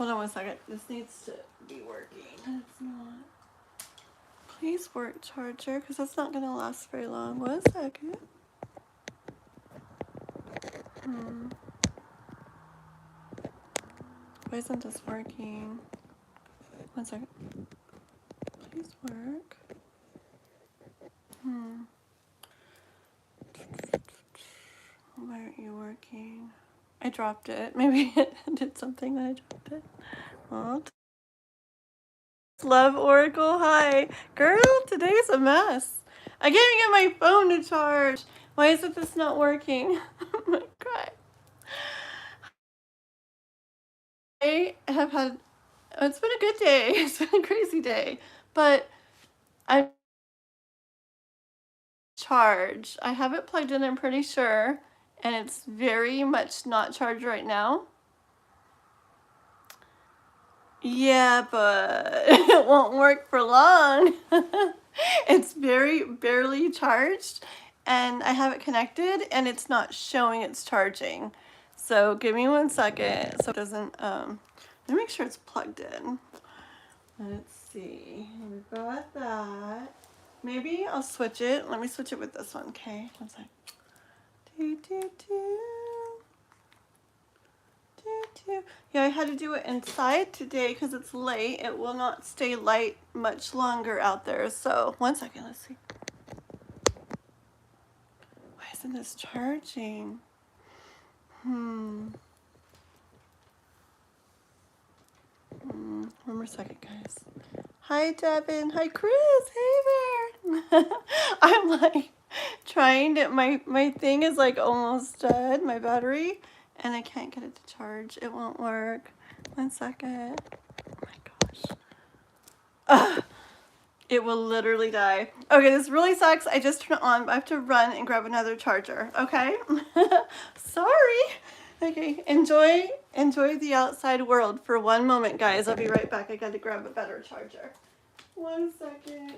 hold on one second. This needs to be working. It's not. Please work, charger, because that's not going to last very long. 1 second. Why isn't this working? 1 second. Please work. Why aren't you working? I dropped it. Maybe it did something when I dropped it. Oh. Love Oracle. Hi. Girl, today's a mess. I can't even get my phone to charge. Why is it this not working? Oh my God. I have had, it's been a good day. It's been a crazy day. But I charge. I have it plugged in, I'm pretty sure. And it's very much not charged right now. Yeah, but it won't work for long. It's very barely charged, and I have it connected, and it's not showing it's charging. So give me 1 second so it doesn't, let me make sure it's plugged in. Let's see, we've got that. Maybe I'll switch it. Let me switch it with this one, okay? 1 second. Yeah, I had to do it inside today because it's late. It will not stay light much longer out there. So 1 second, let's see. Why isn't this charging? One more second, guys. Hi, Devin. Hi, Chris. Hey there. I'm like trying to, my thing is like almost dead, my battery. And I can't get it to charge. It won't work. 1 second. Oh my gosh. Ugh. It will literally die. Okay, this really sucks. I just turned it on, but I have to run and grab another charger. Okay? Sorry. Okay, enjoy the outside world for 1 moment, guys. I'll be right back. I got to grab a better charger. 1 second.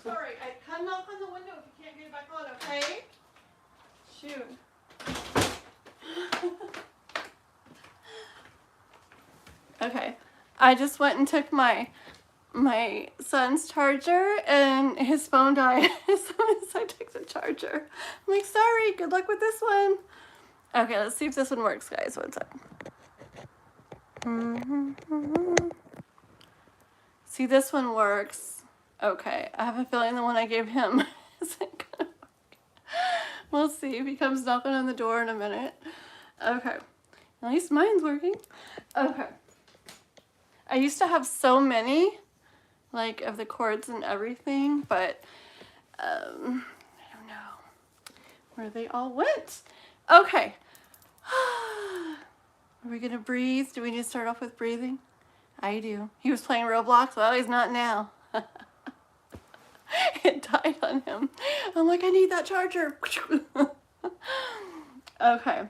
Sorry, I can knock on the window if you can't get it back on, okay? Shoot. Okay, I just went and took my son's charger and his phone died as soon as I took the charger. I'm like, sorry, good luck with this one. Okay, let's see if this one works, guys. 1 second. See, this one works. Okay, I have a feeling the one I gave him isn't gonna work. We'll see if he comes knocking on the door in a minute. Okay, at least mine's working. Okay. I used to have so many, like, of the cords and everything, but I don't know where they all went. Okay. Are we gonna breathe? Do we need to start off with breathing? I do. He was playing Roblox. Well, he's not now. It died on him. I'm like, I need that charger. Okay.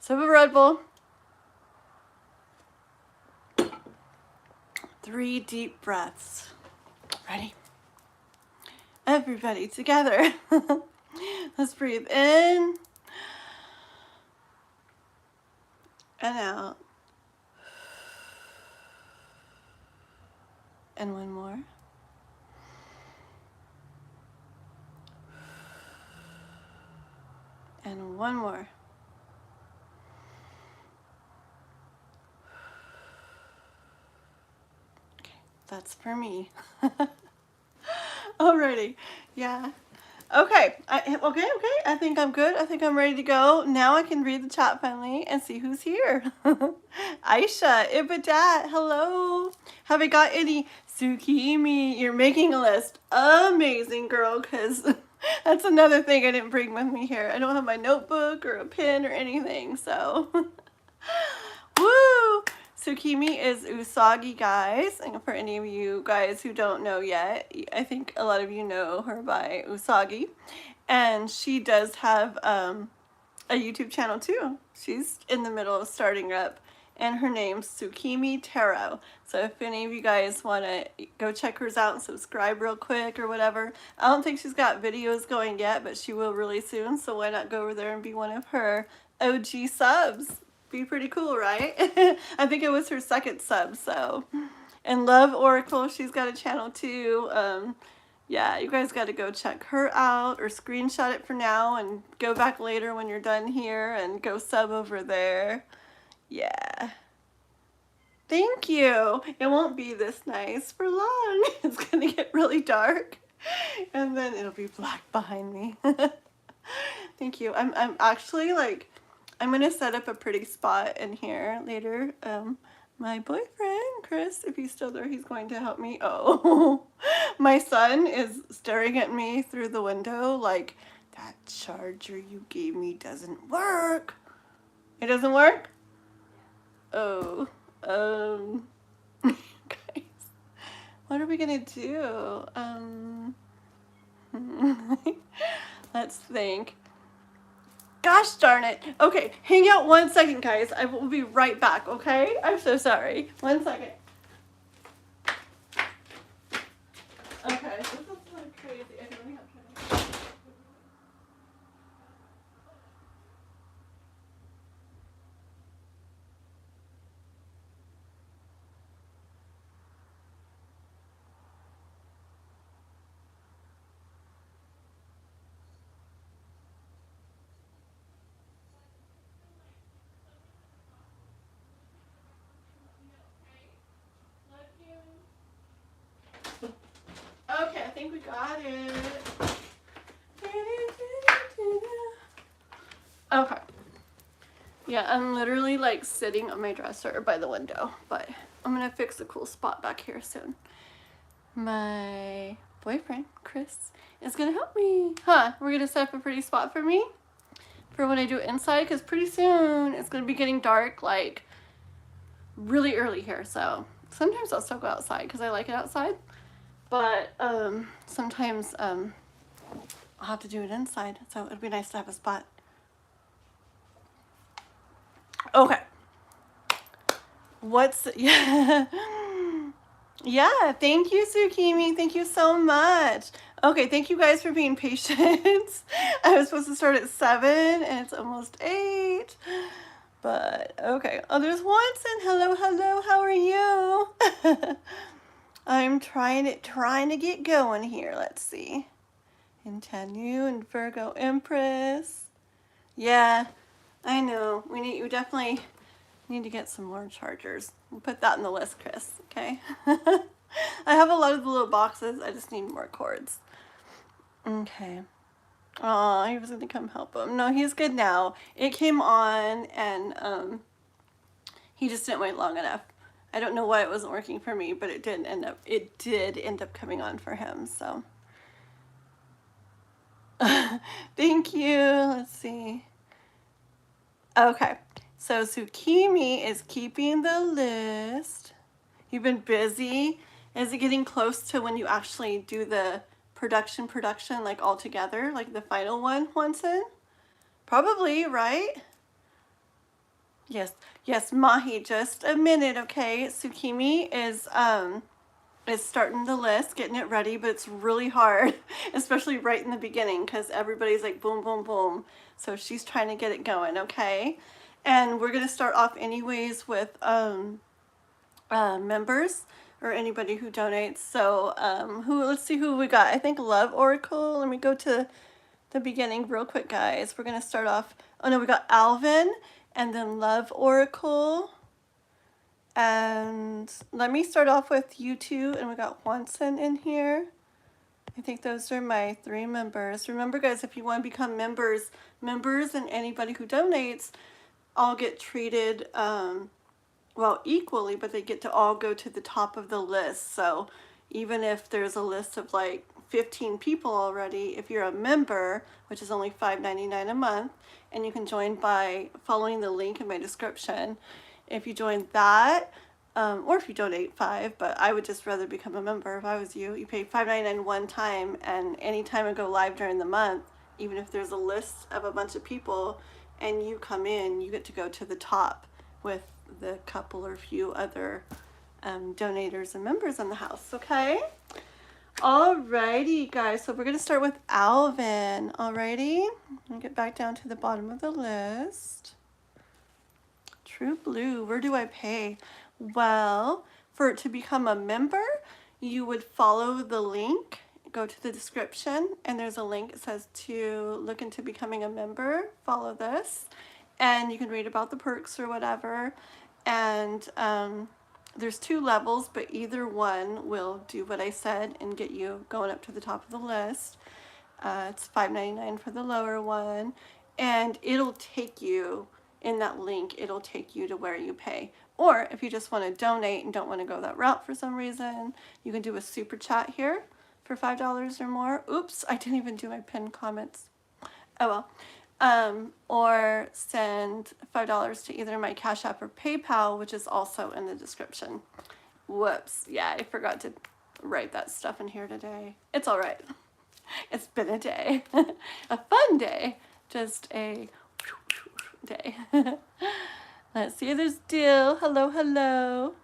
Sip of Red Bull. 3 deep breaths. Ready? Everybody together. Let's breathe in and out. And 1 more. And 1 more. Okay, that's for me. Alrighty, yeah. Okay, okay. I think I'm good. I think I'm ready to go. Now I can read the chat finally and see who's here. Aisha, Ibadat, hello. Have I got any zucchini? You're making a list. Amazing, girl, because That's another thing I didn't bring with me here. I don't have my notebook or a pen or anything, so. Woo! Tsukimi is Usagi, guys. And for any of you guys who don't know yet, I think a lot of you know her by Usagi. And she does have a YouTube channel too. She's in the middle of starting up. And her name's Tsukimi Taro. So if any of you guys want to go check hers out and subscribe real quick or whatever. I don't think she's got videos going yet, but she will really soon. So why not go over there and be one of her OG subs? Be pretty cool, right? I think it was her second sub, so. And Love Oracle, she's got a channel too. Yeah, you guys got to go check her out or screenshot it for now and go back later when you're done here and go sub over there. Yeah. Thank you. It won't be this nice for long. It's going to get really dark and then it'll be black behind me. Thank you. I'm actually like, I'm going to set up a pretty spot in here later. My boyfriend, Chris, if he's still there, he's going to help me. Oh, my son is staring at me through the window like, that charger you gave me doesn't work. It doesn't work? Oh, guys, what are we gonna do? Let's think. Gosh darn it. Okay, hang out 1 second, guys. I will be right back, okay? I'm so sorry. 1 second. Okay, this is kind of crazy. I don't have to. Okay, I think we got it. Okay. Yeah, I'm literally like sitting on my dresser by the window, but I'm gonna fix a cool spot back here soon. My boyfriend, Chris, is gonna help me. Huh, we're gonna set up a pretty spot for me for when I do it inside, because pretty soon it's gonna be getting dark like really early here, so sometimes I'll still go outside because I like it outside. But sometimes I'll have to do it inside, so it'd be nice to have a spot. Okay. Yeah. Yeah, thank you, Tsukimi. Thank you so much. Okay, thank you guys for being patient. I was supposed to start at 7 and it's almost 8. But okay. Oh, there's Watson. Hello, hello. How are you? I'm trying to get going here. Let's see. Intenu and Virgo Empress. Yeah, I know. You definitely need to get some more chargers. We'll put that in the list, Chris. Okay. I have a lot of the little boxes. I just need more cords. Okay. Oh, he was gonna come help him. No, he's good now. It came on and he just didn't wait long enough. I don't know why it wasn't working for me, but it did end up coming on for him, so. Thank you. Let's see. Okay. So Tsukimi is keeping the list. You've been busy. Is it getting close to when you actually do the production like all together, like the final one once in? Probably, right? Yes, Mahe, just a minute, okay? Tsukimi is starting the list, getting it ready, but it's really hard, especially right in the beginning, because everybody's like boom, boom, boom. So she's trying to get it going, okay? And we're gonna start off anyways with members or anybody who donates. So let's see who we got. I think Love Oracle. Let me go to the beginning real quick, guys. We're gonna start off. Oh no, we got Alvin and then Love Oracle. And let me start off with you two, and we got Watson in here. I think those are my 3 members. Remember, guys, if you want to become members and anybody who donates all get treated well, equally, but they get to all go to the top of the list. So even if there's a list of like 15 people already. If you're a member, which is only $5.99 a month, and you can join by following the link in my description. If you join that, or if you donate $5, but I would just rather become a member if I was you. You pay $5.99 one time, and anytime I go live during the month, even if there's a list of a bunch of people and you come in, you get to go to the top with the couple or few other donators and members in the house, okay? Alrighty, guys, so we're going to start with Alvin. Alrighty, I'll get back down to the bottom of the list. True Blue, where do I pay? Well, to become a member, you would follow the link, go to the description, and there's a link that says to look into becoming a member. Follow this, and you can read about the perks or whatever. And there's 2 levels, but either one will do what I said and get you going up to the top of the list. It's $5.99 for the lower one, and it'll take you, in that link, it'll take you to where you pay. Or if you just want to donate and don't want to go that route for some reason, you can do a super chat here for $5 or more. Oops, I didn't even do my pinned comments. Oh well. Or send $5 to either my Cash App or PayPal, which is also in the description. Whoops, yeah, I forgot to write that stuff in here today. It's all right. It's been a day, a fun day, just a day. Let's see, there's Dill. Hello, hello.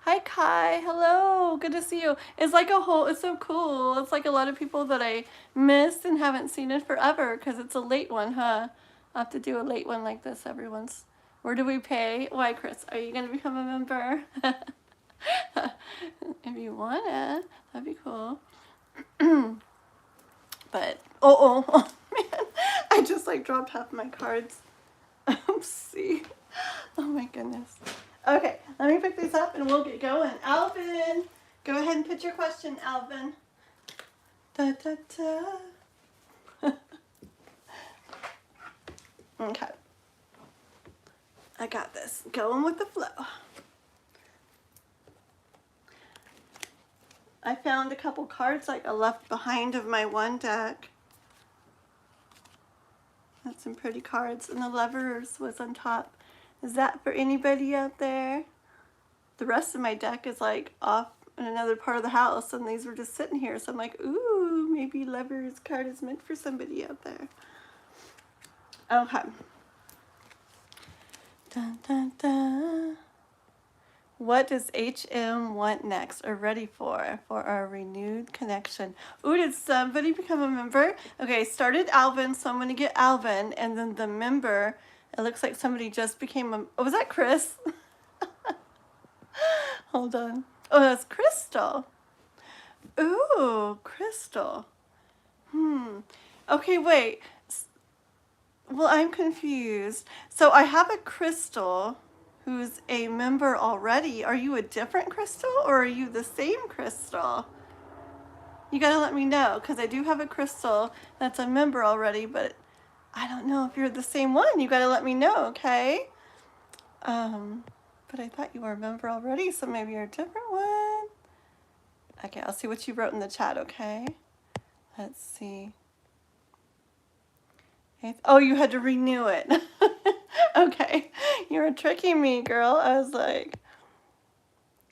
Hi, Kai. Hello. Good to see you. It's like it's so cool. It's like a lot of people that I missed and haven't seen in forever because it's a late one, huh? I'll have to do a late one like this every once. Where do we pay? Why, Chris? Are you going to become a member? If you want to, that'd be cool. But, oh, man. I just like dropped half my cards. Oopsie. Oh my goodness. Okay, let me pick these up and we'll get going. Alvin, go ahead and put your question, Alvin. Da, da, da. Okay. I got this. Going with the flow. I found a couple cards like I left behind of my one deck. That's some pretty cards. And the Lovers was on top. Is that for anybody out there? The rest of my deck is like off in another part of the house, and these were just sitting here. So I'm like, ooh, maybe Lovers card is meant for somebody out there. Okay. Dun, dun, dun. What does HM want next or ready for our renewed connection? Ooh, did somebody become a member? Okay, started Alvin, so I'm going to get Alvin, and then the member, it looks like somebody just became a, oh, was that Chris? Hold on. Oh, that's Crystal. Ooh, Crystal. Okay, wait. Well, I'm confused. So I have a Crystal who's a member already. Are you a different Crystal or are you the same Crystal? You gotta let me know, because I do have a Crystal that's a member already, but I don't know if you're the same one. You gotta let me know, okay? But I thought you were a member already, so maybe you're a different one. Okay, I'll see what you wrote in the chat, okay? Let's see. Oh, you had to renew it. Okay, you were tricking me, girl. I was like,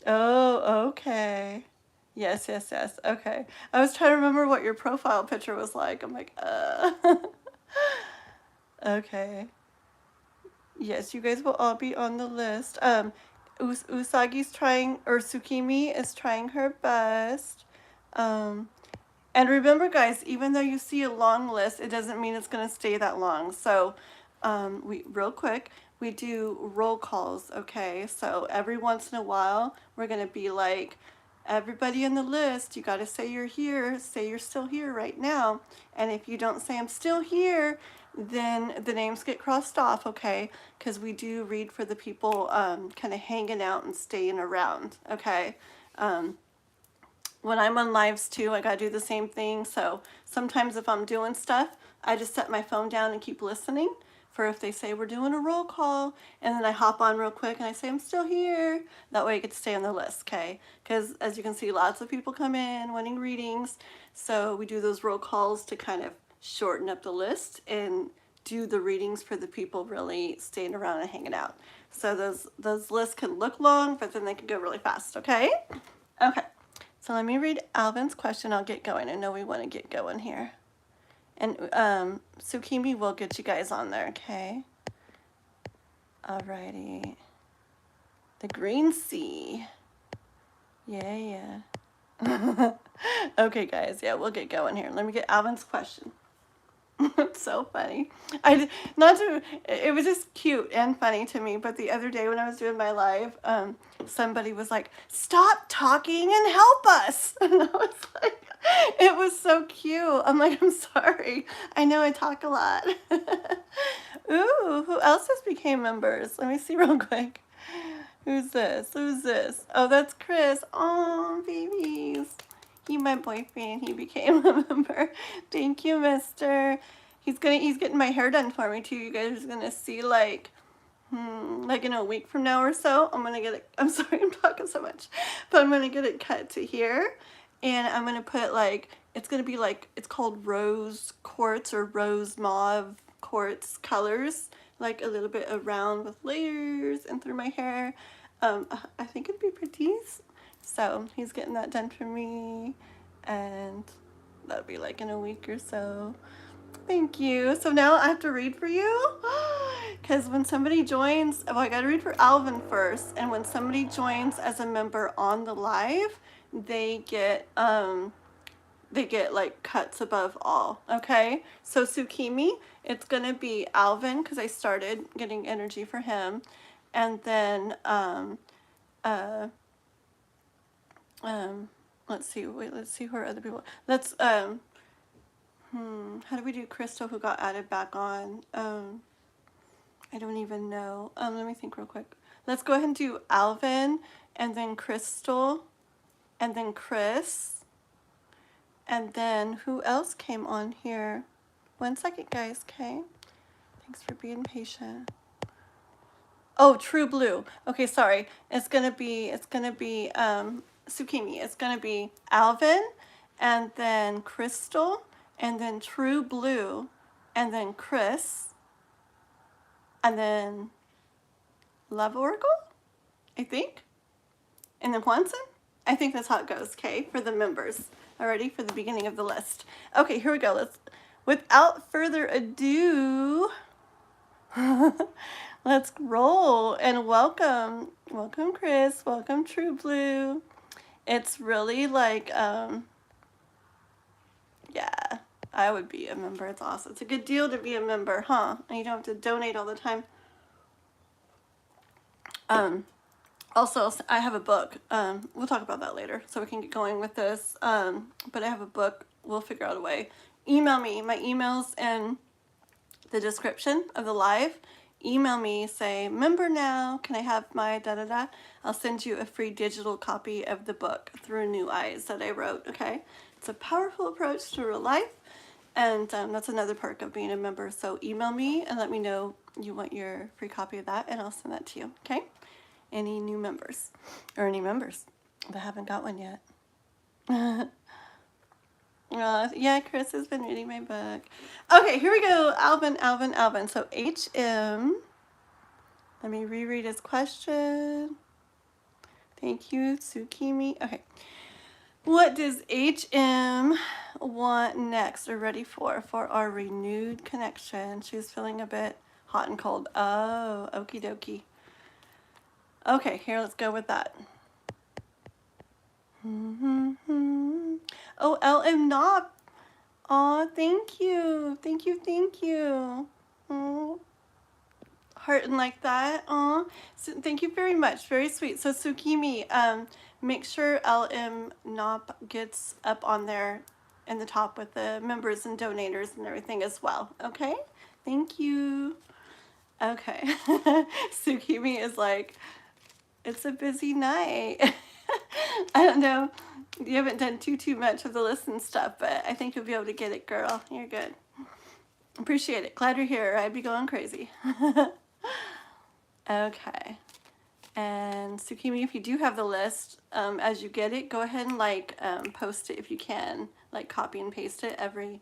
oh, okay. Yes, yes, yes. Okay. I was trying to remember what your profile picture was like. I'm like, Okay. Yes, you guys will all be on the list. Usagi's trying, or Tsukimi is trying her best. And remember, guys, even though you see a long list, it doesn't mean it's going to stay that long. So, real quick, we do roll calls, okay? So every once in a while, we're going to be like, everybody in the list, you got to say you're here, say you're still here right now. And if you don't say I'm still here, then the names get crossed off, okay? Because we do read for the people kind of hanging out and staying around, okay? When I'm on lives too, I gotta do the same thing. So sometimes if I'm doing stuff, I just set my phone down and keep listening for if they say we're doing a roll call, and then I hop on real quick and I say I'm still here. That way I get to stay on the list, okay? Because as you can see, lots of people come in wanting readings, so we do those roll calls to kind of shorten up the list and do the readings for the people really staying around and hanging out. So those lists can look long, but then they can go really fast, okay? Okay, so let me read Alvin's question. I'll get going. I know we want to get going here. And Tsukimi will get you guys on there, okay? Alrighty. The Green Sea. Yeah. Okay, guys. Yeah, we'll get going here. Let me get Alvin's question. It's so funny. It was just cute and funny to me, but the other day when I was doing my live, somebody was like, "Stop talking and help us." And I was like, it was so cute. I'm like, I'm sorry. I know I talk a lot. Ooh, who else has became members? Let me see real quick. Who's this? Who's this? Oh, that's Chris. Oh, babies. He's my boyfriend. He became a member. Thank you, mister. He's getting my hair done for me too. You guys are gonna see like in a week from now or so. I'm gonna get it. I'm sorry I'm talking so much. But I'm gonna get it cut to here. And I'm gonna put like, it's gonna be like, it's called rose quartz or rose mauve quartz colors. Like a little bit around with layers and through my hair. I think it'd be pretty. So he's getting that done for me, and that'll be like in a week or so. Thank you. So now I have to read for you, because when somebody joins, well, I got to read for Alvin first, and when somebody joins as a member on the live, they get like cuts above all. Okay, so Tsukimi, it's gonna be Alvin because I started getting energy for him, and then let's see who are other people. Let's how do we do Crystal, who got added back on? I don't even know. Let me think real quick. Let's go ahead and do Alvin, and then Crystal, and then Chris, and then who else came on here? 1 second, guys, okay? Thanks for being patient. Oh, True Blue. Okay, sorry. It's gonna be Tsukimi. It's gonna be Alvin, and then Crystal, and then True Blue, and then Chris, and then Love Oracle, I think, and then Juanson. I think that's how it goes, okay, for the members. Already for the beginning of the list. Okay, here we go. Without further ado, let's roll, and welcome Chris, welcome True Blue. It's really like, yeah, I would be a member. It's awesome. It's a good deal to be a member, huh? And you don't have to donate all the time. Also, I have a book. We'll talk about that later, so we can get going with this. But I have a book. We'll figure out a way. Email me. My email's in the description of the live. Email me, say, member now, can I have my da-da-da? I'll send you a free digital copy of the book, Through New Eyes, that I wrote, okay? It's a powerful approach to real life, and that's another perk of being a member. So email me and let me know you want your free copy of that, and I'll send that to you, okay? Any new members, or any members that haven't got one yet. Yeah, Chris has been reading my book. Okay, here we go. Alvin. So HM. Let me reread his question. Thank you, Tsukimi. Okay. What does HM want next or ready for our renewed connection? She's feeling a bit hot and cold. Oh, okie dokie. Okay, here, let's go with that. Oh, LM Knob. Oh, thank you. Thank you. Oh, heart and like that. Oh, so thank you very much. Very sweet. So Tsukimi, make sure LM Knob gets up on there in the top with the members and donators and everything as well. Okay? Thank you. Okay. Tsukimi is like, it's a busy night. I don't know. You haven't done too much of the listen stuff, but I think you'll be able to get it, girl. You're good. Appreciate it. Glad you're here. I'd be going crazy. Okay. And Sukimi, if you do have the list, as you get it, go ahead and like post it if you can, like copy and paste it every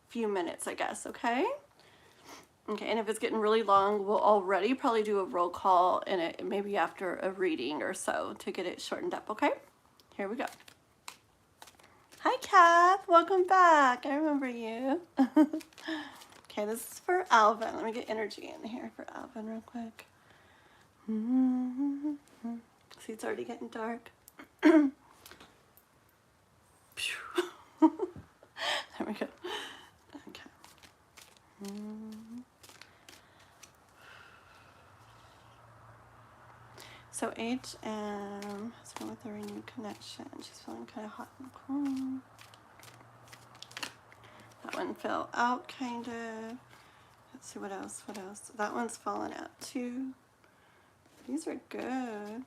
few minutes, I guess, okay? Okay, and if it's getting really long, we'll already probably do a roll call in it, maybe after a reading or so to get it shortened up, okay? Here we go. Hi, Kath. Welcome back. I remember you. Okay, this is for Alvin. Let me get energy in here for Alvin real quick. See, it's already getting dark. There we go. Okay. So HM has been with a renewed connection. She's feeling kind of hot and cold. That one fell out kind of. Let's see what else. That one's fallen out too. These are good.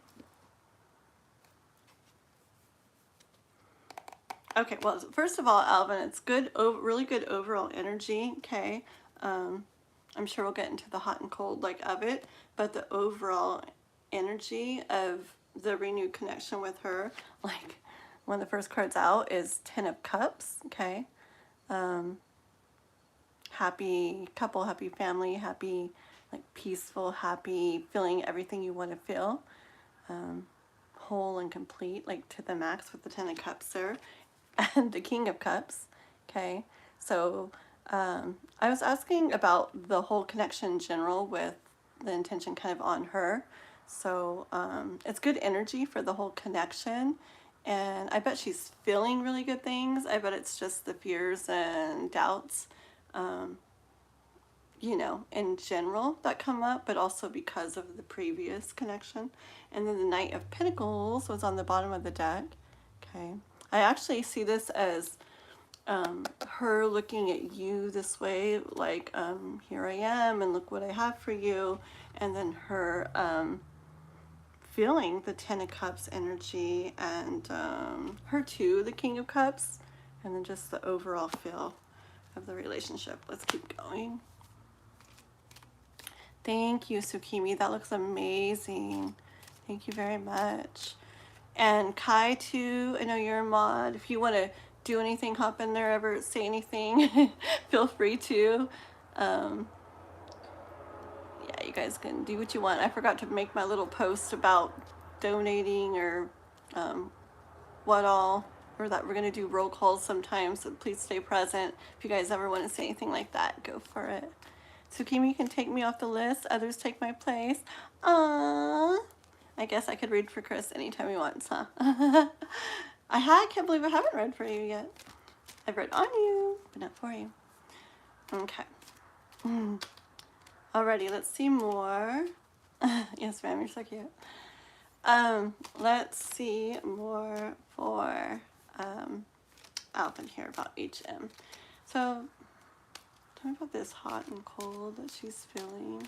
Okay, well, first of all, Alvin, it's good, really good overall energy, okay? I'm sure we'll get into the hot and cold like of it, but the overall energy of the renewed connection with her, like one of the first cards out is 10 of Cups, okay? Happy couple, happy family, happy, like peaceful, happy, feeling everything you want to feel. Whole and complete, like to the max with the 10 of Cups there. And the King of Cups, okay? So I was asking about the whole connection in general with the intention kind of on her. So it's good energy for the whole connection. And I bet she's feeling really good things. I bet it's just the fears and doubts, you know, in general that come up, but also because of the previous connection. And then the Knight of Pentacles was on the bottom of the deck, okay? I actually see this as her looking at you this way, like, here I am, and look what I have for you. And then her feeling the 10 of Cups energy, and her too, the King of Cups, and then just the overall feel of the relationship. Let's keep going. Thank you, Sukimi. That looks amazing. Thank you very much. And Kai too, I know you're a mod. If you want to do anything, hop in there, ever say anything, feel free to. Yeah, you guys can do what you want. I forgot to make my little post about donating or what all, or that we're going to do roll calls sometimes, so please stay present. If you guys ever want to say anything like that, go for it. Sukimi can take me off the list. Others take my place. Aww. I guess I could read for Chris anytime he wants, huh? I can't believe I haven't read for you yet. I've read on you, but not for you. Okay. Alrighty, let's see more. Yes, ma'am, you're so cute. Let's see more for Alvin here about HM. So, tell me about this hot and cold that she's feeling,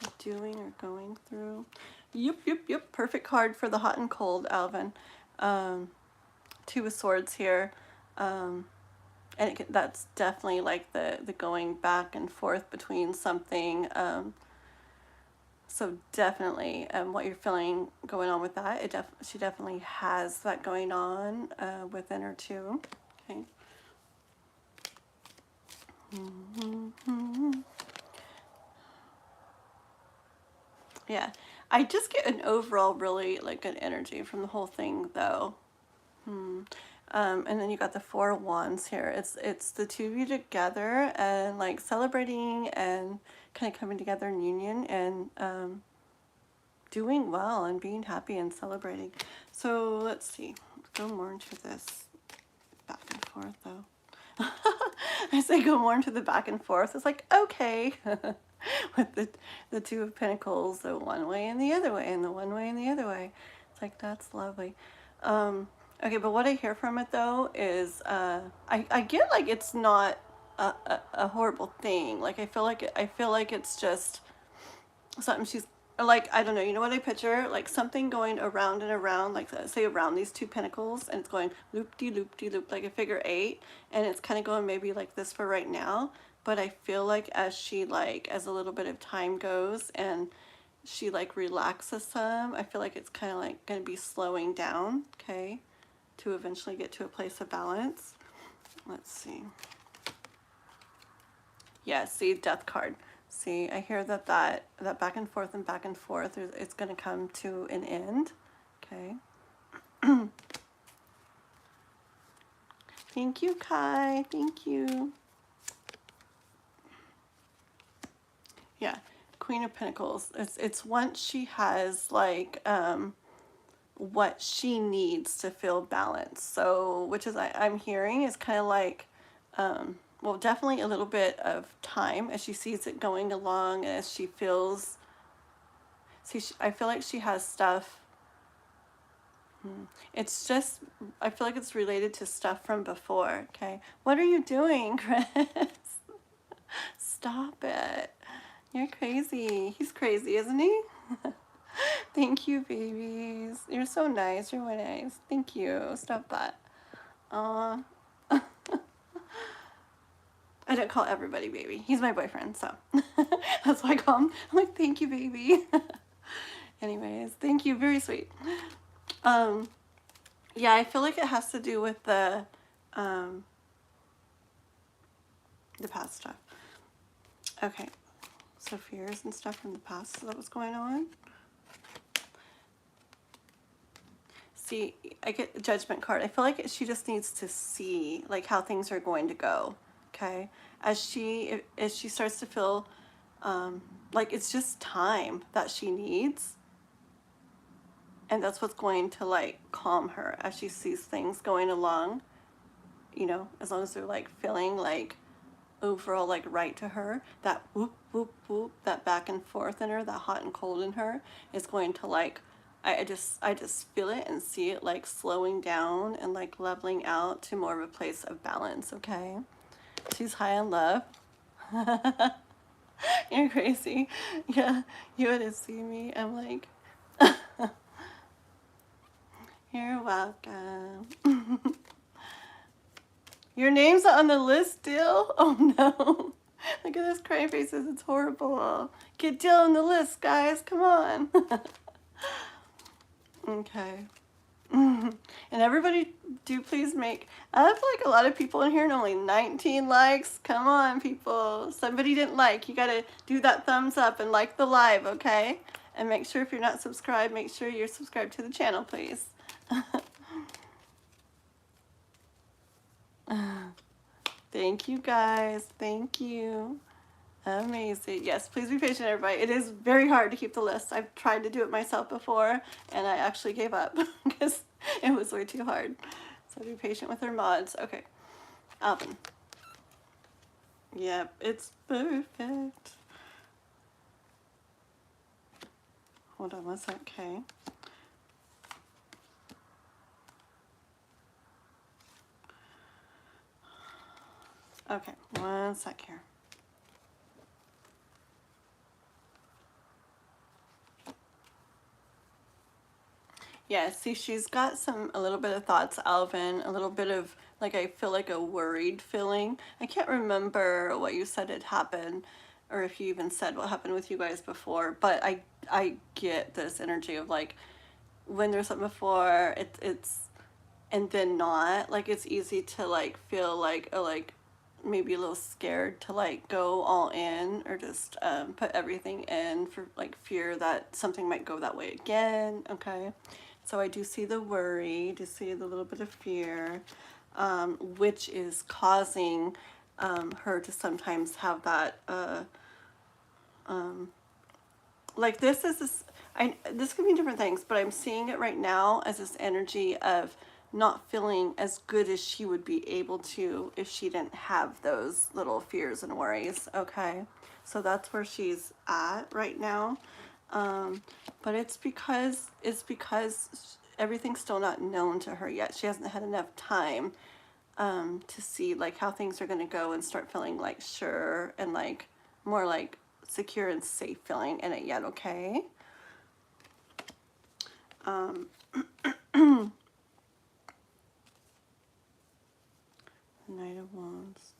or doing, or going through. Yep. Perfect card for the hot and cold, Alvin. Two of Swords here. And that's definitely like the going back and forth between something. So definitely what you're feeling going on with that. She definitely has that going on within her too. Okay. Yeah, I just get an overall really like good energy from the whole thing though. And then you got the Four of Wands here. It's the two of you together and like celebrating and kind of coming together in union and doing well and being happy and celebrating. So let's see. Let's go more into this back and forth though. I say go more into the back and forth. It's like, okay. With the Two of Pentacles, the one way and the other way, and the one way and the other way. It's like, that's lovely. Okay, but what I hear from it though is I get like it's not a horrible thing. Like I feel like it's just something she's like, I don't know, you know what I picture? Like something going around and around, like say around these two pentacles, and it's going loop-de-loop-de-loop, like a figure 8, and it's kind of going maybe like this for right now, but I feel like as she as a little bit of time goes and she relaxes some, I feel like it's kind of going to be slowing down, okay, to eventually get to a place of balance. Let's see. Yeah, see, death card. See, I hear that back and forth, it's going to come to an end, okay. Thank you, Kai. Thank you. Yeah, Queen of Pentacles. It's once she has what she needs to feel balanced. So, which is I'm hearing is kind of well, definitely a little bit of time as she sees it going along, and as she feels. See, I feel like she has stuff. It's just, I feel like it's related to stuff from before. Okay, what are you doing, Chris? Stop it. You're crazy. He's crazy, isn't he? Thank you, babies. You're so nice. You're really nice. Thank you. Stop that. Aw. I don't call everybody baby. He's my boyfriend, so that's why I call him. I'm like, thank you, baby. Anyways, thank you. Very sweet. Yeah, I feel like it has to do with the past stuff. Okay. So fears and stuff from the past that was going on. See, I get the Judgment card. I feel like she just needs to see how things are going to go. Okay, as she starts to feel like it's just time that she needs, and that's what's going to calm her as she sees things going along. You know, as long as they're feeling overall right to her, that whoop whoop whoop, that back and forth in her, that hot and cold in her is going to I just feel it and see it slowing down and leveling out to more of a place of balance. Okay, she's high on love. You're crazy. Yeah, you would have seen me. I'm like, you're welcome. Your name's on the list still? Oh no. Look at this crying faces. It's horrible. Get Dill on the list, guys. Come on. Okay. And everybody do please make, I have a lot of people in here and only 19 likes. Come on, people. Somebody didn't like. You gotta do that thumbs up and like the live, okay? And make sure if you're not subscribed, make sure you're subscribed to the channel, please. Thank you, guys. Thank you. Amazing. Yes, please be patient, everybody. It is very hard to keep the list. I've tried to do it myself before, and I actually gave up because it was way too hard. So be patient with our mods. Okay, Alvin. Yep, it's perfect. Hold on one sec, okay. Okay, one sec here. Yeah, see, she's got a little bit of thoughts, Alvin, a little bit of, I feel like a worried feeling. I can't remember what you said had happened, or if you even said what happened with you guys before, but I get this energy of, when there's something before, it's, and then not, it's easy to, feel maybe a little scared to, go all in, or just, put everything in for, fear that something might go that way again, okay? So I do see the worry, do see the little bit of fear, which is causing her to sometimes have that, this can be different things, but I'm seeing it right now as this energy of not feeling as good as she would be able to if she didn't have those little fears and worries, okay? So that's where she's at right now. But it's because everything's still not known to her yet. She hasn't had enough time to see how things are going to go and start feeling sure and more secure and safe feeling in it yet, okay? Knight of Wands.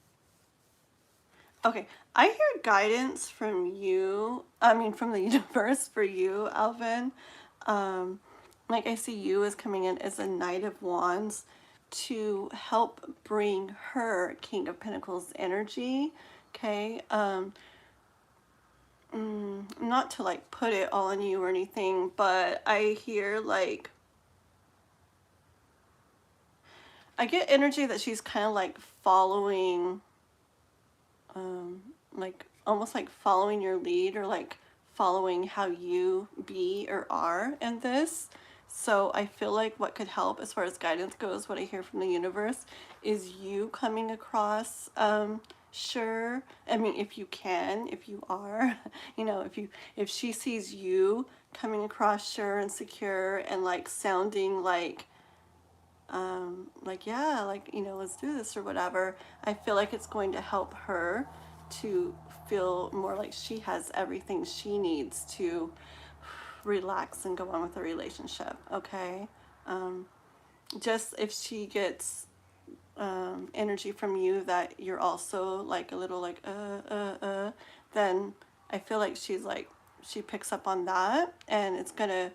Okay, I hear guidance from you, I mean from the universe for you, Alvin. Um, like I see you as coming in as a Knight of Wands to help bring her King of Pentacles energy. Okay, not to like put it all on you or anything, but I hear like, I get energy that she's kind of like following, like almost like following your lead, or like following how you be or are in this. So I feel like what could help as far as guidance goes, what I hear from the universe, is you coming across sure. I mean, if you can, if you are, you know, if she sees you coming across sure and secure and like sounding like, yeah, like, you know, let's do this or whatever, I feel like it's going to help her to feel more like she has everything she needs to relax and go on with the relationship. Okay. Just if she gets energy from you that you're also like a little like then I feel like she's like, she picks up on that, and it's gonna,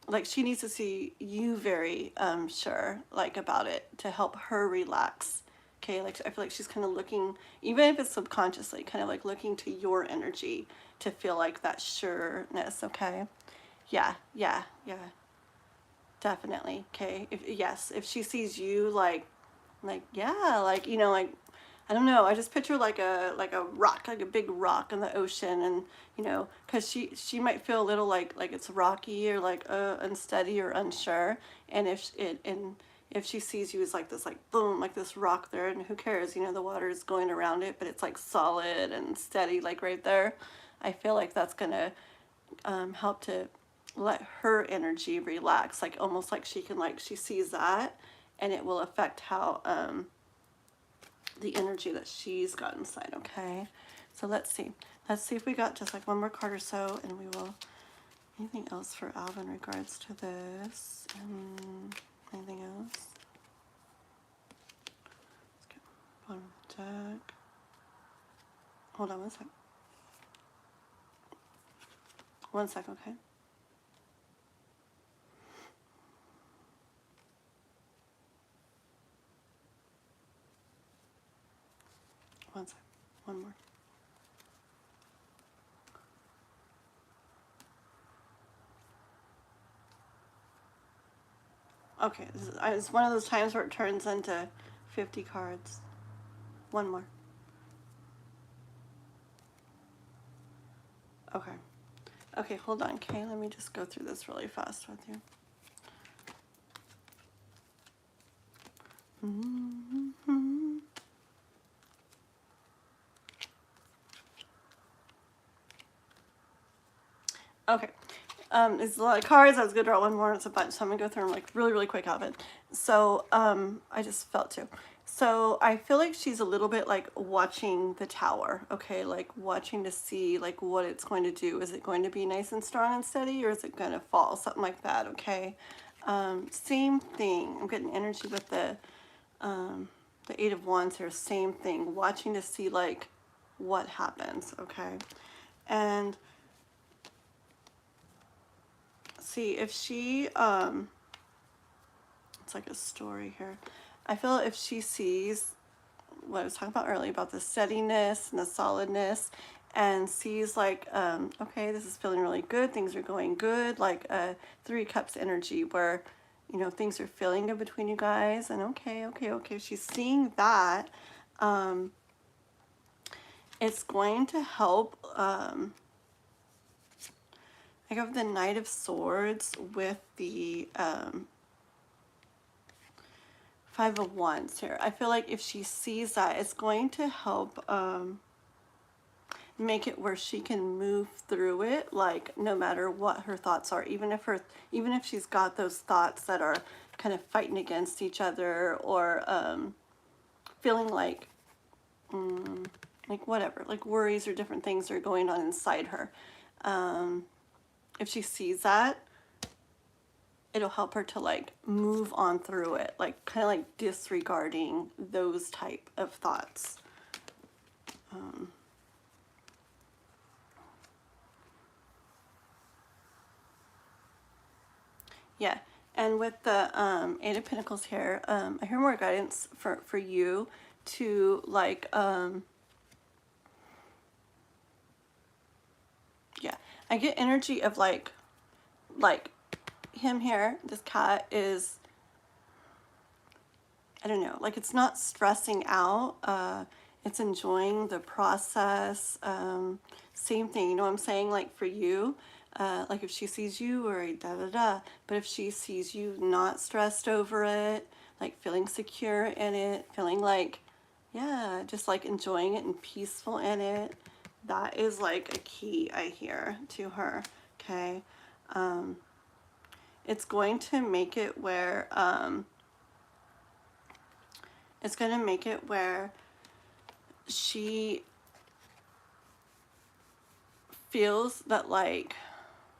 like, she needs to see you very sure like about it to help her relax. Okay, like I feel like she's kind of looking, even if it's subconsciously, kind of like looking to your energy to feel like that sureness. Okay. Yeah, yeah, yeah, definitely. Okay. If yes, if she sees you like, yeah, like, you know, like, I don't know, I just picture like a rock, like a big rock in the ocean, and you know, because she might feel a little like it's rocky or like unsteady or unsure, and if she sees you as like this, like boom, like this rock there, and who cares, you know, the water is going around it, but it's like solid and steady, like right there. I feel like that's gonna help to let her energy relax, like almost like she can, like, she sees that, and it will affect how the energy that she's got inside. Okay, so let's see if we got just like one more card or so, and we will, anything else for Alvin in regards to this, and anything else. Let's get bottom of the deck. Hold on 1 second. 1 second. Okay. 1 second. One more. Okay, it's one of those times where it turns into 50 cards. One more. Okay. Okay, hold on, Kay. Let me just go through this really fast with you. Mm-hmm. Okay. It's a lot of cards. I was gonna draw one more. It's a bunch, so I'm gonna go through them like really, really quick, Alvin. So I just felt to. So I feel like she's a little bit like watching the tower. Okay, like watching to see like what it's going to do. Is it going to be nice and strong and steady, or is it going to fall? Something like that. Okay. Same thing. I'm getting energy with the Eight of Wands here. Same thing. Watching to see like what happens. Okay, and see if she it's like a story here. I feel if she sees what I was talking about earlier about the steadiness and the solidness, and sees like okay, this is feeling really good, things are going good, like Three Cups energy, where you know things are feeling good between you guys, and okay, she's seeing that, it's going to help. I have the Knight of Swords with the Five of Wands here. I feel like if she sees that, it's going to help make it where she can move through it, like no matter what her thoughts are, even if she's got those thoughts that are kind of fighting against each other, or feeling like whatever, like worries or different things are going on inside her. If she sees that, it'll help her to like move on through it, like kind of like disregarding those type of thoughts. Yeah. And with the Eight of Pentacles here, I hear more guidance for you to like, yeah, I get energy of like him here, this cat is, I don't know, like it's not stressing out, it's enjoying the process. Same thing, you know what I'm saying? Like for you, like if she sees you worried, da da da, but if she sees you not stressed over it, like feeling secure in it, feeling like, yeah, just like enjoying it and peaceful in it, that is like a key I hear to her, okay? It's going to make it where, it's going to make it where she feels that like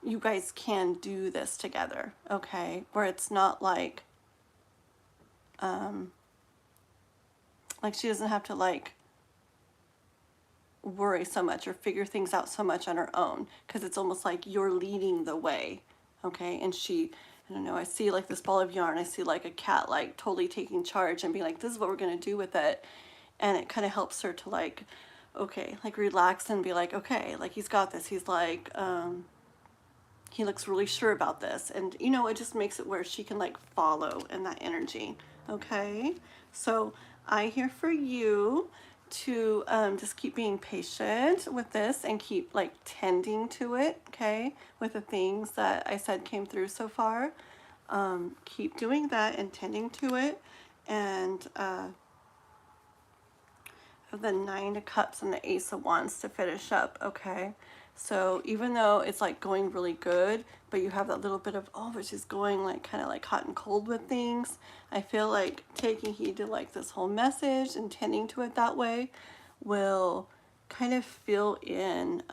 you guys can do this together, okay? Where it's not like she doesn't have to like worry so much or figure things out so much on her own, because it's almost like you're leading the way, okay? And she, I don't know, I see like this ball of yarn, I see like a cat like totally taking charge and being like, this is what we're gonna do with it. And it kind of helps her to like, okay, like relax and be like, okay, like he's got this. He's like, he looks really sure about this. And you know, it just makes it where she can like follow in that energy. Okay. So I here for you to just keep being patient with this and keep like tending to it. Okay. With the things that I said came through so far. Keep doing that and tending to it. And, the Nine of Cups and the Ace of Wands to finish up, okay? So even though it's like going really good, but you have that little bit of, oh, but she's going like kind of like hot and cold with things, I feel like taking heed to like this whole message and tending to it that way will kind of fill in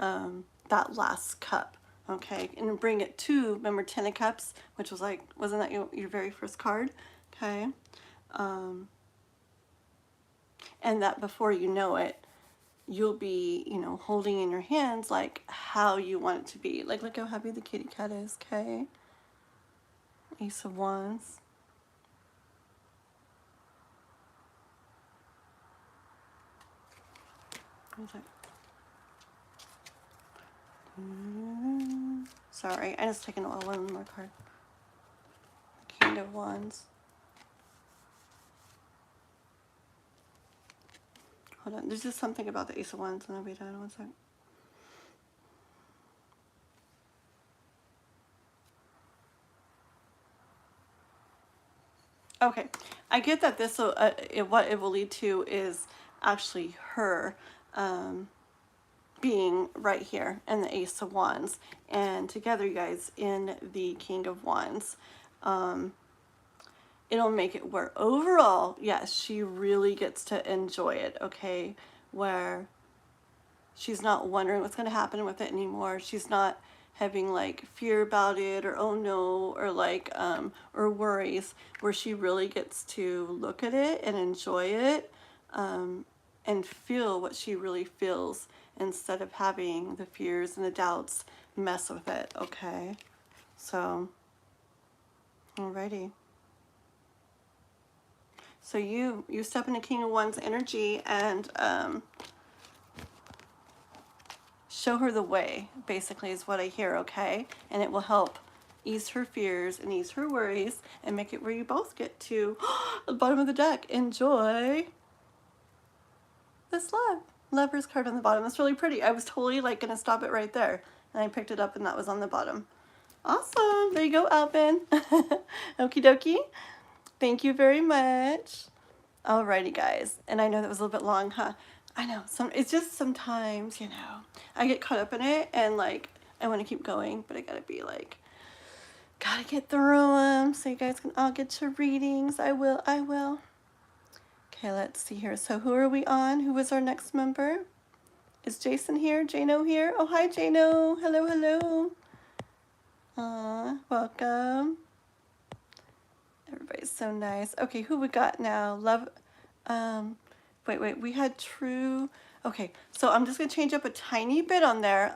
that last cup, okay? And bring it to, remember, Ten of Cups, which was like, wasn't that your very first card? Okay. And that before you know it, you'll be, you know, holding in your hands like how you want it to be. Like, look how happy the kitty cat is, okay? Ace of Wands. Sorry, I just taken one more card. King of Wands. Hold on, there's just something about the Ace of Wands, and I'll be done. 1 sec. Okay, I get that this will, what it will lead to is actually her being right here and the Ace of Wands, and together, you guys, in the King of Wands. It'll make it where overall, yes, she really gets to enjoy it, okay? Where she's not wondering what's going to happen with it anymore. She's not having like fear about it or oh no, or like or worries, where she really gets to look at it and enjoy it and feel what she really feels instead of having the fears and the doubts mess with it, okay? So, alrighty. So you step into King of Wands energy and show her the way, basically, is what I hear, okay? And it will help ease her fears and ease her worries and make it where you both get to the bottom of the deck. Enjoy this Lover's card on the bottom. That's really pretty. I was totally like going to stop it right there. And I picked it up and that was on the bottom. Awesome. There you go, Alvin. Okie dokie. Thank you very much. Alrighty, guys. And I know that was a little bit long, huh? I know. It's just sometimes, you know, I get caught up in it and like I want to keep going, but I gotta be like, gotta get through them so you guys can all get your readings. I will. Okay, let's see here. So who are we on? Who was our next member? Is Jason here? Jano here? Oh, hi, Jano. Hello, hello. Welcome. Everybody's so nice. Okay, who we got now? Love, wait, we had True. Okay, so I'm just gonna change up a tiny bit on there.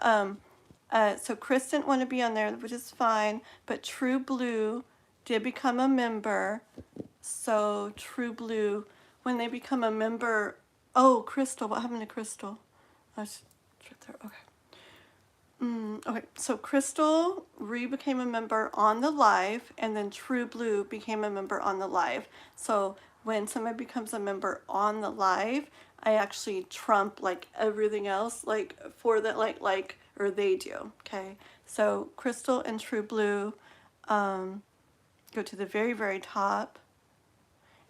So Chris didn't want to be on there, which is fine, but True Blue did become a member. So True Blue, when they become a member, oh, Crystal, what happened to Crystal? Oh, it's right there, okay. Okay, so Crystal became a member on the live, and then True Blue became a member on the live. So when somebody becomes a member on the live, I actually trump like everything else, like for that, or they do. Okay, so Crystal and True Blue go to the very, very top,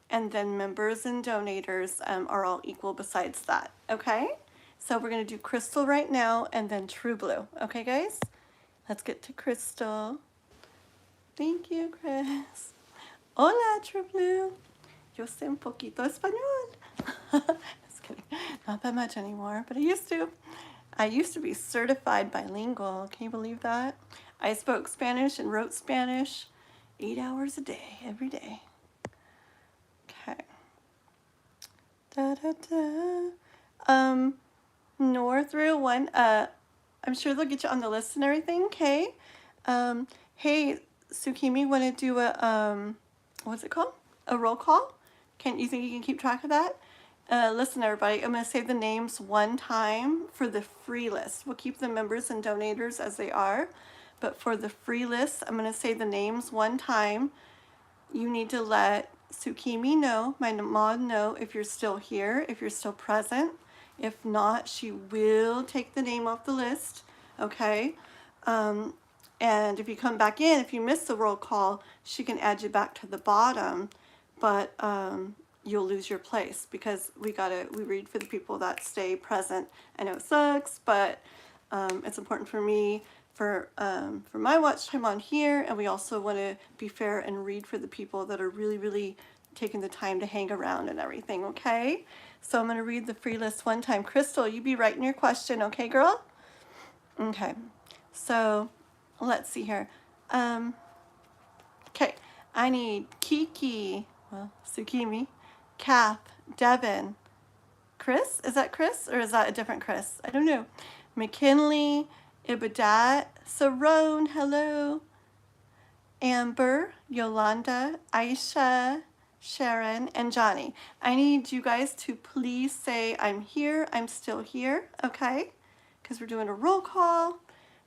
and then members and donators are all equal besides that. Okay, so we're going to do Crystal right now, and then True Blue. Okay, guys? Let's get to Crystal. Thank you, Chris. Hola, True Blue. Yo sé un poquito español. Just kidding. Not that much anymore, but I used to. I used to be certified bilingual. Can you believe that? I spoke Spanish and wrote Spanish 8 hours a day, every day. Okay. Da da da. North Row 1. I'm sure they'll get you on the list and everything. Okay. Hey, Tsukimi, want to do a what's it called? A roll call? You think you can keep track of that? Listen, everybody, I'm going to say the names one time for the free list. We'll keep the members and donators as they are, but for the free list, I'm going to say the names one time. You need to let Tsukimi know, my mod, know if you're still here, if you're still present. If not, she will take the name off the list, okay? And if you come back in, if you miss the roll call, she can add you back to the bottom, but you'll lose your place because we read for the people that stay present. I know it sucks, but it's important for me for my watch time on here, and we also want to be fair and read for the people that are really, really taking the time to hang around and everything, okay? So I'm going to read the free list one time. Crystal, you be writing your question, okay, girl? Okay, so let's see here. Okay, I need Kiki, well, Tsukimi, Kath, Devin, Chris? Is that Chris or is that a different Chris? I don't know. McKinley, Ibadat, Sarone, hello. Amber, Yolanda, Aisha, Sharon, and Johnny. I need you guys to please say I'm here, I'm still here, okay? Because we're doing a roll call.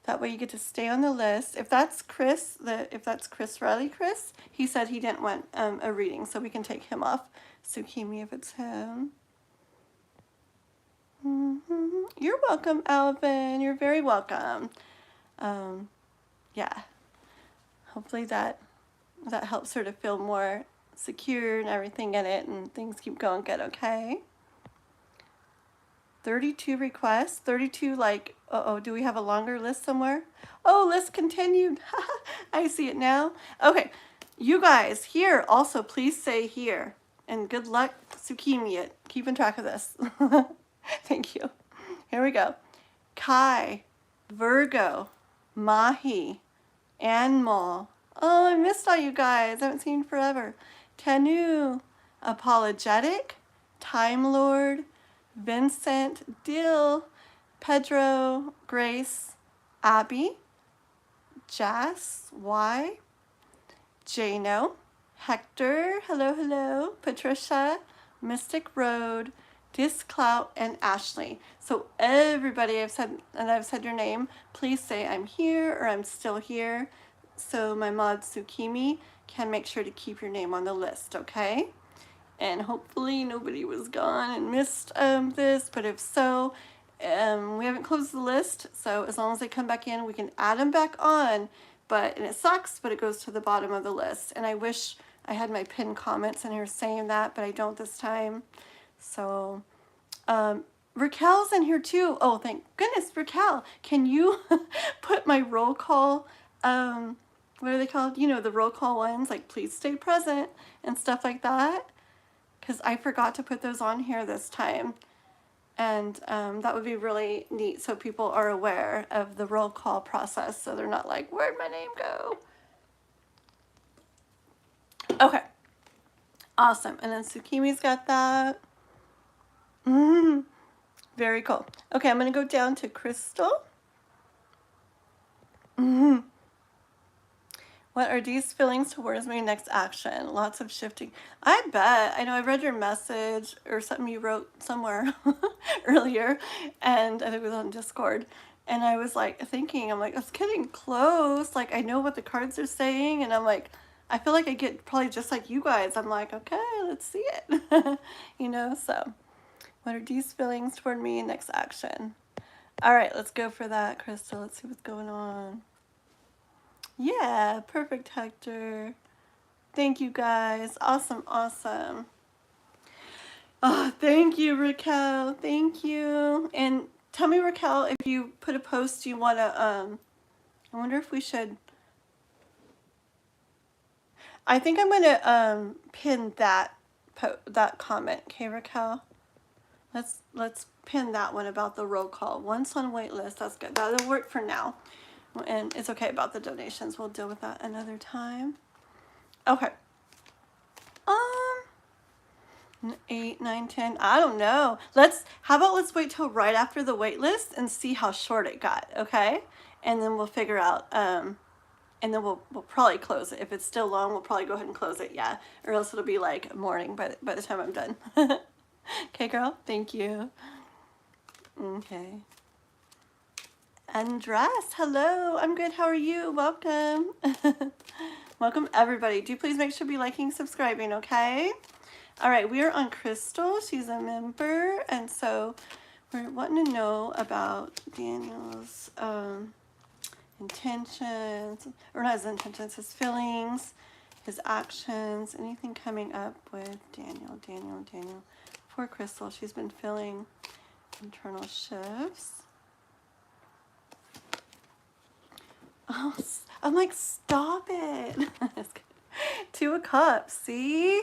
That way you get to stay on the list. If that's Chris, Riley Chris, he said he didn't want a reading, so we can take him off. Tsukimi if it's him. You're welcome, Alvin. You're very welcome. Yeah. Hopefully that helps her to feel more secure and everything in it, and things keep going good, okay? 32 requests. 32 like, uh-oh, do we have a longer list somewhere? Oh, list continued. I see it now. Okay, you guys here also please say here. And good luck, Tsukimi, keeping track of this. Thank you. Here we go. Kai, Virgo, Mahe, Anmol. Oh, I missed all you guys. I haven't seen you forever. Tanu, Apologetic, Time Lord, Vincent, Dill, Pedro, Grace, Abby, Jas, Y, Jano, Hector, hello, hello, Patricia, Mystic Road, Disclout, and Ashley. So everybody I've said your name, please say I'm here or I'm still here, so my mod Tsukimi can make sure to keep your name on the list, okay? And hopefully nobody was gone and missed this, but if so, we haven't closed the list, so as long as they come back in, we can add them back on. And it sucks, but it goes to the bottom of the list. And I wish I had my pinned comments in here saying that, but I don't this time. So, Raquel's in here too. Oh, thank goodness, Raquel. Can you put my roll call, what are they called? You know, the roll call ones, like please stay present and stuff like that. Because I forgot to put those on here this time. And that would be really neat so people are aware of the roll call process so they're not like, where'd my name go? Okay. Awesome. And then Tsukimi's got that. Very cool. Okay, I'm going to go down to Crystal. Want What are these feelings towards me? Next action. Lots of shifting. I bet. I know I read your message or something you wrote somewhere earlier, and I think it was on Discord. And I was like thinking, I'm like, it's getting close. Like, I know what the cards are saying, and I'm like, I feel like I get probably just like you guys. I'm like, okay, let's see it. You know, so what are these feelings toward me? Next action. All right, let's go for that, Crystal. Let's see what's going on. Yeah, perfect, Hector. Thank you, guys. Awesome, awesome. Oh, thank you, Raquel. Thank you. And tell me, Raquel, if you put a post you want to, I wonder if we should, I think I'm going to pin that that comment. Okay, Raquel? Let's pin that one about the roll call. Once on wait list. That's good. That'll work for now. And it's okay about the donations. We'll deal with that another time. Okay. 8, 9, 10. I don't know. How about let's wait till right after the wait list and see how short it got, okay? And then we'll figure out, and then we'll probably close it. If it's still long, we'll probably go ahead and close it, yeah. Or else it'll be like morning by the time I'm done. Okay, girl? Thank you. Okay. Undressed. Hello. I'm good. How are you? Welcome. Welcome, everybody. Do please make sure to be liking, subscribing, okay? All right, we are on Crystal. She's a member, and so we're wanting to know about Daniel's intentions, or not his intentions, his feelings, his actions, anything coming up with Daniel. For Crystal, she's been feeling internal shifts. Oh, I'm like, stop it. 2 of Cups, see?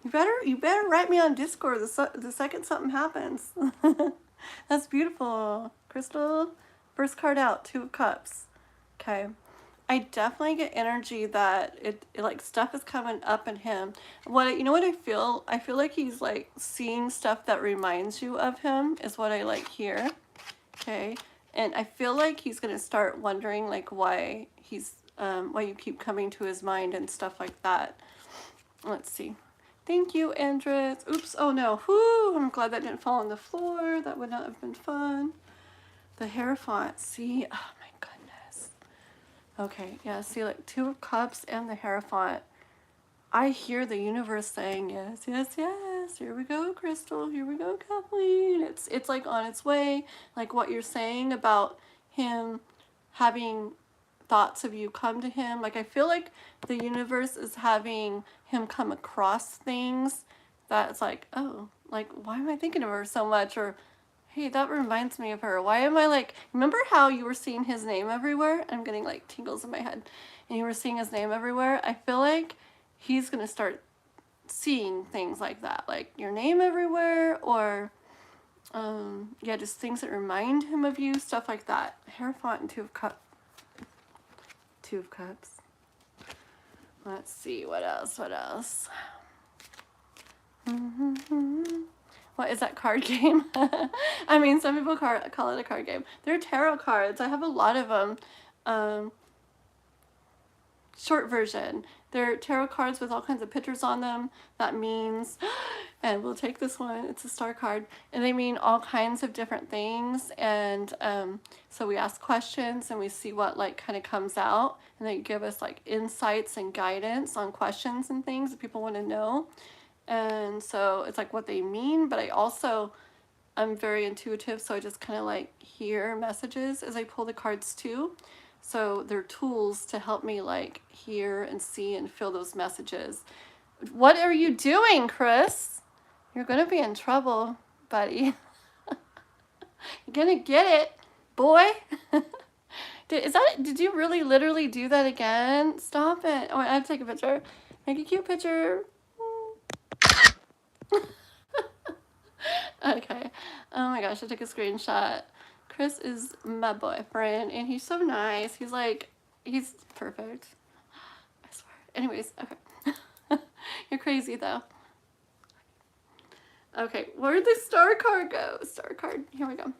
You better write me on Discord the second something happens. That's beautiful. Crystal, first card out, 2 of Cups. Okay. I definitely get energy that it like stuff is coming up in him. You know what I feel? I feel like he's like seeing stuff that reminds you of him is what I like here. Okay. And I feel like he's going to start wondering like why why you keep coming to his mind and stuff like that. Let's see. Thank you, Andres. Oops. Oh no. Whoo. I'm glad that didn't fall on the floor. That would not have been fun. The Hierophant. See. Oh my goodness. Okay. Yeah. See, like 2 of Cups and the Hierophant. I hear the universe saying yes, yes, yes. Here we go, Crystal. Here we go, Kathleen. It's like on its way. Like what you're saying about him having thoughts of you come to him. Like I feel like the universe is having him come across things that's like, oh, like why am I thinking of her so much? Or hey, that reminds me of her. Why am I like, remember how you were seeing his name everywhere? I'm getting like tingles in my head. And you were seeing his name everywhere. I feel like he's going to start seeing things like that, like your name everywhere, or yeah, just things that remind him of you, stuff like that. Hierophant and 2 of Cups. 2 of Cups. Let's see, what else? What is that card game? I mean, some people call it a card game. They're tarot cards. I have a lot of them. Short version. They're tarot cards with all kinds of pictures on them. That means, and we'll take this one, it's a star card, and they mean all kinds of different things. And so we ask questions and we see what like kind of comes out, and they give us like insights and guidance on questions and things that people want to know. And so it's like what they mean, but I'm very intuitive, so I just kind of like hear messages as I pull the cards too. So they're tools to help me like hear and see and feel those messages. What are you doing, Chris? You're going to be in trouble, buddy. You're going to get it, boy. Did you really literally do that again? Stop it. Oh, I have to take a picture. Make a cute picture. Okay. Oh my gosh, I took a screenshot. Chris is my boyfriend, and he's so nice. He's perfect. I swear. Anyways, okay. You're crazy, though. Okay, where'd the star card go? Star card, here we go.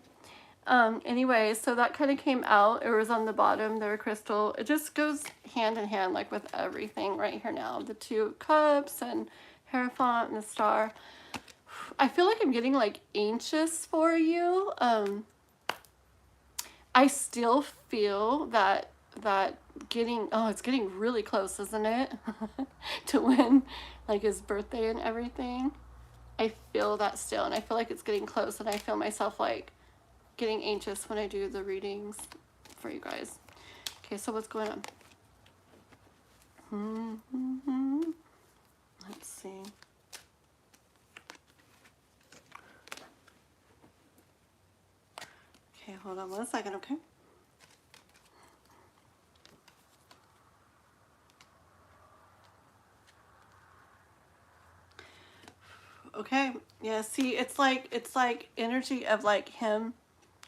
Anyway, so that kind of came out. It was on the bottom there, crystal. It just goes hand in hand, like with everything right here now. The 2 of Cups and Hierophant and the Star. I feel like I'm getting like anxious for you. I still feel that getting, oh, it's getting really close, isn't it? To when like his birthday and everything. I feel that still, and I feel like it's getting close, and I feel myself like getting anxious when I do the readings for you guys. Okay, so what's going on? Let's see. Okay, hold on 1 second, okay? Okay, yeah, see, it's like energy of like him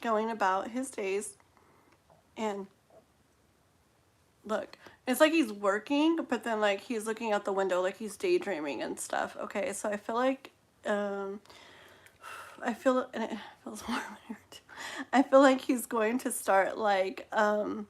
going about his days, and look, it's like he's working, but then like he's looking out the window, like he's daydreaming and stuff. Okay, so I feel like, I feel, and it feels warm here too. I feel like he's going to start like, or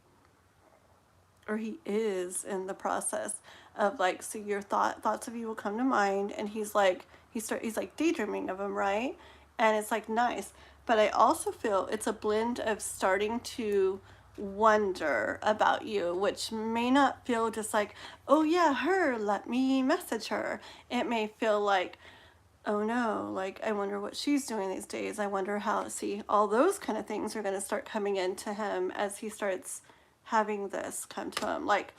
he is in the process of like, so your thoughts of you will come to mind, and he's like, he's like daydreaming of them, right? And it's like nice, but I also feel it's a blend of starting to wonder about you, which may not feel just like, oh yeah, her, let me message her. It may feel like, oh no, like I wonder what she's doing these days. I wonder how, see, all those kind of things are going to start coming into him as he starts having this come to him. Like,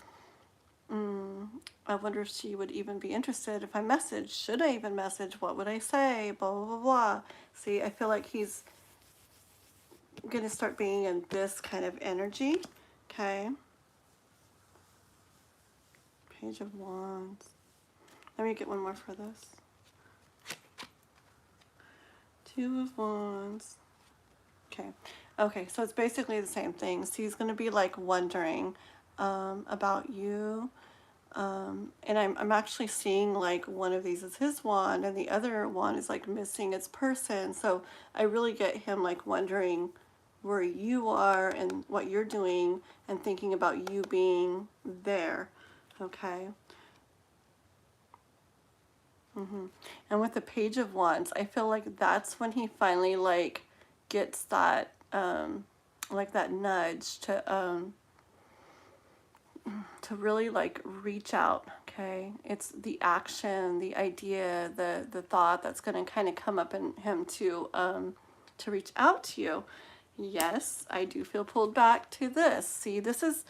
I wonder if she would even be interested if I message. Should I even message? What would I say? Blah, blah, blah, blah. See, I feel like he's going to start being in this kind of energy. Okay. Page of Wands. Let me get one more for this. 2 of Wands. Okay. Okay, so it's basically the same thing. So he's going to be like wondering about you. And I'm actually seeing like one of these is his wand, and the other one is like missing its person. So I really get him like wondering where you are and what you're doing, and thinking about you being there. Okay. And with the Page of Wands, I feel like that's when he finally like gets that like that nudge to really like reach out. Okay, it's the action, the idea, the thought that's going to kind of come up in him to reach out to you. Yes, I do feel pulled back to this. See, this is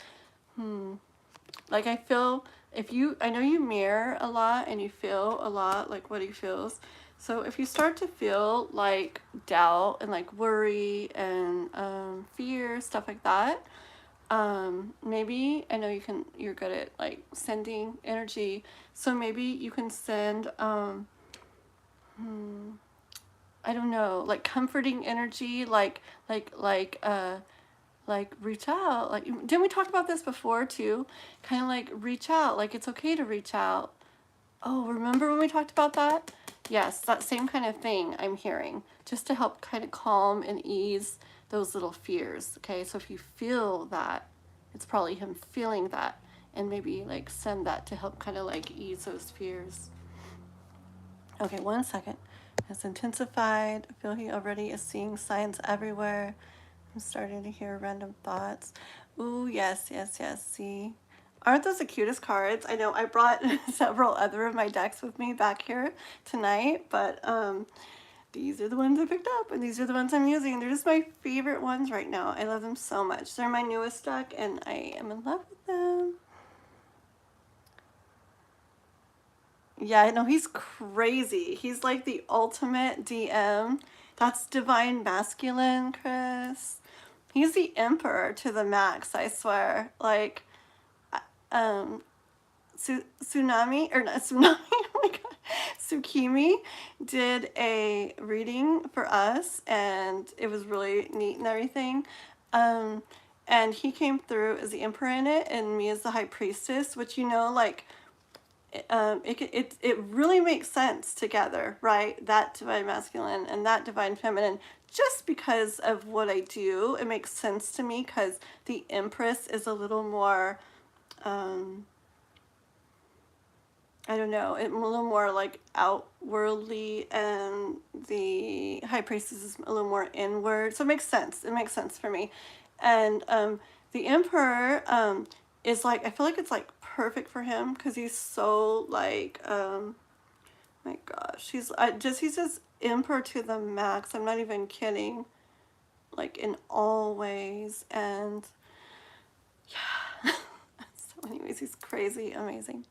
like, I feel, if you, I know you mirror a lot and you feel a lot like what he feels. So if you start to feel like doubt and like worry and fear, stuff like that, maybe, I know you're good at like sending energy. So maybe you can send, I don't know, like comforting energy, like reach out. Like, didn't we talk about this before too? Kind of like reach out, like it's okay to reach out. Oh, remember when we talked about that? Yes, that same kind of thing I'm hearing, just to help kind of calm and ease those little fears. Okay, so if you feel that, it's probably him feeling that, and maybe like send that to help kind of like ease those fears. Okay, 1 second. It's intensified. I feel he already is seeing signs everywhere. I'm starting to hear random thoughts. Ooh, yes, yes, yes. See? Aren't those the cutest cards? I know I brought several other of my decks with me back here tonight, but these are the ones I picked up, and these are the ones I'm using. They're just my favorite ones right now. I love them so much. They're my newest deck, and I am in love with them. Yeah, I know, he's crazy. He's like the ultimate DM. That's divine masculine, Chris. He's the emperor to the max, I swear. Like, Tsunami, or not Tsunami, oh my god, Tsukimi did a reading for us, and it was really neat and everything. And he came through as the emperor in it, and me as the high priestess, which, you know, like, it really makes sense together, right? That divine masculine and that divine feminine, just because of what I do, it makes sense to me because the Empress is a little more, I don't know, a little more like outwardly, and the High Priestess is a little more inward. So it makes sense. It makes sense for me. And the Emperor is like, I feel like it's like perfect for him because he's so like, my gosh, he's just Emperor to the max. I'm not even kidding. Like in all ways. And yeah. So anyways, he's crazy, amazing.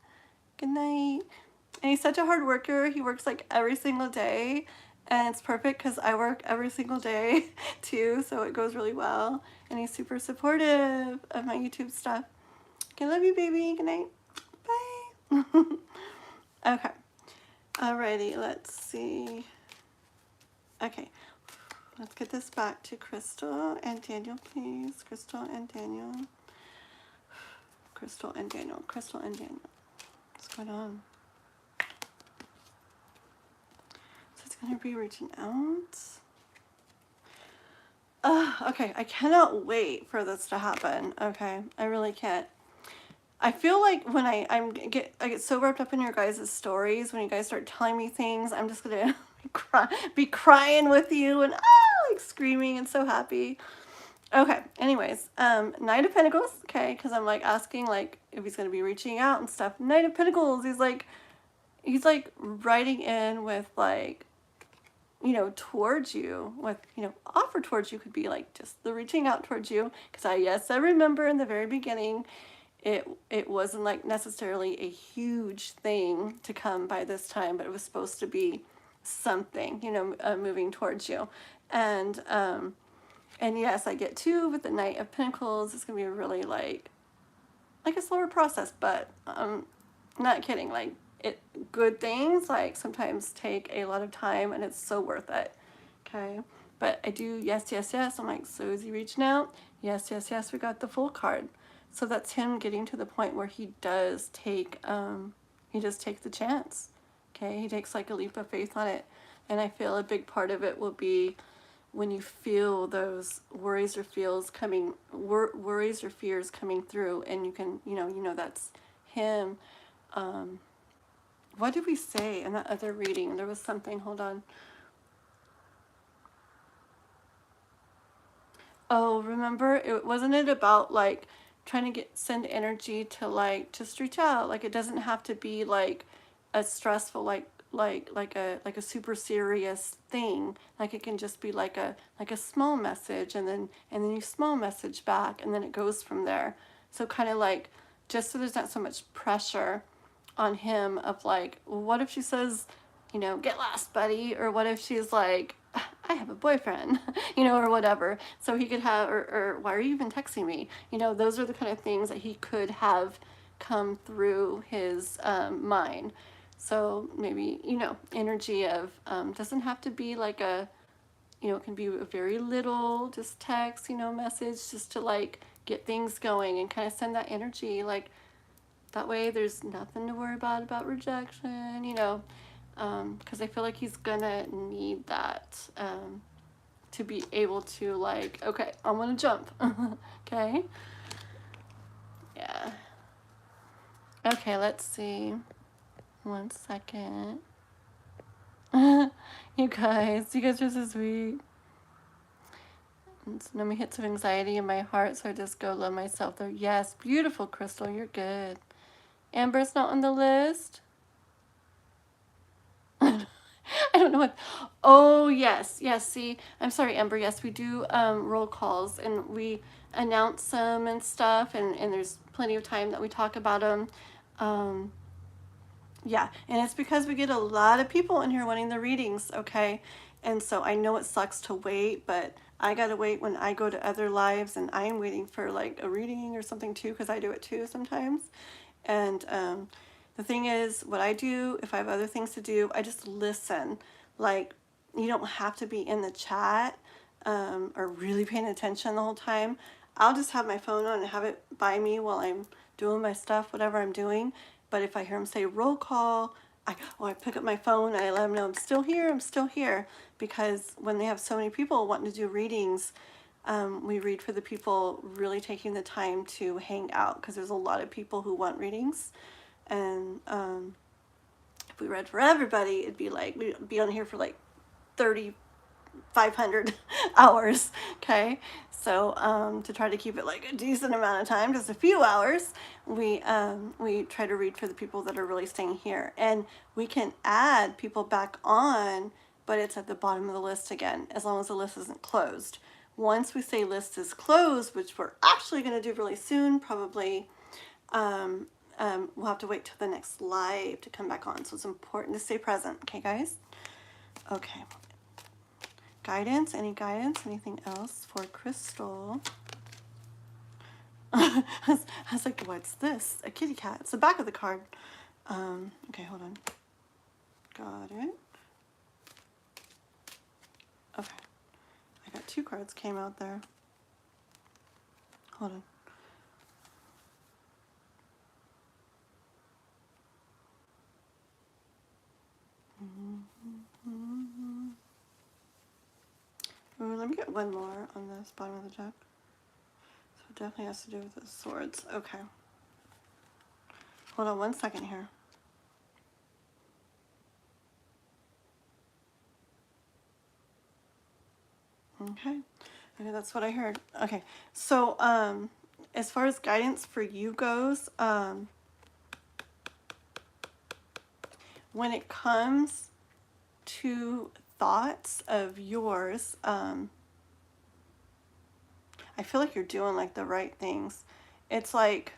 Good night. And he's such a hard worker. He works like every single day. And it's perfect because I work every single day too. So it goes really well. And he's super supportive of my YouTube stuff. Okay, love you, baby. Good night. Bye. Okay. Alrighty, let's see. Okay. Let's get this back to Crystal and Daniel, please. Crystal and Daniel. Crystal and Daniel. Crystal and Daniel. What's going on? So it's going to be reaching out. Okay, I cannot wait for this to happen. Okay, I really can't. I feel like when I get so wrapped up in your guys' stories, when you guys start telling me things, I'm just gonna be crying with you and like screaming and so happy. Okay, anyways, Knight of Pentacles, okay, because I'm like asking like if he's gonna be reaching out and stuff. Knight of Pentacles, he's like writing in with like, you know, towards you, with, you know, offer towards you could be like just the reaching out towards you, because I remember in the very beginning, it wasn't like necessarily a huge thing to come by this time, but it was supposed to be something, you know, moving towards you. And yes, I get two with the Knight of Pentacles. It's gonna be a really like a slower process, but not kidding. Like good things like sometimes take a lot of time, and it's so worth it. Okay, but I do yes. I'm like, so is he reaching out? Yes. We got the Full card. So that's him getting to the point where he does take the chance. Okay, he takes like a leap of faith on it. And I feel a big part of it will be when you feel those worries or fears coming through, and you can, you know that's him. What did we say in that other reading? There was something, hold on. Oh, remember, wasn't it about like trying to send energy to like just reach out? Like it doesn't have to be like a stressful like a super serious thing. Like it can just be like a small message, and then you small message back, and then it goes from there. So kind of like, just so there's not so much pressure on him of like, well, what if she says, you know, get lost, buddy? Or what if she's like, I have a boyfriend, you know, or whatever. So he could have, or why are you even texting me? You know, those are the kind of things that he could have come through his mind. So maybe, you know, energy of, doesn't have to be like a, you know, it can be a very little, just text, you know, message, just to like get things going and kind of send that energy. Like that way there's nothing to worry about rejection, you know. Because I feel like he's gonna need that to be able to like, okay, I'm gonna jump. Okay, yeah. Okay, let's see. 1 second. You guys are so sweet. Tsunami hits of anxiety in my heart, so I just go love myself there. Yes, beautiful, Crystal, you're good. Amber's not on the list. I don't know what. Oh, yes. See, I'm sorry, Amber. Yes, we do roll calls, and we announce them and stuff, and there's plenty of time that we talk about them. Yeah, and it's because we get a lot of people in here wanting the readings, okay? And so I know it sucks to wait, but I gotta wait when I go to other lives, and I am waiting for like a reading or something too, because I do it too sometimes. And the thing is, what I do, if I have other things to do, I just listen. Like, you don't have to be in the chat or really paying attention the whole time. I'll just have my phone on and have it by me while I'm doing my stuff, whatever I'm doing. But if I hear him say roll call, I pick up my phone and I let him know I'm still here, because when they have so many people wanting to do readings, we read for the people really taking the time to hang out, because there's a lot of people who want readings. And if we read for everybody, it'd be like, we'd be on here for like 3,500 hours. Okay, so to try to keep it like a decent amount of time, just a few hours, we try to read for the people that are really staying here. And we can add people back on, but it's at the bottom of the list again, as long as the list isn't closed. Once we say list is closed, which we're actually going to do really soon, probably, we'll have to wait till the next live to come back on. So it's important to stay present. Okay, guys? Okay. Guidance? Any guidance? Anything else for Crystal? I was like, what's this? A kitty cat. It's the back of the card. Okay, hold on. Got it. Okay. I got 2 cards came out there. Hold on. Ooh, let me get one more on this bottom of the deck. So it definitely has to do with the swords. Okay. Hold on one second here. Okay. Okay, that's what I heard. Okay. So, as far as guidance for you goes, when it comes to thoughts of yours, I feel like you're doing like the right things. It's like,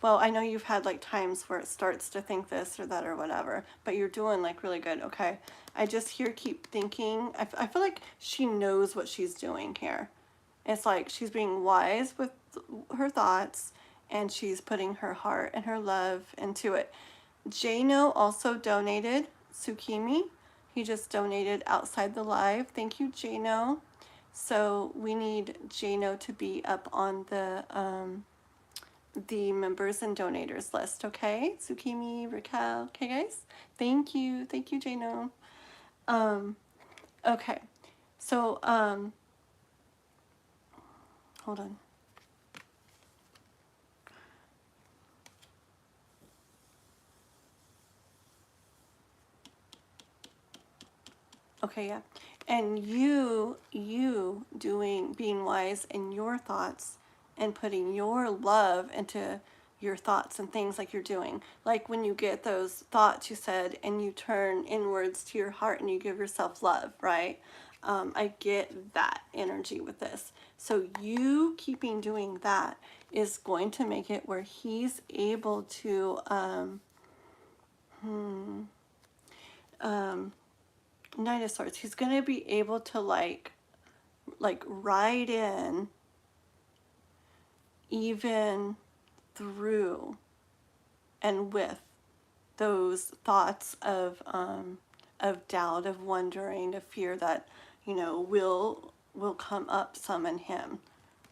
well, I know you've had like times where it starts to think this or that or whatever, but you're doing like really good. Okay. I just hear keep thinking. I feel like she knows what she's doing here. It's like she's being wise with her thoughts, and she's putting her heart and her love into it. Jano also donated. Tsukimi, he just donated outside the live. Thank you, Jano. So we need Jano to be up on the members and donators list, okay? Tsukimi, Raquel, okay, guys? Thank you, Jano. Okay, so hold on. Okay, yeah. And you being wise in your thoughts and putting your love into your thoughts and things like you're doing. Like when you get those thoughts you said and you turn inwards to your heart and you give yourself love, right? I get that energy with this. So you keeping doing that is going to make it where he's able to Knight of Swords. He's going to be able to like ride in even through and with those thoughts of doubt, of wondering, of fear that, you know, will come up some in him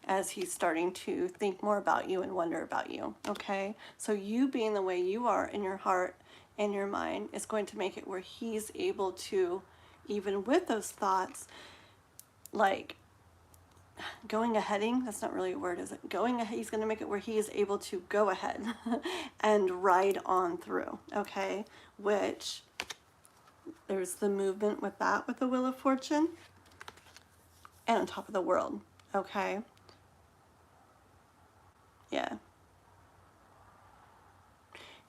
as he's starting to think more about you and wonder about you. Okay, so you being the way you are in your heart and your mind is going to make it where he's able to, even with those thoughts, like going aheading, that's not really a word, is it? Going ahead, he's going to make it where he is able to go ahead and ride on through, okay? Which, there's the movement with that, with the Wheel of Fortune, and on top of the world, okay? Yeah.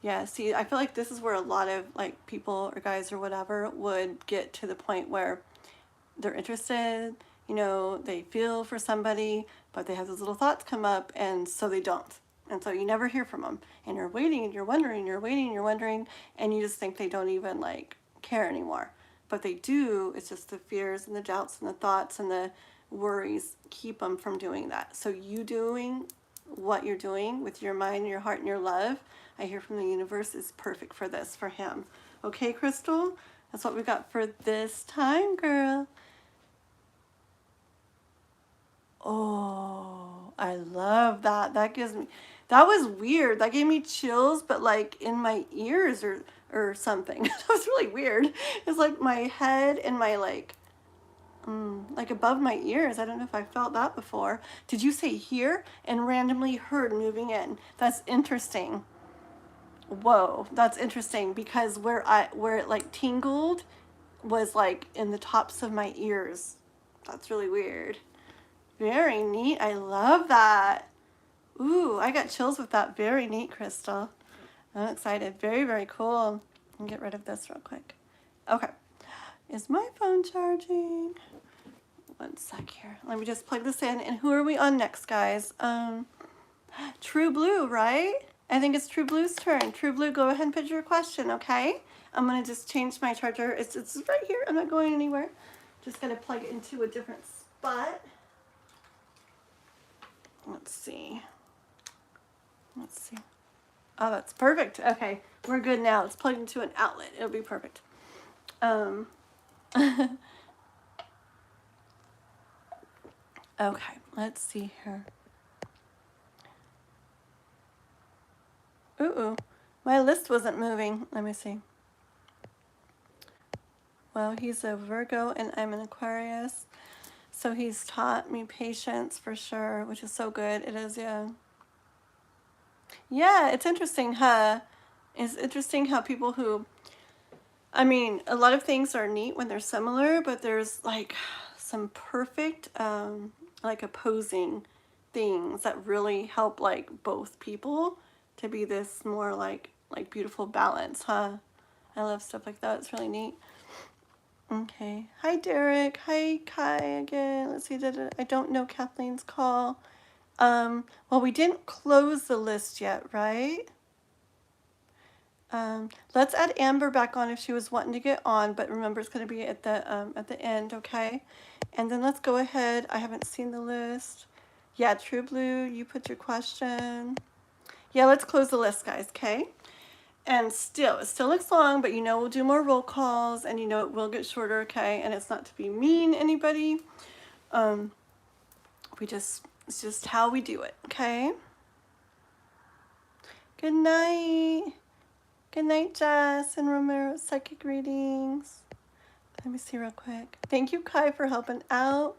Yeah, see, I feel like this is where a lot of like people or guys or whatever would get to the point where they're interested, you know, they feel for somebody, but they have those little thoughts come up, and so they don't. And so you never hear from them. And you're waiting and you're wondering, you're waiting and you're wondering, and you just think they don't even like care anymore. But they do. It's just the fears and the doubts and the thoughts and the worries keep them from doing that. So you doing what you're doing with your mind, your heart, and your love, I hear from the universe, is perfect for this, for him. Okay, Crystal? That's what we got for this time, girl. Oh, I love that. That gives me, that was weird. That gave me chills, but like in my ears or something. That was really weird. It's like my head and my like above my ears. I don't know if I felt that before. Did you say here and randomly heard moving in? That's interesting. Whoa, that's interesting because where it like tingled was like in the tops of my ears. That's really weird. Very neat. I love that. Ooh, I got chills with that. Very neat, Crystal. I'm excited. Very, very cool. I'll get rid of this real quick. Okay. Is my phone charging? One sec here. Let me just plug this in. And who are we on next, guys? True Blue, right? I think it's True Blue's turn. True Blue, go ahead and put your question, okay? I'm going to just change my charger. It's right here. I'm not going anywhere. Just going to plug it into a different spot. Let's see. Let's see. Oh, that's perfect. Okay, we're good now. It's plugged into an outlet. It'll be perfect. Okay, let's see here. Ooh, my list wasn't moving. Let me see. Well, he's a Virgo and I'm an Aquarius. So he's taught me patience for sure, which is so good. It is, yeah. Yeah, it's interesting, huh? It's interesting how people who, I mean, a lot of things are neat when they're similar, but there's like some perfect, like opposing things that really help like both people to be this more like beautiful balance, huh? I love stuff like that. It's really neat. Okay. Hi, Derek. Hi, Kai again. Let's see. I don't know Kathleen's call. Well, we didn't close the list yet, right? Let's add Amber back on if she was wanting to get on, but remember it's going to be at the end, okay? And then let's go ahead. I haven't seen the list. Yeah, True Blue, you put your question. Yeah, let's close the list, guys, okay? And it still looks long, but you know we'll do more roll calls, and you know it will get shorter, okay? And it's not to be mean to anybody. It's just how we do it, okay? Good night. Good night, Jess and Romero. Psychic readings. Let me see real quick. Thank you, Kai, for helping out.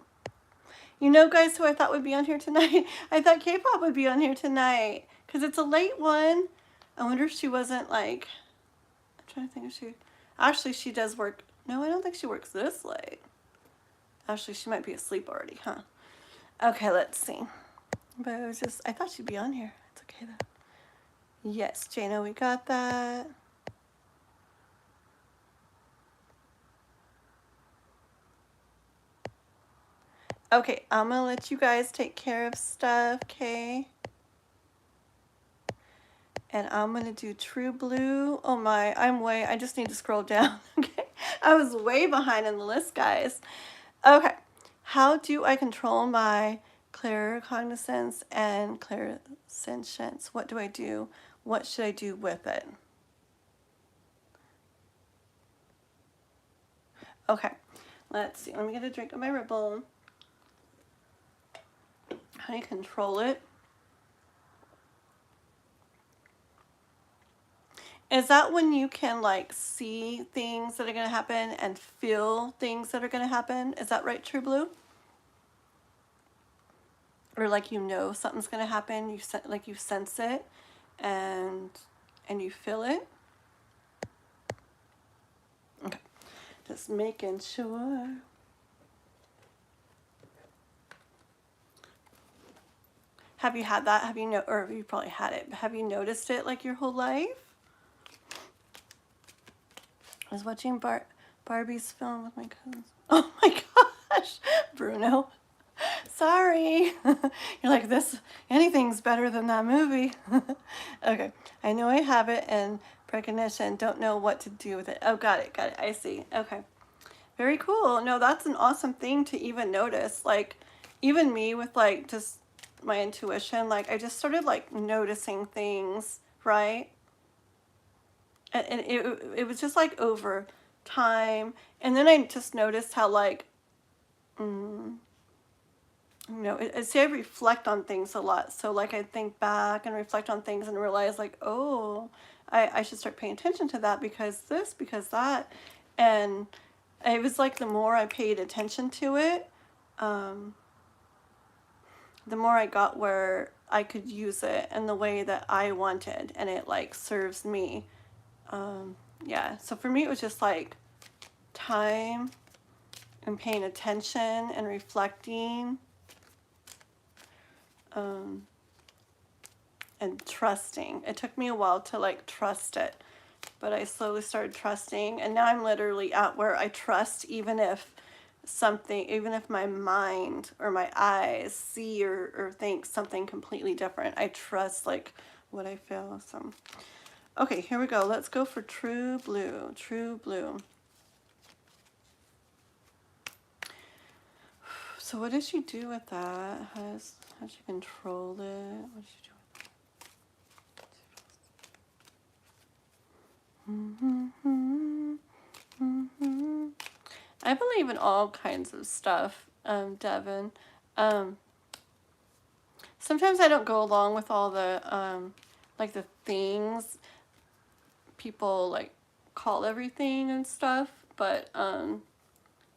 You know, guys, who I thought would be on here tonight? I thought K-pop would be on here tonight because it's a late one. I wonder if she wasn't like, I'm trying to think if she, actually she does work. No, I don't think she works this late. Actually, she might be asleep already, huh? Okay, let's see. But it was just, I thought she'd be on here. It's okay though. Yes, Jana, we got that. Okay, I'm gonna let you guys take care of stuff, okay? And I'm gonna do True Blue. Oh my, I just need to scroll down, okay? I was way behind in the list, guys. Okay, how do I control my claircognizance and clairsentience? What do I do? What should I do with it? Okay, let's see. Let me get a drink of my Ripple. How do you control it? Is that when you can like see things that are going to happen and feel things that are going to happen? Is that right, True Blue? Or like you know something's going to happen, you sense it and you feel it? Okay. Just making sure. Have you had that? Or you probably had it, but have you noticed it like your whole life? I was watching Barbie's film with my cousins. Oh my gosh, Bruno. Sorry. You're like, anything's better than that movie. Okay, I know I have it and precognition, don't know what to do with it. Oh, got it, I see. Okay, very cool. No, that's an awesome thing to even notice. Like, even me with like just my intuition, like I just started like noticing things, right? And it was just like over time. And then I just noticed how like, you know, see, I reflect on things a lot. So like I think back and reflect on things and realize like, oh, I should start paying attention to that because this, because that. And it was like the more I paid attention to it, the more I got where I could use it in the way that I wanted, and it like serves me. Yeah, so for me it was just like time and paying attention and reflecting, and trusting. It took me a while to like trust it, but I slowly started trusting, and now I'm literally at where I trust even if something, even if my mind or my eyes see or think something completely different, I trust like what I feel. So okay, here we go. Let's go for true blue. True blue. So what does she do with that? How does she control it? What does she do with it? I believe in all kinds of stuff, Devin. Sometimes I don't go along with all the like the things people like call everything and stuff, but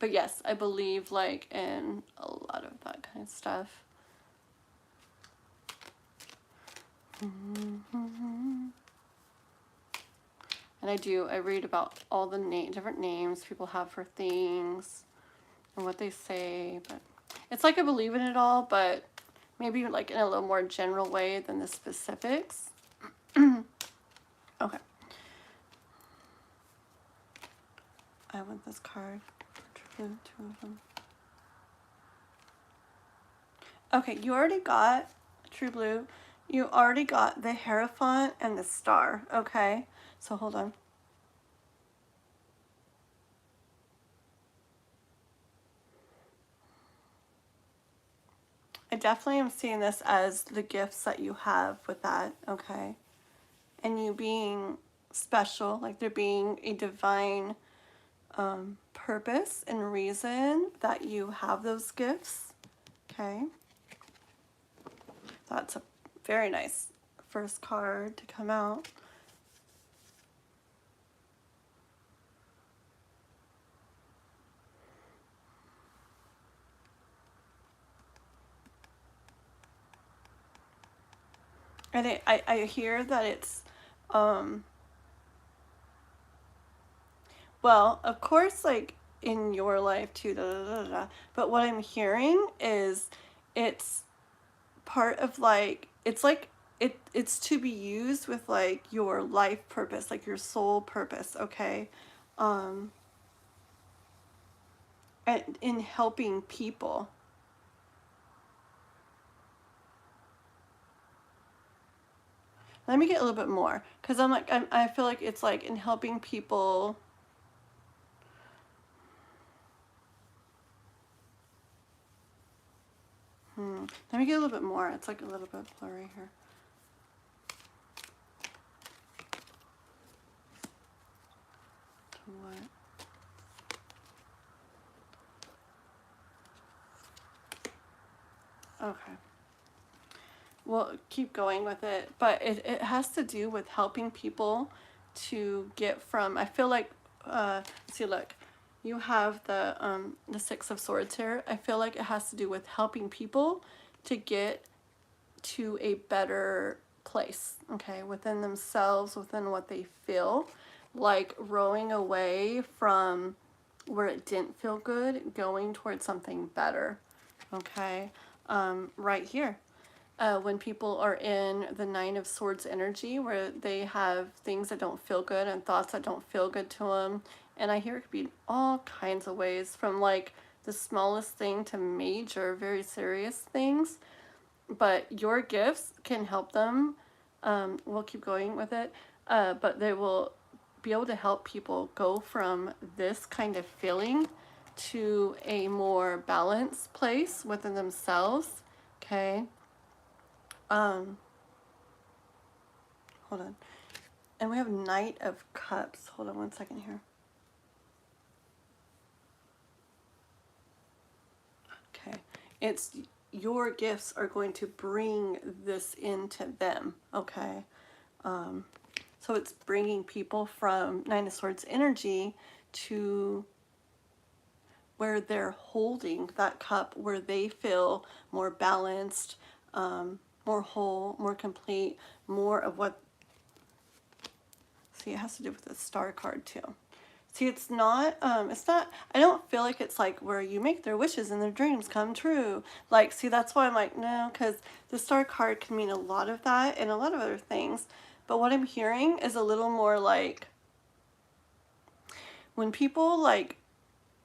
yes, I believe like in a lot of that kind of stuff. And I read about all the different names people have for things and what they say, but it's like I believe in it all, but maybe like in a little more general way than the specifics. Okay. I want this card. Two of them. Okay, you already got True Blue. You already got the Hierophant and the Star, okay? So hold on. I definitely am seeing this as the gifts that you have with that, okay? And you being special, like there being a divine purpose and reason that you have those gifts, okay? That's a very nice first card to come out. And I hear that it's, well, of course, like in your life too, but what I'm hearing is it's part of like, it's like, it's to be used with like your life purpose, like your soul purpose, okay? And in helping people. Let me get a little bit more, because I'm like, I feel like it's like in helping people. Let me get a little bit more. It's like a little bit blurry here. To what? Okay. We'll keep going with it, but it has to do with helping people to get from, I feel like, see, look, you have the Six of Swords here. I feel like it has to do with helping people to get to a better place, okay, within themselves, within what they feel, like rowing away from where it didn't feel good, going towards something better, okay? Right here. When people are in the Nine of Swords energy, where they have things that don't feel good and thoughts that don't feel good to them. And I hear it could be all kinds of ways, from like the smallest thing to major, very serious things. But your gifts can help them. We'll keep going with it. But they will be able to help people go from this kind of feeling to a more balanced place within themselves. Okay. Hold on. And we have Knight of Cups. Hold on one second here. Okay. It's your gifts are going to bring this into them, okay? So it's bringing people from Nine of Swords energy to where they're holding that cup, where they feel more balanced, more whole, more complete, more of what, see, it has to do with the star card too. See, it's not, I don't feel like it's like where you make their wishes and their dreams come true. Like, see, that's why I'm like, no, because the star card can mean a lot of that and a lot of other things. But what I'm hearing is a little more like, when people like,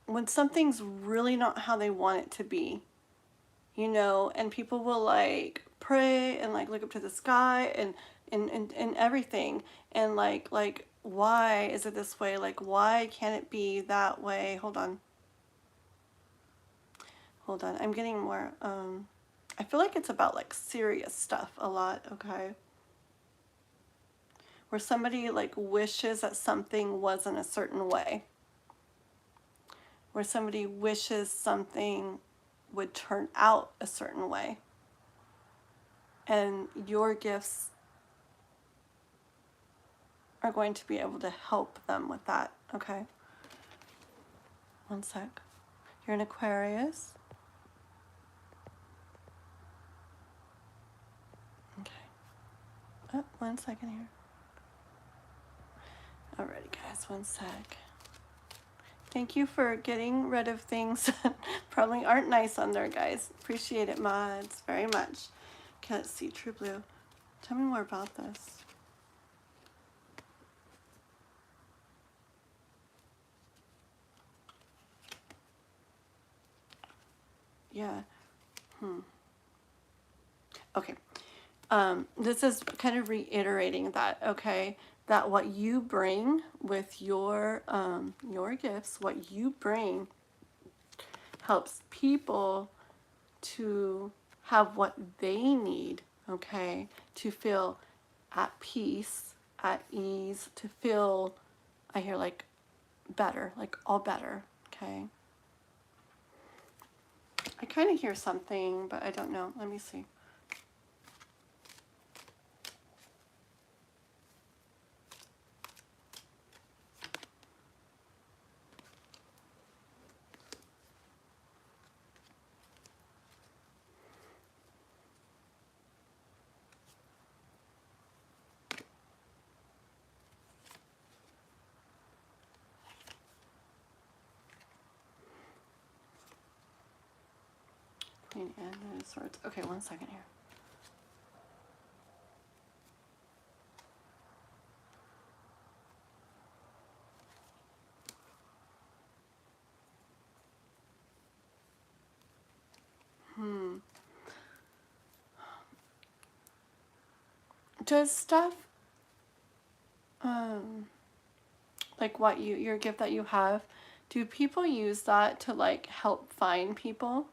when something's really not how they want it to be, you know, and people will like pray and like look up to the sky and everything, and like why is it this way, like why can't it be that way? Hold on, I'm getting more, I feel like it's about like serious stuff a lot, okay, where somebody like wishes that something wasn't a certain way, where somebody wishes something would turn out a certain way, and your gifts are going to be able to help them with that, okay? One sec. You're an Aquarius. Okay. Oh, 1 second here. Alrighty, guys, 1 sec. Thank you for getting rid of things that probably aren't nice on there, guys. Appreciate it, mods, very much. Okay, let's see, True Blue. Tell me more about this. Yeah. Okay. This is kind of reiterating that, okay, that what you bring with your gifts, what you bring helps people to have what they need, okay, to feel at peace, at ease, to feel, I hear like better, like all better, okay. I kind of hear something, but I don't know. Let me see. Queen and Nine of Swords. Okay, 1 second here. Does stuff, like what your gift that you have, do people use that to like help find people?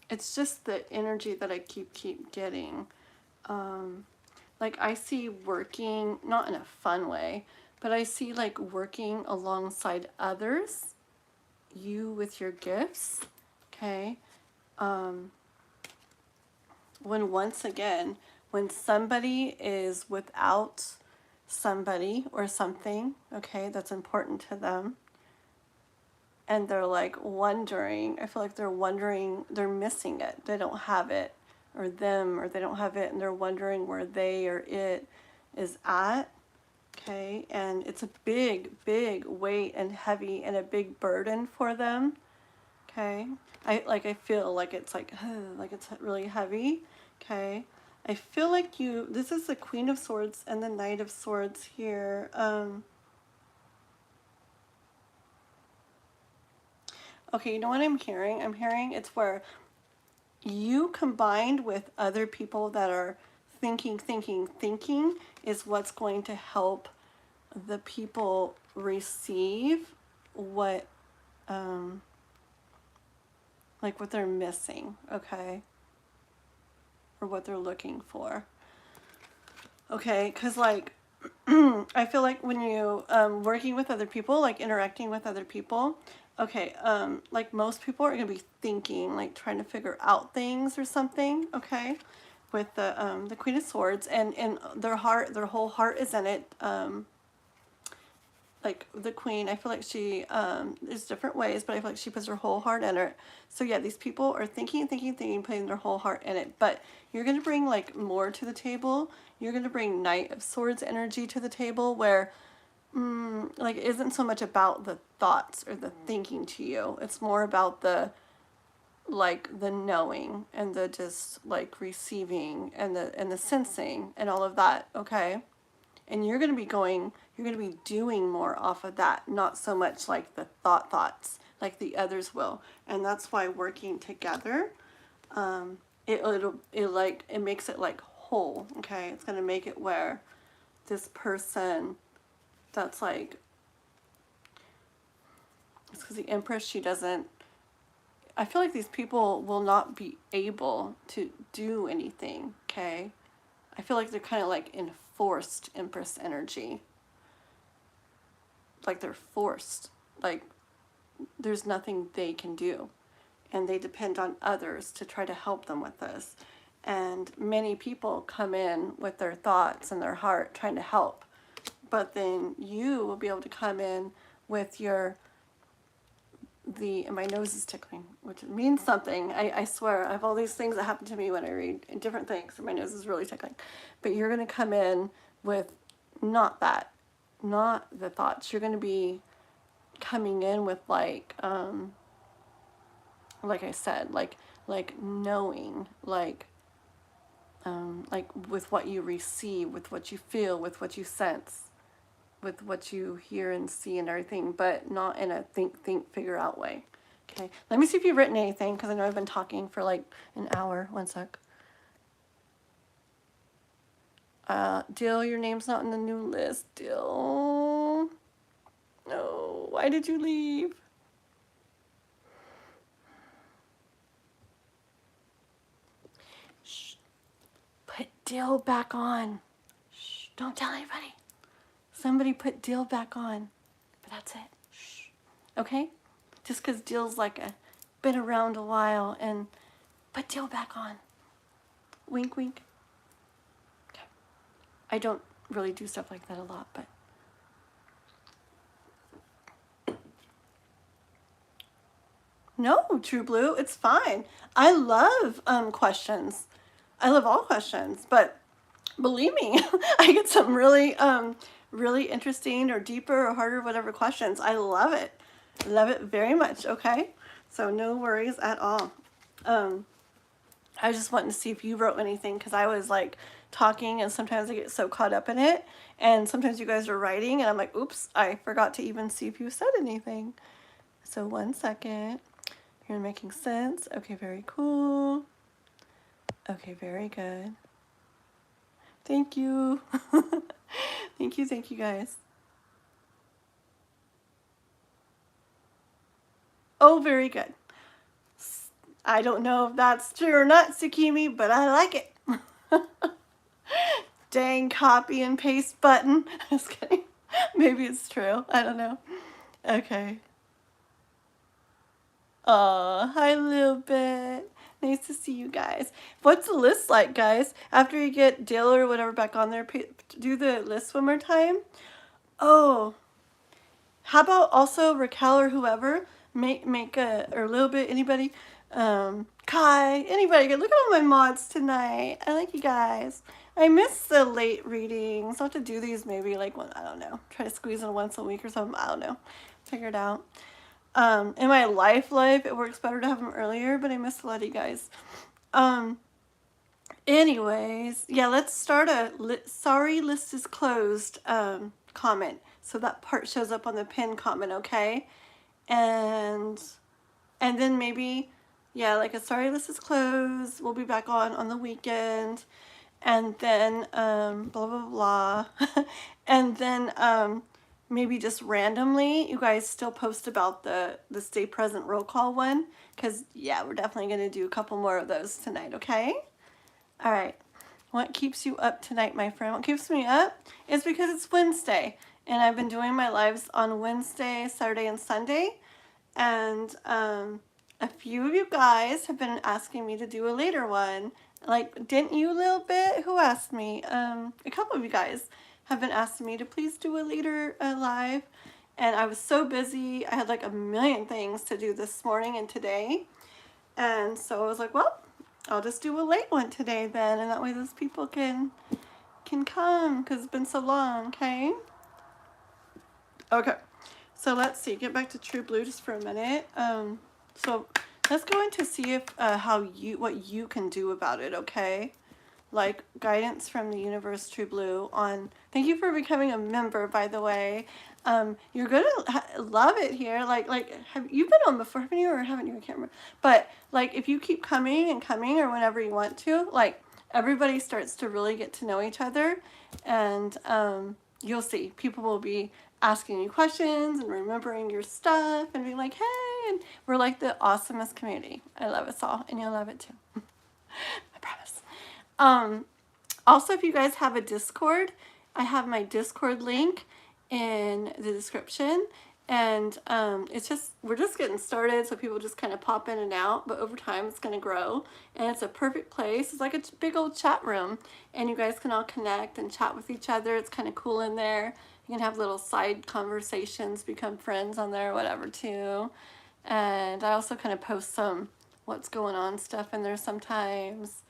It's just the energy that I keep getting. Like I see working, not in a fun way, but I see like working alongside others, you with your gifts, okay? When once again, when somebody is without somebody or something, okay, that's important to them, and they're like wondering, I feel like they're wondering, they're missing it, they don't have it, or them, or they don't have it, and they're wondering where they or it is at, okay, and it's a big weight and heavy and a big burden for them, okay. I feel like it's like it's really heavy, okay. I feel like this is the Queen of Swords and the Knight of Swords here. Okay, you know what I'm hearing? I'm hearing it's where you combined with other people that are thinking is what's going to help the people receive what, like what they're missing, okay? Or what they're looking for. Okay, because like I feel like when you working with other people, like interacting with other people, okay, like most people are gonna be thinking, like trying to figure out things or something, okay, with the Queen of Swords, and their heart, their whole heart is in it. Like the Queen, I feel like she there's different ways, but I feel like she puts her whole heart in it. So yeah, these people are thinking, putting their whole heart in it. But you're gonna bring like more to the table. You're gonna bring Knight of Swords energy to the table, where like it isn't so much about the thoughts or the thinking to you. It's more about the like the knowing and the just like receiving and the sensing and all of that. Okay. And you're going to be doing more off of that, not so much like the thoughts like the others will. And that's why working together, it makes it like whole. Okay. It's going to make it where this person that's like, it's because the Empress, she doesn't, I feel like these people will not be able to do anything. Okay. I feel like they're kind of like enforced Empress energy. Like they're forced. Like there's nothing they can do. And they depend on others to try to help them with this. And many people come in with their thoughts and their heart trying to help. But then you will be able to come in with and my nose is tickling, which means something. I swear, I have all these things that happen to me when I read different things, and my nose is really tickling. But you're going to come in with not that, not the thoughts. You're going to be coming in with like I said, like knowing, like with what you receive, with what you feel, with what you sense, with what you hear and see and everything, but not in a think, figure out way. Okay, let me see if you've written anything, because I know I've been talking for like an hour. One sec. Dill, your name's not in the new list. Dill. No, why did you leave? Shh. Put Dill back on. Shh, don't tell anybody. Somebody put Dill back on. But that's it. Shh. Okay? Just because Dill's like been around a while, and put Dill back on. Wink, wink. Okay. I don't really do stuff like that a lot, but. No, True Blue, it's fine. I love questions. I love all questions, but believe me, I get some really really interesting or deeper or harder whatever questions. I love it. Love it very much, okay? So no worries at all. I was just wanting to see if you wrote anything, because I was like talking and sometimes I get so caught up in it, and sometimes you guys are writing and I'm like, oops, I forgot to even see if you said anything. So 1 second. You're making sense. Okay, very cool. Okay, very good. Thank you. Thank you guys. Oh, very good. I don't know if that's true or not, Tsukimi, but I like it. Dang copy and paste button. Just kidding. Maybe it's true. I don't know. Okay. Aw, hi, little bit. Nice to see you guys. What's the list like, guys? After you get Dill or whatever back on there, do the list one more time. Oh, how about also Raquel or whoever make a, or a little bit, anybody, Kai, anybody. Look at all my mods tonight. I like you guys. I miss the late readings. I'll have to do these maybe like one, I don't know. Try to squeeze in once a week or something. I don't know. Figure it out. In my life, it works better to have them earlier, but I miss a lot of you guys. Anyways, yeah, let's start a sorry list is closed comment. So that part shows up on the pinned comment, okay? And then maybe, yeah, like a sorry list is closed. We'll be back on the weekend. And then, blah, blah, blah. And then, maybe just randomly, you guys still post about the Stay Present roll call one. Because, yeah, we're definitely going to do a couple more of those tonight, okay? All right. What keeps you up tonight, my friend? What keeps me up is because it's Wednesday, and I've been doing my lives on Wednesday, Saturday, and Sunday, and a few of you guys have been asking me to do a later one. Like, didn't you, a little bit? Who asked me? A couple of you guys have been asking me to please do a later live, and I was so busy. I had like a million things to do this morning and today, and so I was like, well, I'll just do a late one today then, and that way those people can come, because it's been so long. Okay. Okay. So let's see. Get back to True Blue just for a minute. So let's go into see if what you can do about it. Okay. Like guidance from the universe, True Blue. On. Thank you for becoming a member, by the way. You're gonna love it here. Like have you been on before, haven't you, or haven't you? I can't remember. But like if you keep coming and coming, or whenever you want to, like everybody starts to really get to know each other, and you'll see people will be asking you questions and remembering your stuff and being like, hey, and we're like the awesomest community. I love us all, and you'll love it too. I promise. Also, if you guys have a Discord, I have my Discord link in the description, and we're just getting started, so people just kind of pop in and out, but over time it's going to grow, and it's a perfect place. It's like a big old chat room, and you guys can all connect and chat with each other. It's kind of cool in there. You can have little side conversations, become friends on there, whatever too. And I also kind of post some what's going on stuff in there sometimes.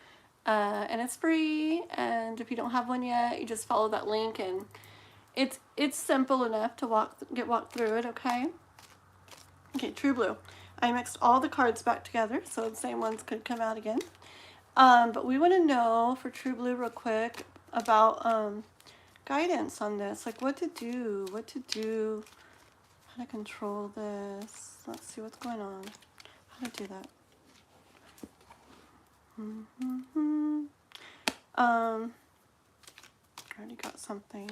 And it's free, and if you don't have one yet, you just follow that link, and it's simple enough to get walked through it. Okay. True Blue. I mixed all the cards back together, so the same ones could come out again. But we want to know for True Blue real quick about guidance on this, like what to do, how to control this. Let's see what's going on. How to do that. I already got something.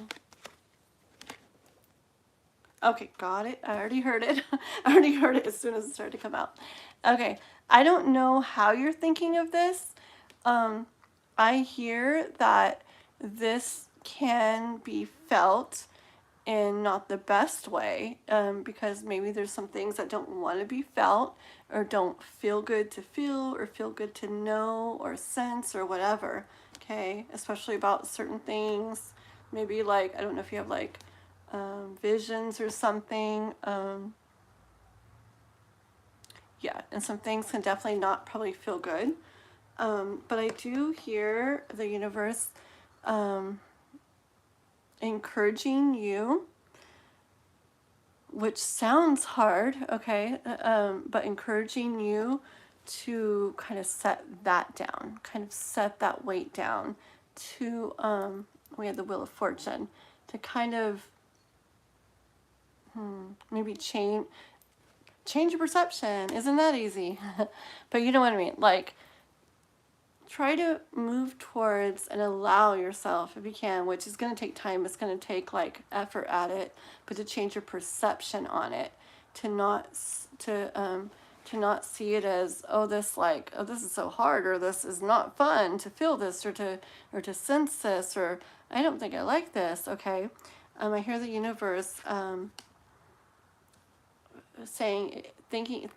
Okay, got it. I already heard it. I already heard it as soon as it started to come out. Okay, I don't know how you're thinking of this. I hear that this can be felt in not the best way, because maybe there's some things that don't want to be felt, or don't feel good to feel, or feel good to know or sense or whatever. Okay, especially about certain things. Maybe like, I don't know if you have like visions or something. Yeah, and some things can definitely not probably feel good. But I do hear the universe encouraging you, which sounds hard, okay, but encouraging you to kind of set that down, kind of set that weight down to, we had the Wheel of Fortune, to kind of maybe change your perception. Isn't that easy? But you know what I mean, like, try to move towards and allow yourself, if you can, which is going to take time. It's going to take like effort at it, but to change your perception on it, to not see it as, oh, this is so hard, or this is not fun to feel this, or to sense this, or I don't think I like this. Okay, I hear the universe saying, thinking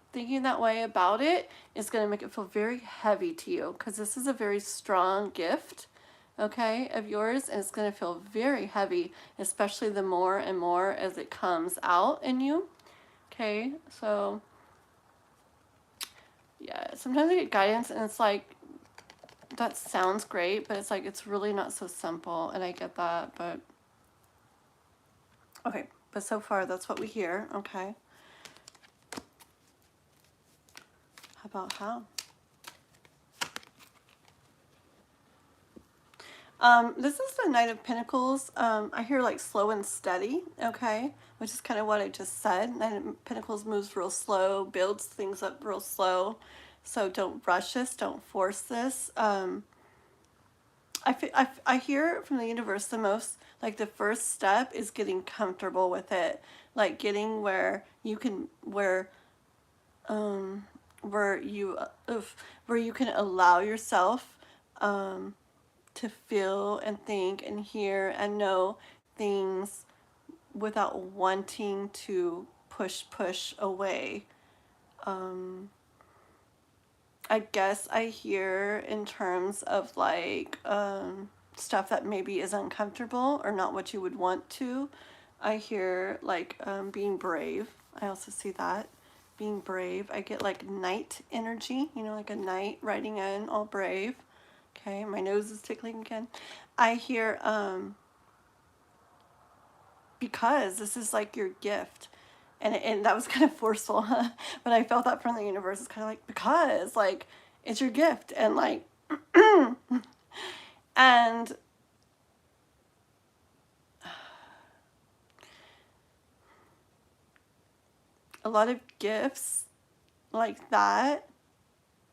that way about it is going to make it feel very heavy to you, because this is a very strong gift, okay, of yours, and it's going to feel very heavy, especially the more and more as it comes out in you. Okay, so yeah, sometimes I get guidance and it's like, that sounds great, but it's like, it's really not so simple, and I get that, but okay, but so far that's what we hear. Okay, about how? This is the Knight of Pentacles. I hear like slow and steady, okay, which is kind of what I just said. Knight of Pentacles moves real slow, builds things up real slow, so don't rush this, don't force this. I hear from the universe the most, like the first step is getting comfortable with it, like getting where you can, where you can allow yourself to feel and think and hear and know things without wanting to push away. I guess I hear in terms of like stuff that maybe is uncomfortable or not what you would want to. I hear like being brave. I also see that being brave. I get like knight energy, you know, like a knight riding in all brave. Okay, my nose is tickling again. I hear because this is like your gift. And that was kind of forceful, huh? But I felt that from the universe. It's kind of like, because, like, it's your gift. And, like, and a lot of gifts like that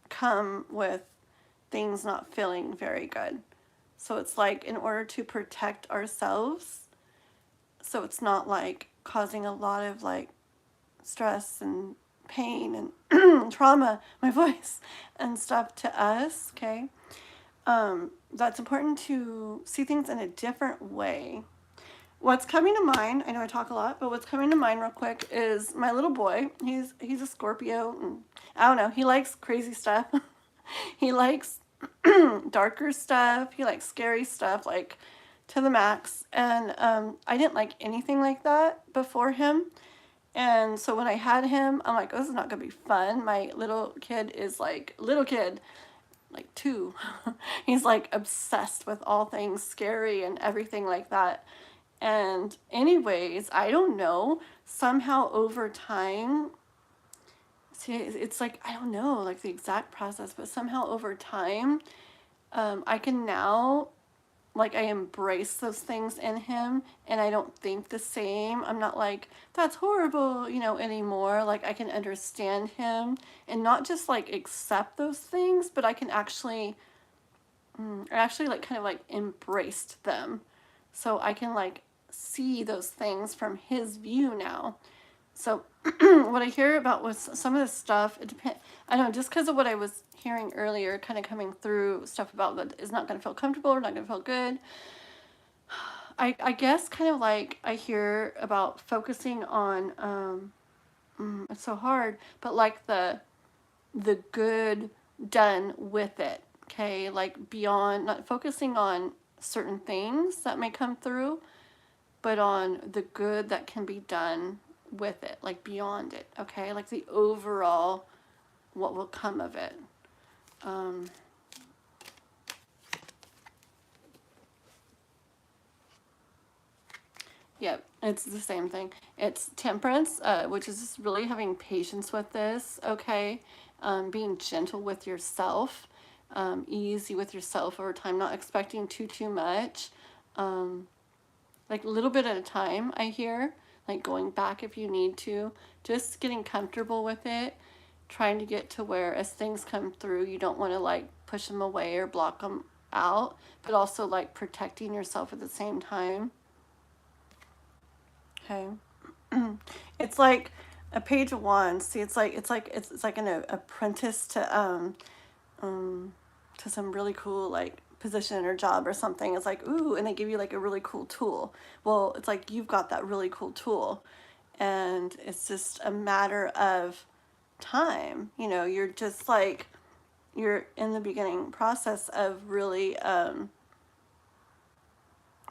come with things not feeling very good. So it's like, in order to protect ourselves, so it's not like causing a lot of like stress and pain and trauma, my voice, and stuff to us, okay? That's important to see things in a different way. What's coming to mind, I know I talk a lot, but what's coming to mind real quick is my little boy. He's a Scorpio, and I don't know, he likes crazy stuff. He likes darker stuff. He likes scary stuff, like to the max. And I didn't like anything like that before him. And so when I had him, I'm like, oh, this is not going to be fun. My little kid is like, little kid, like 2. He's like obsessed with all things scary and everything like that. And anyways, I don't know, somehow over time, see, it's like, I don't know, like the exact process, but somehow over time, I can now, like, I embrace those things in him, and I don't think the same. I'm not like, that's horrible, you know, anymore. Like, I can understand him and not just like accept those things, but I can actually, like kind of like embraced them. So I can like see those things from his view now. So what I hear about with some of this stuff, it depends. I don't know, just because of what I was hearing earlier, kind of coming through stuff about that is not going to feel comfortable or not going to feel good. I guess kind of like I hear about focusing on, it's so hard, but like the good done with it. Okay, like beyond, not focusing on certain things that may come through, but on the good that can be done with it, like beyond it, okay? Like the overall, what will come of it. Yep, it's the same thing. It's temperance, which is just really having patience with this, okay? Being gentle with yourself, easy with yourself over time, not expecting too much. Like a little bit at a time, I hear, like going back if you need to, just getting comfortable with it, trying to get to where as things come through, you don't want to like push them away or block them out, but also like protecting yourself at the same time. Okay. It's like a page of wands. See, it's like an apprentice to some really cool like position or job or something. It's like, ooh, and they give you like a really cool tool. Well, it's like you've got that really cool tool, and it's just a matter of time. You know, you're just like, you're in the beginning process of really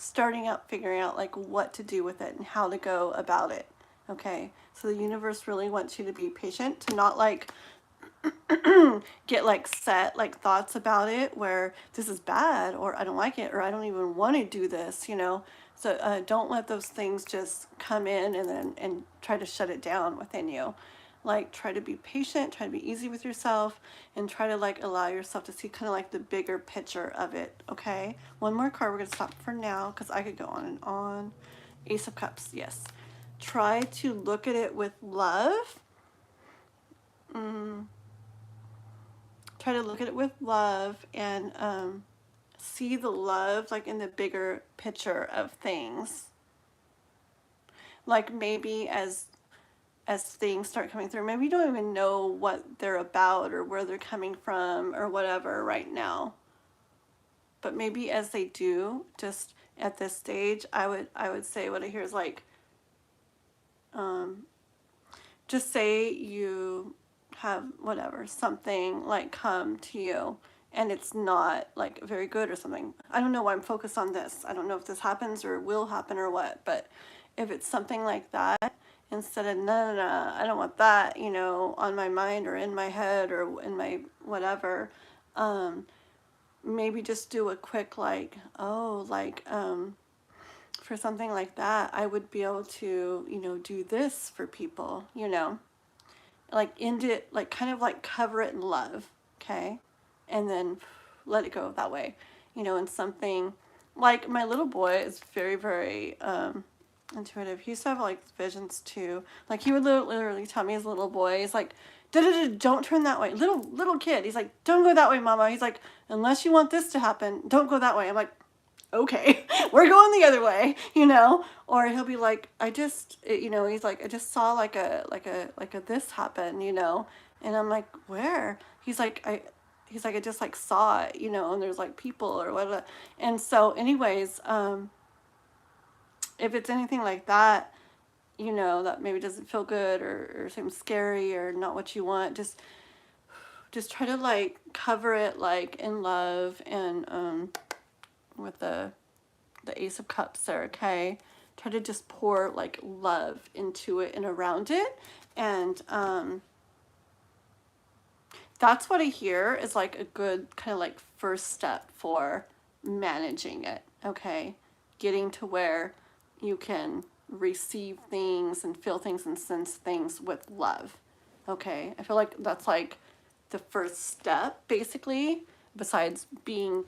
starting out, figuring out like what to do with it and how to go about it. Okay, so the universe really wants you to be patient, to not like get like set like thoughts about it where this is bad or I don't like it or I don't even want to do this, you know. So don't let those things just come in and then and try to shut it down within you. Like, try to be patient, try to be easy with yourself, and try to like allow yourself to see kind of like the bigger picture of it. Okay, one more card, we're gonna stop for now because I could go on and on. Ace of Cups, yes. Try to look at it with love. Try to look at it with love and see the love like in the bigger picture of things. Like maybe as things start coming through, maybe you don't even know what they're about or where they're coming from or whatever right now. But maybe as they do, just at this stage, I would say what I hear is like, just say you have whatever, something like come to you and it's not like very good or something. I don't know why I'm focused on this. I don't know if this happens or will happen or what, but if it's something like that, instead of no, I don't want that, on my mind or in my head or in my whatever, maybe just do a quick like, for something like that, I would be able to, do this for people, like end it, like kind of like cover it in love, okay? And then let it go that way, and something like my little boy is very, very intuitive. He used to have like visions too. Like he would literally tell me as a little boy, he's like, don't turn that way. Little kid, he's like, don't go that way, mama. He's like, unless you want this to happen, don't go that way. I'm like, okay, we're going the other way, or he'll be like, he's like, I just saw like a this happen, and I'm like, where? He's like, I just like saw it, and there's like people or whatever. And so anyways, if it's anything like that, that maybe doesn't feel good or seems scary or not what you want, just try to like cover it like in love and with the Ace of Cups there, okay? Try to just pour like love into it and around it. And that's what I hear is like a good kind of like first step for managing it, okay? Getting to where you can receive things and feel things and sense things with love, okay? I feel like that's like the first step, basically, besides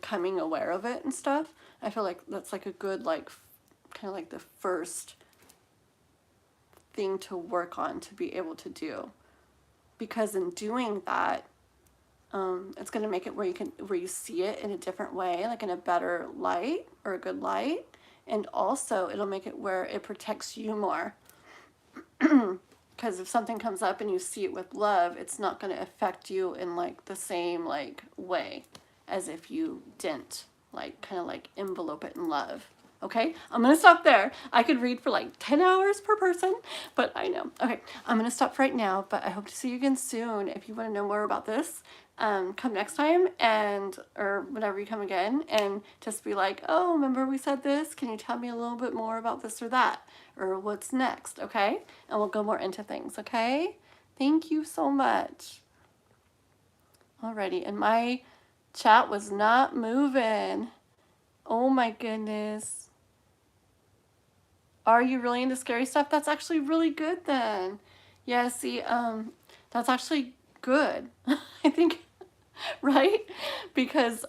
coming aware of it and stuff. I feel like that's like a good, like, kind of like the first thing to work on to be able to do. Because in doing that, it's going to make it where you see it in a different way, like in a better light or a good light. And also it'll make it where it protects you more. Because if something comes up and you see it with love, it's not going to affect you in like the same like way as if you didn't like kind of like envelope it in love. Okay, I'm going to stop there. I could read for like 10 hours per person, but I know. Okay, I'm going to stop right now, but I hope to see you again soon. If you want to know more about this, come next time or whenever you come again and just be like, oh, remember we said this? Can you tell me a little bit more about this or that? Or what's next, okay? And we'll go more into things, okay? Thank you so much. Alrighty, and my chat was not moving. Oh my goodness. Are you really into scary stuff? That's actually really good then. Yeah, see, that's actually good. I think, right? Because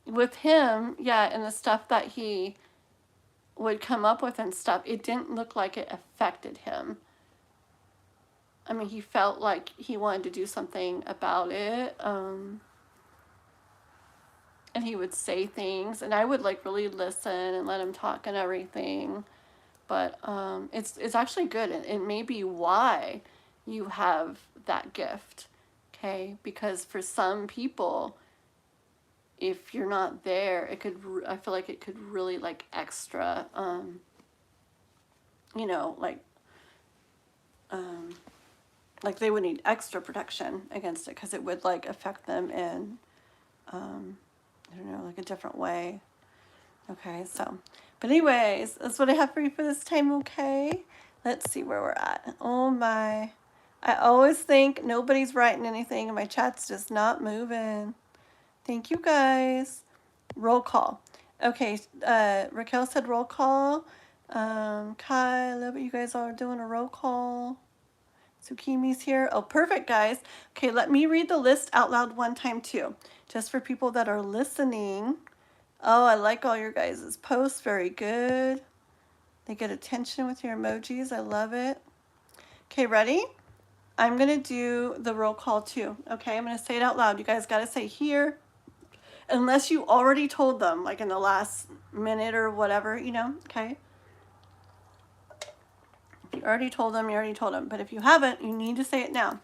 with him, yeah, and the stuff that he would come up with and stuff, it didn't look like it affected him. I mean, he felt like he wanted to do something about it. And he would say things, and I would like really listen and let him talk and everything. But it's actually good. It may be why you have that gift, okay? Because for some people, if you're not there, I feel like it could really like extra, like they would need extra protection against it because it would like affect them in, I don't know, like a different way. Okay, so, but anyways, that's what I have for you for this time, okay? Let's see where we're at. Oh my, I always think nobody's writing anything and my chat's just not moving. Thank you guys. Roll call. Okay, Raquel said roll call. Kai, I love what you guys are doing a roll call. Tsukimi's here. Oh, perfect, guys. Okay, let me read the list out loud one time, too. Just for people that are listening. Oh, I like all your guys' posts. Very good. They get attention with your emojis. I love it. Okay, ready? I'm going to do the roll call, too. Okay, I'm going to say it out loud. You guys got to say here. Unless you already told them, like in the last minute or whatever, okay? If you already told them, you already told them. But if you haven't, you need to say it now.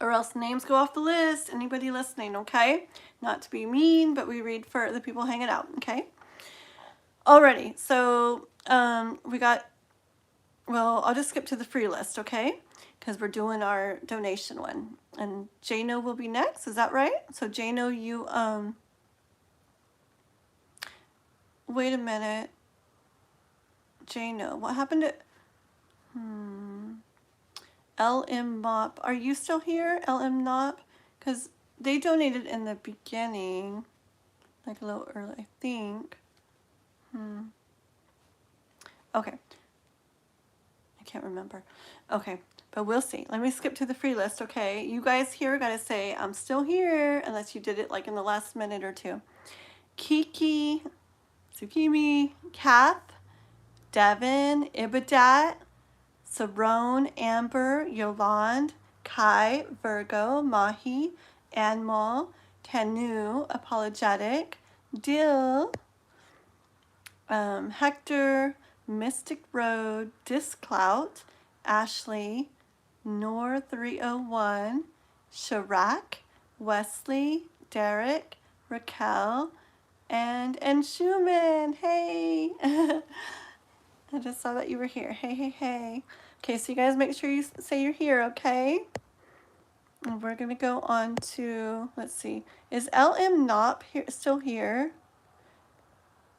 or else names go off the list. Anybody listening, okay? Not to be mean, but we read for the people hanging out, okay? Alrighty, so we got, well, I'll just skip to the free list, okay? Because we're doing our donation one. And Jano will be next, is that right? So Jano, you, wait a minute. Jano, what happened to, LM Mop, are you still here, LM Mop? Because they donated in the beginning, like a little early, I think. Okay. I can't remember. Okay, but we'll see. Let me skip to the free list, okay? You guys here gotta say, I'm still here, unless you did it like in the last minute or two. Kiki, Tsukimi, Kath, Devin, Ibadat, Sarone, Amber, Yolanda, Kai, Virgo, Mahe, Anmol, Tanu, Apologetic, Dill, Hector, Mystic Road, Disclout, Ashley, Nor 301, Sharak, Wesley, Derek, Raquel, and Schumann. Hey! I just saw that you were here. Hey, hey, hey. Okay, so you guys make sure you say you're here, okay? And we're going to go on to, let's see, is LM Knop here, still here?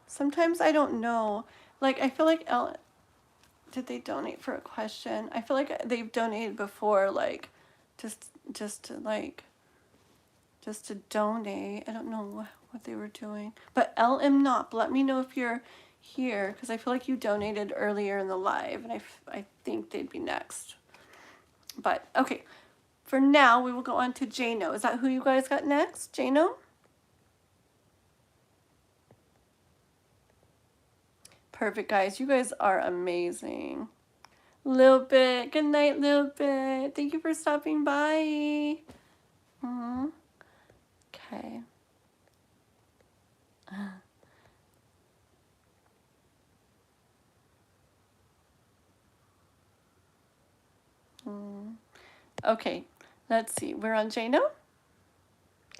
Sometimes I don't know. Like, I feel like did they donate for a question? I feel like they've donated before, like, just to donate. I don't know what they were doing. But LM Knop, let me know if you're here, because I feel like you donated earlier in the live, and I think they'd be next. But, okay. For now, we will go on to Jano. Is that who you guys got next? Jano? Perfect, guys. You guys are amazing. Lil Bit. Good night, Lil Bit. Thank you for stopping by. Okay. Okay. Let's see. We're on Jano?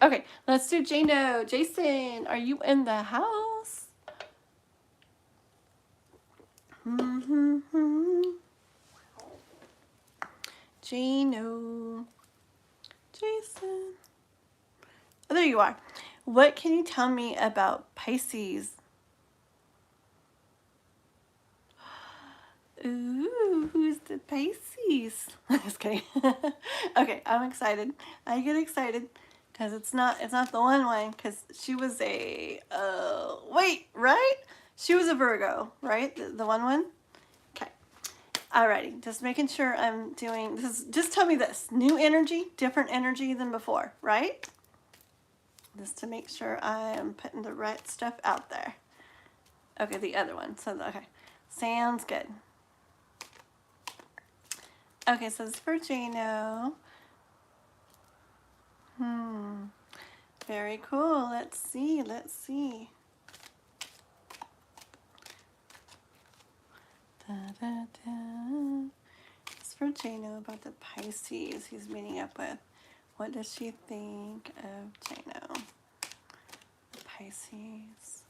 Okay. Let's do Jano. Jason, are you in the house? Jano. Jason. Oh, there you are. What can you tell me about Pisces? Ooh, who's the Pisces? Just kidding. Okay, I'm excited. I get excited because it's not the one because she was a wait, right? She was a Virgo, right? The one. Okay. Alrighty, just making sure I'm doing this. Just tell me this: new energy, different energy than before, right? Just to make sure I am putting the right stuff out there. Okay, the other one. So okay, sounds good. Okay, so this is for Jano. Very cool. Let's see. Da, da, da. It's for Jano about the Pisces he's meeting up with. What does she think of Jano? The Pisces.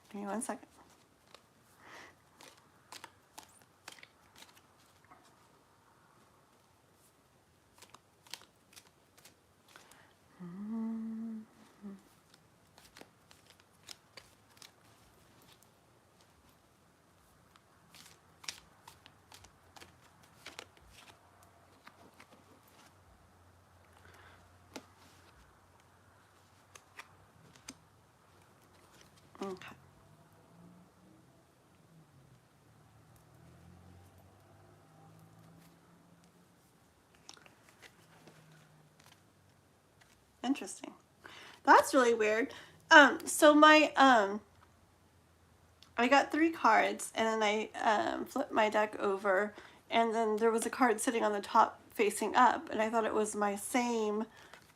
Give me 1 second. Okay. Interesting. That's really weird. So my I got 3 cards, and then I flipped my deck over, and then there was a card sitting on the top facing up, and I thought it was my same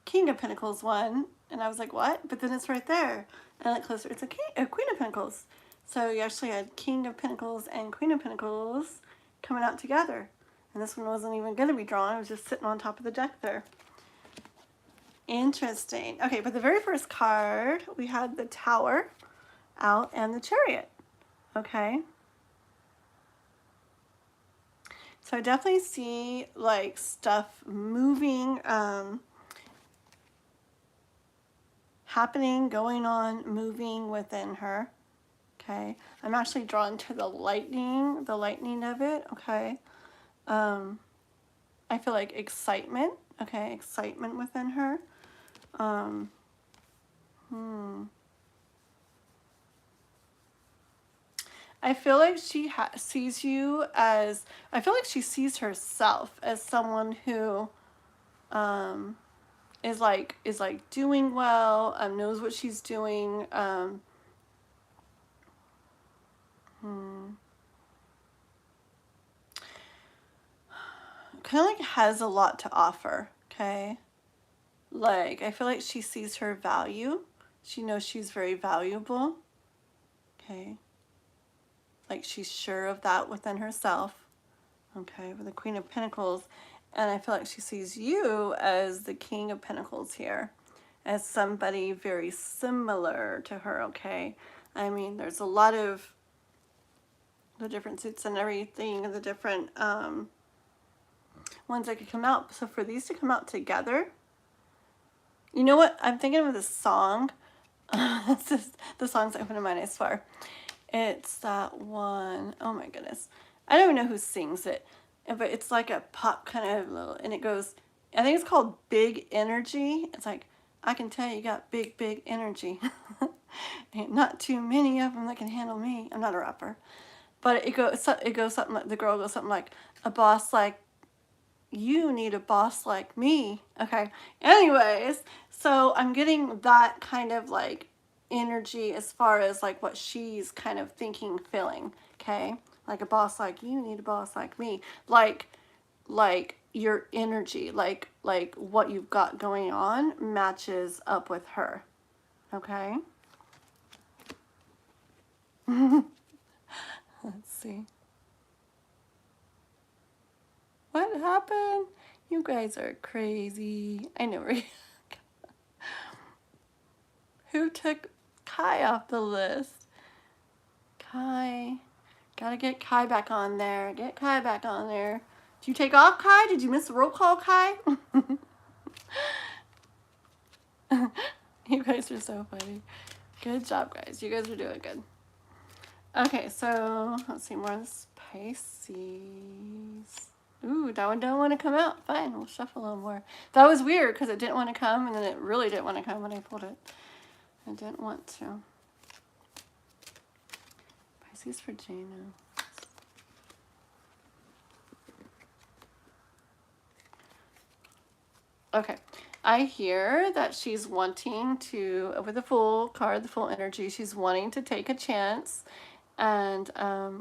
King of Pentacles one, and I was like, what? But then it's right there, and I look closer, it's a Queen of Pentacles. So you actually had King of Pentacles and Queen of Pentacles coming out together. And this one wasn't even going to be drawn. It was just sitting on top of the deck there. Interesting. Okay, but the very first card, we had the Tower out and the Chariot. Okay. So I definitely see like stuff moving, happening, going on, moving within her. Okay. I'm actually drawn to the lightning of it. Okay. I feel like excitement. Okay. Excitement within her. I feel like she sees you as, I feel like she sees herself as someone who is like doing well, knows what she's doing. Kind of like has a lot to offer. Okay. Like, I feel like she sees her value. She knows she's very valuable. Okay. Like she's sure of that within herself. Okay, with the Queen of Pentacles. And I feel like she sees you as the King of Pentacles here, as somebody very similar to her, okay? I mean, there's a lot of the different suits and everything, and the different ones that could come out. So for these to come out together, you know what? I'm thinking of this song. It's just the songs that come to mind, I swear. It's that one. Oh my goodness. I don't even know who sings it, but it's like a pop kind of little, and it goes, I think it's called Big Energy. It's like, I can tell you got big, big energy. Ain't not too many of them that can handle me. I'm not a rapper. But it goes something like, the girl goes something like, a boss like you need a boss like me. Okay. Anyways, so I'm getting that kind of like energy as far as like what she's kind of thinking, feeling. Okay. Like a boss like you need a boss like me. Like your energy, like what you've got going on matches up with her. Okay. Let's see. What happened? You guys are crazy. I know. Who took Kai off the list? Kai. Gotta get Kai back on there. Get Kai back on there. Did you take off, Kai? Did you miss the roll call, Kai? You guys are so funny. Good job, guys. You guys are doing good. Okay, so let's see more of the Pisces. Ooh, that one don't want to come out. Fine, we'll shuffle a little more. That was weird because it didn't want to come, and then it really didn't want to come when I pulled it. I didn't want to. Pisces for Jana. Okay, I hear that she's wanting to, with the Fool card, the Full energy, she's wanting to take a chance. And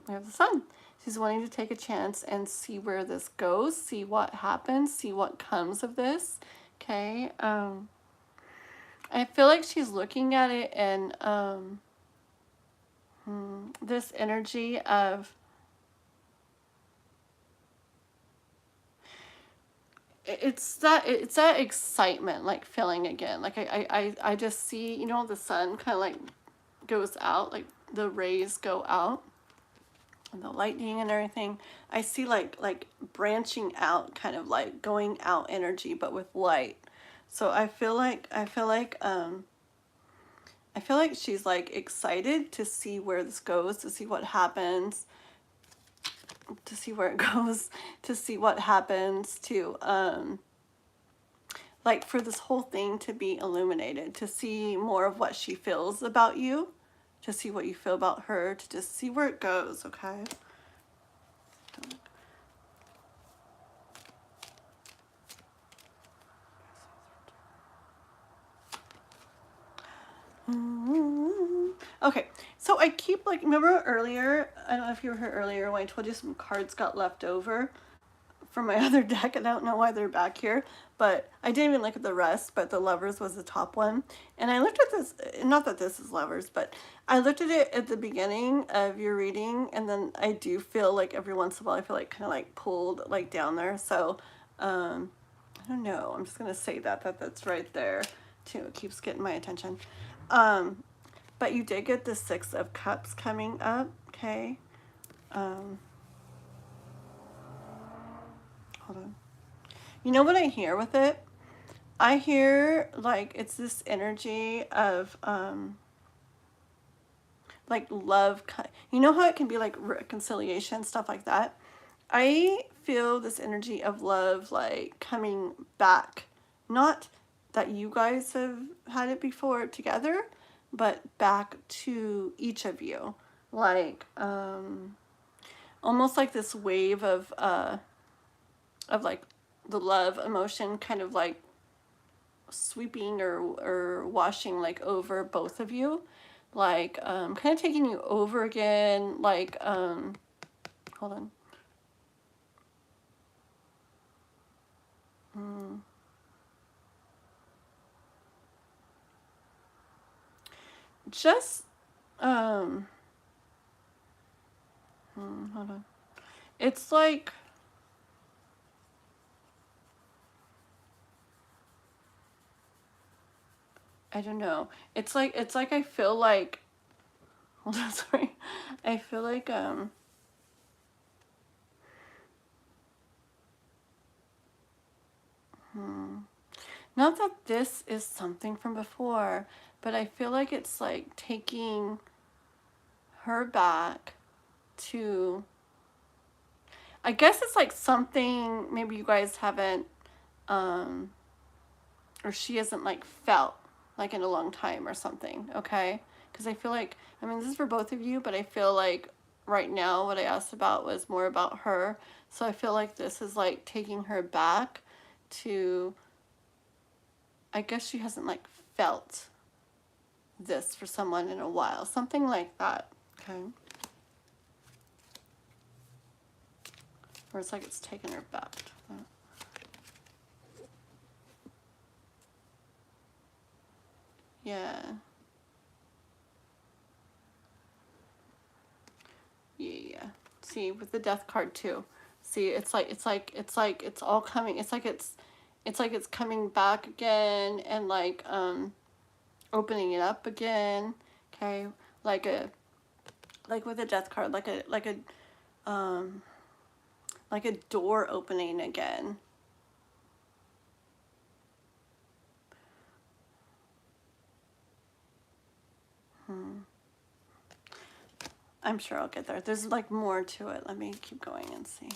we have the Sun. She's wanting to take a chance and see where this goes, see what happens, see what comes of this. Okay. I feel like she's looking at it and this energy of it's that excitement, like feeling again. Like I just see, you know, the sun kind of like goes out, like the rays go out and the lightning and everything. I see like branching out, kind of like going out energy, but with light. So I feel like she's like excited to see where this goes, to see what happens, to see where it goes, to see what happens, to like for this whole thing to be illuminated, to see more of what she feels about you, to see what you feel about her, to just see where it goes, okay? Okay, so I keep like, remember earlier, I don't know if you were here earlier when I told you some cards got left over from my other deck. I don't know why they're back here, but I didn't even look at the rest, but the Lovers was the top one. And I looked at this, not that this is Lovers, but I looked at it at the beginning of your reading, and then I do feel like every once in a while I feel like kind of like pulled like down there. So I don't know, I'm just gonna say that's right there too. It keeps getting my attention. But you did get the Six of Cups coming up, okay? Hold on. You know what I hear with it? I hear like it's this energy of like love. You know how it can be like reconciliation, stuff like that? I feel this energy of love like coming back. Not that you guys have had it before together, but back to each of you. Like almost like this wave of like the love emotion kind of like sweeping or washing like over both of you, like kind of taking you over again, like hold on. Just hold on. It's like I don't know. It's like I feel like hold on, sorry. I feel like not that this is something from before, but I feel like it's like taking her back to, I guess it's like something maybe you guys haven't or she hasn't like felt like in a long time or something, okay? Because I feel like, I mean, this is for both of you, but I feel like right now what I asked about was more about her. So I feel like this is like taking her back to, I guess she hasn't like felt this for someone in a while, something like that, okay? Or it's like it's taking her back to that. Yeah. Yeah. See, with the Death card too. See, it's all coming. It's like it's coming back again and like opening it up again. Okay, like with the Death card, like a door opening again. I'm sure I'll get there. There's like more to it. Let me keep going and see.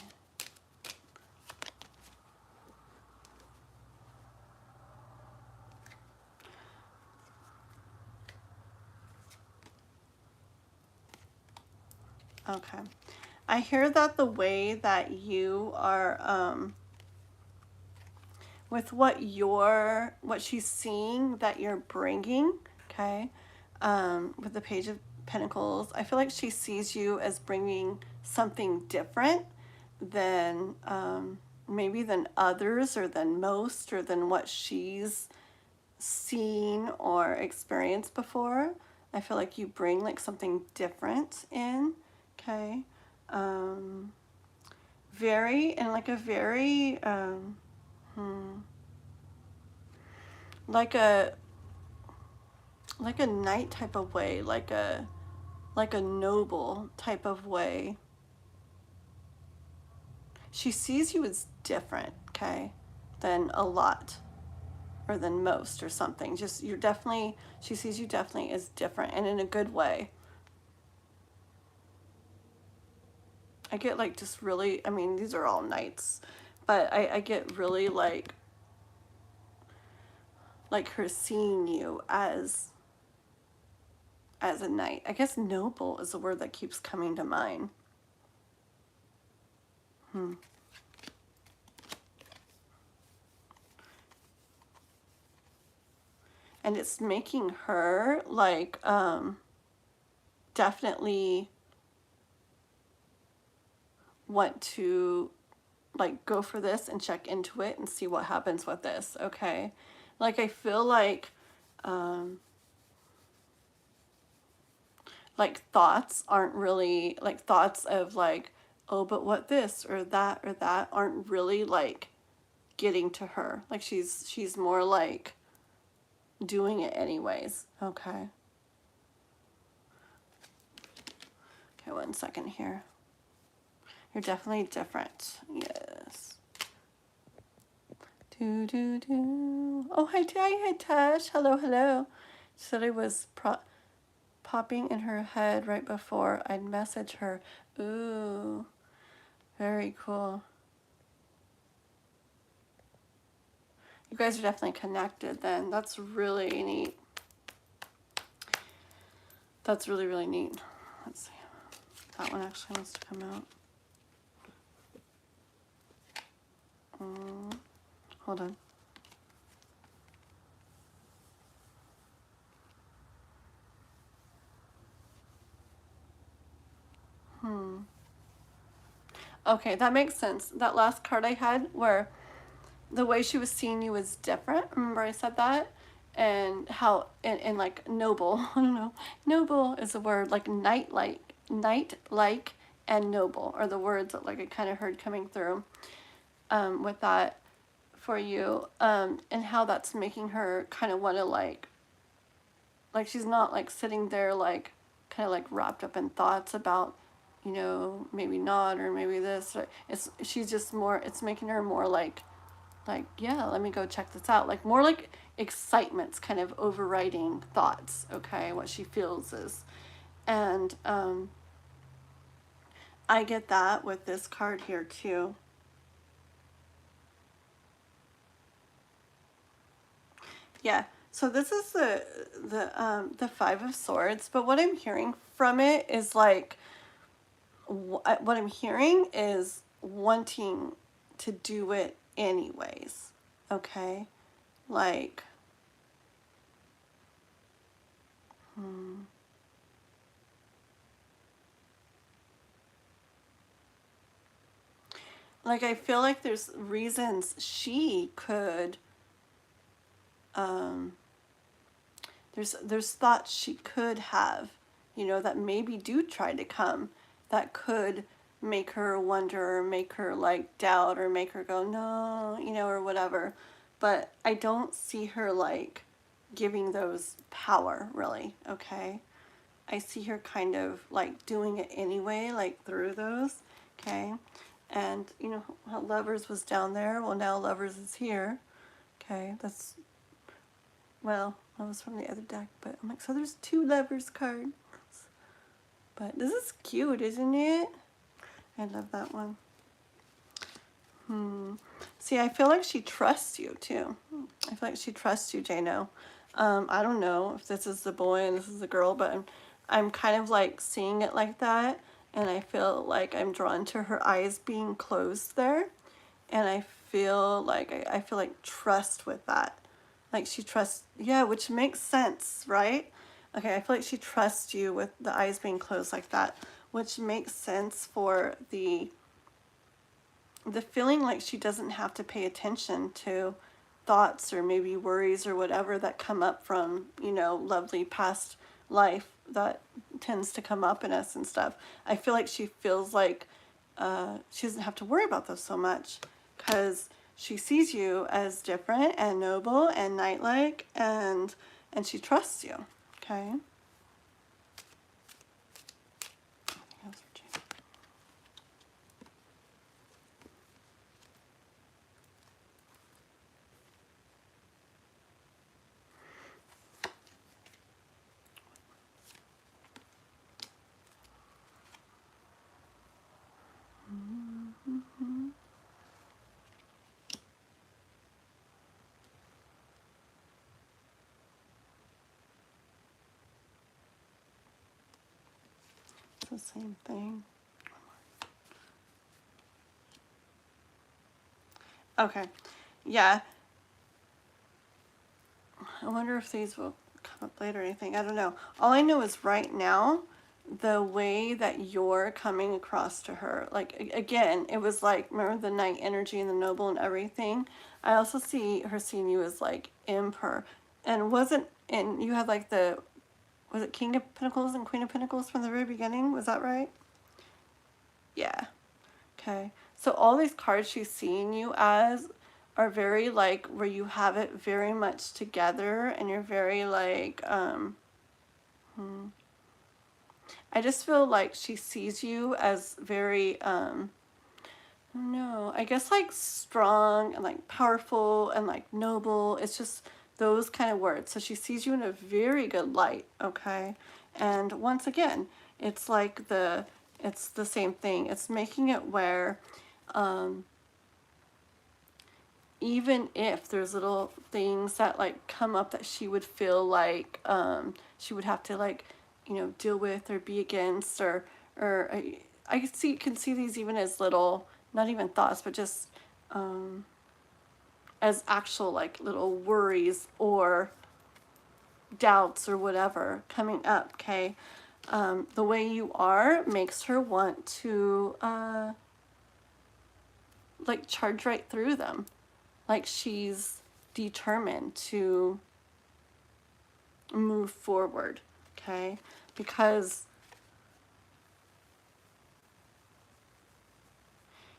Okay. I hear that the way that you are, with what she's seeing that you're bringing, okay, with the Page of Pentacles, I feel like she sees you as bringing something different than, maybe than others or than most or than what she's seen or experienced before. I feel like you bring like something different in, okay? Very, and like a very, like a knight type of way, like a noble type of way. She sees you as different, okay, than a lot or than most or something. Just she sees you definitely as different and in a good way. I get like just really, I mean, these are all knights, but I get really like her seeing you as a knight. I guess noble is the word that keeps coming to mind. And it's making her like definitely want to like go for this and check into it and see what happens with this, okay? Like I feel like thoughts aren't really, like thoughts of like, oh, but what this or that aren't really like getting to her. Like she's more like doing it anyways, okay? Okay, 1 second here. You're definitely different. Yes. Oh, hi, Diane. Hi, Tash. Hello, hello. She said I was popping in her head right before I'd message her. Ooh, very cool. You guys are definitely connected then. That's really neat. That's really, really neat. Let's see. That one actually wants to come out. Hold on. Okay, that makes sense. That last card I had where the way she was seeing you was different. Remember I said that? And how, and like noble, I don't know. Noble is a word, like knight-like, and noble are the words that like I kind of heard coming through with that for you. And how that's making her kind of want to like she's not like sitting there like kind of like wrapped up in thoughts about, you know, maybe not, or maybe this, or she's just more, it's making her more like, yeah, let me go check this out. Like more like excitement's kind of overriding thoughts, okay, what she feels is. And I get that with this card here too. Yeah, so this is the Five of Swords, but what I'm hearing from it is like, what I'm hearing is wanting to do it anyways, okay? Like, like I feel like there's reasons she could, there's thoughts she could have, you know, that maybe do try to come, that could make her wonder, or make her like doubt, or make her go no, you know, or whatever. But I don't see her like giving those power really, okay? I see her kind of like doing it anyway, like through those, okay? And you know how Lovers was down there, well now Lovers is here, okay? That's, well, that was from the other deck, but I'm like, so there's 2 Lovers cards. But this is cute, isn't it? I love that one. See, I feel like she trusts you too. I feel like she trusts you, Jano. I don't know if this is the boy and this is the girl, but I'm kind of like seeing it like that. And I feel like I'm drawn to her eyes being closed there. And I feel like, I feel like trust with that. Like she trusts, yeah, which makes sense, right? Okay, I feel like she trusts you with the eyes being closed like that, which makes sense for the feeling like she doesn't have to pay attention to thoughts or maybe worries or whatever that come up from, you know, lovely past life that tends to come up in us and stuff. I feel like she feels like she doesn't have to worry about those so much because she sees you as different and noble and knight-like, and she trusts you, okay? It's the same thing. Okay, yeah. I wonder if these will come up later or anything. I don't know. All I know is right now, the way that you're coming across to her. Like, again, it was like, remember the knight energy and the noble and everything? I also see her seeing you as like emperor. And you had like was it King of Pentacles and Queen of Pentacles from the very beginning? Was that right? Yeah. Okay. So all these cards she's seeing you as are very like where you have it very much together and you're very like, I just feel like she sees you as very, no, I guess like strong and like powerful and like noble. It's just those kind of words. So she sees you in a very good light, okay? And once again, it's like it's the same thing. It's making it where, even if there's little things that like come up that she would feel like she would have to like, deal with or be against or I can see these even as little, not even thoughts, but just as actual like little worries or doubts or whatever coming up. Okay. The way you are makes her want to like charge right through them. Like she's determined to move forward, okay? Because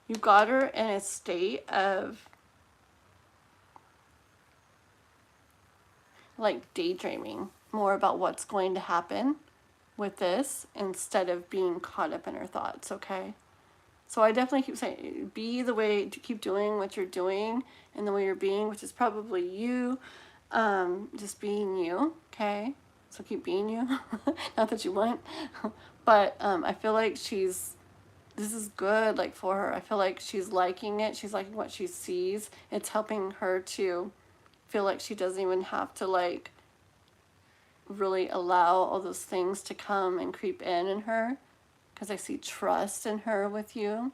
you got her in a state of like daydreaming more about what's going to happen with this instead of being caught up in her thoughts, okay? So I definitely keep saying, be the way to keep doing what you're doing and the way you're being, which is probably you, just being you, okay? So keep being you, not that you want, but I feel like this is good, like for her. I feel like she's liking it. She's liking what she sees. It's helping her to feel like she doesn't even have to like really allow all those things to come and creep in her. Because I see trust in her with you.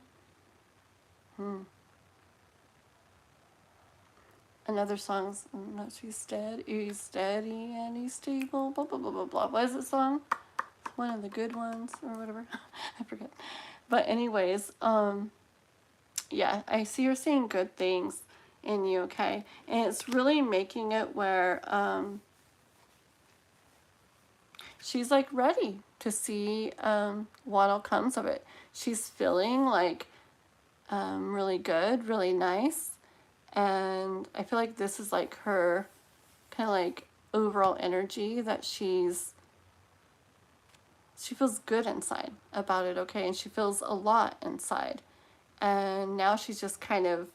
Another song's, no, she's steady and he's stable, blah, blah, blah, blah, blah. What is the song? One of the good ones or whatever. I forget. But anyways, yeah, I see her saying good things in you, okay? And it's really making it where she's like ready to see what all comes of it. She's feeling like really good, really nice. And I feel like this is like her kind of like overall energy that she feels good inside about it, okay? And she feels a lot inside. And now she's just kind of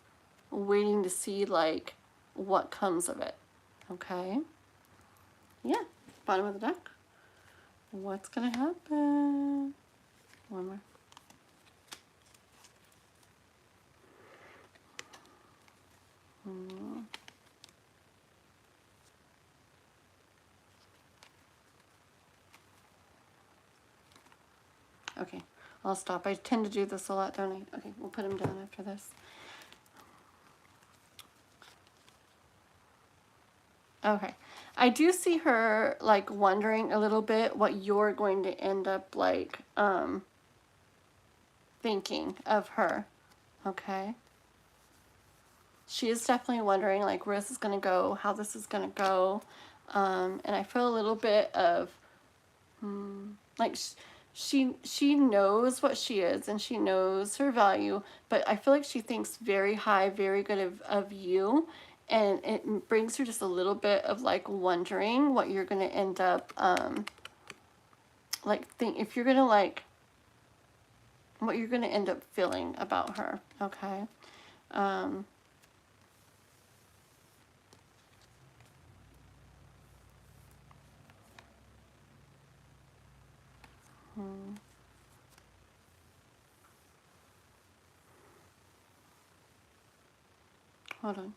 waiting to see like what comes of it, okay? Yeah, bottom of the deck. What's gonna happen? One more. Okay, I'll stop. I tend to do this a lot, don't I? Okay, we'll put him down after this. Okay, I do see her like wondering a little bit what you're going to end up like thinking of her, okay? She is definitely wondering like where this is going to go, how this is going to go, and I feel a little bit of like she knows what she is and she knows her value, but I feel like she thinks very high, very good of you, and it brings her just a little bit of like wondering what you're going to end up like if you're going to like what you're going to end up feeling about her, okay? Hold on.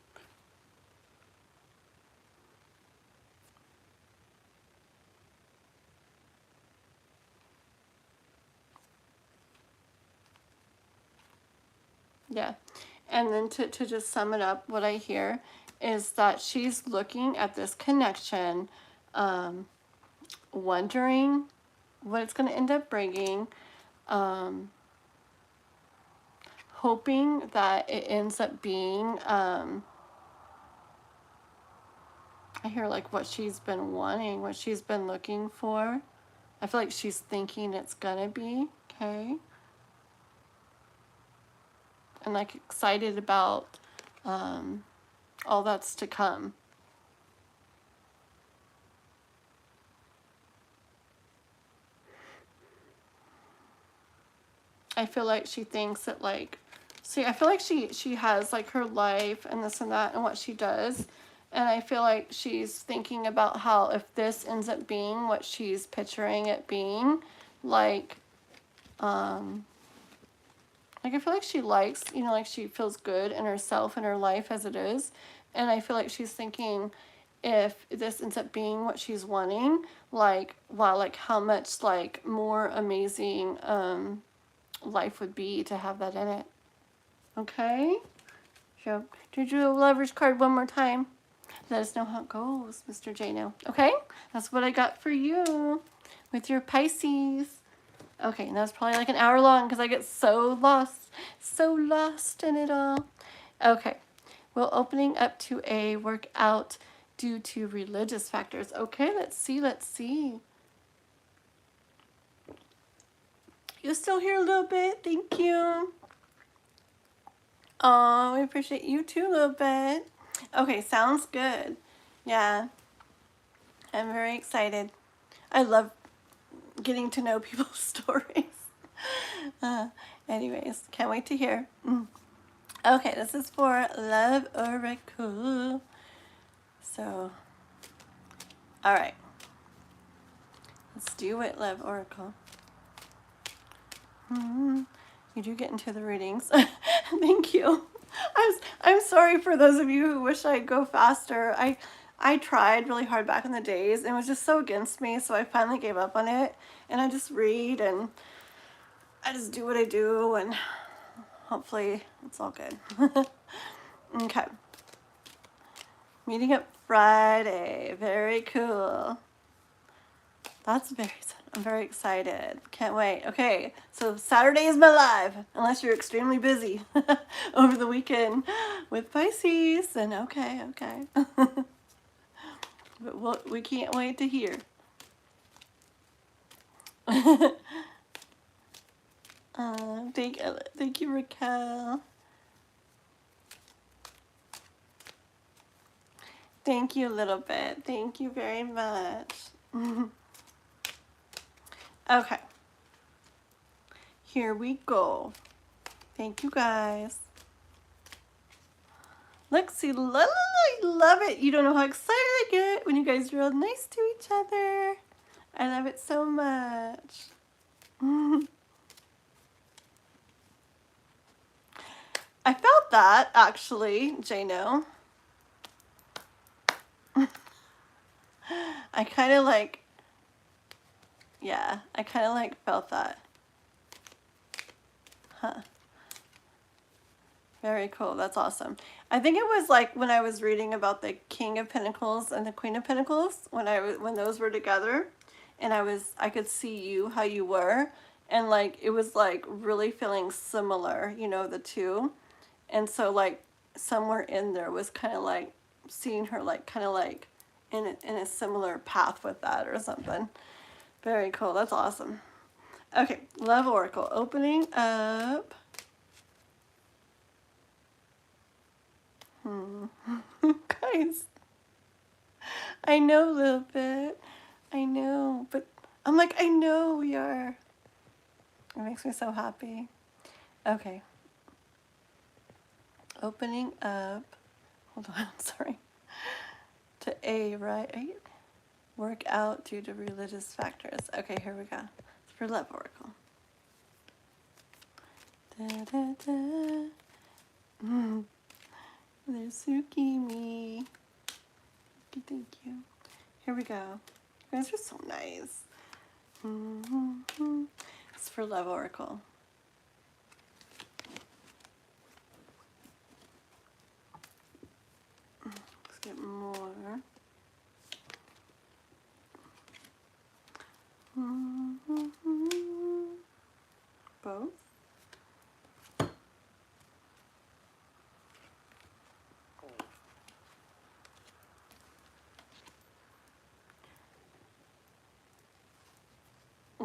Yeah. And then to just sum it up, what I hear is that she's looking at this connection, wondering what it's going to end up bringing. Hoping that it ends up being, I hear like what she's been wanting, what she's been looking for. I feel like she's thinking it's gonna be, okay? And like excited about all that's to come. I feel like she thinks that like, see, I feel like she has like her life and this and that and what she does. And I feel like she's thinking about how if this ends up being what she's picturing it being, like I feel like she likes, you know, like she feels good in herself and her life as it is. And I feel like she's thinking if this ends up being what she's wanting, like, wow, like how much like more amazing life would be to have that in it. Okay? So, did you do a lover's card one more time? Let us know how it goes, Mr. J now. Okay? That's what I got for you with your Pisces. Okay, and that was probably like an hour long because I get so lost in it all. Okay, well, opening up to a workout due to religious factors. Okay, let's see. You still here a little bit? Thank you. Oh, we appreciate you too a little bit. Okay, sounds good. Yeah, I'm very excited. I love getting to know people's stories. Anyways, can't wait to hear. Okay, this is for Love Oracle. So, all right. Let's do it, Love Oracle. You do get into the readings. Thank you. I'm sorry for those of you who wish I'd go faster. I tried really hard back in the days and it was just so against me, so I finally gave up on it. And I just read and I just do what I do and hopefully it's all good. Okay. Meeting up Friday. Very cool. That's I'm very excited. Can't wait. Okay, so Saturday is my live, unless you're extremely busy over the weekend with Pisces. And okay. But we can't wait to hear. Thank you, Raquel. Thank you a little bit. Thank you very much. Okay. Here we go. Thank you guys. Lexi, I love it. You don't know how excited I get when you guys are real nice to each other. I love it so much. I felt that actually, Jano. I kind of like, yeah, I kind of like felt that. Huh. Very cool. That's awesome. I think it was like when I was reading about the King of Pentacles and the Queen of Pentacles when those were together, and I could see you how you were, and like it was like really feeling similar, you know, the two, and so like somewhere in there was kind of like seeing her like kind of like in a similar path with that or something. Very cool. That's awesome. Okay, Love Oracle opening up. Guys, I know a little bit. I know, but I'm like, I know we are. It makes me so happy. Okay. Opening up. Hold on, sorry. To A, right? Work out due to religious factors. Okay, here we go. It's for Love Oracle. Da, da, da. There's Sukimi. Thank you. Here we go. You guys are so nice. It's for Love Oracle. Let's get more.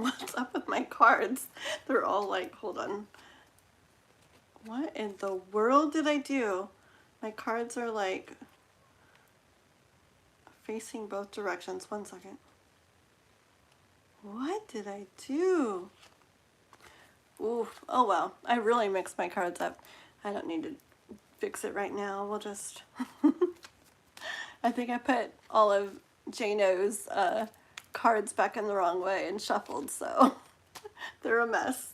what's up with my cards. They're all like, hold on. What in the world did I do? My cards are like facing both directions. 1 second. What did I do? Oof. Oh well, I really mixed my cards up. I don't need to fix it right now. We'll just... I think I put all of Jano's cards back in the wrong way and shuffled, so they're a mess.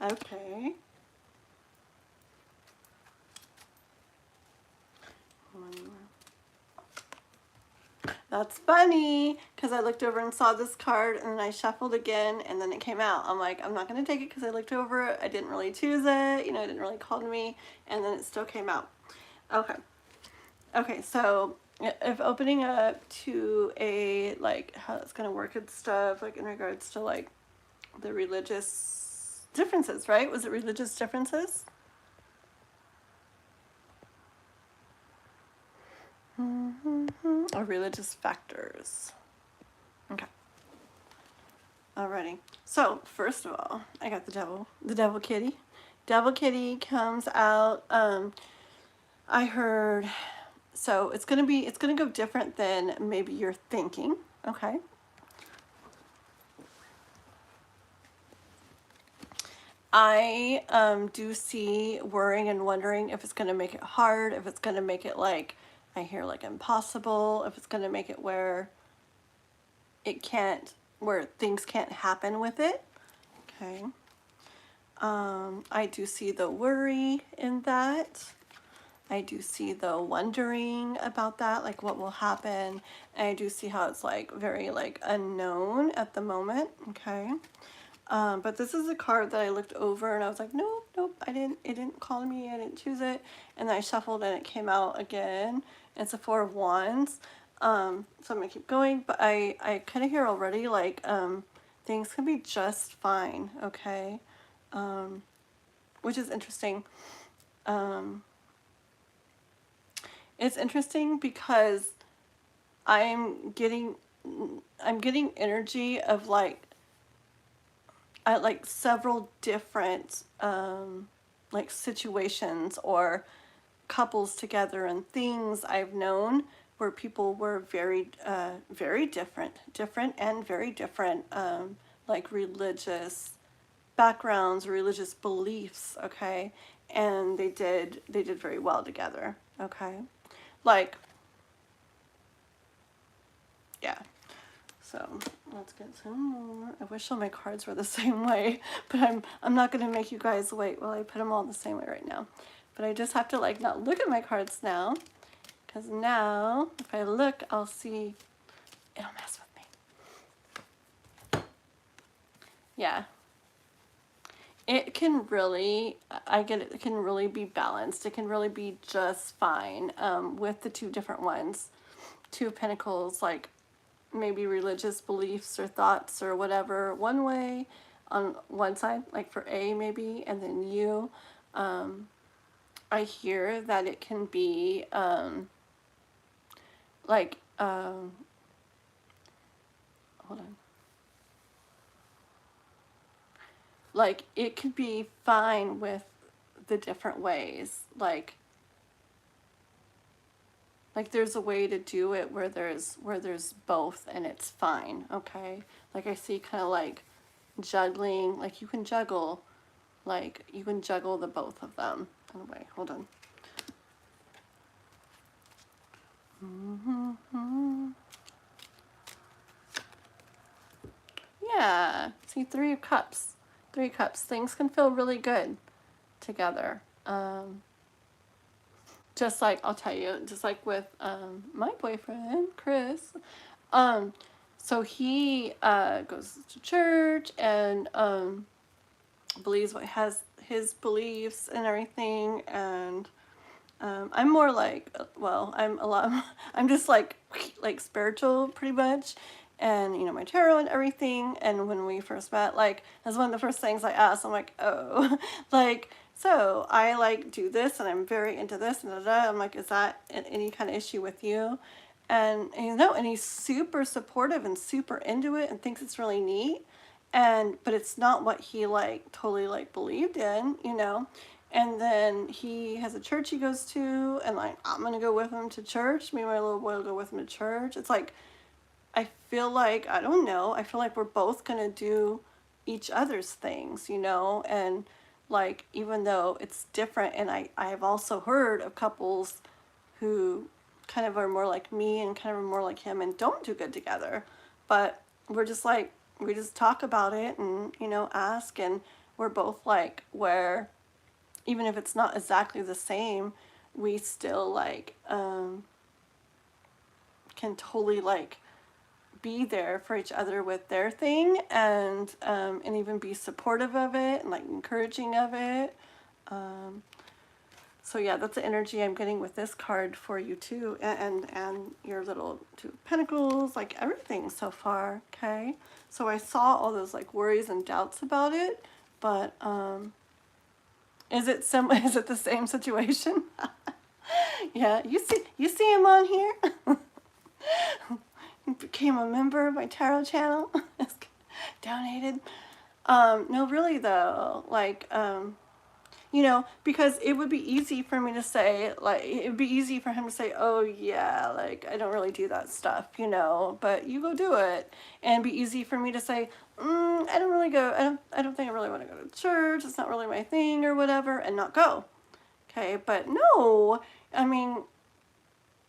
Okay. That's funny, because I looked over and saw this card, and then I shuffled again, and then it came out. I'm like, I'm not going to take it because I looked over it. I didn't really choose it. You know, it didn't really call to me, and then it still came out. Okay. Okay, so if opening up to a, like, how it's going to work and stuff, like in regards to, like, the religious differences, right? Was it religious differences? Or religious factors. Okay. Alrighty. So, first of all, I got the devil kitty. Devil kitty comes out, I heard, so it's gonna go different than maybe you're thinking, okay? I do see worrying and wondering if it's gonna make it hard, if it's gonna make it like, I hear like impossible, if it's gonna make it where where things can't happen with it, okay? I do see the worry in that. I do see the wondering about that, like what will happen. And I do see how it's like very like unknown at the moment, okay? But this is a card that I looked over and I was like, nope, it didn't call me, I didn't choose it. And then I shuffled and it came out again. It's a 4 of Wands. So I'm gonna keep going, but I kind of hear already like things can be just fine, okay? Which is interesting. It's interesting because I'm getting energy of like several different like situations or couples together and things I've known where people were very different and very different like religious backgrounds, religious beliefs, okay? And they did very well together, okay? Like, yeah. So let's get some more. I wish all my cards were the same way, but I'm not gonna make you guys wait while I put them all the same way right now. But I just have to like not look at my cards now, because now if I look, I'll see it'll mess with me. Yeah. It can really, I get it, it can really be balanced. It can really be just fine with the two different ones. 2 of Pentacles, like maybe religious beliefs or thoughts or whatever one way on one side, like for A maybe, and then you. I hear that it can be like, hold on. Like, it could be fine with the different ways. Like there's a way to do it where there's both and it's fine, okay? Like I see kind of like juggling, like you can juggle the both of them. Anyway, hold on. Yeah, see 3 of Cups. 3 Cups. Things can feel really good together. Just like, I'll tell you, just like with my boyfriend, Chris. So he goes to church and believes what has his beliefs and everything. And I'm more like, well, I'm just like spiritual pretty much. And, you know, my tarot and everything. And when we first met, like, that's one of the first things I asked. I'm like, oh, like, so I like do this and I'm very into this and da, da. I'm like, is that any kind of issue with you? and you know, and he's super supportive and super into it and thinks it's really neat, and but it's not what he like totally like believed in, you know. And then he has a church he goes to, and like I'm gonna go with him to church. Me and my little boy will go with him to church. It's like I feel like, I don't know, I feel like we're both gonna do each other's things, you know, and like even though it's different, and I have also heard of couples who kind of are more like me and kind of are more like him and don't do good together. But we're just like, we just talk about it and, you know, ask, and we're both like, where even if it's not exactly the same, we still like can totally like be there for each other with their thing, and even be supportive of it and like encouraging of it. So yeah, that's the energy I'm getting with this card for you too, and your little two of pentacles, like everything so far. Okay, so I saw all those like worries and doubts about it, but is it is it the same situation? Yeah, you see him on here. Became a member of my tarot channel. Donated. No, really though, like you know, because it would be easy for me to say, like, it would be easy for him to say, oh yeah, like, I don't really do that stuff, you know, but you go do it. And it'd be easy for me to say, I don't really go, I don't think I really want to go to church, it's not really my thing or whatever, and not go. Okay, but no, I mean,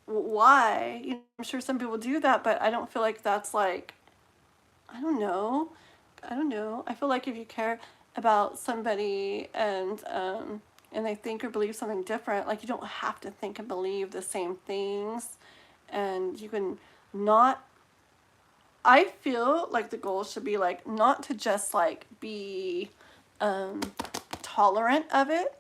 why? You know, I'm sure some people do that, but I don't feel like that's like, I don't know. I don't know. I feel like if you care about somebody and they think or believe something different, like you don't have to think and believe the same things, and you can not. I feel like the goal should be like not to just like be tolerant of it,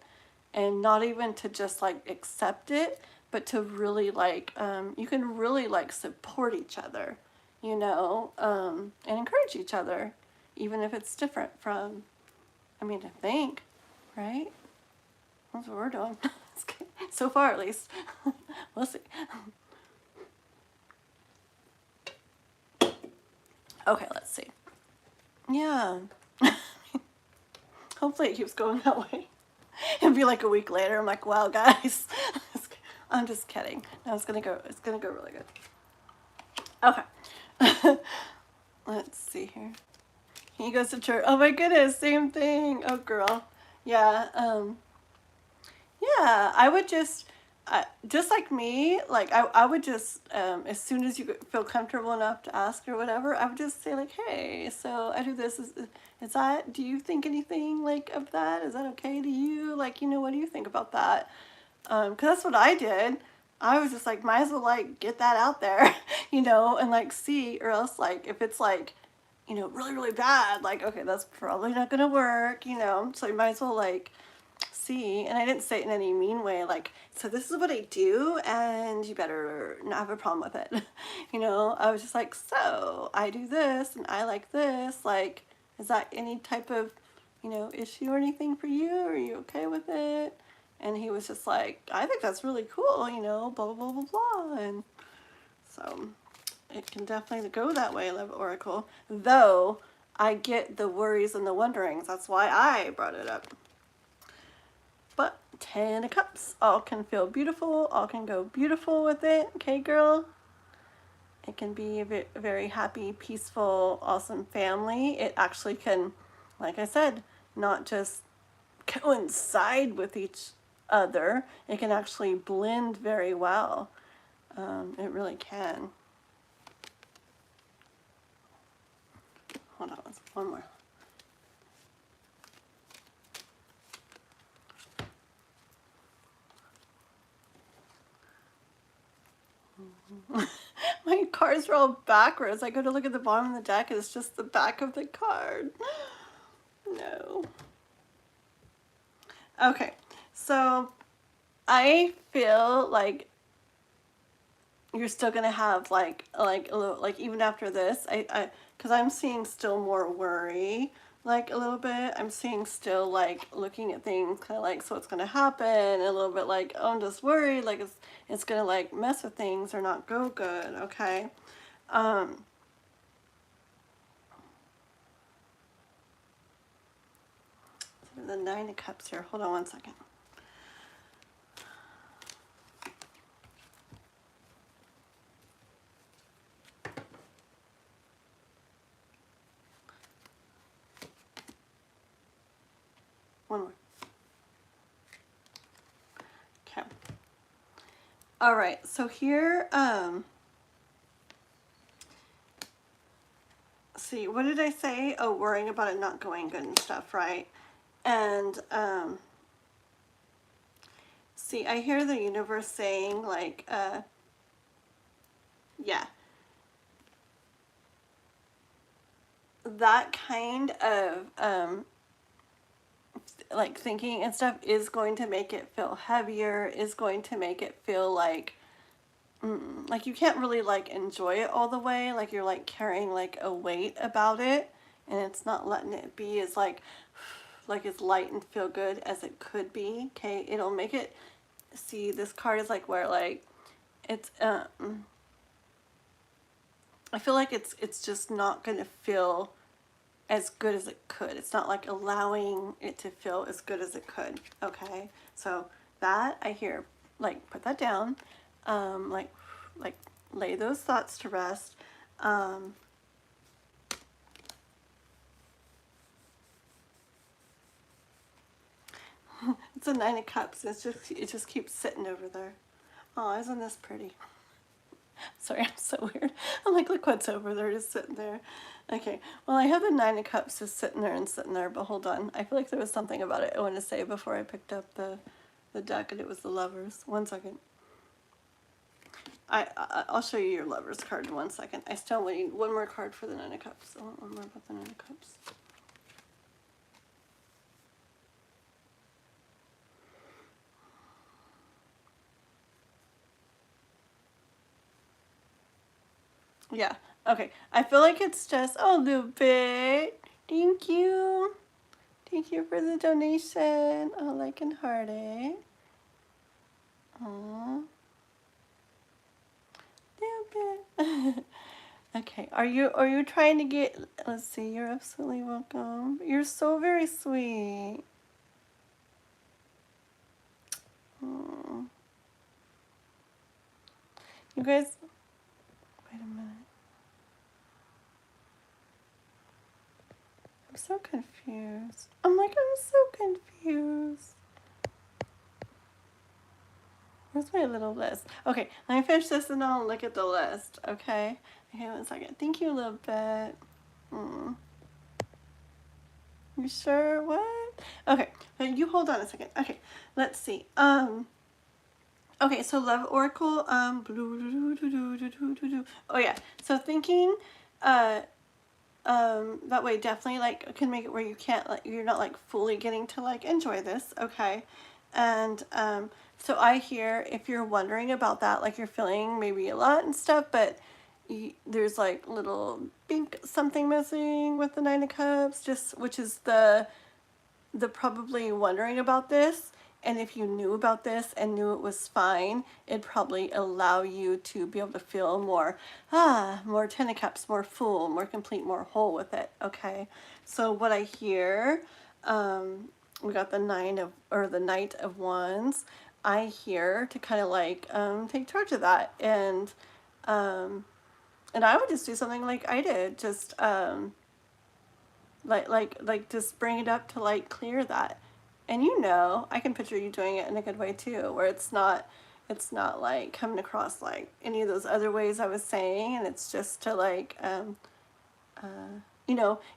and not even to just like accept it, but to really like you can really like support each other, you know, and encourage each other, even if it's different from, I mean, I think, right? That's what we're doing. So far, at least. We'll see. Okay, let's see. Yeah. Hopefully it keeps going that way. It'll be like a week later, I'm like, wow, guys. I'm just kidding. No, it's gonna go really good. Okay. Let's see here. He goes to church. Oh my goodness, same thing. Oh girl. Yeah, yeah, I would just like me, like I would just, as soon as you feel comfortable enough to ask or whatever, I would just say like, hey, so I do this, is that, do you think anything like of that? Is that okay to you? Like, you know, what do you think about that? 'Cause that's what I did. I was just like, might as well like get that out there, you know, and like see, or else like if it's like, you know, really, really bad, like, okay, that's probably not gonna work, you know, so you might as well like see. And I didn't say it in any mean way, like, so this is what I do and you better not have a problem with it. You know, I was just like, so I do this and I like this, like, is that any type of, you know, issue or anything for you? Are you okay with it? And he was just like, I think that's really cool, you know, blah, blah, blah, blah, blah. And so it can definitely go that way, Love Oracle. Though I get the worries and the wonderings. That's why I brought it up. But 10 of Cups. All can feel beautiful. All can go beautiful with it. Okay, girl? It can be a very happy, peaceful, awesome family. It actually can, like I said, not just coincide with each other. It can actually blend very well. It really can. Hold on, one more. My cards are all backwards. I go to look at the bottom of the deck and it's just the back of the card. No. Okay, so I feel like you're still gonna have like a little, like even after this, because I'm seeing still more worry, like a little bit. I'm seeing still like looking at things kind of like, so what's going to happen, and a little bit like, oh, I'm just worried, like it's going to like mess with things or not go good, okay? The Nine of Cups here. Hold on one second. One more. Okay. All right. So here, see, what did I say? Oh, worrying about it not going good and stuff, right? And see, I hear the universe saying like, yeah, that kind of like thinking and stuff is going to make it feel heavier, is going to make it feel like you can't really like enjoy it all the way, like you're like carrying like a weight about it, and it's not letting it be as like as light and feel good as it could be. Okay, it'll make it, see, this card is like where like it's I feel like it's just not gonna feel as good as it could. It's not like allowing it to feel as good as it could. Okay, so that I hear, like, put that down, like lay those thoughts to rest. It's a Nine of Cups. It just keeps sitting over there. Oh, isn't this pretty? Sorry, I'm so weird. I'm like, look what's over there, just sitting there. Okay, well, I have the Nine of Cups just sitting there and sitting there, but hold on. I feel like there was something about it I wanted to say before I picked up the deck, and it was the Lovers. One second. I'll show you your Lovers card in 1 second. I still need one more card for the Nine of Cups. I want one more about the Nine of Cups. Yeah, okay. I feel like it's just a little bit. Thank you. Thank you for the donation. Oh, like and hearted. Aww. Little bit. Okay, are you trying to get, let's see, you're absolutely welcome. You're so very sweet. Aww. You guys, wait a minute. I'm so confused. I'm so confused. Where's my little list? Okay, let me finish this and I'll look at the list, okay? Okay, 1 second. Thank you a little bit. You sure? What? Okay, you hold on a second. Okay, let's see. Okay, so Love Oracle, oh yeah, so thinking, that way definitely like can make it where you can't, like, you're not like fully getting to like enjoy this, okay? And so I hear, if you're wondering about that, like you're feeling maybe a lot and stuff, but there's like little pink something missing with the Nine of Cups, just, which is the probably wondering about this. And if you knew about this and knew it was fine, it'd probably allow you to be able to feel more Ten of Cups, more full, more complete, more whole with it, okay? So what I hear, we got the Knight of Wands. I hear to kind of like take charge of that, and I would just do something like I did, just like just bring it up to like clear that. And I can picture you doing it in a good way too, where it's not like coming across like any of those other ways I was saying, and it's just to like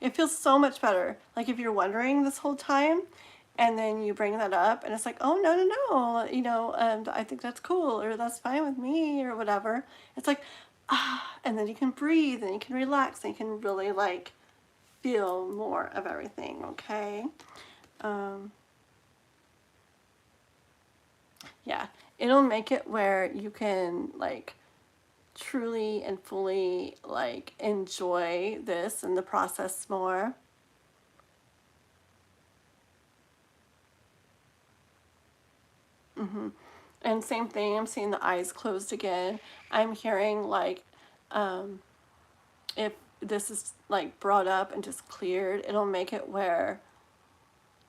it feels so much better. Like if you're wondering this whole time, and then you bring that up, and it's like, oh no, I think that's cool, or that's fine with me, or whatever. It's like, and then you can breathe, and you can relax, and you can really like feel more of everything, okay? Yeah, it'll make it where you can like truly and fully like enjoy this and the process more. And same thing, I'm seeing the eyes closed again. I'm hearing like, if this is like brought up and just cleared, it'll make it where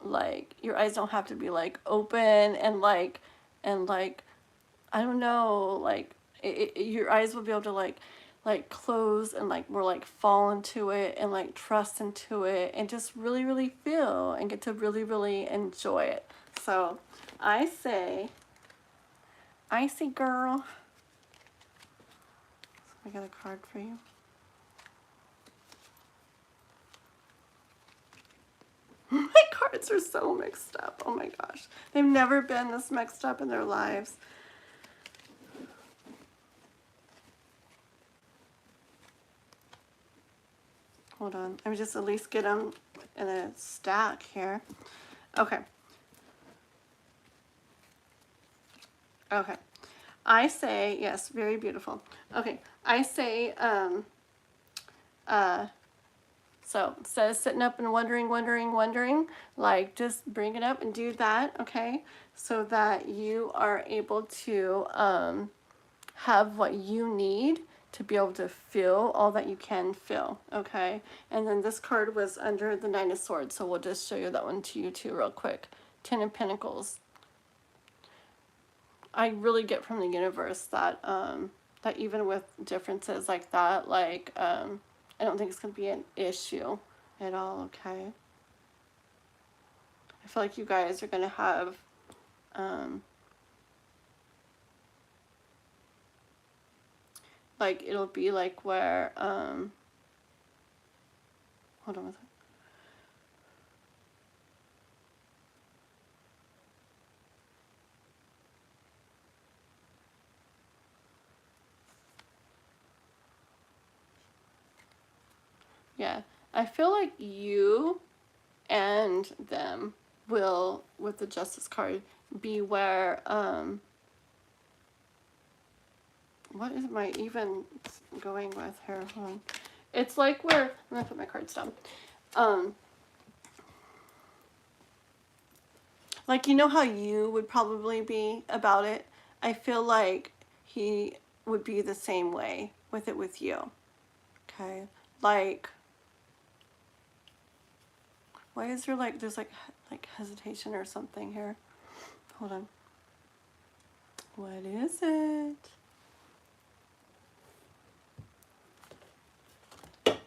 like your eyes don't have to be like open and like, I don't know, like your eyes will be able to like close and like more like fall into it and like trust into it and just really, really feel and get to really, really enjoy it. So I say, girl, I got a card for you. My cards are so mixed up. Oh my gosh. They've never been this mixed up in their lives. Hold on. Let me just at least get them in a stack here. Okay. Okay. I say, yes, very beautiful. Okay. I say, so it says sitting up and wondering, like just bring it up and do that, okay? So that you are able to have what you need to be able to feel all that you can feel, okay? And then this card was under the Nine of Swords, so we'll just show you that one to you too real quick. Ten of Pentacles. I really get from the universe that that even with differences like that, like I don't think it's going to be an issue at all, okay? I feel like you guys are going to have like it'll be like where hold on a second. Yeah, I feel like you and them will, with the Justice card, be where, what is my even going with here? Hold on. It's like where, I'm gonna put my cards down. Like, you know how you would probably be about it? I feel like he would be the same way with it with you. Okay? Like, why is there like, there's like hesitation or something here? Hold on. What is it? Get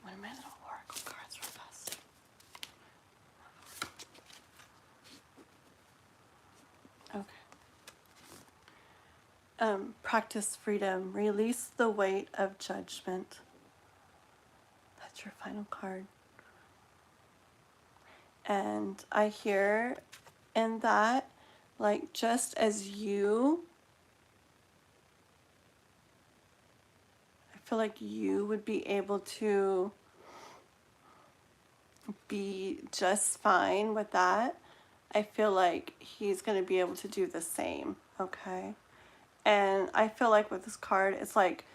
one of my little oracle cards real fast. Okay. Practice freedom. Release the weight of judgment. That's your final card. And I hear in that, like, just as you, I feel like you would be able to be just fine with that. I feel like he's going to be able to do the same, okay? And I feel like with this card, it's like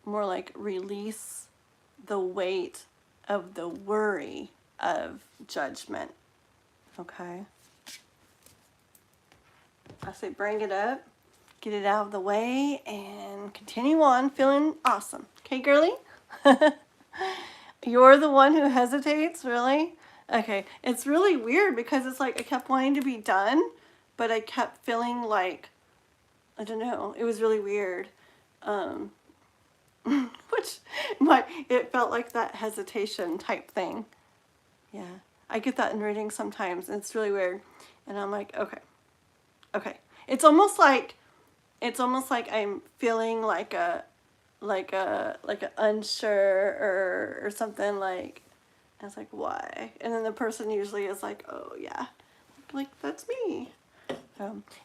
more like release the weight of the worry of judgment, okay? I say bring it up, get it out of the way, and continue on feeling awesome. Okay, girly? You're the one who hesitates, really? Okay, it's really weird because it's like I kept wanting to be done, but I kept feeling like, I don't know, it was really weird. It felt like that hesitation type thing. Yeah, I get that in readings sometimes, and it's really weird. And I'm like, okay. It's almost like I'm feeling like a unsure or something like. I was like, why? And then the person usually is like, oh yeah, like that's me.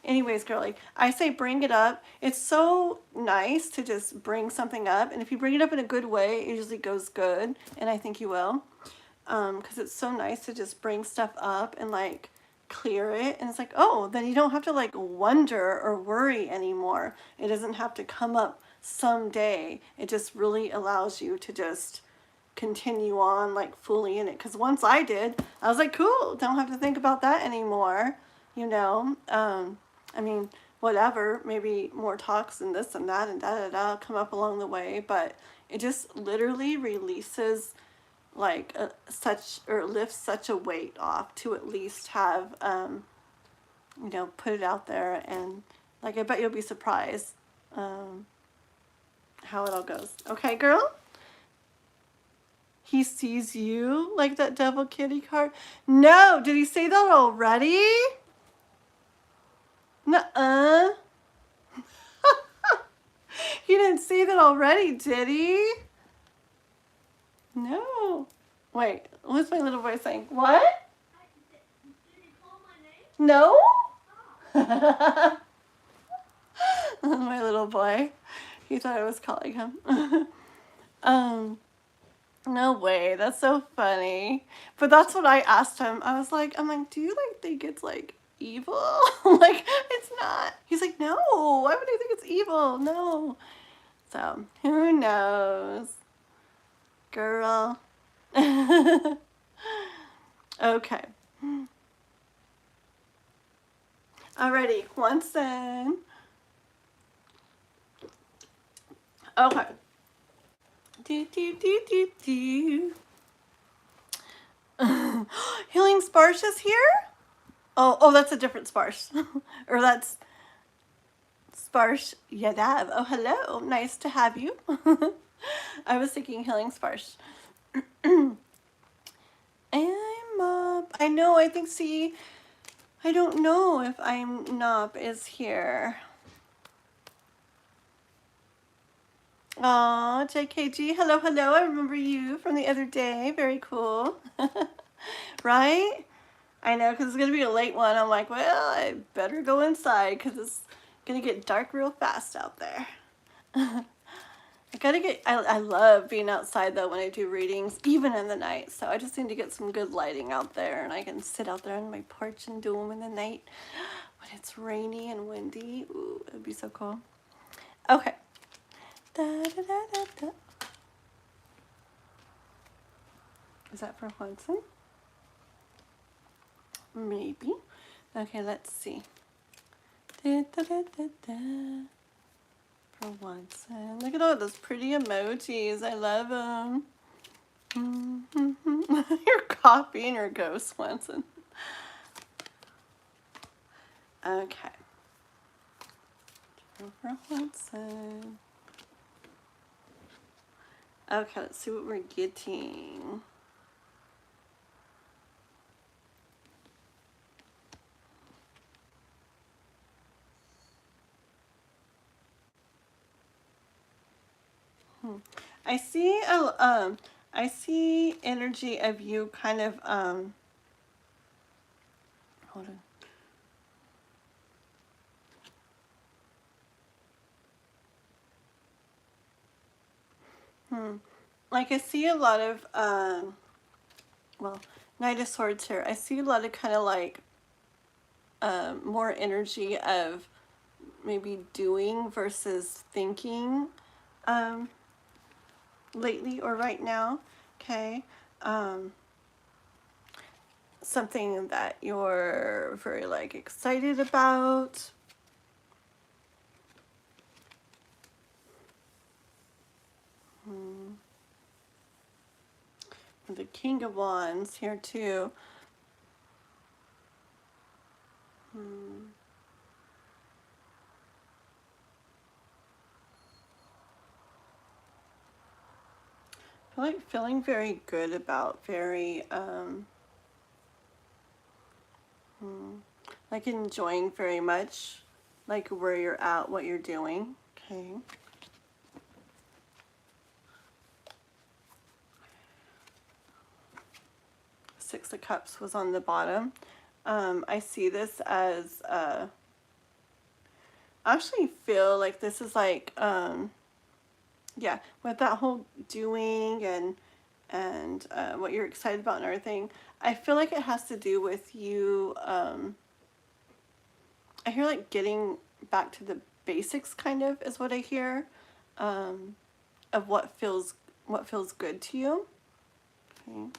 Anyways, girly, I say bring it up. It's so nice to just bring something up, and if you bring it up in a good way, it usually goes good, and I think you will, because it's so nice to just bring stuff up and like clear it, and it's like, oh, then you don't have to like wonder or worry anymore. It doesn't have to come up someday. It just really allows you to just continue on like fully in it, because once I did, I was like, cool, don't have to think about that anymore. you know. I mean, whatever, maybe more talks and this and that and da da da come up along the way, but it just literally releases like such, or lifts such a weight off to at least have, you know, put it out there. And like, I bet you'll be surprised how it all goes. Okay, girl? He sees you like that devil kitty card? No, did he say that already? Nuh-uh. He didn't say that already, did he? No. Wait, what's my little boy saying? What? Did he call my name? No? My little boy. He thought I was calling him. No way. That's so funny. But that's what I asked him. I'm like, do you like think it's like evil? Like, it's not. He's like, no. Why would I think it's evil? No. So, who knows? Girl. Okay. Alrighty, Swanson. Okay. Healing Sparsh is here? Oh, that's a different Sparsh. Or that's Sparsh Yadav. Oh, hello. Nice to have you. I was thinking Healing Sparsh. I'm up. I know, I think, see, I don't know if I'm Nop is here. Aw, JKG, hello, hello. I remember you from the other day. Very cool. Right? I know, because it's going to be a late one. I'm like, well, I better go inside because it's going to get dark real fast out there. I love being outside though when I do readings, even in the night. So I just need to get some good lighting out there, and I can sit out there on my porch and do them in the night when it's rainy and windy. Ooh, it'd be so cool. Okay. Da, da, da, da, da. Is that for Hudson? Maybe. Okay, let's see. Da, da, da, da, da. For Hudson. Look at all those pretty emojis. I love them. You're copying your ghost, Swanson. Okay. For Hudson. Okay, let's see what we're getting. I see energy of you kind of hold on. Like I see a lot of well, Knight of Swords here. I see a lot of kind of like more energy of maybe doing versus thinking lately or right now. Okay. Something that you're very like excited about. The King of Wands here too. I feel like feeling very good about very like enjoying very much like where you're at, what you're doing. Okay. Six of Cups was on the bottom. I see this as I actually feel like this is like yeah, with that whole doing and what you're excited about and everything, I feel like it has to do with you I hear like getting back to the basics kind of is what I hear of what feels good to you. Okay.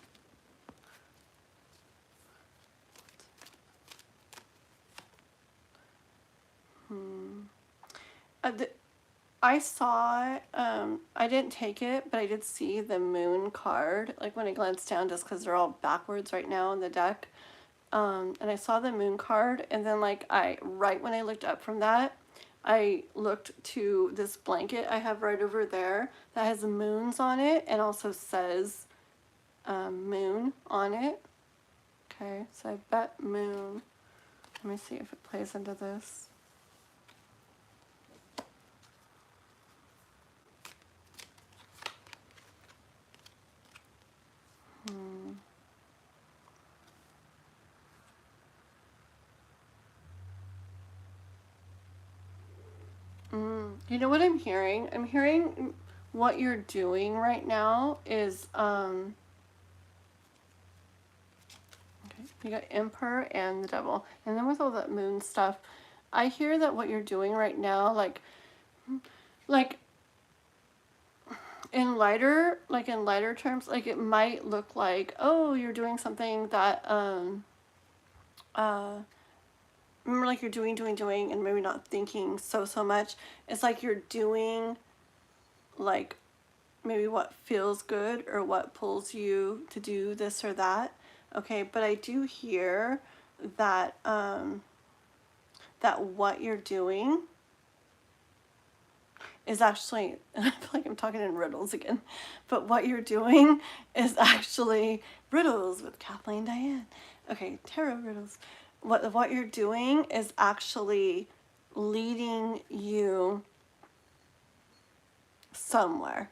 I saw, I didn't take it, but I did see the moon card, like when I glanced down, just because they're all backwards right now in the deck. And I saw the moon card, and then like right when I looked up from that, I looked to this blanket I have right over there that has moons on it and also says moon on it. Okay, so I bet moon. Let me see if it plays into this. You know what I'm hearing? I'm hearing what you're doing right now is, okay, you got Emperor and the Devil. And then with all that moon stuff, I hear that what you're doing right now, like in lighter terms, like it might look like, oh, you're doing something that, remember, like you're doing, and maybe not thinking so much. It's like you're doing, like, maybe what feels good or what pulls you to do this or that. Okay, but I do hear that, that what you're doing is actually, I feel like I'm talking in riddles again, but what you're doing is actually riddles with Kathleen Diane. Okay, tarot riddles. What you're doing is actually leading you somewhere,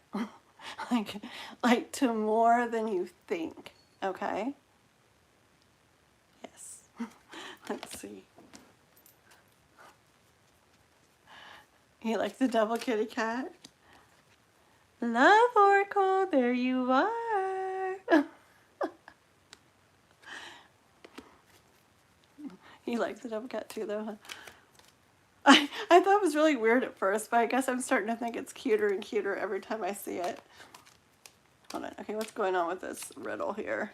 like to more than you think. Okay. Yes. Let's see. You like the double kitty cat? Love Oracle, there you are. You like the double cat too, though, huh? I thought it was really weird at first, but I guess I'm starting to think it's cuter and cuter every time I see it. Hold on. Okay, what's going on with this riddle here?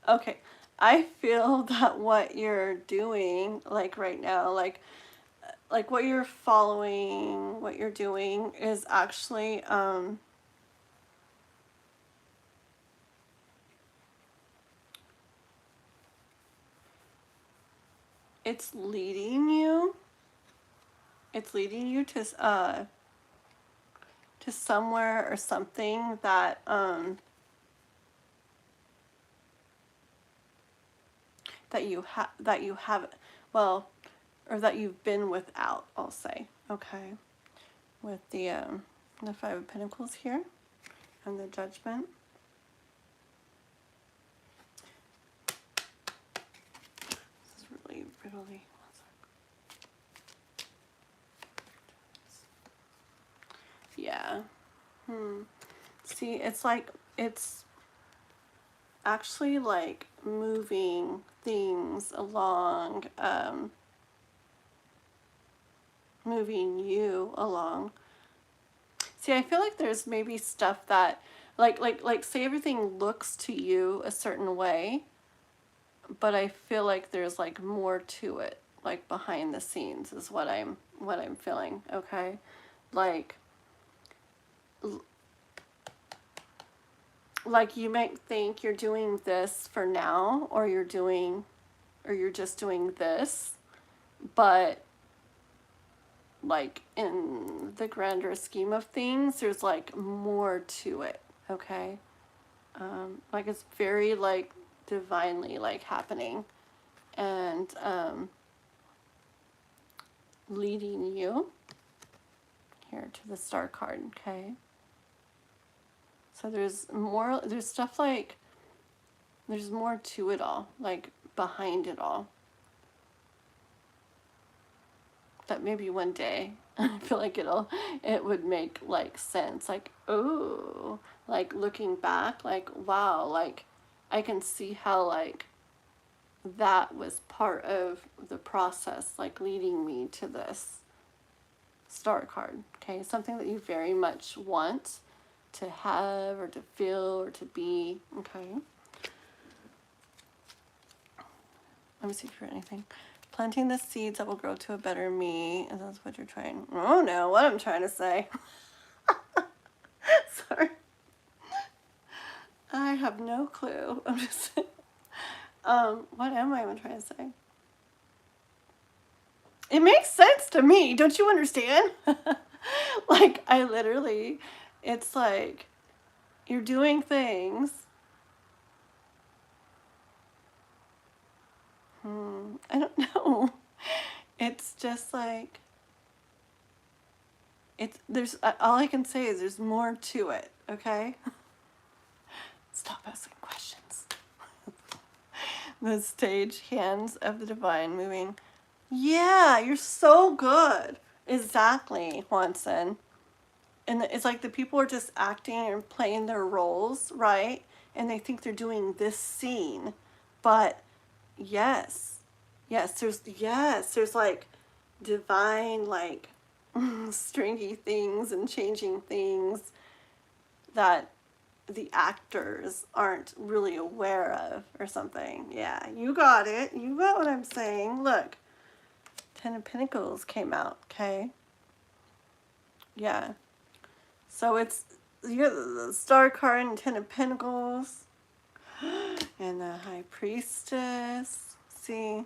Okay, I feel that what you're doing, like right now, like what you're following, what you're doing is actually, it's leading you. It's leading you to somewhere or something that, that you haven't, well, or that you've been without, I'll say. Okay, with the Five of Pentacles here and the Judgment. This is really riddly. Yeah. See, it's like, it's actually like moving things along, moving you along. See, I feel like there's maybe stuff that, like say everything looks to you a certain way, but I feel like there's like more to it, like behind the scenes is what I'm feeling. Okay, like you might think you're doing this for now, or you're just doing this, but like in the grander scheme of things, there's like more to it. Okay, like it's very like divinely like happening and leading you here to the Star card. Okay, so there's stuff like, there's more to it all, like behind it all, that maybe one day I feel like it would make like sense, like, oh, like looking back, like, wow, like I can see how like that was part of the process, like leading me to this Star card. Okay, something that you very much want to have or to feel or to be. Okay, Let me see for anything. Planting the seeds that will grow to a better me. And that's what you're trying. Oh no, what I'm trying to say. Sorry. I have no clue. I'm just saying. What am I even trying to say? It makes sense to me. Don't you understand? Like, I literally, it's like you're doing things. I don't know. It's just like, there's, all I can say is there's more to it, okay? Stop asking questions. The stage hands of the divine moving. Yeah, you're so good. Exactly, Juanson. And it's like the people are just acting and playing their roles, right? And they think they're doing this scene. But yes, there's like divine, like stringy things and changing things that the actors aren't really aware of or something. Yeah, you got it. You got what I'm saying. Look, Ten of Pentacles came out, okay? Yeah. So it's, you got the Star card and Ten of Pentacles and the High Priestess. See,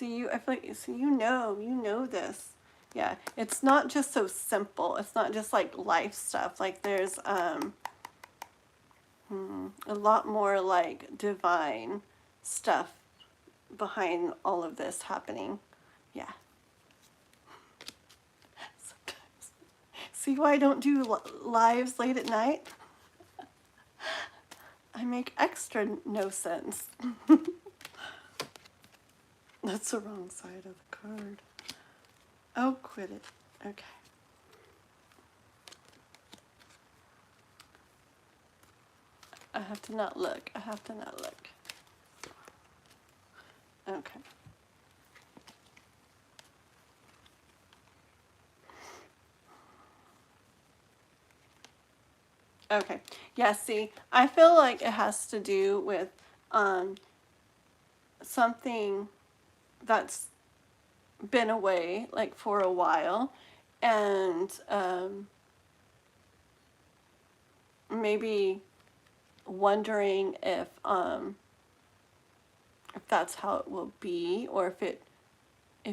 you, I feel like, so you know this. Yeah, it's not just so simple. It's not just like life stuff. Like there's a lot more like divine stuff behind all of this happening. Yeah. Sometimes. See why I don't do lives late at night? I make extra no sense. That's the wrong side of the card. Oh, quit it. Okay. I have to not look. I have to not look. Okay. Okay. Yeah, see, I feel like it has to do with something that's been away like for a while, and maybe wondering if that's how it will be, or if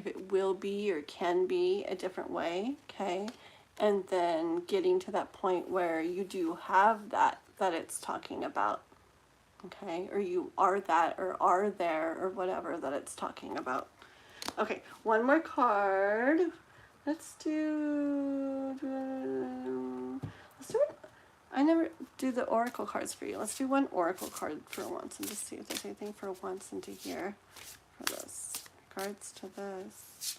it will be or can be a different way, okay? And then getting to that point where you do have that it's talking about, okay? Or you are that, or are there, or whatever that it's talking about. Okay, one more card. Let's do it. I never do the oracle cards for you. Let's do one oracle card for once and just see if there's anything for once into here for this. Regards to this.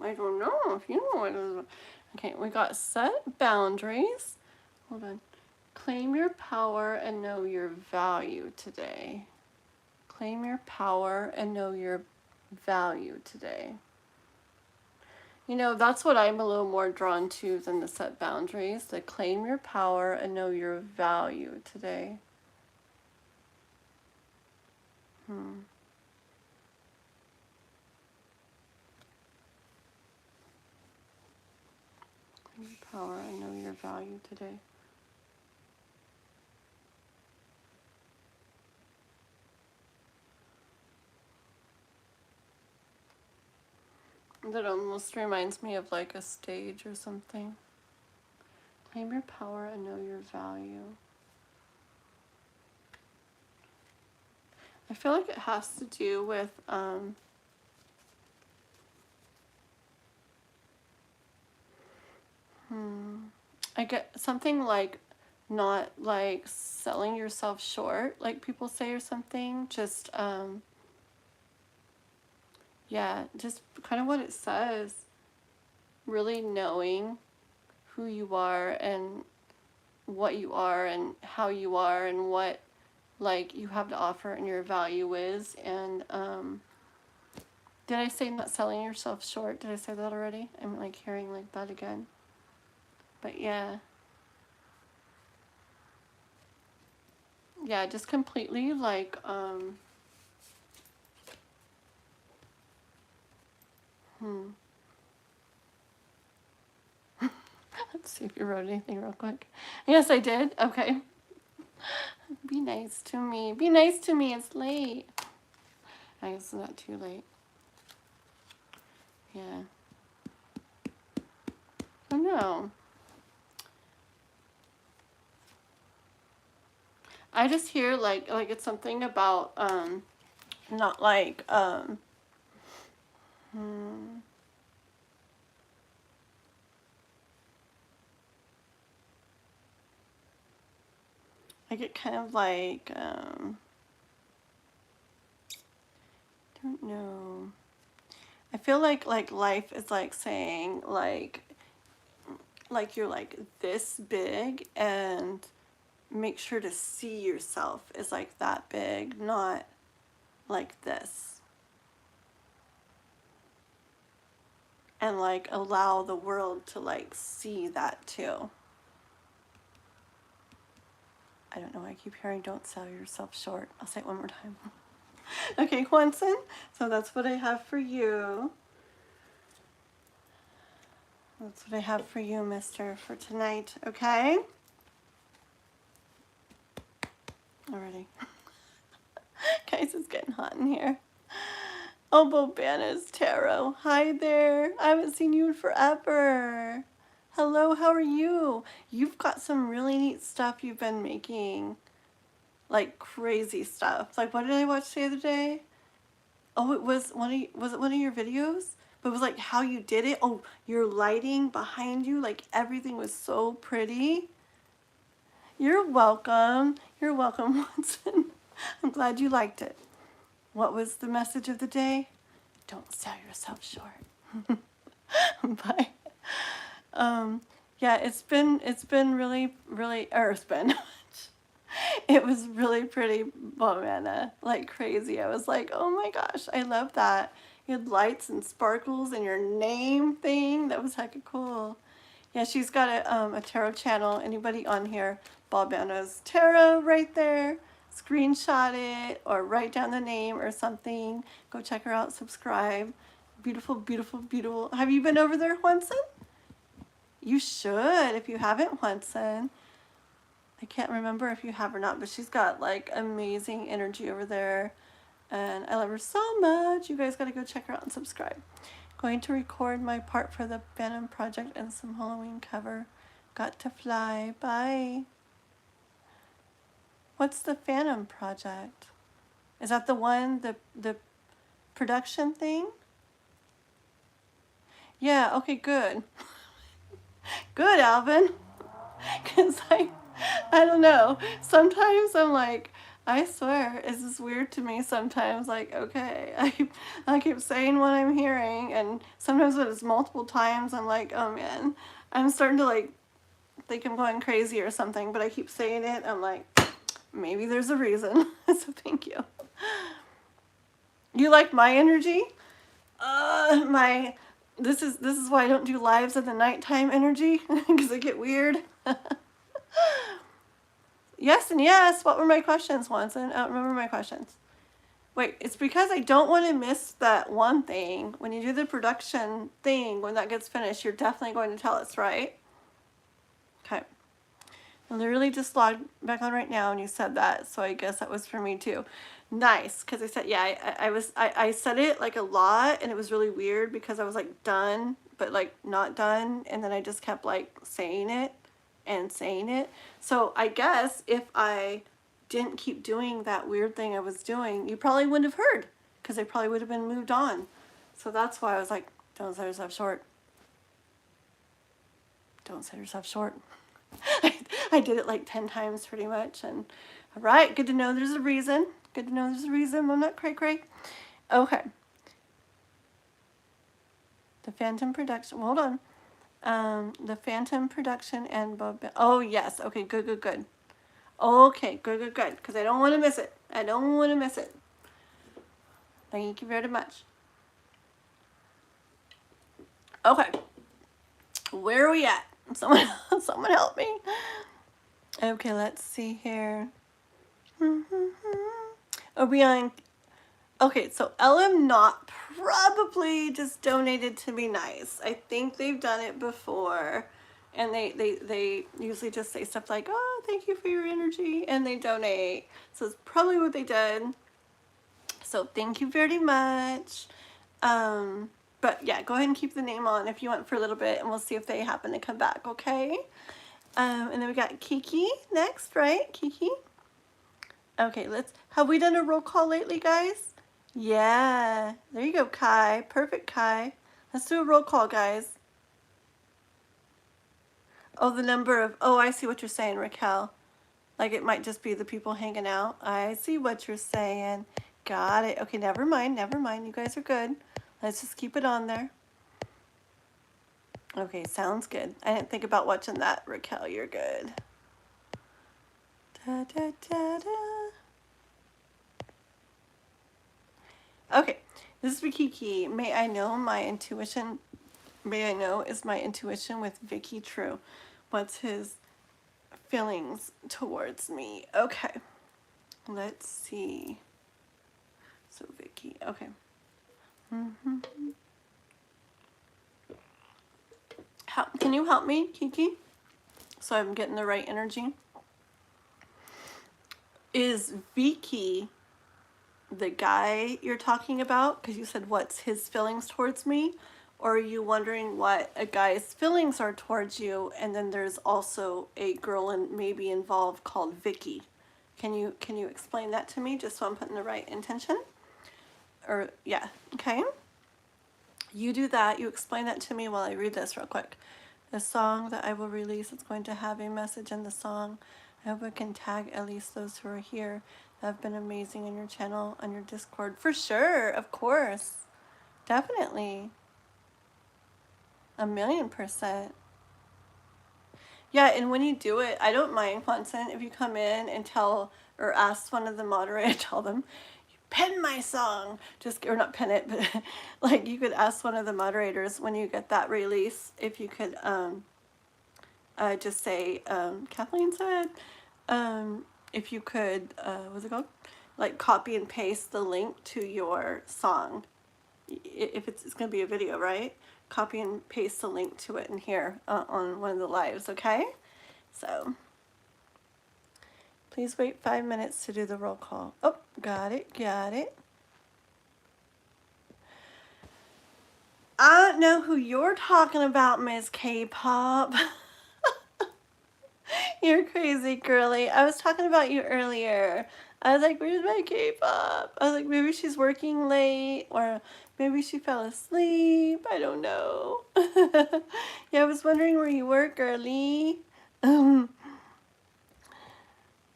I don't know if you know what it is. Okay, we got set boundaries. Hold on. Claim your power and know your value today. Claim your power and know your value today. You know, that's what I'm a little more drawn to than the set boundaries. The claim your power and know your value today. Claim your power and know your value today. That almost reminds me of like a stage or something. Claim your power and know your value. I feel like it has to do with I get something like not like selling yourself short, like people say, or something. Just yeah, just kind of what it says. Really knowing who you are and what you are and how you are and what like you have to offer and your value is. And did I say not selling yourself short? Did I say that already? I'm like hearing like that again. But yeah. Yeah, just completely like let's see if you wrote anything real quick. Yes, I did. Okay. Be nice to me. Be nice to me. It's late. I guess it's not too late. Yeah. Oh no. I just hear like it's something about not like I get kind of like don't know. I feel like life is like saying like you're like this big, and make sure to see yourself as like that big, not like this. And like allow the world to like see that too. I don't know why I keep hearing don't sell yourself short. I'll say it one more time. Okay, Juanson, so that's what I have for you. That's what I have for you, mister, for tonight, okay? Alrighty. Guys, it's getting hot in here. Oh, Bobana's Tarot. Hi there. I haven't seen you in forever. Hello, how are you? You've got some really neat stuff you've been making. Like crazy stuff. Like, what did I watch the other day? Oh, it was was it one of your videos? But it was like how you did it. Oh, your lighting behind you, like everything was so pretty. You're welcome. You're welcome, Watson. I'm glad you liked it. What was the message of the day? Don't sell yourself short. Bye. Yeah, it's been really, or it's been, it was really pretty, Bobana, like crazy. I was like, oh my gosh, I love that. You had lights and sparkles and your name thing. That was hecka cool. Yeah, she's got a tarot channel. Anybody on here, Bobana's Tarot right there. Screenshot it or write down the name or something. Go check her out, subscribe. Beautiful, beautiful, beautiful. Have you been over there, Juanson? You should if you haven't, Juanson. I can't remember if you have or not, but she's got like amazing energy over there. And I love her so much. You guys got to go check her out and subscribe. Going to record my part for the Phantom Project and some Halloween cover. Got to fly. Bye. What's the Phantom Project? Is that the one, the production thing? Yeah, okay, good. Good, Alvin. Because I don't know. Sometimes I'm like, I swear, it's just weird to me sometimes. Like, okay, I keep saying what I'm hearing, and sometimes when it's multiple times, I'm like, oh man, I'm starting to like think I'm going crazy or something, but I keep saying it. I'm like, maybe there's a reason. So thank you. You like my energy? This is why I don't do lives at the nighttime energy, because I get weird. Yes and yes. What were my questions, Swanson? I don't remember my questions. Wait, it's because I don't want to miss that one thing. When you do the production thing, when that gets finished, you're definitely going to tell us, right? Okay. I literally just logged back on right now and you said that, so I guess that was for me too. Nice, because I said, yeah, I said it like a lot, and it was really weird because I was like done, but like not done, and then I just kept like saying it and saying it. So I guess if I didn't keep doing that weird thing I was doing, you probably wouldn't have heard, because I probably would have been moved on. So that's why I was like, don't sell yourself short. Don't sell yourself short. I did it like 10 times pretty much, and all right, good to know there's a reason. Good to know there's a reason. I'm not cray-cray. Okay. The Phantom production. Hold on. The Phantom production and Bob. Oh, yes. Okay, good, good, good. Okay, good, good, good. Because I don't want to miss it. I don't want to miss it. Thank you very much. Okay. Where are we at? Someone, someone help me. Okay, let's see here. Are we on? Okay, so LM Not probably just donated to be nice. I think they've done it before. And they usually just say stuff like, oh, thank you for your energy. And they donate. So it's probably what they did. So thank you very much. But yeah, go ahead and keep the name on if you want for a little bit. And we'll see if they happen to come back, okay? And then we got Kiki next, right? Kiki? Okay, have we done a roll call lately, guys? Yeah, there you go, Kai. Perfect, Kai. Let's do a roll call, guys. Oh, the number of, oh, I see what you're saying, Raquel. Like it might just be the people hanging out. I see what you're saying. Got it. Okay, never mind, never mind. You guys are good. Let's just keep it on there. Okay, sounds good. I didn't think about watching that, Raquel. You're good. Da, da, da, da. Okay, this is for Kiki. May I know my intuition? May I know, is my intuition with Vicky true? What's his feelings towards me? Okay, let's see. So Vicky, okay. Can you help me, Kiki? So I'm getting the right energy. Is Vicky the guy you're talking about? Because you said what's his feelings towards me? Or are you wondering what a guy's feelings are towards you, and then there's also a girl maybe involved called Vicky? Can you explain that to me just so I'm putting the right intention? Or yeah, okay. You do that. You explain that to me while I read this real quick. The song that I will release is going to have a message in the song. I hope I can tag at least those who are here that have been amazing in your channel, on your Discord. For sure, of course. Definitely. 1,000,000%. Yeah, and when you do it, I don't mind, Clemson, if you come in and tell or ask one of the moderators, tell them, pen my song. Just, or not pen it, but like you could ask one of the moderators when you get that release, if you could just say, Kathleen said, if you could, what's it called? Like copy and paste the link to your song. If it's going to be a video, right? Copy and paste the link to it in here on one of the lives, okay? So, please wait 5 minutes to do the roll call. Oh, got it, got it. I don't know who you're talking about, Miss K-Pop. You're crazy, girly. I was talking about you earlier. I was like, where's my K-pop? I was like, maybe she's working late, or maybe she fell asleep. I don't know. Yeah, I was wondering where you were, girly.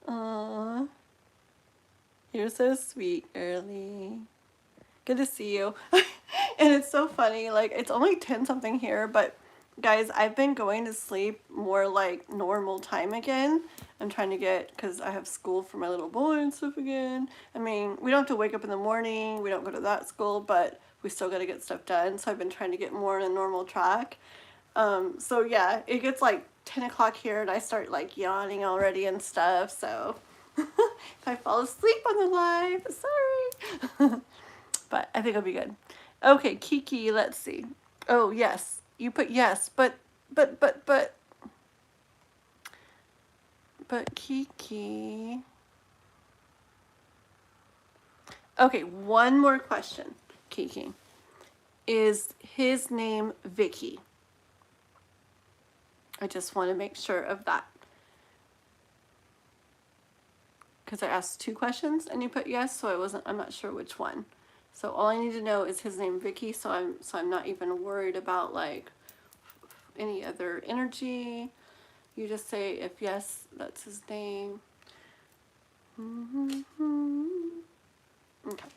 Aw. You're so sweet, girly. Good to see you. And it's so funny, like, it's only 10 something here, but guys, I've been going to sleep more like normal time again. I'm trying to get, because I have school for my little boy and stuff again. I mean, we don't have to wake up in the morning. We don't go to that school, but we still got to get stuff done. So I've been trying to get more on a normal track. So yeah, it gets like 10 o'clock here and I start like yawning already and stuff. So if I fall asleep on the live, sorry. But I think it'll be good. Okay, Kiki, let's see. Oh, yes. You put yes, but Kiki. Okay, one more question, Kiki. Is his name Vicky? I just want to make sure of that. Because I asked 2 questions and you put yes, so I'm not sure which one. So all I need to know is his name Vicky, so I'm not even worried about like any other energy. You just say if yes, that's his name. Okay.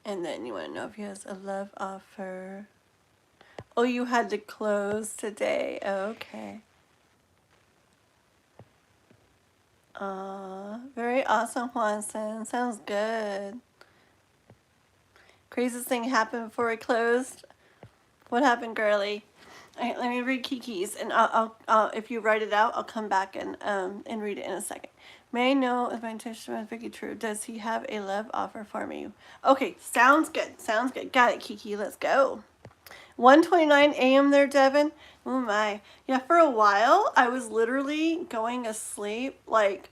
And then you want to know if he has a love offer. Oh, you had to close today. Okay. Very awesome, Juanson. Sounds good. Craziest thing happened before I closed. What happened, girly? All right, let me read Kiki's, and I'll if you write it out, I'll come back and read it in a second. May I know if my intention was Vicky true? Does he have a love offer for me? Okay, sounds good. Sounds good. Got it, Kiki. Let's go. 1:29 a.m. there, Devin. Oh my. Yeah, for a while I was literally going to sleep like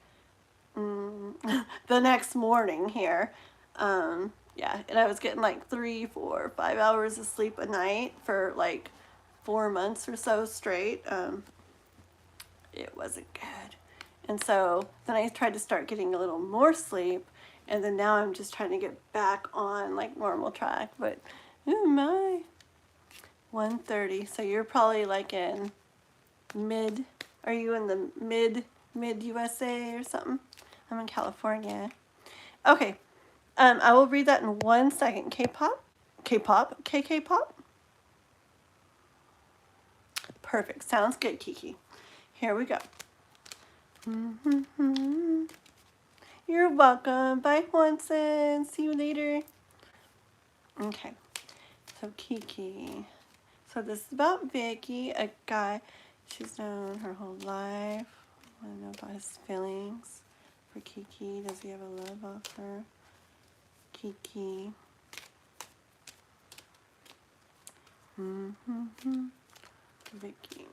the next morning here. Yeah, and I was getting like 3, 4, 5 hours of sleep a night for like 4 months or so straight. It wasn't good. And so then I tried to start getting a little more sleep, and then now I'm just trying to get back on like normal track. But oh my, 1:30. So you're probably like in mid. Are you in the mid USA or something? I'm in California. Okay. I will read that in 1 second. K-pop, KK-pop. Perfect. Sounds good, Kiki. Here we go. You're welcome. Bye, Juanson. See you later. Okay. So Kiki. So this is about Vicky, a guy she's known her whole life. I want to know about his feelings for Kiki. Does he have a love offer? Kiki. Vicky.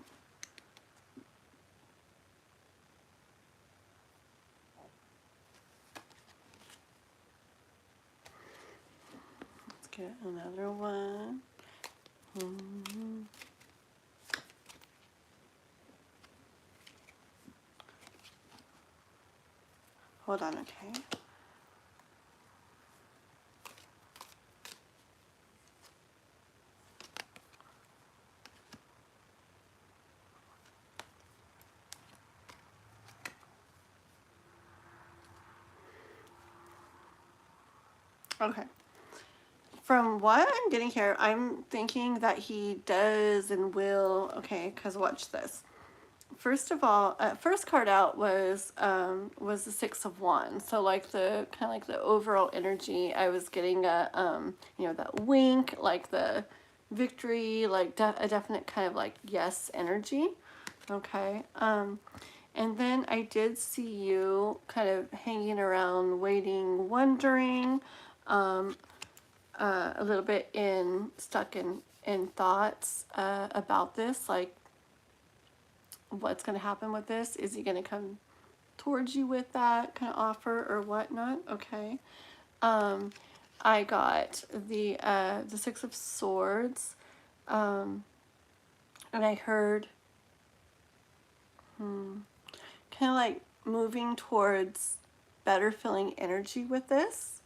Let's get another one. Hold on, okay. Okay. From what I'm getting here, I'm thinking that he does and will. Okay, because watch this. First of all, first card out was the 6 of Wands. So like the kind of like the overall energy, I was getting a you know, that wink, like the victory, like a definite kind of like yes energy. Okay. And then I did see you kind of hanging around, waiting, wondering, a little bit stuck in thoughts about this, like what's going to happen with this. Is he going to come towards you with that kind of offer or whatnot? Okay. I got the 6 of Swords, and I heard kind of like moving towards better feeling energy with this.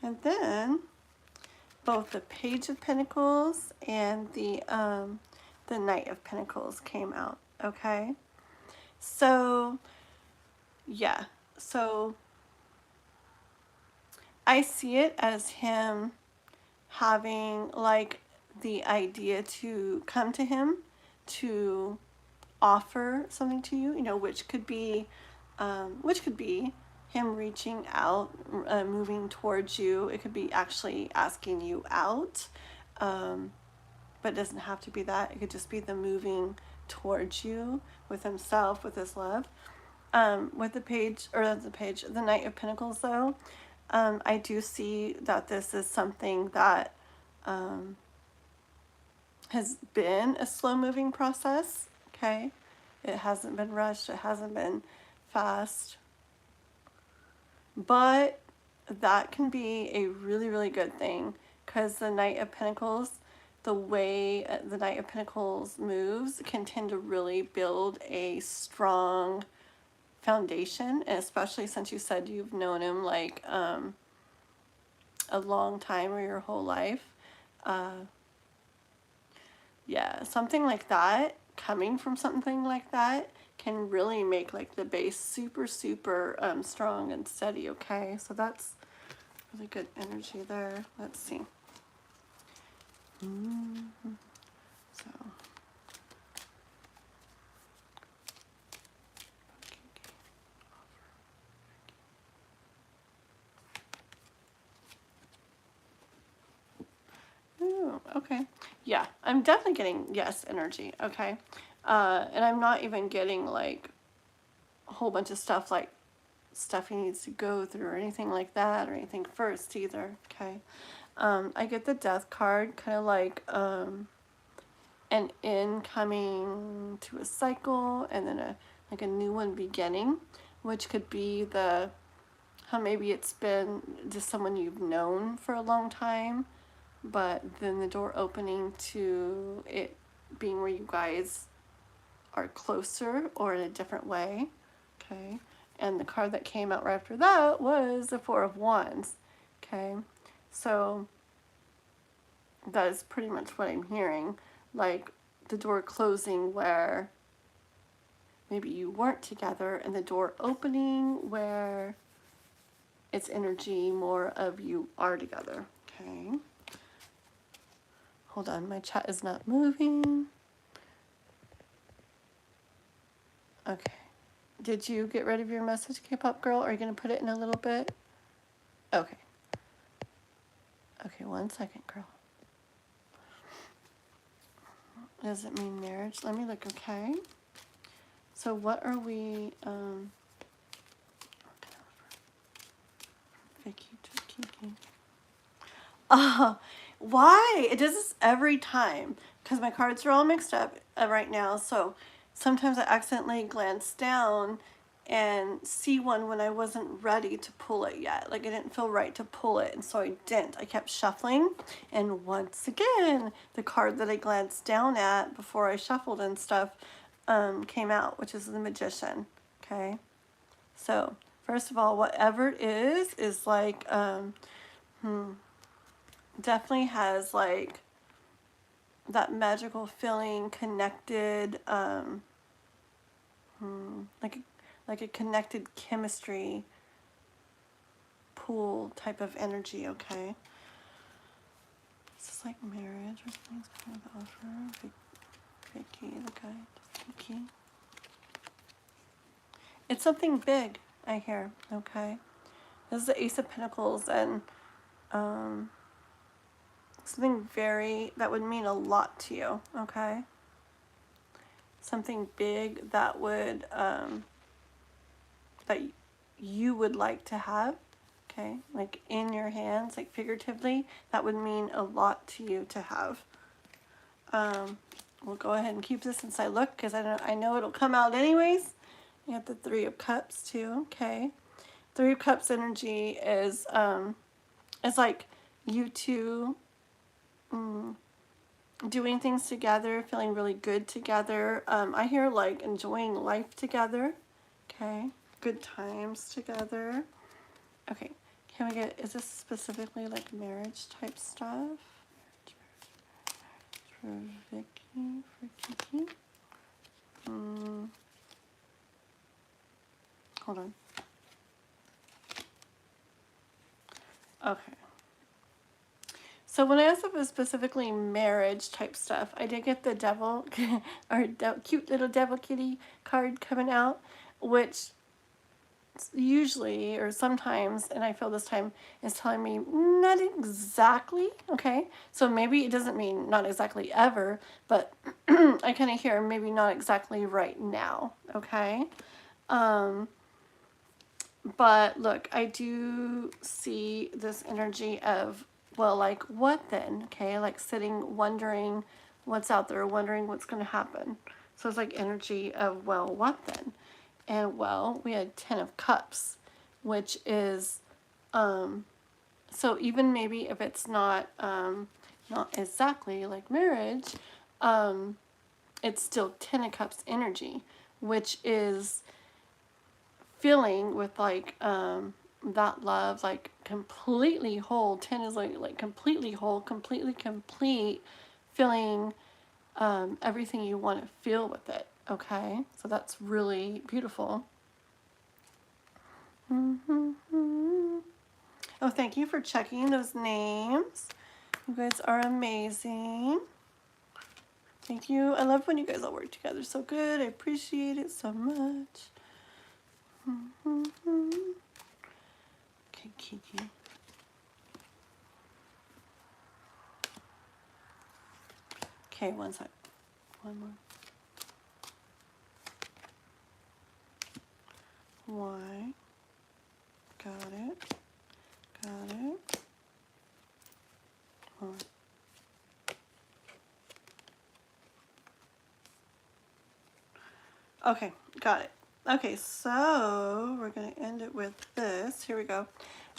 And then both the Page of Pentacles and the Knight of Pentacles came out. Okay. So yeah, so I see it as him having like the idea to come to him to offer something to you, you know, which could be him reaching out, moving towards you. It could be actually asking you out, but it doesn't have to be that. It could just be the moving towards you with himself, with his love. With the Knight of Pentacles, though, I do see that this is something that has been a slow-moving process. Okay, it hasn't been rushed. It hasn't been fast. But that can be a really, really good thing, because the Knight of Pentacles, the way the Knight of Pentacles moves can tend to really build a strong foundation, and especially since you said you've known him like a long time or your whole life. Yeah, something like that, coming from something like that, can really make like the base super, super strong and steady. Okay, so that's really good energy there. Let's see. So, ooh, okay. Yeah, I'm definitely getting yes energy. Okay. And I'm not even getting like a whole bunch of stuff like stuff he needs to go through or anything like that or anything first either. Okay. I get the death card, kind of like an end coming to a cycle and then like a new one beginning, which could be the how maybe it's been just someone you've known for a long time, but then the door opening to it being where you guys are closer or in a different way. Okay. And the card that came out right after that was the Four of Wands. Okay. So that is pretty much what I'm hearing. Like the door closing where maybe you weren't together and the door opening where it's energy more of you are together. Okay. Hold on, my chat is not moving. Okay. Did you get rid of your message, K-pop girl? Are you going to put it in a little bit? Okay. Okay, 1 second, girl. Does it mean marriage? Let me look, okay? So what are we, Vicky to Kiki. Why? It does this every time because my cards are all mixed up right now. So sometimes I accidentally glance down and see one when I wasn't ready to pull it yet. Like I didn't feel right to pull it, and so I didn't. I kept shuffling, and once again, the card that I glanced down at before I shuffled and stuff came out, which is the Magician. Okay, so first of all, whatever it is like definitely has like that magical feeling, connected, like a connected chemistry pool type of energy. Okay, this is like marriage or something's kind of offer. Vicky, the guy, Vicky. It's something big, I hear. Okay, this is the Ace of Pentacles, and something that would mean a lot to you. Okay, something big that would that you would like to have, okay, like in your hands, like figuratively, that would mean a lot to you to have. We'll go ahead and keep this since I look, because I know it'll come out anyways. You have the Three of Cups too. Okay, Three of Cups energy is like you two doing things together, feeling really good together. I hear like enjoying life together. Okay, good times together. Okay, can we get, is this specifically like marriage type stuff? For Vicky, for Kiki. Hold on. Okay. So when I asked if it was specifically marriage type stuff, I did get the devil, or cute little devil kitty card coming out, which usually or sometimes, and I feel this time, is telling me not exactly. Okay, so maybe it doesn't mean not exactly ever, but I kind of hear maybe not exactly right now. Okay, but look, I do see this energy of, well, like what then? Okay, like sitting wondering what's out there, wondering what's going to happen. So it's like energy of, well, what then? And well, we had 10 of Cups, which is, so even maybe if it's not exactly like marriage, it's still 10 of Cups energy, which is feeling with like that love, like completely whole. 10 is like completely whole, completely complete, feeling everything you want to feel with it. Okay, so that's really beautiful. Oh, thank you for checking those names. You guys are amazing. Thank you. I love when you guys all work together so good. I appreciate it so much. Okay, Kiki. Okay, one sec. One more. Y. Got it. Got it. Hold on. Okay, got it. Okay, so we're going to end it with this. Here we go.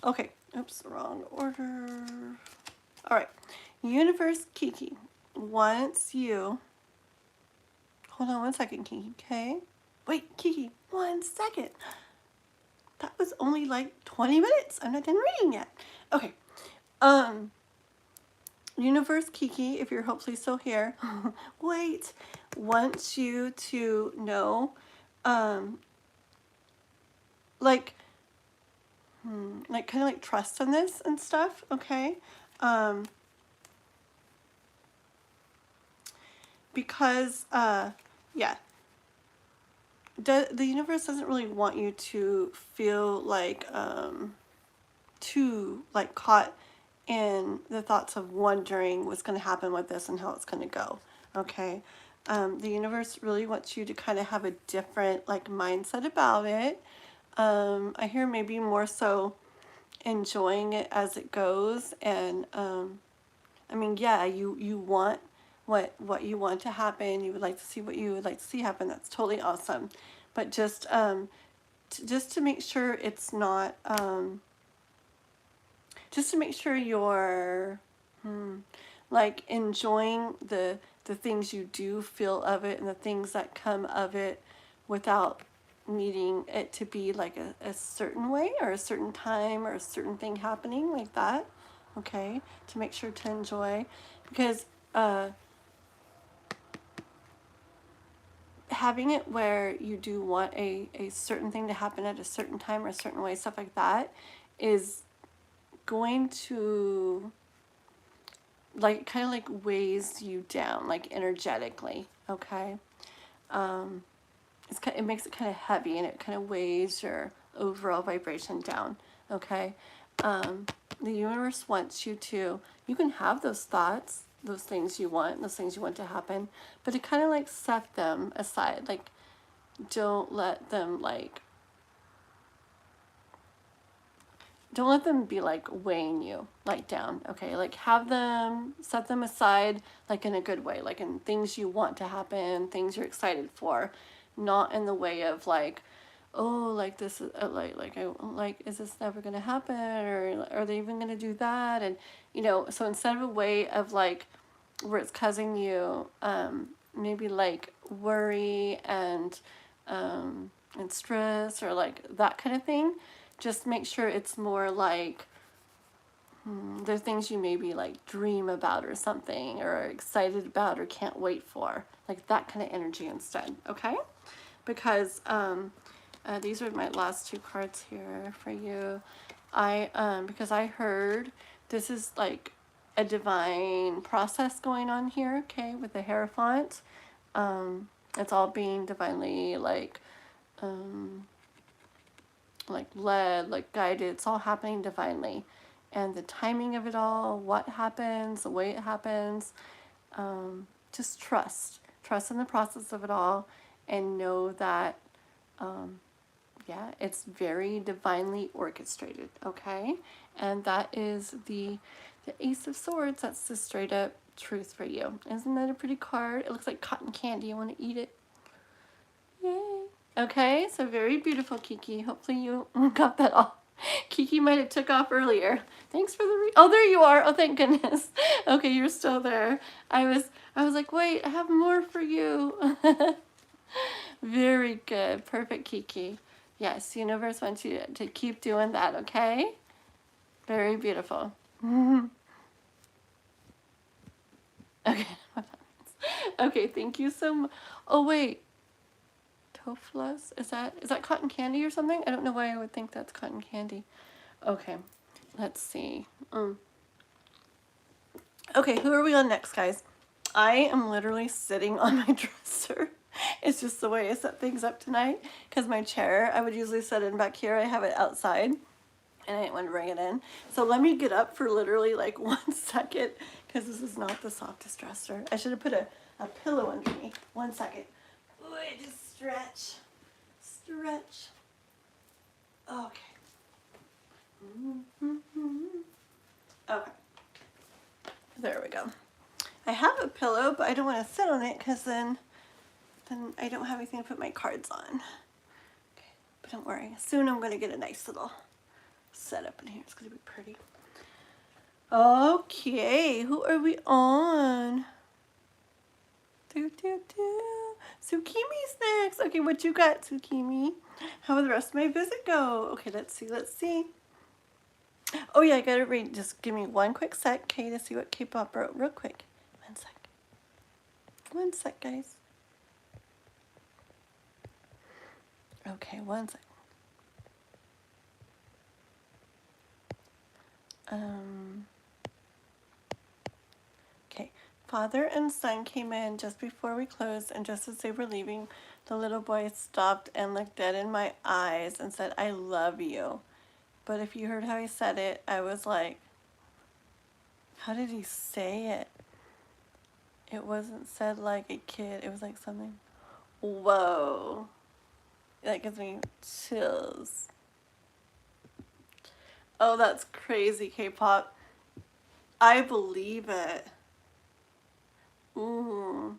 Okay, oops, wrong order. All right, Universe Kiki wants you. Hold on one second, Kiki, okay? Wait, Kiki, 1 second. That was only like 20 minutes. I'm not done reading yet. Okay, Universe Kiki, if you're hopefully still here, wait, wants you to know, like kind of like trust in this and stuff, okay? Because, yeah, the universe doesn't really want you to feel like, too, like, caught in the thoughts of wondering what's going to happen with this and how it's going to go, okay? The universe really wants you to kind of have a different, like, mindset about it. I hear maybe more so enjoying it as it goes, and I mean, yeah, you want what you want to happen. You would like to see what you would like to see happen. That's totally awesome, but just to make sure it's not just to make sure you're like enjoying the things you do feel of it and the things that come of it without needing it to be like a certain way or a certain time or a certain thing happening like that, okay? To make sure to enjoy, because having it where you do want a certain thing to happen at a certain time or a certain way, stuff like that, is going to like kind of like weighs you down, like energetically, okay? It makes it kind of heavy, and it kind of weighs your overall vibration down, okay? The universe wants you to, you can have those thoughts, those things you want to happen, but to kind of like set them aside, like don't let them be like weighing you like down, okay? Like have them, set them aside like in a good way, like in things you want to happen, things you're excited for, not in the way of like, oh, like this is is this never gonna happen, or are they even gonna do that? And you know, so instead of a way of like where it's causing you maybe like worry and stress or like that kind of thing, just make sure it's more like there's things you maybe like dream about or something, or are excited about or can't wait for, like that kind of energy instead, okay? Because these are my last 2 cards here for you. Because I heard this is like a divine process going on here, okay, with the Hierophant. It's all being divinely like led, like guided. It's all happening divinely. And the timing of it all, what happens, the way it happens, just trust in the process of it all, and know that yeah, it's very divinely orchestrated, okay? And that is the Ace of Swords. That's the straight up truth for you. Isn't that a pretty card? It looks like cotton candy. You want to eat it? Yay. Okay, so very beautiful, Kiki. Hopefully you got that all. Kiki might have took off earlier. Thanks for the oh, there you are. Oh, thank goodness. Okay, you're still there. I was like, wait, I have more for you. Very good. Perfect, Kiki. Yes, universe wants you to keep doing that, okay? Very beautiful. Okay. Okay, thank you so much. Oh, wait. Tofflas? Is that cotton candy or something? I don't know why I would think that's cotton candy. Okay, let's see. Okay, who are we on next, guys? I am literally sitting on my dresser. It's just the way I set things up tonight, because my chair, I would usually set it back here. I have it outside, and I didn't want to bring it in. So let me get up for literally like 1 second, because this is not the softest dresser. I should have put a pillow under me. 1 second. Ooh, I just stretch. Stretch. Okay. Okay. There we go. I have a pillow, but I don't want to sit on it because then I don't have anything to put my cards on. Okay. But don't worry. Soon I'm going to get a nice little setup in here. It's going to be pretty. Okay. Who are we on? Tsukimi's next. Okay, what you got, Tsukimi? How will the rest of my visit go? Okay, let's see. Let's see. Oh yeah, I gotta read. Just give me 1 quick sec, okay, to see what K-pop wrote real quick. 1 sec. 1 sec, guys. Okay, 1 sec. Okay. Father and son came in just before we closed, and just as they were leaving, the little boy stopped and looked dead in my eyes and said, "I love you." But if you heard how he said it, I was like, how did he say it? It wasn't said like a kid. It was like something. Whoa. That gives me chills. Oh, that's crazy, K-pop. I believe it. Ooh.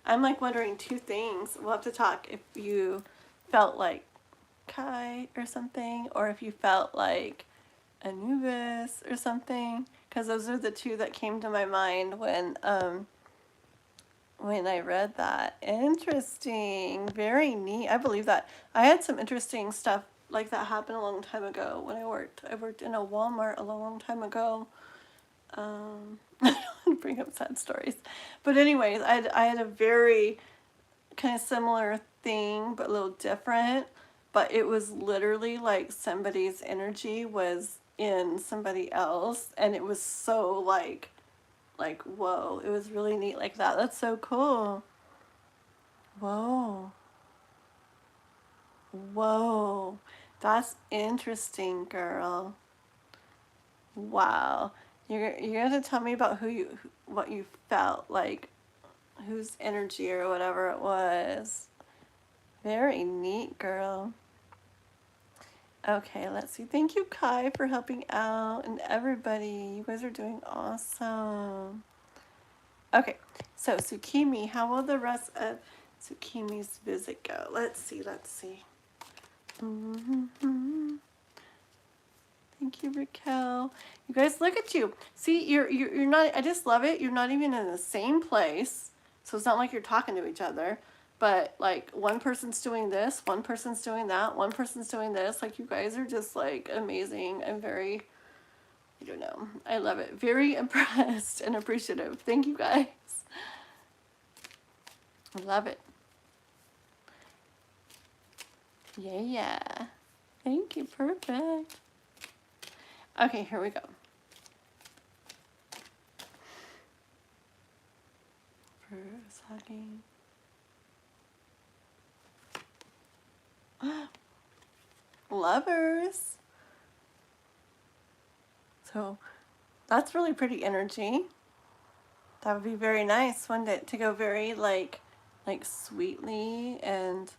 I'm like wondering 2 things. We'll have to talk if you felt like Kai or something, or if you felt like Anubis or something, because those are the 2 that came to my mind when I read that. Interesting. Very neat. I believe that. I had some interesting stuff like that happen a long time ago when I worked in a Walmart a long time ago. I don't want to bring up sad stories, but anyways, I had a very kind of similar thing but a little different, but it was literally like somebody's energy was in somebody else, and it was so like whoa, it was really neat like that. That's so cool. Whoa. Whoa. That's interesting, girl. Wow. You're gonna tell me about what you felt like, whose energy or whatever it was. Very neat, girl. Okay, let's see. Thank you, Kai, for helping out, and everybody. You guys are doing awesome. Okay, so Tsukimi, how will the rest of Tsukimi's visit go? Let's see. Thank you, Raquel. You guys, look at you. See, you're not. I just love it. You're not even in the same place, so it's not like you're talking to each other. But like one person's doing this, one person's doing that, one person's doing this. Like you guys are just like amazing. I'm very, I don't know. I love it. Very impressed and appreciative. Thank you guys. I love it. Yeah. Thank you. Perfect. Okay, here we go. First hugging. Lovers. So that's really pretty energy. That would be very nice, wouldn't it? To go very like sweetly and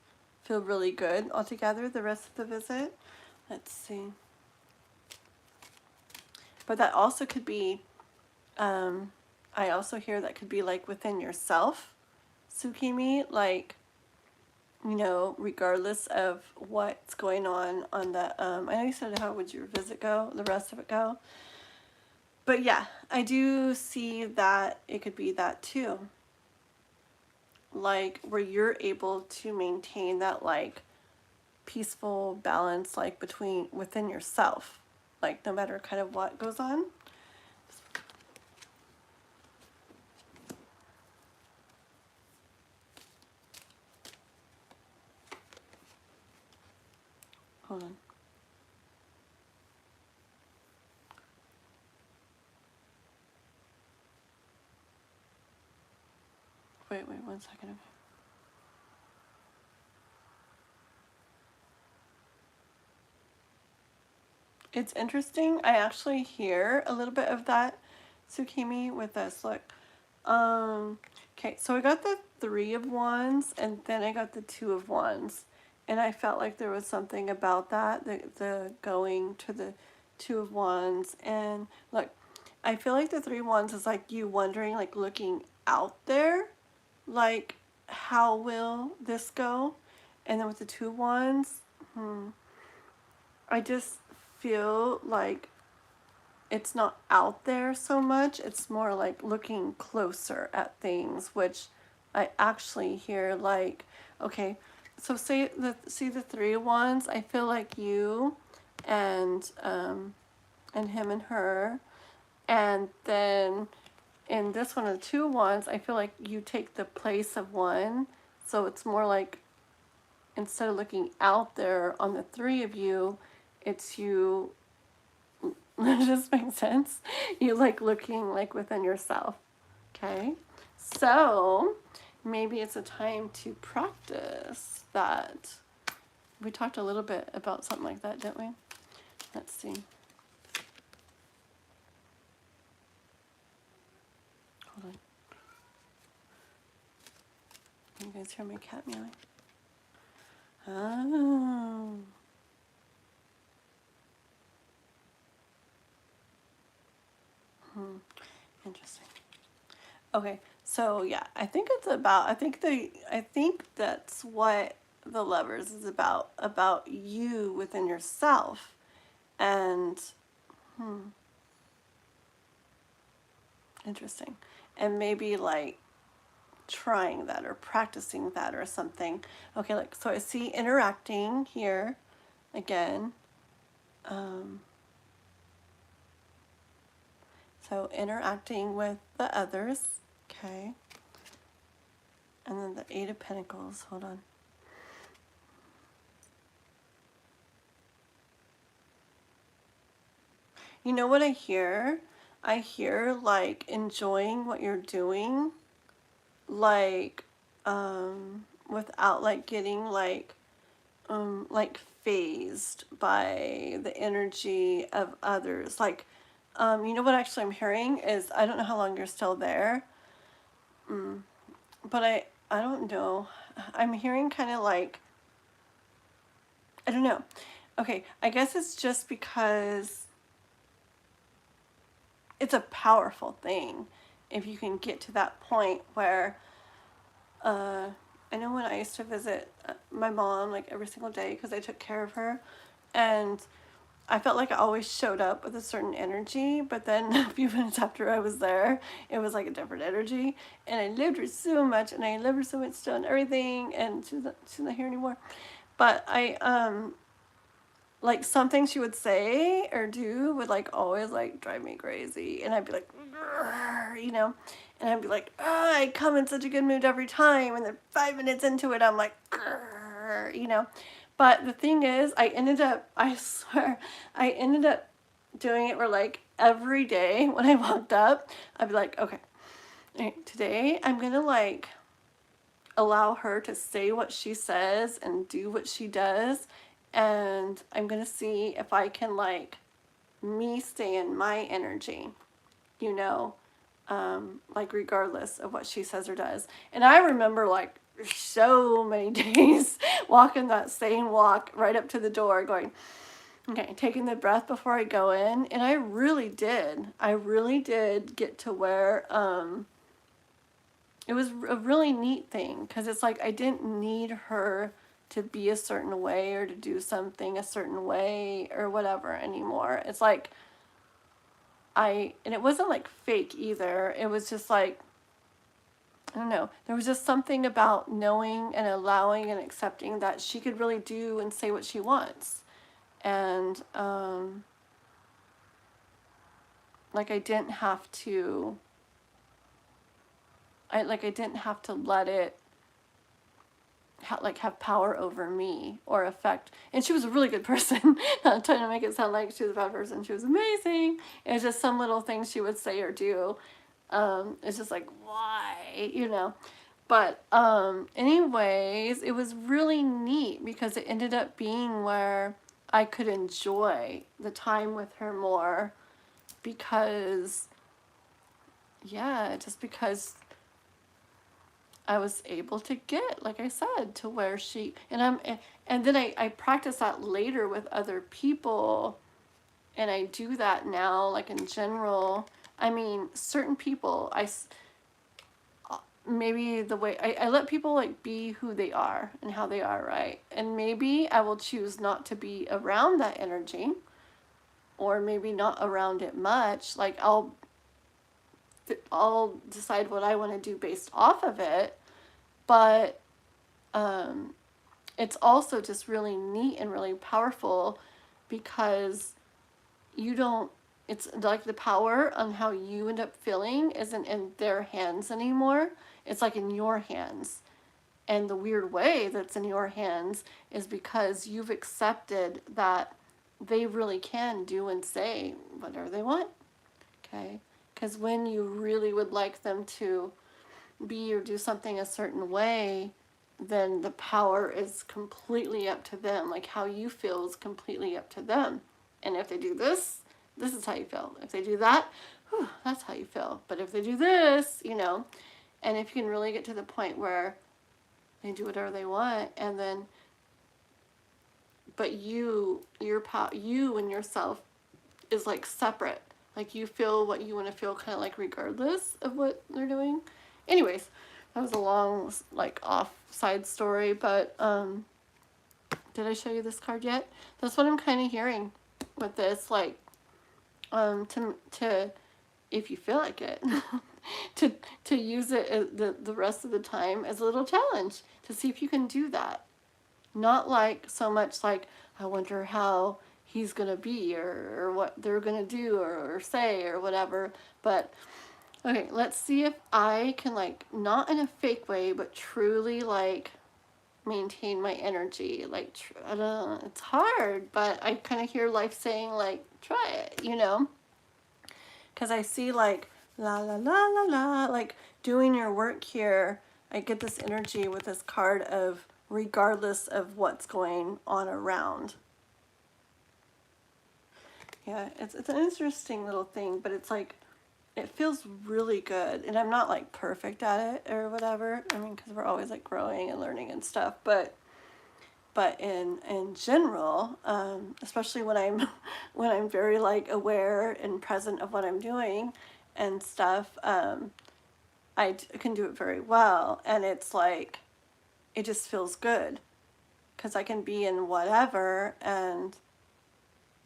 feel really good all together the rest of the visit. Let's see. But that also could be, I also hear that could be like within yourself, Tsukimi, like, you know, regardless of what's going on the, I know you said how would your visit go, the rest of it go. But yeah, I do see that it could be that too. Like where you're able to maintain that like peaceful balance like within yourself, like no matter kind of what goes on. Hold on. wait 1 second. It's interesting. I actually hear a little bit of that Tsukimi with this. Look. Okay, so I got the 3 of Wands and then I got the 2 of Wands. And I felt like there was something about that, the going to the 2 of Wands. And look, I feel like the 3 of Wands is like you wondering, like looking out there, like how will this go? And then with the 2 of Wands, I just feel like it's not out there so much. It's more like looking closer at things, which I actually hear like, okay, so see the 3 of Wands, I feel like you and him and her, and then in this one of the 2 of Wands, I feel like you take the place of one, so it's more like instead of looking out there on the 3 of you, it's you. Does this make sense? You like looking like within yourself. Okay, so maybe it's a time to practice that. We talked a little bit about something like that, didn't we? Let's see. Hold on. You guys hear my cat meowing? Oh. Interesting. Okay, so yeah, I think that's what the Lovers is about you within yourself, and interesting, and maybe like trying that or practicing that or something. Okay, like so I see interacting here again. So interacting with the others, okay. And then the 8 of Pentacles, hold on. You know what I hear? I hear like enjoying what you're doing, like without like getting like phased by the energy of others. Like, you know what actually I'm hearing is, I don't know how long you're still there, but I don't know. I'm hearing kind of like, I don't know. Okay, I guess it's just because it's a powerful thing if you can get to that point where, I know when I used to visit my mom like every single day because I took care of her, and I felt like I always showed up with a certain energy, but then a few minutes after I was there, it was like a different energy, and I loved her so much, and I love her so much still and everything, and she's not here anymore, but I, like something she would say or do would like always like drive me crazy, and I'd be like, you know, and I'd be like, oh, I come in such a good mood every time, and then 5 minutes into it I'm like, you know. But the thing is, I swear, I ended up doing it where like every day when I walked up, I'd be like, okay, today I'm gonna like allow her to say what she says and do what she does, and I'm gonna see if I can like me stay in my energy, you know, like regardless of what she says or does. And I remember like so many days walking that same walk right up to the door going, okay, taking the breath before I go in. And I really did get to where it was a really neat thing, because it's like I didn't need her to be a certain way or to do something a certain way or whatever anymore. It's like and it wasn't like fake either. It was just like, I don't know. There was just something about knowing and allowing and accepting that she could really do and say what she wants. And like I didn't have to let it have power over me or affect. And she was a really good person. Not trying to make it sound like she was a bad person. She was amazing. It was just some little things she would say or do. It's just like, why, you know? But anyways, it was really neat because it ended up being where I could enjoy the time with her more because, yeah, just because I was able to get, like I said, to where she, and then I practice that later with other people, and I do that now, like in general. I mean, certain people, maybe the way I let people like be who they are and how they are, right? And maybe I will choose not to be around that energy, or maybe not around it much. Like I'll decide what I want to do based off of it, but it's also just really neat and really powerful because you don't, it's like the power on how you end up feeling isn't in their hands anymore. It's like in your hands. And the weird way that's in your hands is because you've accepted that they really can do and say whatever they want. Okay? Because when you really would like them to be or do something a certain way, then the power is completely up to them. Like how you feel is completely up to them. And if they do this, this is how you feel. If they do that, whew, that's how you feel. But if they do this, and if you can really get to the point where they do whatever they want, and then, but you and yourself is like separate. Like you feel what you want to feel, kind of like regardless of what they're doing. Anyways, that was a long, like, off-side story, but did I show you this card yet? That's what I'm kind of hearing with this, like, to if you feel like it, to use it the rest of the time as a little challenge to see if you can do that. Not like so much like, I wonder how he's going to be or what they're going to do or say or whatever, but okay, let's see if I can, like, not in a fake way, but truly, like, maintain my energy. Like, I don't know, it's hard, but I kind of hear life saying, like, try it, Because I see, like, la, la, la, la, la, like, doing your work here, I get this energy with this card of regardless of what's going on around. Yeah, it's an interesting little thing, but it's like, it feels really good, and I'm not like perfect at it or whatever. I mean, because we're always like growing and learning and stuff. But in general, especially when I'm very like aware and present of what I'm doing and stuff, I can do it very well, and it's like it just feels good because I can be in whatever and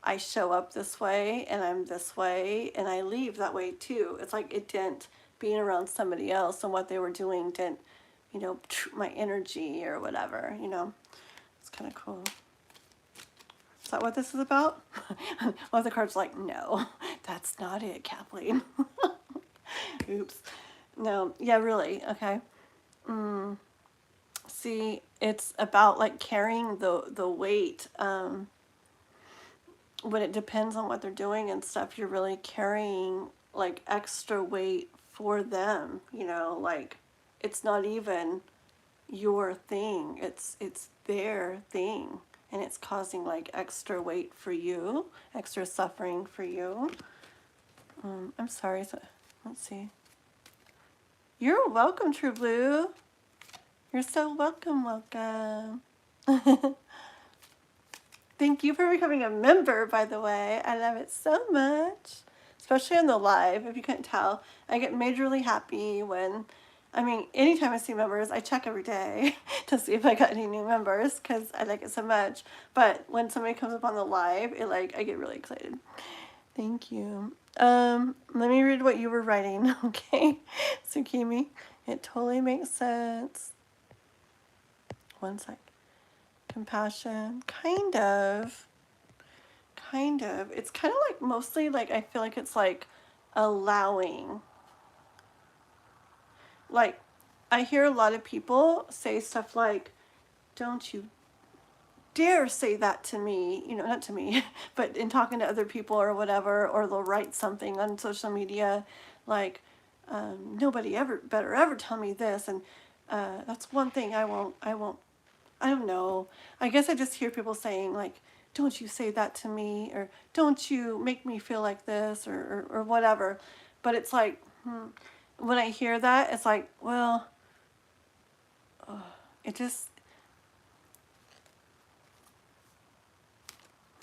I show up this way and I'm this way and I leave that way too. It's like it didn't, being around somebody else and what they were doing didn't, my energy or whatever, It's kind of cool. Is that what this is about? Well, the card's like, no, that's not it, Kathleen. Oops. No, yeah, really, okay. See, it's about like carrying the weight, when it depends on what they're doing and stuff, you're really carrying like extra weight for them, like it's not even your thing, it's their thing, and it's causing like extra weight for you, extra suffering for you. I'm sorry, so let's see. You're welcome, True Blue. You're so welcome. Thank you for becoming a member, by the way. I love it so much. Especially on the live, if you couldn't tell. I get majorly happy when, anytime I see members, I check every day to see if I got any new members because I like it so much. But when somebody comes up on the live, I get really excited. Thank you. Let me read what you were writing, okay? Tsukimi, it totally makes sense. One sec. Compassion, kind of. It's kind of like mostly like, I feel like it's like allowing. Like, I hear a lot of people say stuff like, don't you dare say that to me, not to me, but in talking to other people or whatever, or they'll write something on social media like, nobody better ever tell me this, and That's one thing I don't know. I guess I just hear people saying like, don't you say that to me, or don't you make me feel like this, or whatever. But it's like, when I hear that, it's like, well, it just,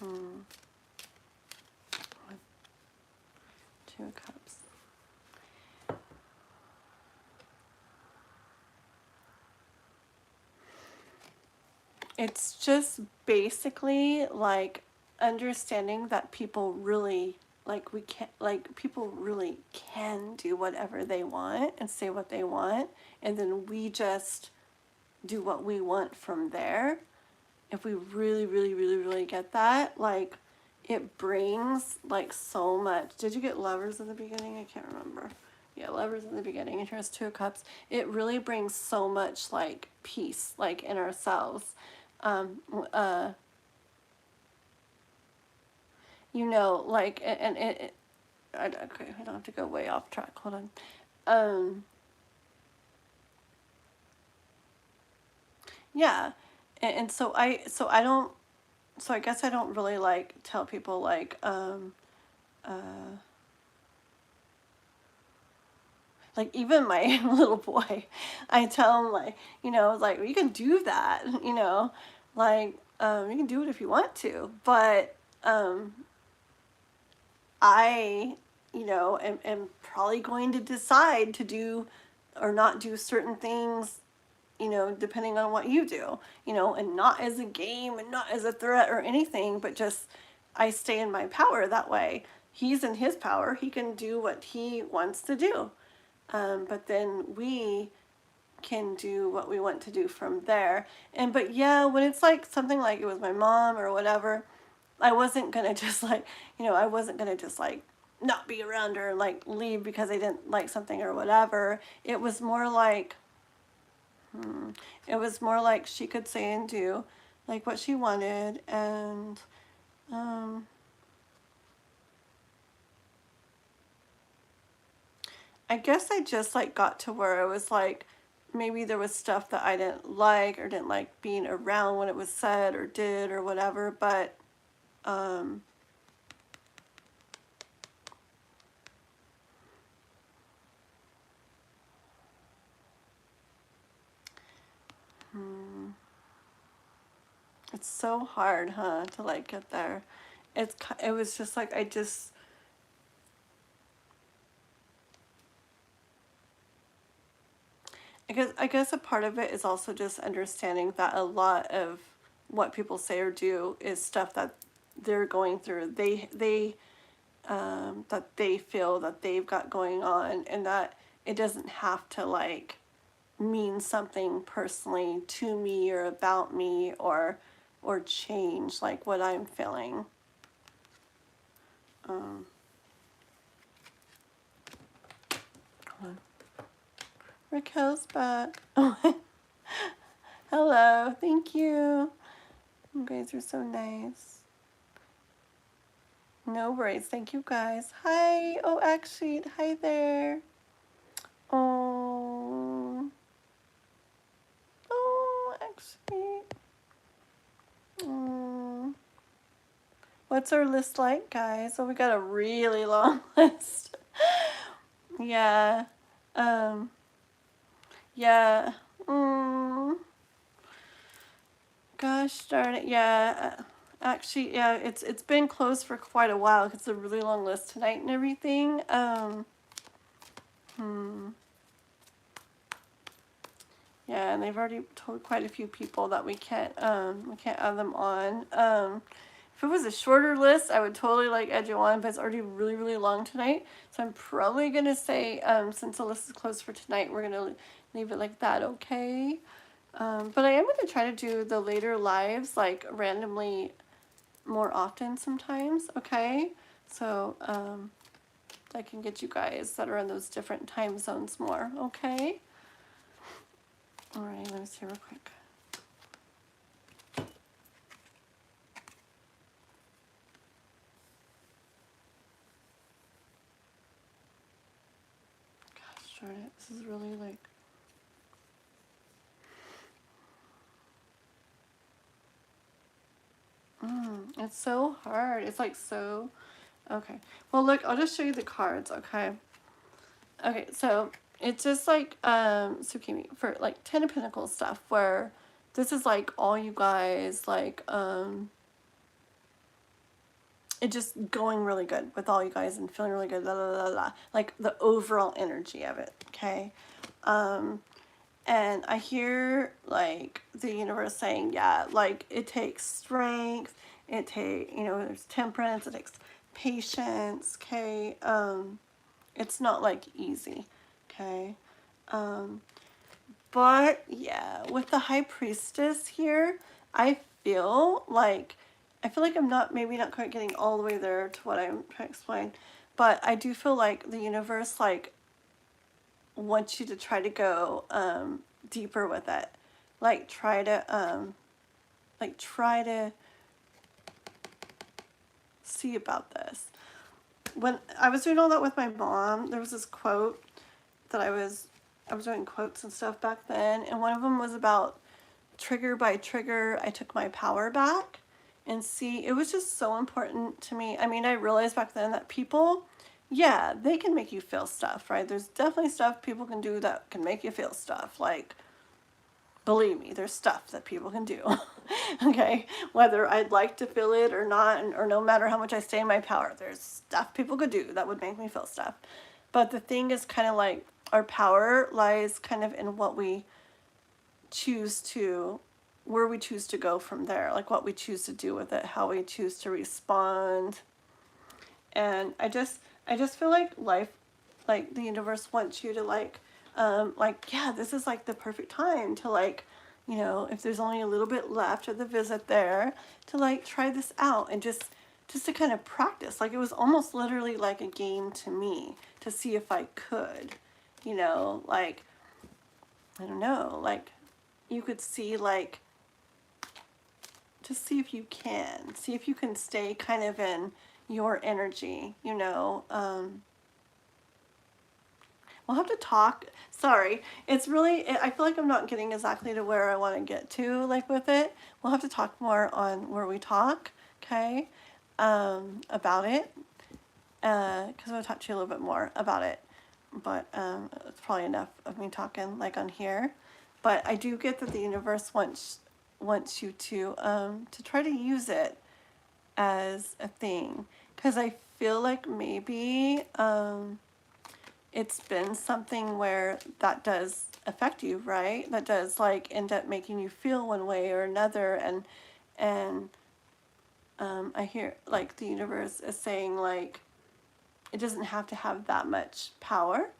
hmm, 2 cups. It's just basically like understanding that people really people really can do whatever they want and say what they want, and then we just do what we want from there. If we really, really, really, really get that, like, it brings like so much. Did you get lovers in the beginning? I can't remember. Yeah, lovers in the beginning, and here's 2 cups. It really brings so much like peace, like in ourselves. Um, uh, like, and okay, I don't have to go way off track. Hold on. Um, yeah, and so I don't, so I guess I don't really like tell people like even my little boy, I tell him like, like you can do that, like you can do it if you want to, but I, am probably going to decide to do or not do certain things, depending on what you do, and not as a game and not as a threat or anything, but just I stay in my power that way. He's in his power. He can do what he wants to do. But then we can do what we want to do from there. But yeah, when it's like something like it was my mom or whatever, I wasn't gonna just like, I wasn't gonna just like not be around her and like leave because I didn't like something or whatever. It was more like she could say and do like what she wanted, and um, I guess I just like got to where I was like, maybe there was stuff that I didn't like or didn't like being around when it was said or did or whatever, but um, it's so hard, huh, to like get there. It was just like I guess a part of it is also just understanding that a lot of what people say or do is stuff that they're going through. They that they feel that they've got going on, and that it doesn't have to like mean something personally to me or about me, or change like what I'm feeling. Um, Raquel's back. Hello, thank you. You guys are so nice. No worries, thank you guys. Hi, oh actually, hi there. Oh, actually. Oh. What's our list like, guys? Oh, we got a really long list. Yeah. Um, yeah. Gosh darn it. Yeah. Actually, yeah, it's been closed for quite a while. It's a really long list tonight and everything. Yeah, and they've already told quite a few people that we can't add them on. If it was a shorter list, I would totally like add you on, but it's already really, really long tonight. So I'm probably gonna say, since the list is closed for tonight, we're gonna leave it like that, okay? But I am gonna try to do the later lives like randomly more often sometimes, okay? So I can get you guys that are in those different time zones more, okay? All right, let me see real quick. Gosh darn it, this is really like It's so hard. It's like so... Okay. Well, look, I'll just show you the cards, okay? Okay, so it's just like, Tsukimi, for like Ten of Pentacles stuff, where this is like all you guys, like, it just going really good with all you guys and feeling really good, la la la la, like the overall energy of it, okay? And I hear like the universe saying, yeah, like it takes strength, there's temperance, it takes patience, okay? It's not like easy, okay? But yeah, with the High Priestess here, I feel like I'm maybe not quite getting all the way there to what I'm trying to explain, but I do feel like the universe like wants you to try to go deeper with it, like try to see about this. When I was doing all that with my mom, there was this quote that I was doing quotes and stuff back then, and one of them was about trigger by trigger, I took my power back. And see, it was just so important to me. I mean, I realized back then that people, yeah, they can make you feel stuff, right? There's definitely stuff people can do that can make you feel stuff. Like, believe me, there's stuff that people can do. Okay? Whether I'd like to feel it or not, or no matter how much I stay in my power, there's stuff people could do that would make me feel stuff. But the thing is kind of like, our power lies kind of in what we choose to, where we choose to go from there, like what we choose to do with it, how we choose to respond. And I just feel like life, like the universe wants you to like, yeah, this is like the perfect time to like, if there's only a little bit left of the visit there, to like try this out and just to kind of practice. Like it was almost literally like a game to me to see if I could, like, I don't know, like you could see like, just see if you can stay kind of in your energy, we'll have to talk. Sorry, it's really, I feel like I'm not getting exactly to where I want to get to, like with it. We'll have to talk more on where we talk, okay, about it, because I'll talk to you a little bit more about it, but it's probably enough of me talking like on here. But I do get that the universe wants you to try to use it as a thing, because I feel like maybe it's been something where that does affect you, right? That does like end up making you feel one way or another, and I hear like the universe is saying like it doesn't have to have that much power,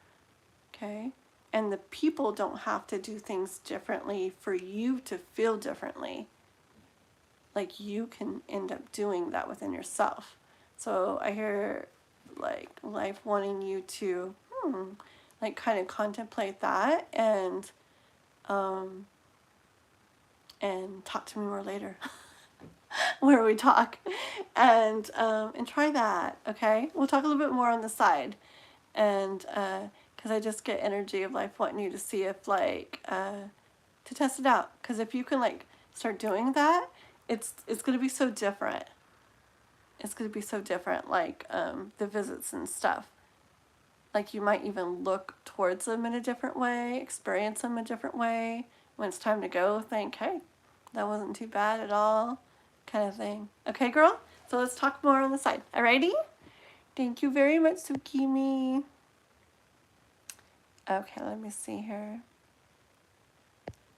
okay? And the people don't have to do things differently for you to feel differently. Like you can end up doing that within yourself. So I hear like life wanting you to like kind of contemplate that and talk to me more later where we talk and try that. Okay, we'll talk a little bit more on the side, and because I just get energy of life wanting you to see if like to test it out, because if you can like start doing that, it's going to be so different. It's going to be so different, like the visits and stuff. Like you might even look towards them in a different way, experience them a different way. When it's time to go, think, hey, that wasn't too bad at all, kind of thing. Okay, girl? So let's talk more on the side. Alrighty? Thank you very much, Tsukimi. Okay, let me see here.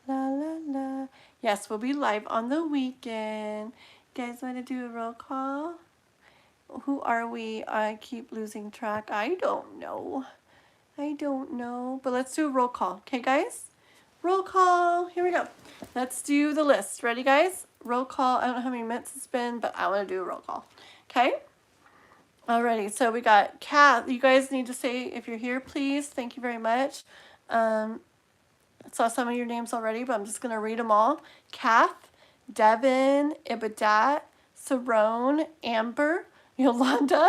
La la la. Yes, we'll be live on the weekend. You guys want to do a roll call? Who are we? I keep losing track. I don't know. But let's do a roll call. Okay, guys? Roll call. Here we go. Let's do the list. Ready, guys? Roll call. I don't know how many minutes it's been, but I want to do a roll call. Okay? Alrighty. So we got Kath. You guys need to say if you're here, please. Thank you very much. I saw some of your names already, but I'm just going to read them all. Kath, Devin, Ibadat, Sarone, Amber, Yolanda,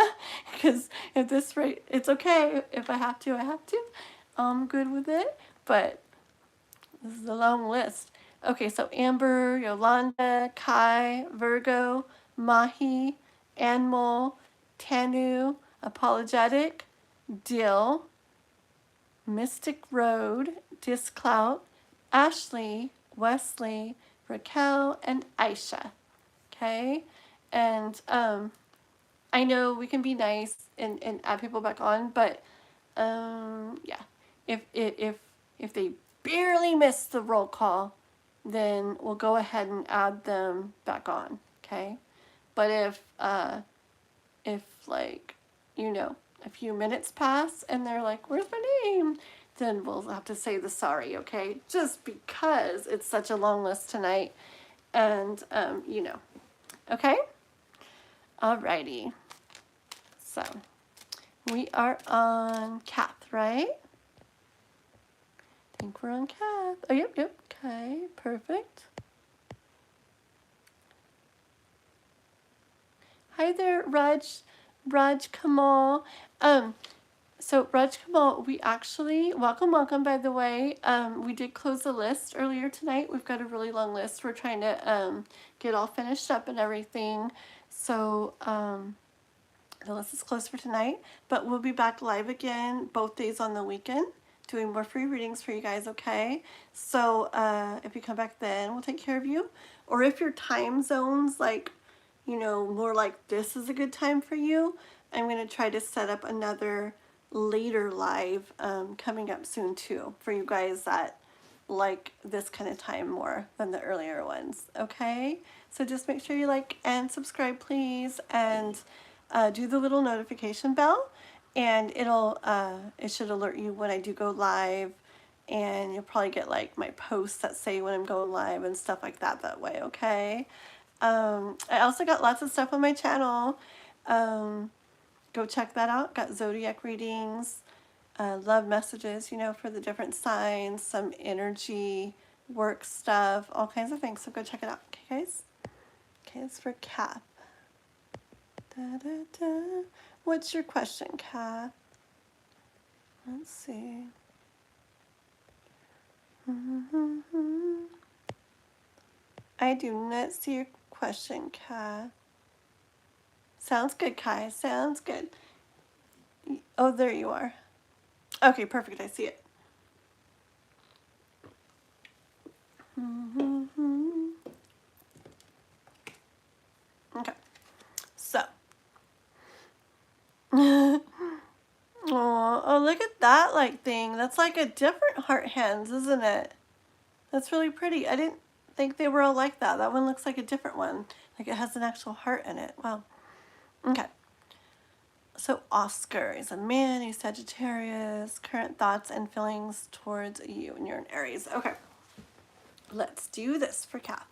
because at this rate, it's okay. If I have to, I have to. I'm good with it, but this is a long list. Okay, so Amber, Yolanda, Kai, Virgo, Mahe, Anmol, Tanu, Apologetic, Dill, Mystic Road, Disclout, Ashley, Wesley, Raquel, and Aisha. Okay? And I know we can be nice and add people back on, but yeah. If they barely miss the roll call, then we'll go ahead and add them back on. Okay? But if like, you know, a few minutes pass and they're like, where's my name? Then we'll have to say the sorry, okay? Just because it's such a long list tonight. And, you know, okay? Alrighty. So, we are on Kath, right? I think we're on Kath. Oh, yep. Okay, perfect. Hi there, Raj Kamal. So Raj Kamal, we actually, welcome by the way. We did close the list earlier tonight. We've got a really long list. We're trying to get all finished up and everything. So the list is closed for tonight, but we'll be back live again both days on the weekend doing more free readings for you guys, okay? So if you come back then, we'll take care of you. Or if your time zone's like, you know, more like this is a good time for you, I'm going to try to set up another later live coming up soon too for you guys that like this kind of time more than the earlier ones, okay? So just make sure you like and subscribe, please, and do the little notification bell, and it should alert you when I do go live, and you'll probably get like my posts that say when I'm going live and stuff like that way, okay? I also got lots of stuff on my channel. Go check that out. Got zodiac readings, love messages, you know, for the different signs, some energy work stuff, all kinds of things. So go check it out, okay, guys? Okay, it's for Kath. Da, da, da. What's your question, Kath? Let's see. I do not see your question, Kath. Sounds good, Kai. Sounds good. Oh, there you are. Okay, perfect. I see it. Okay. So. Oh, look at that like thing. That's like a different heart hands, isn't it? That's really pretty. I didn't think they were all like that. That one looks like a different one. Like it has an actual heart in it. Wow. Okay. So Oscar is a man, he's Sagittarius, current thoughts and feelings towards you, and you're an Aries. Okay. Let's do this for Kath.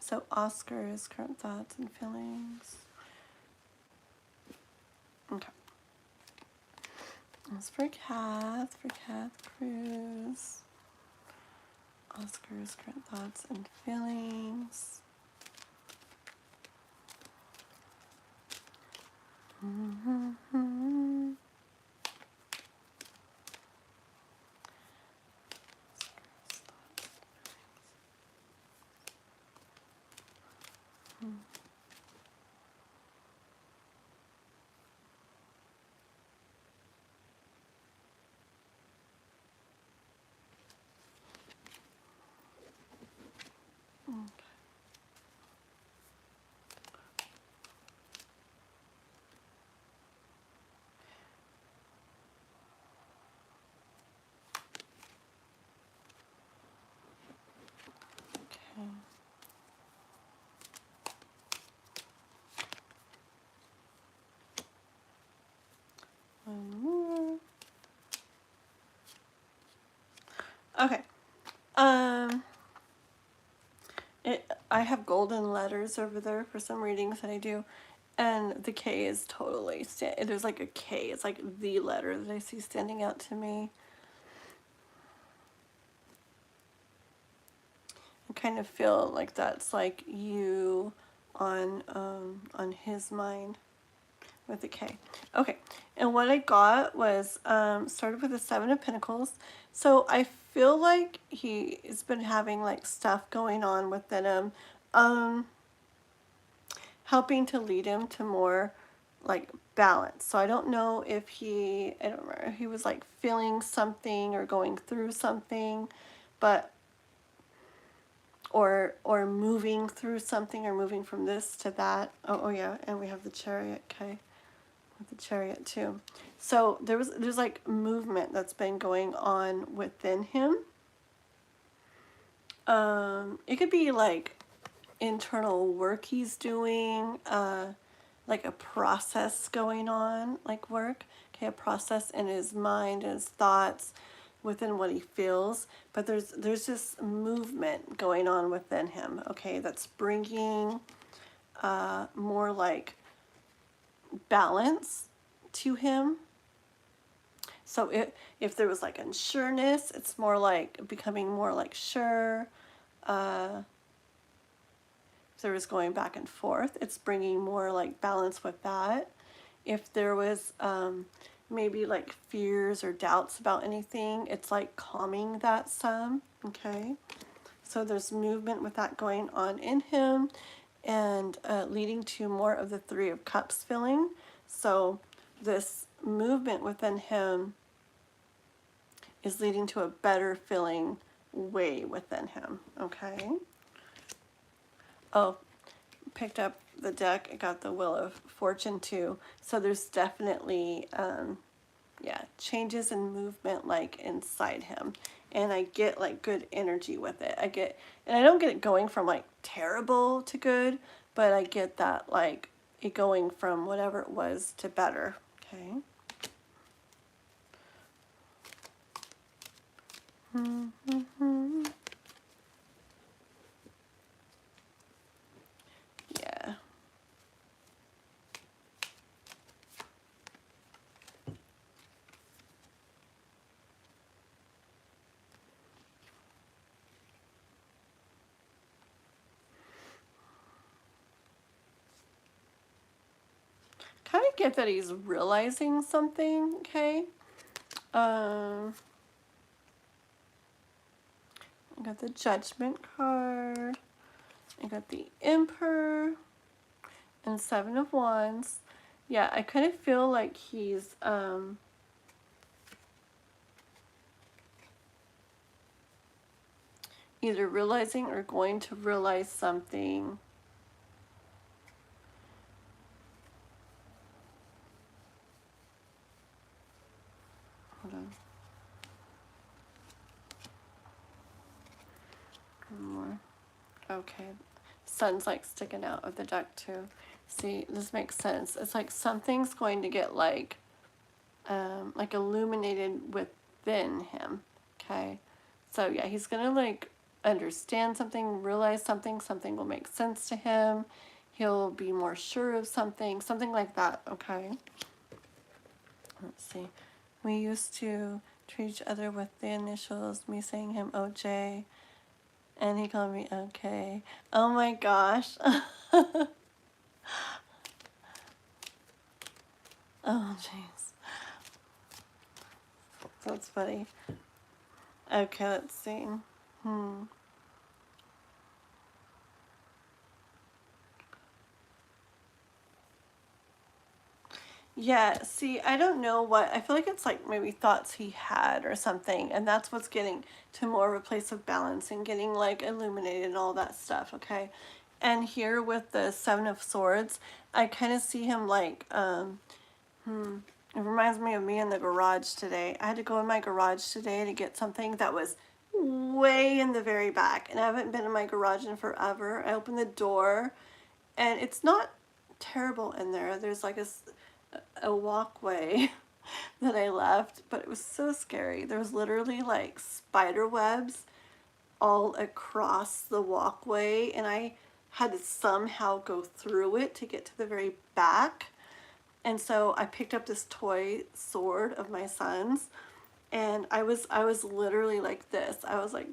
So Oscar's current thoughts and feelings. Okay. That's for Kath Cruz. Oscar's current thoughts and feelings. One more. Okay. I have golden letters over there for some readings that I do, and the K is totally there's like a K. It's like the letter that I see standing out to me. I kind of feel like that's like you on his mind with a K. Okay, and what I got was started with the Seven of Pentacles. So I feel like he's been having like stuff going on within him, helping to lead him to more like balance. So I don't know if I don't remember if he was like feeling something or going through something, but or moving through something, or moving from this to that. Oh yeah, and we have the Chariot, okay, with the Chariot too. So there's like movement that's been going on within him. It could be like internal work he's doing, like a process going on, like work, okay, a process in his mind and his thoughts within what he feels, but there's just movement going on within him, okay, that's bringing more like balance to him. So if there was like unsureness, it's more like becoming more like sure. If there was going back and forth, it's bringing more like balance with that. If there was maybe like fears or doubts about anything, it's like calming that some, okay? So there's movement with that going on in him, and leading to more of the Three of Cups filling. So this movement within him is leading to a better feeling way within him, okay? Oh, picked up the deck, I got the Wheel of Fortune too. So there's definitely, yeah, changes in movement like inside him. And I get like good energy with it. And I don't get it going from like terrible to good, but I get that like it going from whatever it was to better, okay? Yeah. Kind of get that he's realizing something, okay? I got the Judgment card. I got the Emperor and Seven of Wands. Yeah, I kind of feel like he's either realizing or going to realize something. Hold on. One more. Okay. Sun's like sticking out of the deck too. See, this makes sense. It's like something's going to get like illuminated within him. Okay. So yeah, he's gonna like understand something, realize something, something will make sense to him. He'll be more sure of something like that, okay? Let's see. We used to treat each other with the initials, me saying him OJ, and he called me OK. Oh my gosh. Oh, jeez. That's funny. Okay, let's see. Yeah, see, I don't know what, I feel like it's like maybe thoughts he had or something, and that's what's getting to more of a place of balance and getting like illuminated and all that stuff, okay? And here with the Seven of Swords, I kind of see him like, it reminds me of me in the garage today. I had to go in my garage today to get something that was way in the very back, and I haven't been in my garage in forever. I opened the door, and it's not terrible in there. There's like a walkway that I left, but it was so scary. There was literally like spider webs all across the walkway, and I had to somehow go through it to get to the very back. And so I picked up this toy sword of my son's, and I was literally like this. I was like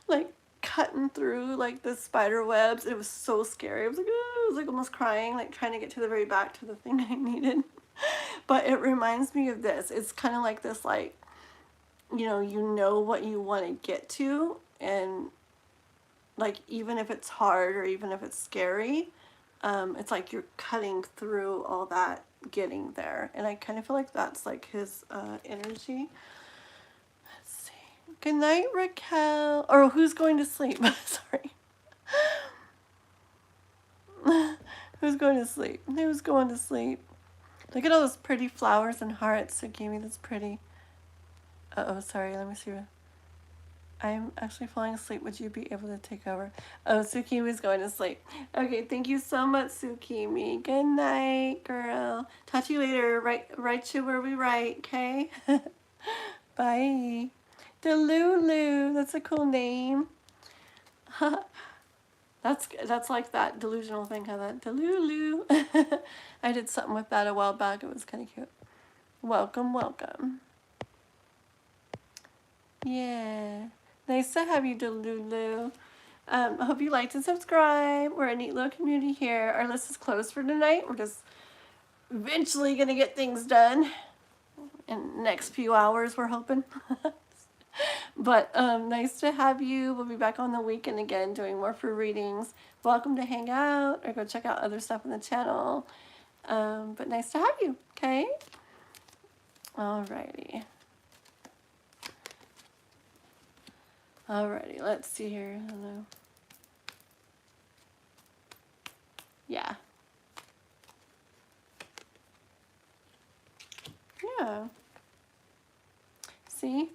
like cutting through like the spider webs. It was so scary. I was like, oh, I was like almost crying, like trying to get to the very back to the thing I needed. But it reminds me of this. It's kind of like this like you know what you want to get to, and like even if it's hard or even if it's scary, it's like you're cutting through all that, getting there. And I kind of feel like that's like his energy. Let's see. Good night, Raquel. Or who's going to sleep? Sorry. Who's going to sleep? Who's going to sleep? Look at all those pretty flowers and hearts that gave me this pretty. Uh-oh, sorry. Let me see. I'm actually falling asleep. Would you be able to take over? Oh, Tsukimi's going to sleep. Okay, thank you so much, Tsukimi. Good night, girl. Talk to you later. Write you where we write, okay? Bye. Delulu. That's a cool name. That's like that delusional thing, kind of that Delulu. I did something with that a while back. It was kind of cute. Welcome, welcome. Yeah. Nice to have you, Delulu. I hope you liked and subscribe. We're a neat little community here. Our list is closed for tonight. We're just eventually going to get things done in the next few hours, we're hoping. But nice to have you. We'll be back on the weekend again doing more free readings. Welcome to hang out or go check out other stuff on the channel. But nice to have you, okay? Alrighty. Alrighty, let's see here. Hello. Yeah. Yeah. See?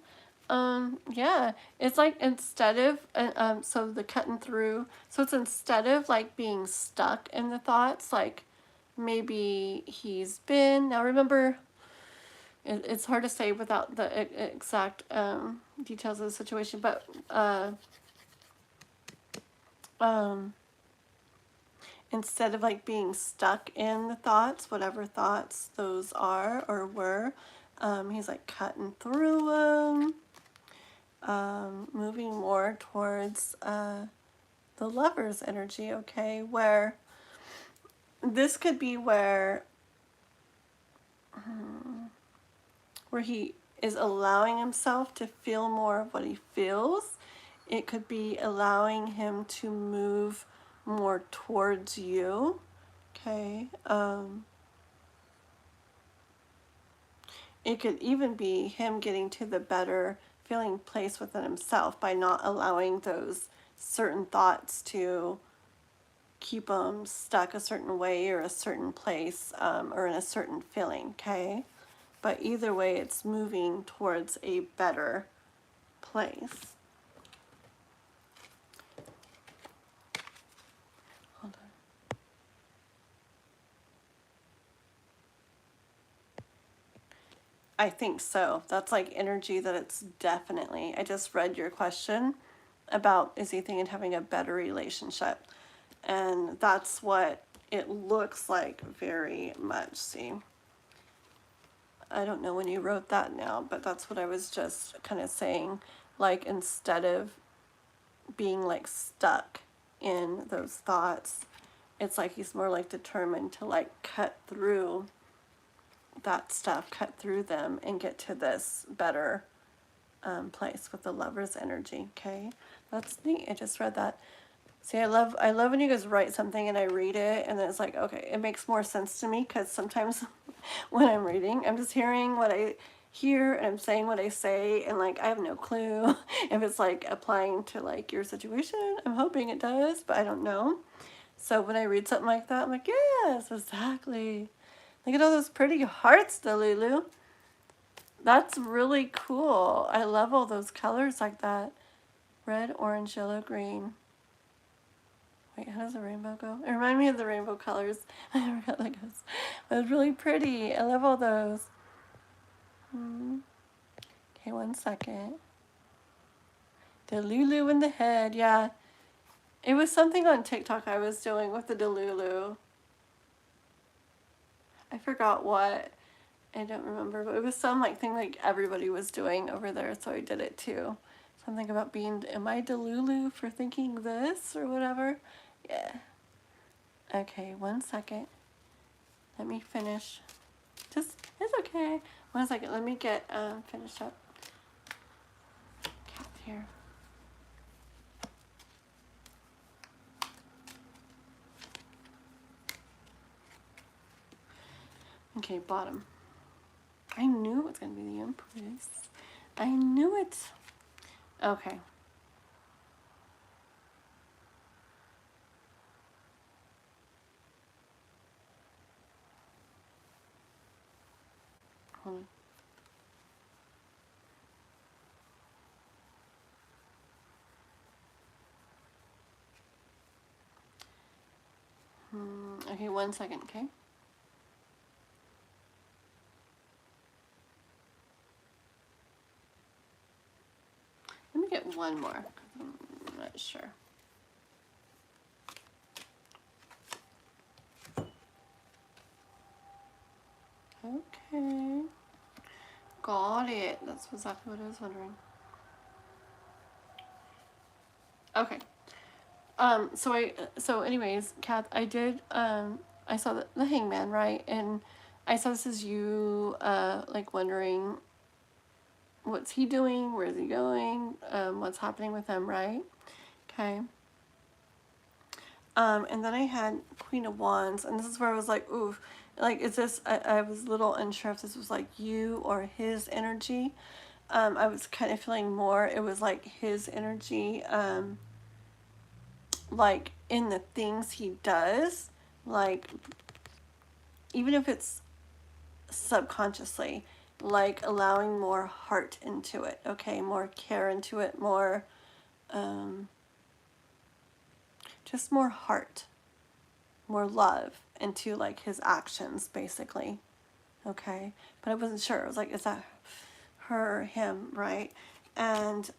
Yeah, it's like instead of, so the cutting through, so it's instead of like being stuck in the thoughts, like maybe he's been, now remember, it's hard to say without the exact details of the situation, but instead of like being stuck in the thoughts, whatever thoughts those are or were, he's like cutting through them. Moving more towards the lover's energy, okay, where this could be where he is allowing himself to feel more of what he feels. It could be allowing him to move more towards you, okay. It could even be him getting to the better feeling place within himself by not allowing those certain thoughts to keep him stuck a certain way or a certain place, or in a certain feeling, okay? But either way, it's moving towards a better place. Hold on. I think so. That's like energy that it's definitely. I just read your question about is he thinking of having a better relationship? And that's what it looks like very much. See, I don't know when you wrote that now, but that's what I was just kind of saying. Like instead of being like stuck in those thoughts, it's like he's more like determined to like cut through that stuff, cut through them and get to this better place with the lover's energy, okay? That's neat. I just read that. See, I love when you guys write something and I read it and then it's like, okay, it makes more sense to me, because sometimes when I'm reading, I'm just hearing what I hear and I'm saying what I say, and like I have no clue if it's like applying to like your situation. I'm hoping it does, but I don't know. So when I read something like that, I'm like, yes, exactly. Look at all those pretty hearts, Delulu. That's really cool. I love all those colors like that. Red, orange, yellow, green. Wait, how does the rainbow go? It reminded me of the rainbow colors. I forgot that goes. It was really pretty. I love all those. Okay, 1 second. Delulu in the head. Yeah. It was something on TikTok I was doing with the Delulu. I forgot what. I don't remember, but it was some like thing like everybody was doing over there, so I did it too. Something about being, am I Delulu for thinking this or whatever? Yeah. Okay, 1 second. Let me finish. It's okay. 1 second, let me get finished up. here. Okay, bottom. I knew it was going to be the Empress. I knew it. Okay. Hold on. Okay, 1 second, okay? Let me get one more, 'cause I'm not sure. Okay. Got it. That's exactly what I was wondering. Okay. So anyways, Kath, I did, I saw the hangman, right? And I saw this as you, like wondering what's he doing, where is he going, what's happening with him, right? Okay. And then I had Queen of Wands, and this is where I was like, ooh, like, is this, I was a little unsure if this was like you or his energy. I was kind of feeling more, it was like his energy, like in the things he does, like, even if it's subconsciously, like allowing more heart into it, okay, more care into it, more, just more heart, more love into like his actions, basically, okay? But I wasn't sure. I was like, is that her or him, right? And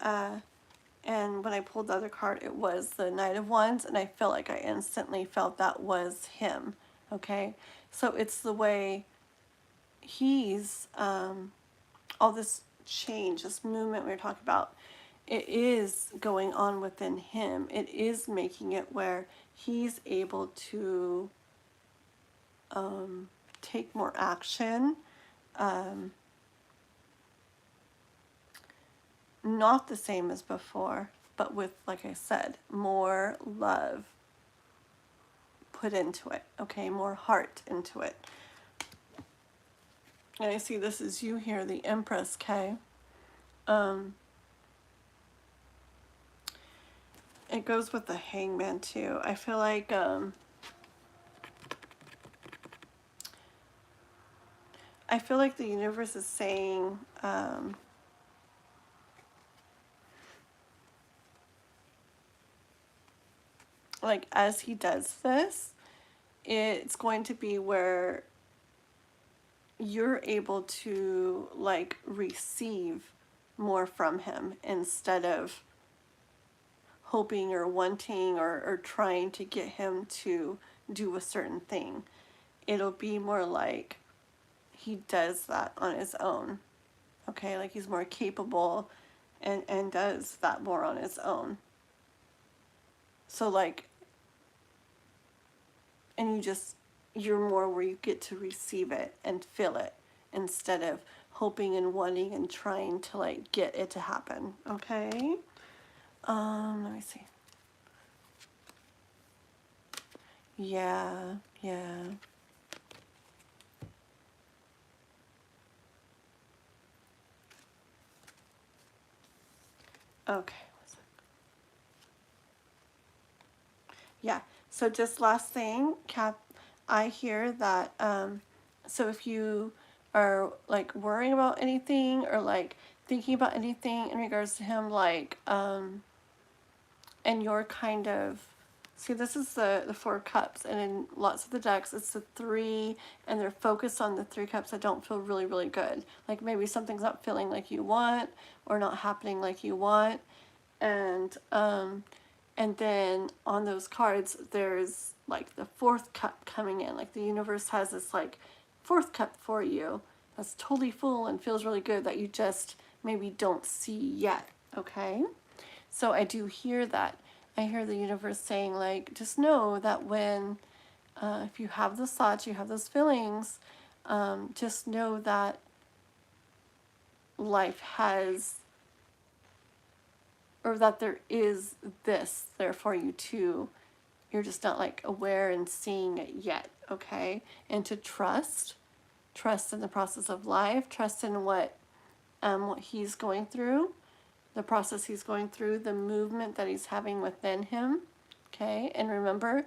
when I pulled the other card, it was the Knight of Wands, and I felt like I instantly felt that was him, okay? So it's the way he's, all this change, this movement we were talking about, it is going on within him. It is making it where he's able to take more action, not the same as before, but with, like I said, more love put into it, okay, more heart into it. And I see this is you here, the Empress, okay? It goes with the Hangman too. I feel like the universe is saying, like, as he does this, it's going to be where you're able to like receive more from him instead of hoping or wanting or trying to get him to do a certain thing. It'll be more like he does that on his own, okay? Like he's more capable and does that more on his own. So like, and you're more where you get to receive it and feel it instead of hoping and wanting and trying to like get it to happen, okay? Let me see. Yeah. Okay. Yeah. So just last thing, Kath, I hear that, so if you are like worrying about anything or like thinking about anything in regards to him, like, and you're kind of, see, this is the Four Cups, and in lots of the decks it's the three, and they're focused on the three cups that don't feel really, really good. Like maybe something's not feeling like you want or not happening like you want. And then on those cards there's like the fourth cup coming in, like the universe has this like fourth cup for you that's totally full and feels really good that you just maybe don't see yet, okay? So I do hear that. I hear the universe saying like, just know that when if you have those thoughts, you have those feelings, just know that life has or that there is this there for you too. You're just not like aware and seeing it yet, okay? And to trust in the process of life, trust in what he's going through, the process he's going through, the movement that he's having within him, okay? And remember,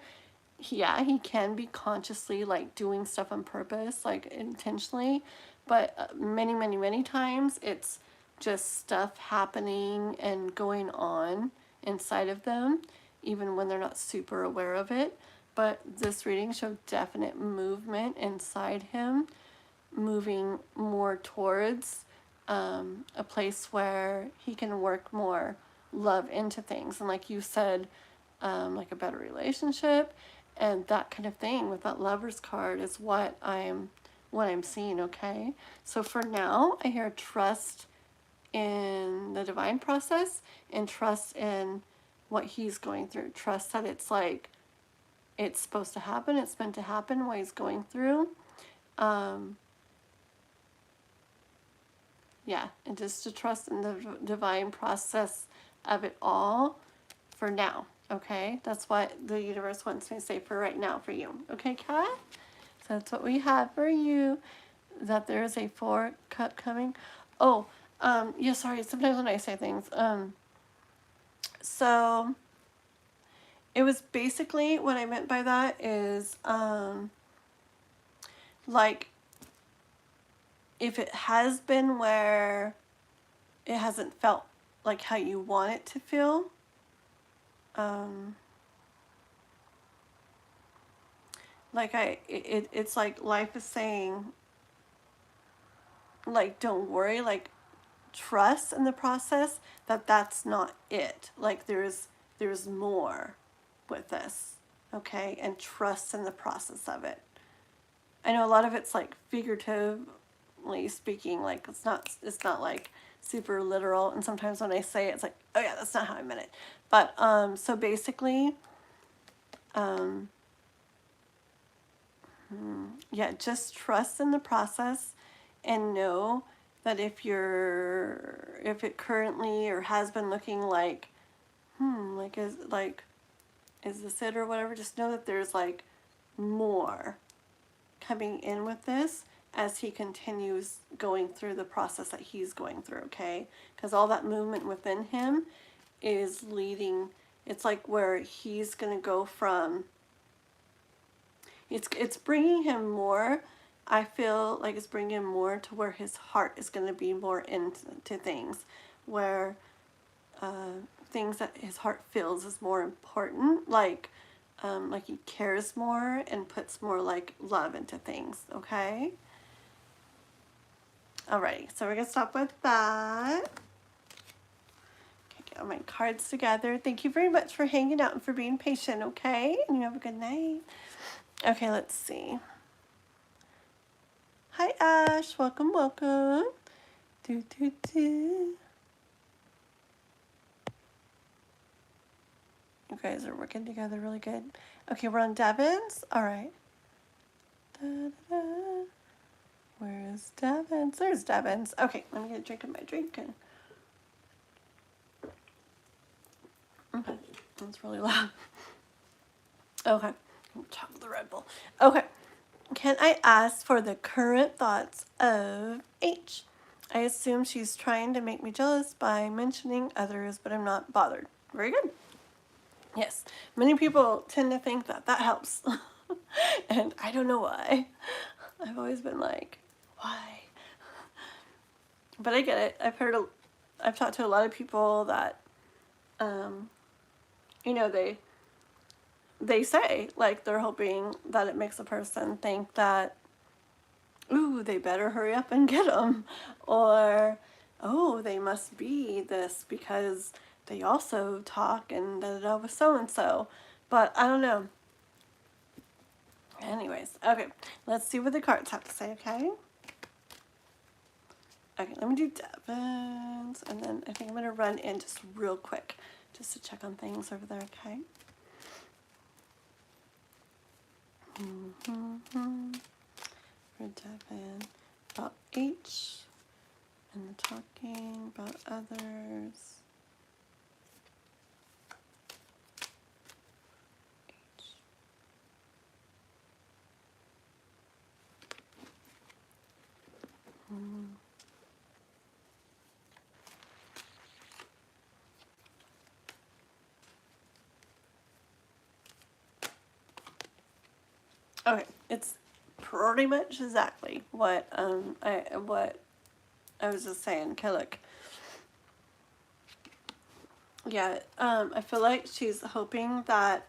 yeah, he can be consciously like doing stuff on purpose, like intentionally, but many times it's just stuff happening and going on inside of them, even when they're not super aware of it. But this reading showed definite movement inside him, moving more towards a place where he can work more love into things. And like you said, like a better relationship and that kind of thing with that Lover's card is what I'm seeing, okay? So for now, I hear trust in the divine process and trust in what he's going through. Trust that it's like, it's supposed to happen, it's meant to happen, what he's going through. Yeah, and just to trust in the divine process of it all for now, okay? That's what the universe wants me to say for right now for you. Okay, Kat? So that's what we have for you, that there is a 4 cup coming. Oh, yeah, sorry, sometimes when I say things, so it was basically, what I meant by that is, like, if it has been where it hasn't felt like how you want it to feel, like it's like life is saying, like, don't worry, like, trust in the process that that's not it. Like, there's more with this, okay? And trust in the process of it. I know a lot of it's like figuratively speaking, like it's not like super literal, and sometimes when I say it, it's like, oh yeah, that's not how I meant it. But so basically, yeah, just trust in the process and know that if it currently or has been looking like, is this it or whatever, just know that there's like more coming in with this as he continues going through the process that he's going through, okay? Because all that movement within him is leading, it's like where he's going to go from, it's bringing him more, I feel like it's bringing him more to where his heart is going to be more into things, where things that his heart feels is more important, like he cares more and puts more like love into things, okay? Alrighty, so we're gonna stop with that. Okay, get all my cards together. Thank you very much for hanging out and for being patient, okay? And you have a good night. Okay, let's see. Hi Ash, welcome. Do. You guys are working together really good. Okay, we're on Devon's. All right. Where is Devon's? There's Devon's. Okay, let me get a drink of my drink. Okay, that's really loud. Okay, top of the Red Bull. Okay, can I ask for the current thoughts of H? I assume she's trying to make me jealous by mentioning others, but I'm not bothered. Very good. Yes, many people tend to think that helps. And I don't know why. I've always been like, why? But I get it. I've talked to a lot of people that, they say, like, they're hoping that it makes a person think that, ooh, they better hurry up and get them. Or, oh, they must be this because they also talk and da-da-da with so-and-so. But I don't know. Anyways, okay, let's see what the cards have to say, okay? Okay, let me do Devon's, and then I think I'm going to run in just real quick just to check on things over there, okay? For Devon, about H, and the talking about others. Okay, it's pretty much exactly what I was just saying. Okay, look. Yeah, I feel like she's hoping that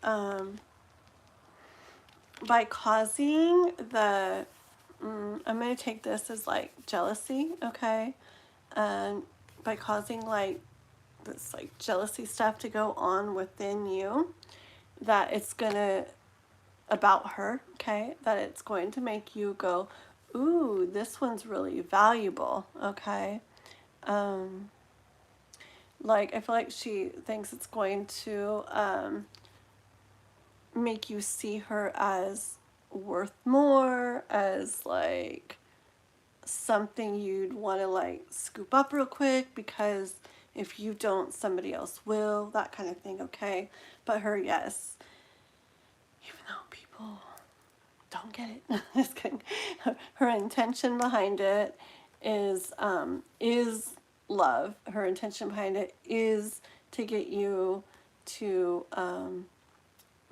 by causing the, I'm going to take this as like jealousy, okay? By causing like this like jealousy stuff to go on within you, that it's going to, about her, okay? That it's going to make you go, ooh, this one's really valuable, okay? Like, I feel like she thinks it's going to make you see her as worth more, as like something you'd want to like scoop up real quick, because if you don't, somebody else will, that kind of thing, okay? But her, yes, even though people don't get it, just kidding. Her intention behind it is love. Her intention behind it is to get you to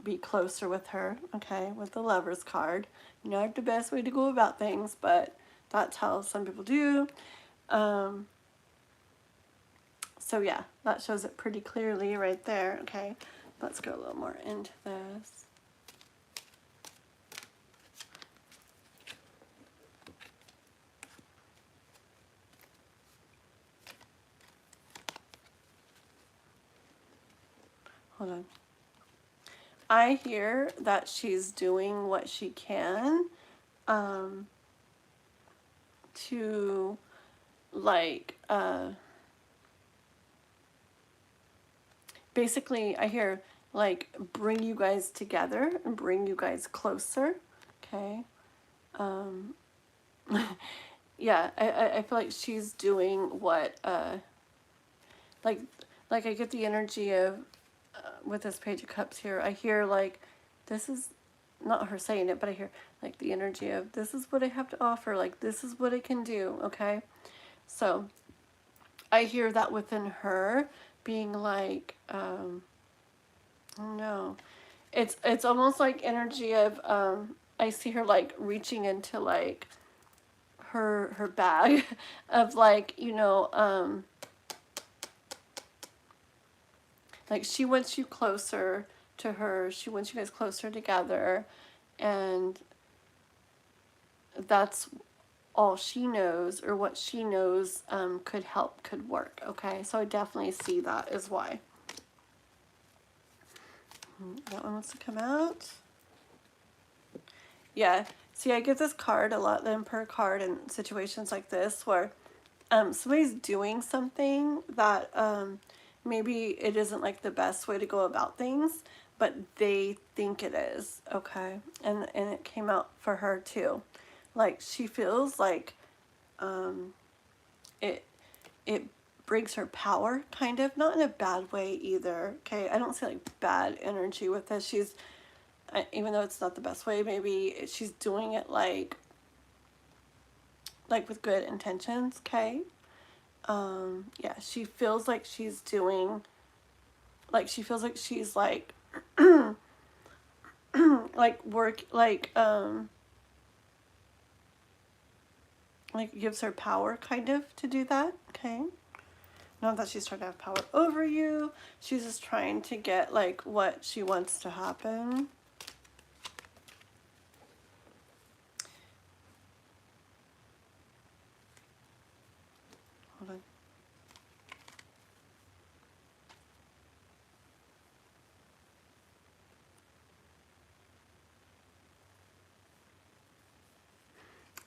be closer with her, okay, with the Lover's card. Not the best way to go about things, but that's how some people do. So yeah, that shows it pretty clearly right there, okay? Let's go a little more into this. Hold on. I hear that she's doing what she can to like basically I hear like bring you guys together and bring you guys closer, okay? Yeah, I feel like she's doing what like I get the energy of with this Page of Cups here. I hear like this is not her saying it, but I hear like the energy of this is what I have to offer, like this is what I can do, okay? So I hear that within her being like no, it's almost like energy of I see her like reaching into like her bag of like, you know, like she wants you closer to her, she wants you guys closer together, and that's all she knows, or what she knows could help, could work, okay? So I definitely see that is why. That one wants to come out. Yeah, see, I get this card a lot, the Emperor card, in situations like this where somebody's doing something that maybe it isn't like the best way to go about things, but they think it is, okay? And it came out for her too. Like she feels like it brings her power, kind of, not in a bad way either, okay? I don't see like bad energy with this. She's, even though it's not the best way, maybe she's doing it like with good intentions, okay? Yeah, she feels like she's doing, like she feels like she's like like work, like gives her power kind of to do that, okay? Not that she's trying to have power over you, she's just trying to get like what she wants to happen. Hold on.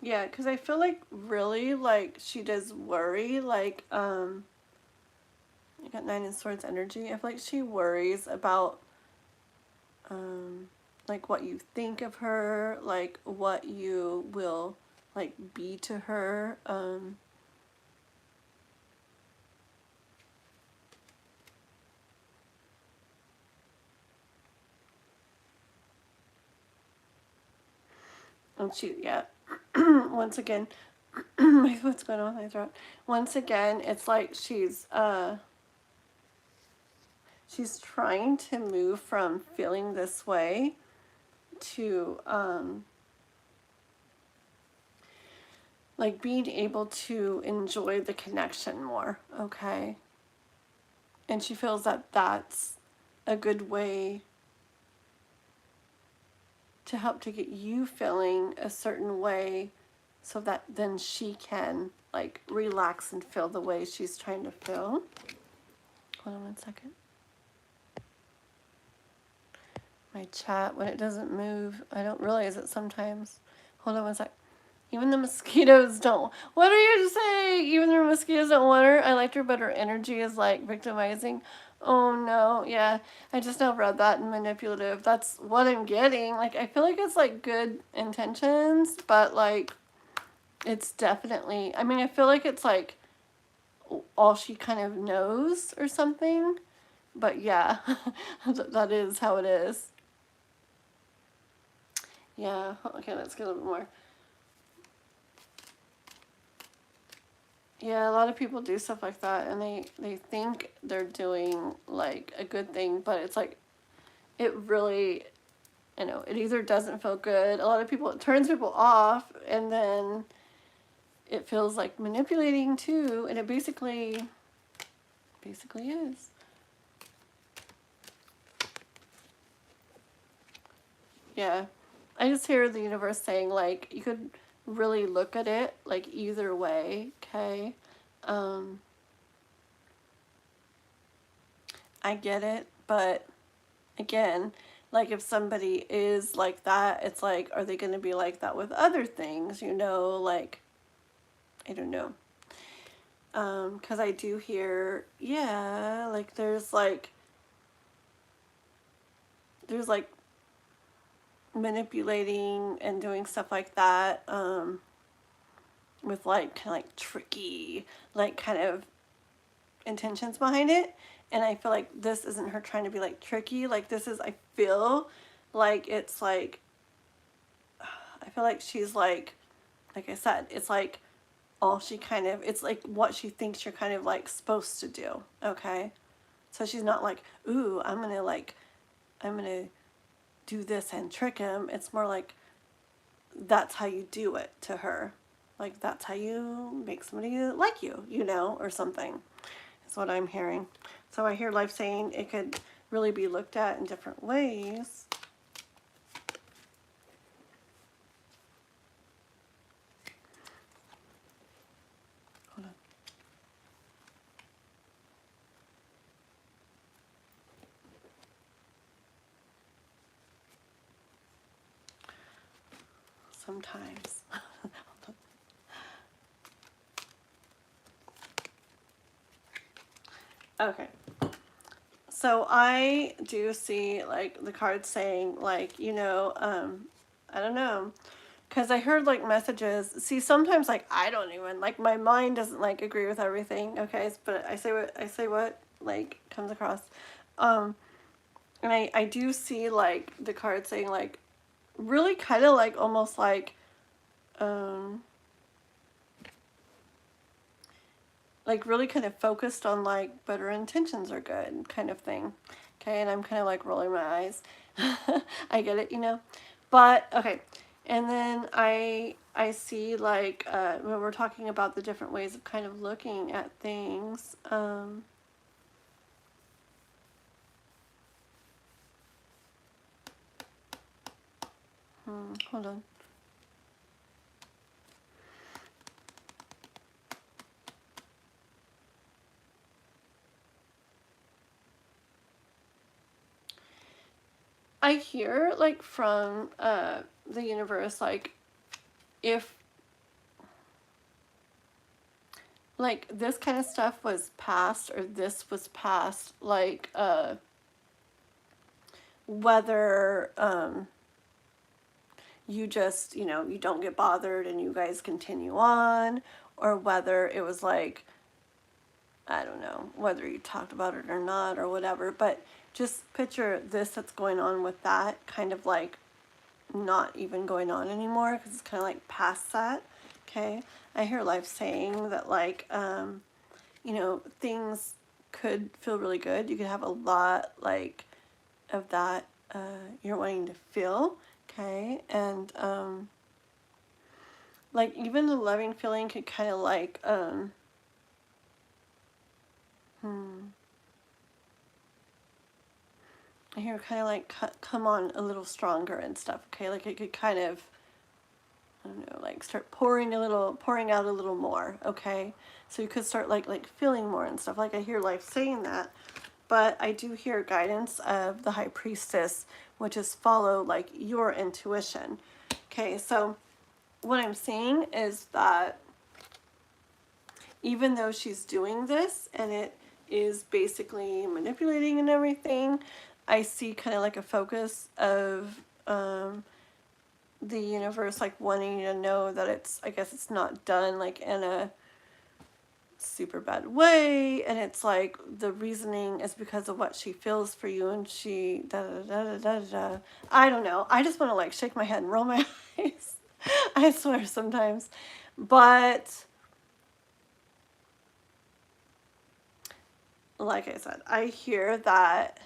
Yeah, because I feel like really like she does worry, like you got 9 of Swords energy. I feel like she worries about like what you think of her, like what you will like be to her. And she, yeah, once again, what's going on with my throat? Once again, it's like she's trying to move from feeling this way to, like being able to enjoy the connection more, okay? And she feels that that's a good way to help to get you feeling a certain way so that then she can like relax and feel the way she's trying to feel. Hold on 1 second. My chat, when it doesn't move, I don't realize it sometimes. Hold on 1 sec. Even the mosquitoes don't. What are you saying? Even the mosquitoes don't want her? I liked her, but her energy is like victimizing. Oh no, yeah. I just now read that in manipulative. That's what I'm getting. Like, I feel like it's like good intentions, but like, it's definitely, I mean, I feel like it's like all she kind of knows or something. But yeah, that is how it is. Yeah, okay, let's get a little bit more. Yeah, a lot of people do stuff like that, and they think they're doing like a good thing, but it's like, it really, you know, it either doesn't feel good. A lot of people, it turns people off, and then it feels like manipulating too, and it basically is. Yeah, I just hear the universe saying like, you could really look at it like either way, okay? I get it, but again, like if somebody is like that, it's like, are they going to be like that with other things, you know? Like, I don't know. Because I do hear, yeah, like there's like manipulating and doing stuff like that, with like kind of like tricky, like kind of intentions behind it. And I feel like this isn't her trying to be like tricky. Like this is, I feel like it's like, I feel like she's like I said, it's like all she kind of, it's like what she thinks you're kind of like supposed to do. Okay. So she's not like, ooh, I'm going to do this and trick him. It's more like, that's how you do it to her. Like that's how you make somebody like you, you know, or something. Is what I'm hearing. So I hear life saying it could really be looked at in different ways. Hold on. Sometimes. Okay. So I do see like the cards saying like, you know, I don't know, because I heard like messages. See, sometimes like I don't even like, my mind doesn't like agree with everything. Okay, but I say what like comes across, and I do see like the cards saying like really kind of like almost like really kind of focused on like, but her intentions are good kind of thing. Okay, and I'm kind of like rolling my eyes. I get it, you know. But okay, and then I see like when we're talking about the different ways of kind of looking at things. Hold on. I hear like from the universe, like if like this kind of stuff was past, or this was past, like whether you just, you know, you don't get bothered and you guys continue on, or whether it was like, I don't know, whether you talked about it or not or whatever, but just picture this that's going on with that kind of like not even going on anymore, because it's kind of like past that. Okay, I hear life saying that like you know, things could feel really good. You could have a lot like of that you're wanting to feel. Okay, and like even the loving feeling could kind of like I hear kind of like come on a little stronger and stuff. Okay, like it could kind of, I don't know, like start pouring out a little more. Okay, so you could start like feeling more and stuff. Like I hear life saying that, but I do hear guidance of the high priestess, which is follow like your intuition. Okay, so what I'm seeing is that even though she's doing this and it is basically manipulating and everything, I see kind of like a focus of the universe like wanting you to know that it's, I guess it's not done like in a super bad way, and it's like the reasoning is because of what she feels for you, and she da da da da da da. I don't know. I just want to like shake my head and roll my eyes. I swear sometimes, but like I said, I hear that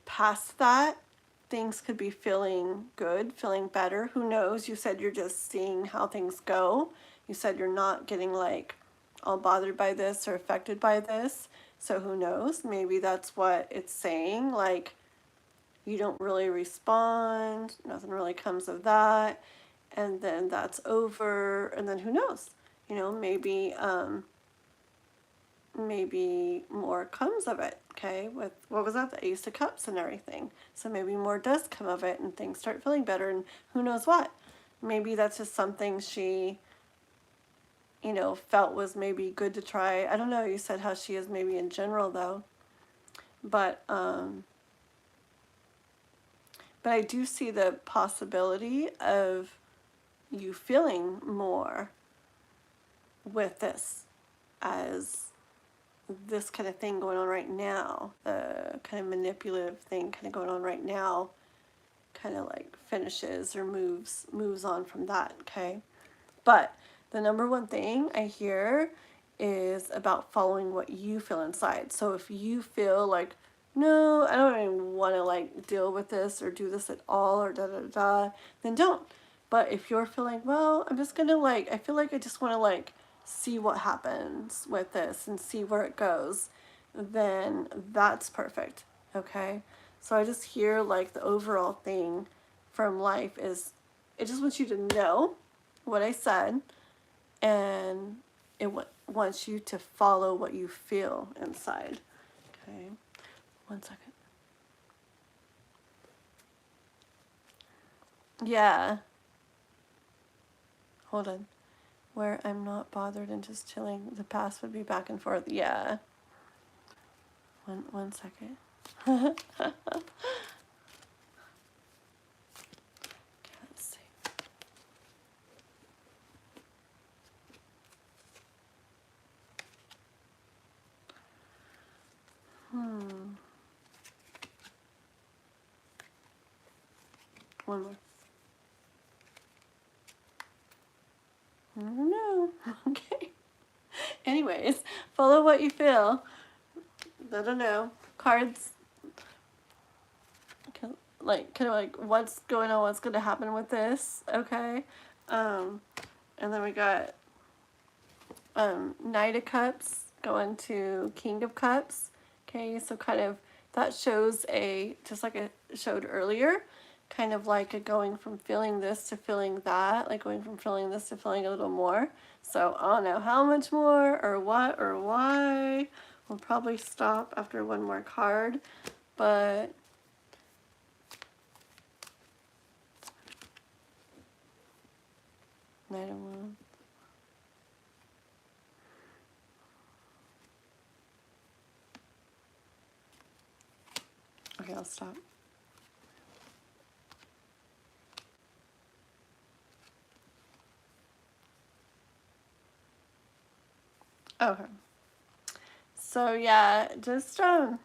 past that, things could be feeling good, feeling better. Who knows? You said you're just seeing how things go. You said you're not getting like all bothered by this or affected by this. So who knows? Maybe that's what it's saying. Like you don't really respond, nothing really comes of that, and then that's over, and then who knows? You know, maybe more comes of it. Okay, with what was that, the Ace of Cups and everything, so maybe more does come of it and things start feeling better, and who knows what, maybe that's just something she, you know, felt was maybe good to try. I don't know, you said how she is maybe in general though, but I do see the possibility of you feeling more with this, as this kind of thing going on right now, the kind of manipulative thing kind of going on right now, kind of like finishes or moves on from that. Okay, but the number one thing I hear is about following what you feel inside. So if you feel like, no, I don't even want to like deal with this or do this at all or da da da, then don't. But if you're feeling, well, I'm just gonna like, I feel like I just want to like see what happens with this and see where it goes, then that's perfect. Okay, so I just hear like the overall thing from life is, it just wants you to know what I said, and it wants you to follow what you feel inside. Okay, 1 second. Yeah, hold on. Where I'm not bothered and just chilling, the past would be back and forth. Yeah. One second. Let's see. One more. I don't know. Okay. Anyways, follow what you feel. I don't know. Cards, kind of like what's going on, what's going to happen with this. Okay. And then we got Knight of Cups going to King of Cups. Okay, so kind of that shows a, just like it showed earlier, kind of like a going from feeling this to feeling that, like going from feeling this to feeling a little more. So I don't know how much more or what or why. We'll probably stop after one more card, but Knight of Wands. Okay, I'll stop. Okay. So yeah, just okay,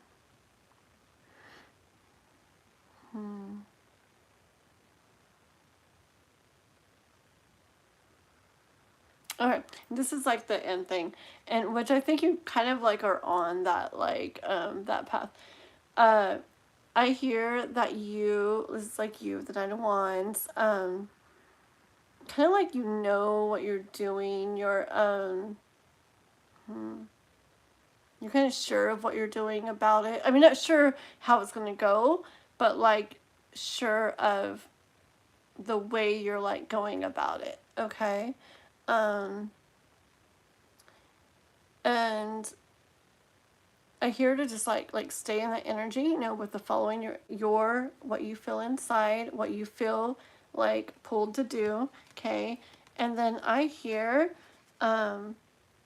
this is like the end thing, and which I think you kind of like are on that like that path. I hear that you, this is like you, the Nine of Wands, kind of like you know what you're doing. You're kind of sure of what you're doing about it. I mean, not sure how it's going to go, but like sure of the way you're like going about it. Okay. And I hear to just like stay in that energy, you know, with the following your what you feel inside, what you feel like pulled to do, okay? And then I hear the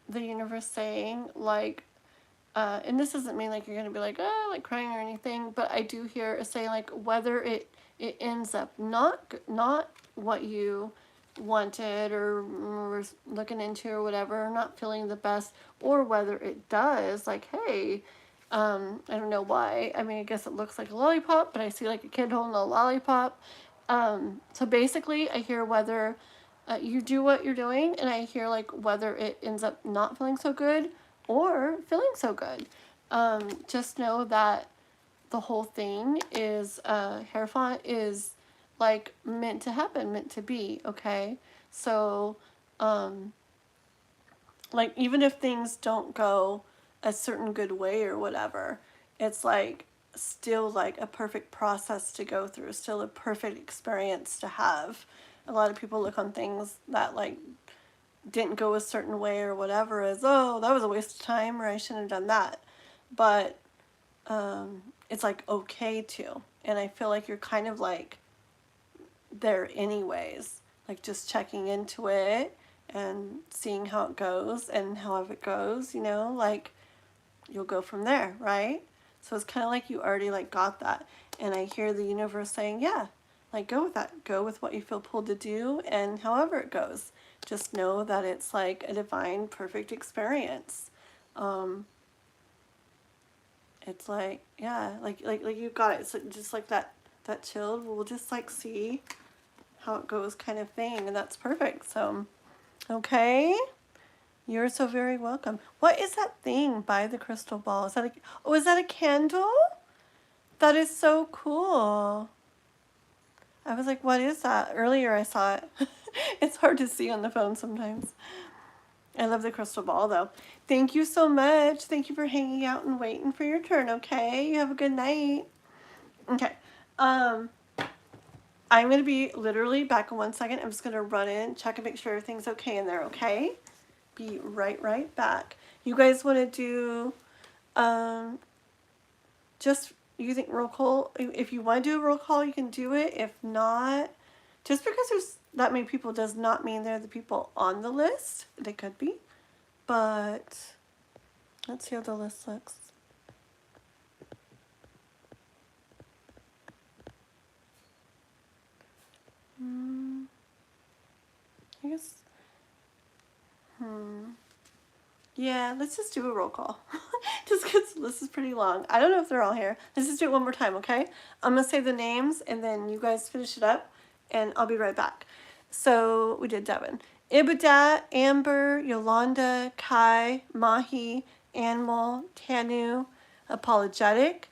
universe saying like and this doesn't mean like you're gonna be like like crying or anything, but I do hear it say like whether it ends up not what you wanted or were looking into or whatever, not feeling the best, or whether it does, like, hey, I don't know why. I mean, I guess it looks like a lollipop, but I see like a kid holding a lollipop. So basically, I hear whether you do what you're doing, and I hear like whether it ends up not feeling so good or feeling so good. Just know that the whole thing is Hierophant is like meant to happen, meant to be, okay? So like even if things don't go a certain good way or whatever, it's like still like a perfect process to go through, still a perfect experience to have. A lot of people look on things that like didn't go a certain way or whatever as, oh, that was a waste of time, or I shouldn't have done that. But it's like okay to. And I feel like you're kind of like there anyways, like just checking into it and seeing how it goes, and however it goes, you know, like you'll go from there, right? So it's kind of like you already like got that. And I hear the universe saying, yeah, like go with that. Go with what you feel pulled to do, and however it goes, just know that it's like a divine, perfect experience. It's like, yeah, like you got it. It's like, just like that chilled. We'll just like see how it goes kind of thing, and that's perfect. So, okay. You're so very welcome. What is that thing by the crystal ball? Is that is that a candle? That is so cool. I was like, what is that? Earlier I saw it. It's hard to see on the phone sometimes. I love the crystal ball though. Thank you so much. Thank you for hanging out and waiting for your turn, okay? You have a good night. Okay. I'm going to be literally back in 1 second. I'm just going to run in, check and make sure everything's okay in there, okay? Be right back. You guys want to do just using roll call? If you want to do a roll call, you can do it. If not, just because there's that many people does not mean they're the people on the list. They could be, but let's see how the list looks. I guess. Yeah, let's just do a roll call. Just because this is pretty long. I don't know if they're all here. Let's just do it one more time, okay? I'm going to say the names, and then you guys finish it up, and I'll be right back. So we did Devin. Ibada, Amber, Yolanda, Kai, Mahe, Animal, Tanu, Apologetic,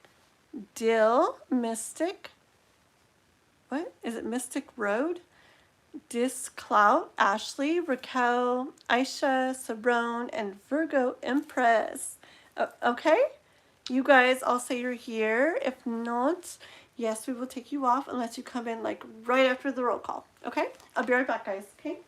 Dill, Mystic. What? Is it Mystic Road? Disclout, Ashley, Raquel, Aisha, Sabrone, and Virgo Empress. Okay? You guys all say you're here. If not, yes, we will take you off unless you come in like right after the roll call. Okay? I'll be right back, guys. Okay?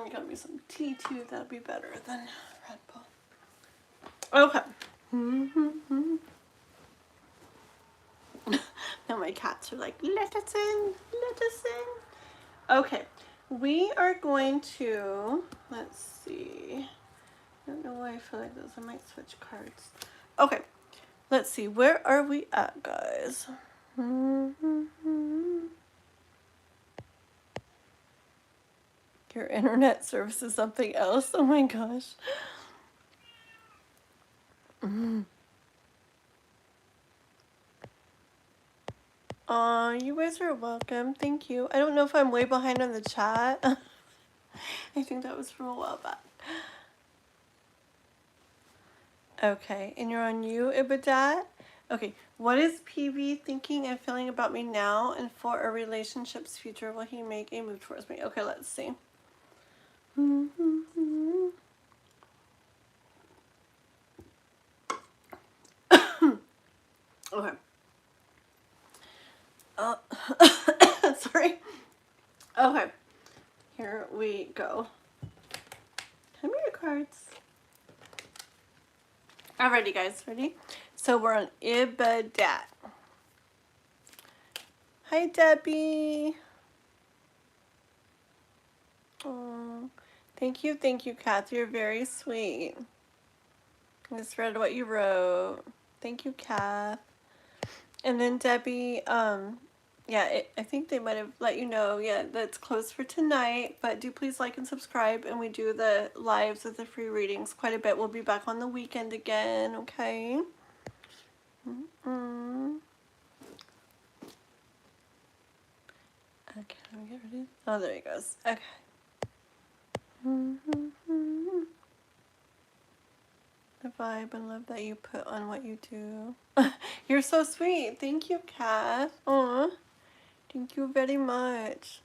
I got me some tea too. That'll be better than Red Bull. Okay. Now my cats are like, let us in, let us in. Okay, we are going to, let's see. I don't know why I feel like this. I might switch cards. Okay, let's see. Where are we at, guys? Your internet service is something else. Oh my gosh. Aw, you guys are welcome. Thank you. I don't know if I'm way behind on the chat. I think that was from a while back. Okay, and you're on you, Ibadat? Okay, what is PB thinking and feeling about me now and for a relationship's future? Will he make a move towards me? Okay, let's see. Okay. Sorry. Okay, here we go. Come here, cards. Alrighty, guys, ready? So we're on Ibadat. Hi, Debbie. Oh, thank you, Kath. You're very sweet. I just read what you wrote. Thank you, Kath. And then Debbie, yeah, I think they might have let you know, yeah, that's closed for tonight, but do please like and subscribe, and we do the lives of the free readings quite a bit. We'll be back on the weekend again, okay? Okay, let me get rid of, oh, there he goes. Okay. The vibe and love that you put on what you do. You're so sweet. Thank you, Kath. Aw. Thank you very much.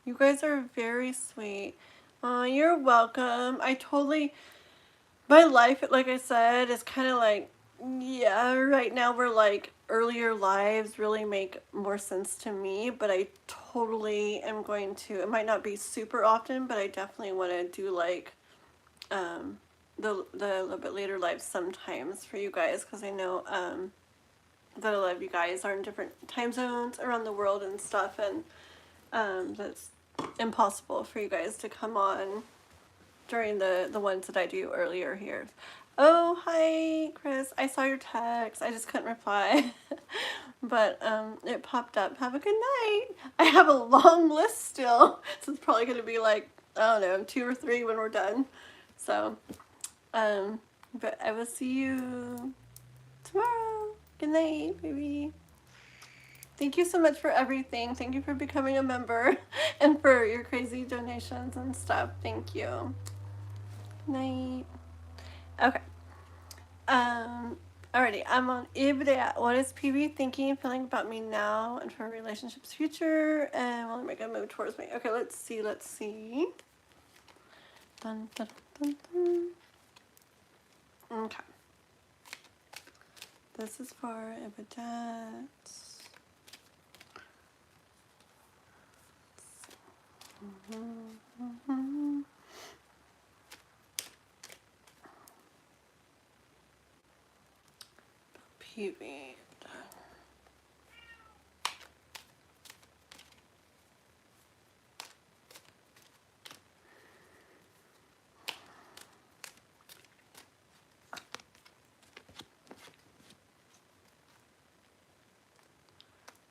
You guys are very sweet. You're welcome. My life, like I said, is kind of like, yeah, right now we're like, earlier lives really make more sense to me, but I totally am going to, it might not be super often, but I definitely want to do like, the little bit later lives sometimes for you guys, because I know, that a lot of you guys are in different time zones around the world and stuff, and that's impossible for you guys to come on during the ones that I do earlier here. Oh, hi, Chris. I saw your text. I just couldn't reply. But it popped up. Have a good night. I have a long list still. So it's probably going to be like, I don't know, 2 or 3 when we're done. So, but I will see you tomorrow. Good night, baby. Thank you so much for everything. Thank you for becoming a member and for your crazy donations and stuff. Thank you. Good night. Okay. Alrighty, I'm on Ibda. What is PB thinking and feeling about me now and for relationships future? And will it make a move towards me? Okay, let's see. Dun, dun, dun, dun. Okay. This is for Ibda. PB.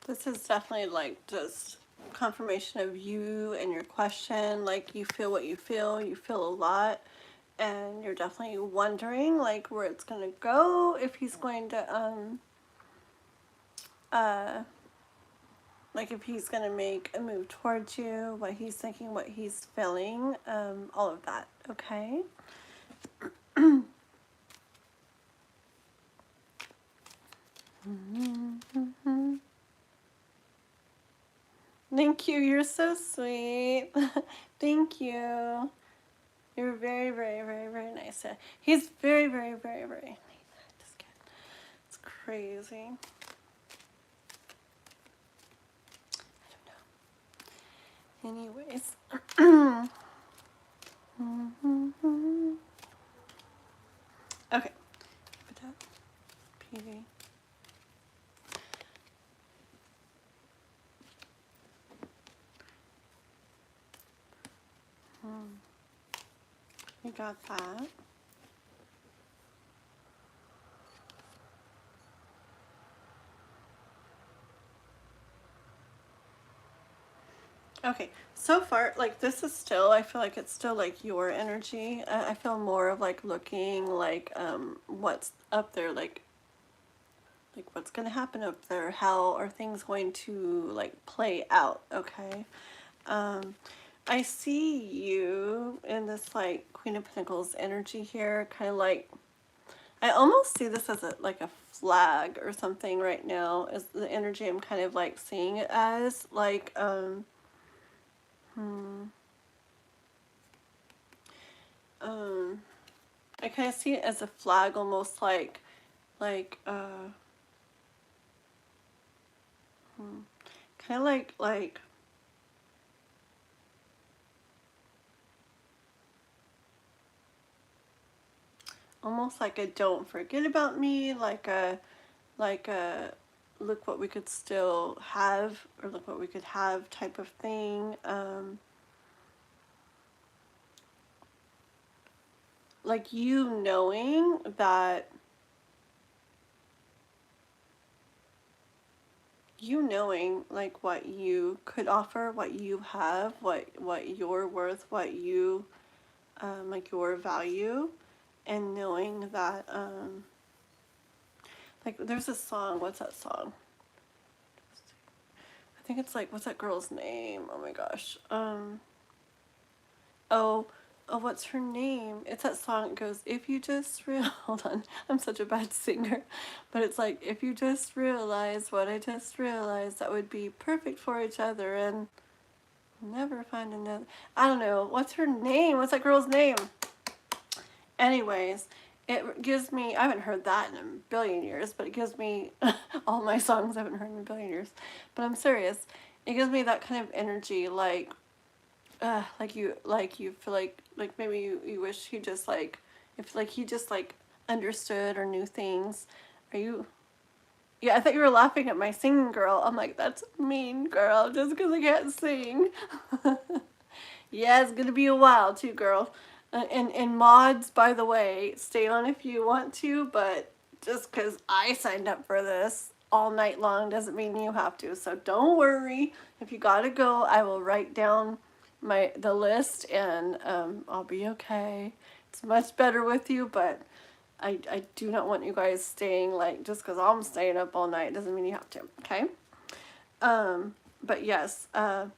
This is definitely like just confirmation of you and your question. Like, you feel what you feel a lot, and you're definitely wondering like where it's gonna go, if he's going to like if he's gonna make a move towards you, what he's thinking, what he's feeling, all of that. Okay. Thank you. You're so sweet. Thank you. You're very, very, very, very nice. He's very, very, very, very nice. Just kidding. It's crazy. I don't know. Anyways. Okay. Put that PV. You got that. Okay, so far, like, this is still, I feel like it's still like your energy. I feel more of like looking like what's up there, like what's gonna happen up there, how are things going to like play out, okay? I see you in this like Queen of Pentacles energy here, kind of like, I almost see this as a like a flag or something right now, is the energy I'm kind of like seeing it as, like I kind of see it as a flag, almost like kind of like almost like a don't forget about me, like a look what we could still have, or look what we could have type of thing. Like you knowing that, you knowing like what you could offer, what you have, what you're worth, what you like your value, and knowing that like there's a song, what's that song? I think it's like, what's that girl's name? Oh my gosh. Oh, what's her name? It's that song. It goes, if you just hold on, I'm such a bad singer, but it's like, if you just realize what I just realized, that would be perfect for each other and never find another. I don't know. What's her name? What's that girl's name? Anyways, it gives me, I haven't heard that in a billion years, but it gives me, all my songs I haven't heard in a billion years, but I'm serious. It gives me that kind of energy, like you feel like maybe you wish he just like, if like he just like understood or knew things. Are you, yeah, I thought you were laughing at my singing, girl. I'm like, that's mean, girl, just because I can't sing. Yeah, it's gonna be a while too, girl. And mods, by the way, stay on if you want to, but just because I signed up for this all night long doesn't mean you have to. So don't worry. If you gotta go, I will write down the list, and I'll be okay. It's much better with you, but I do not want you guys staying, like, just because I'm staying up all night doesn't mean you have to, okay? But yes, oh,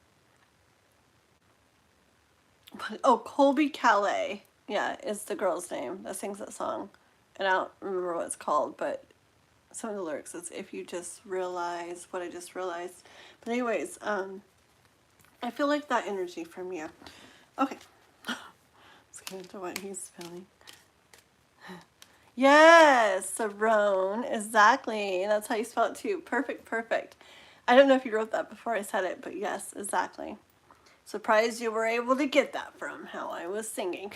Colby Calais, yeah, is the girl's name that sings that song. And I don't remember what it's called, but some of the lyrics is, if you just realize what I just realized. But anyways, I feel like that energy from you. Okay. Let's get into what he's feeling. Yes, Sarone, exactly. That's how you spell it too. Perfect, perfect. I don't know if you wrote that before I said it, but yes, exactly. Surprised you were able to get that from how I was singing.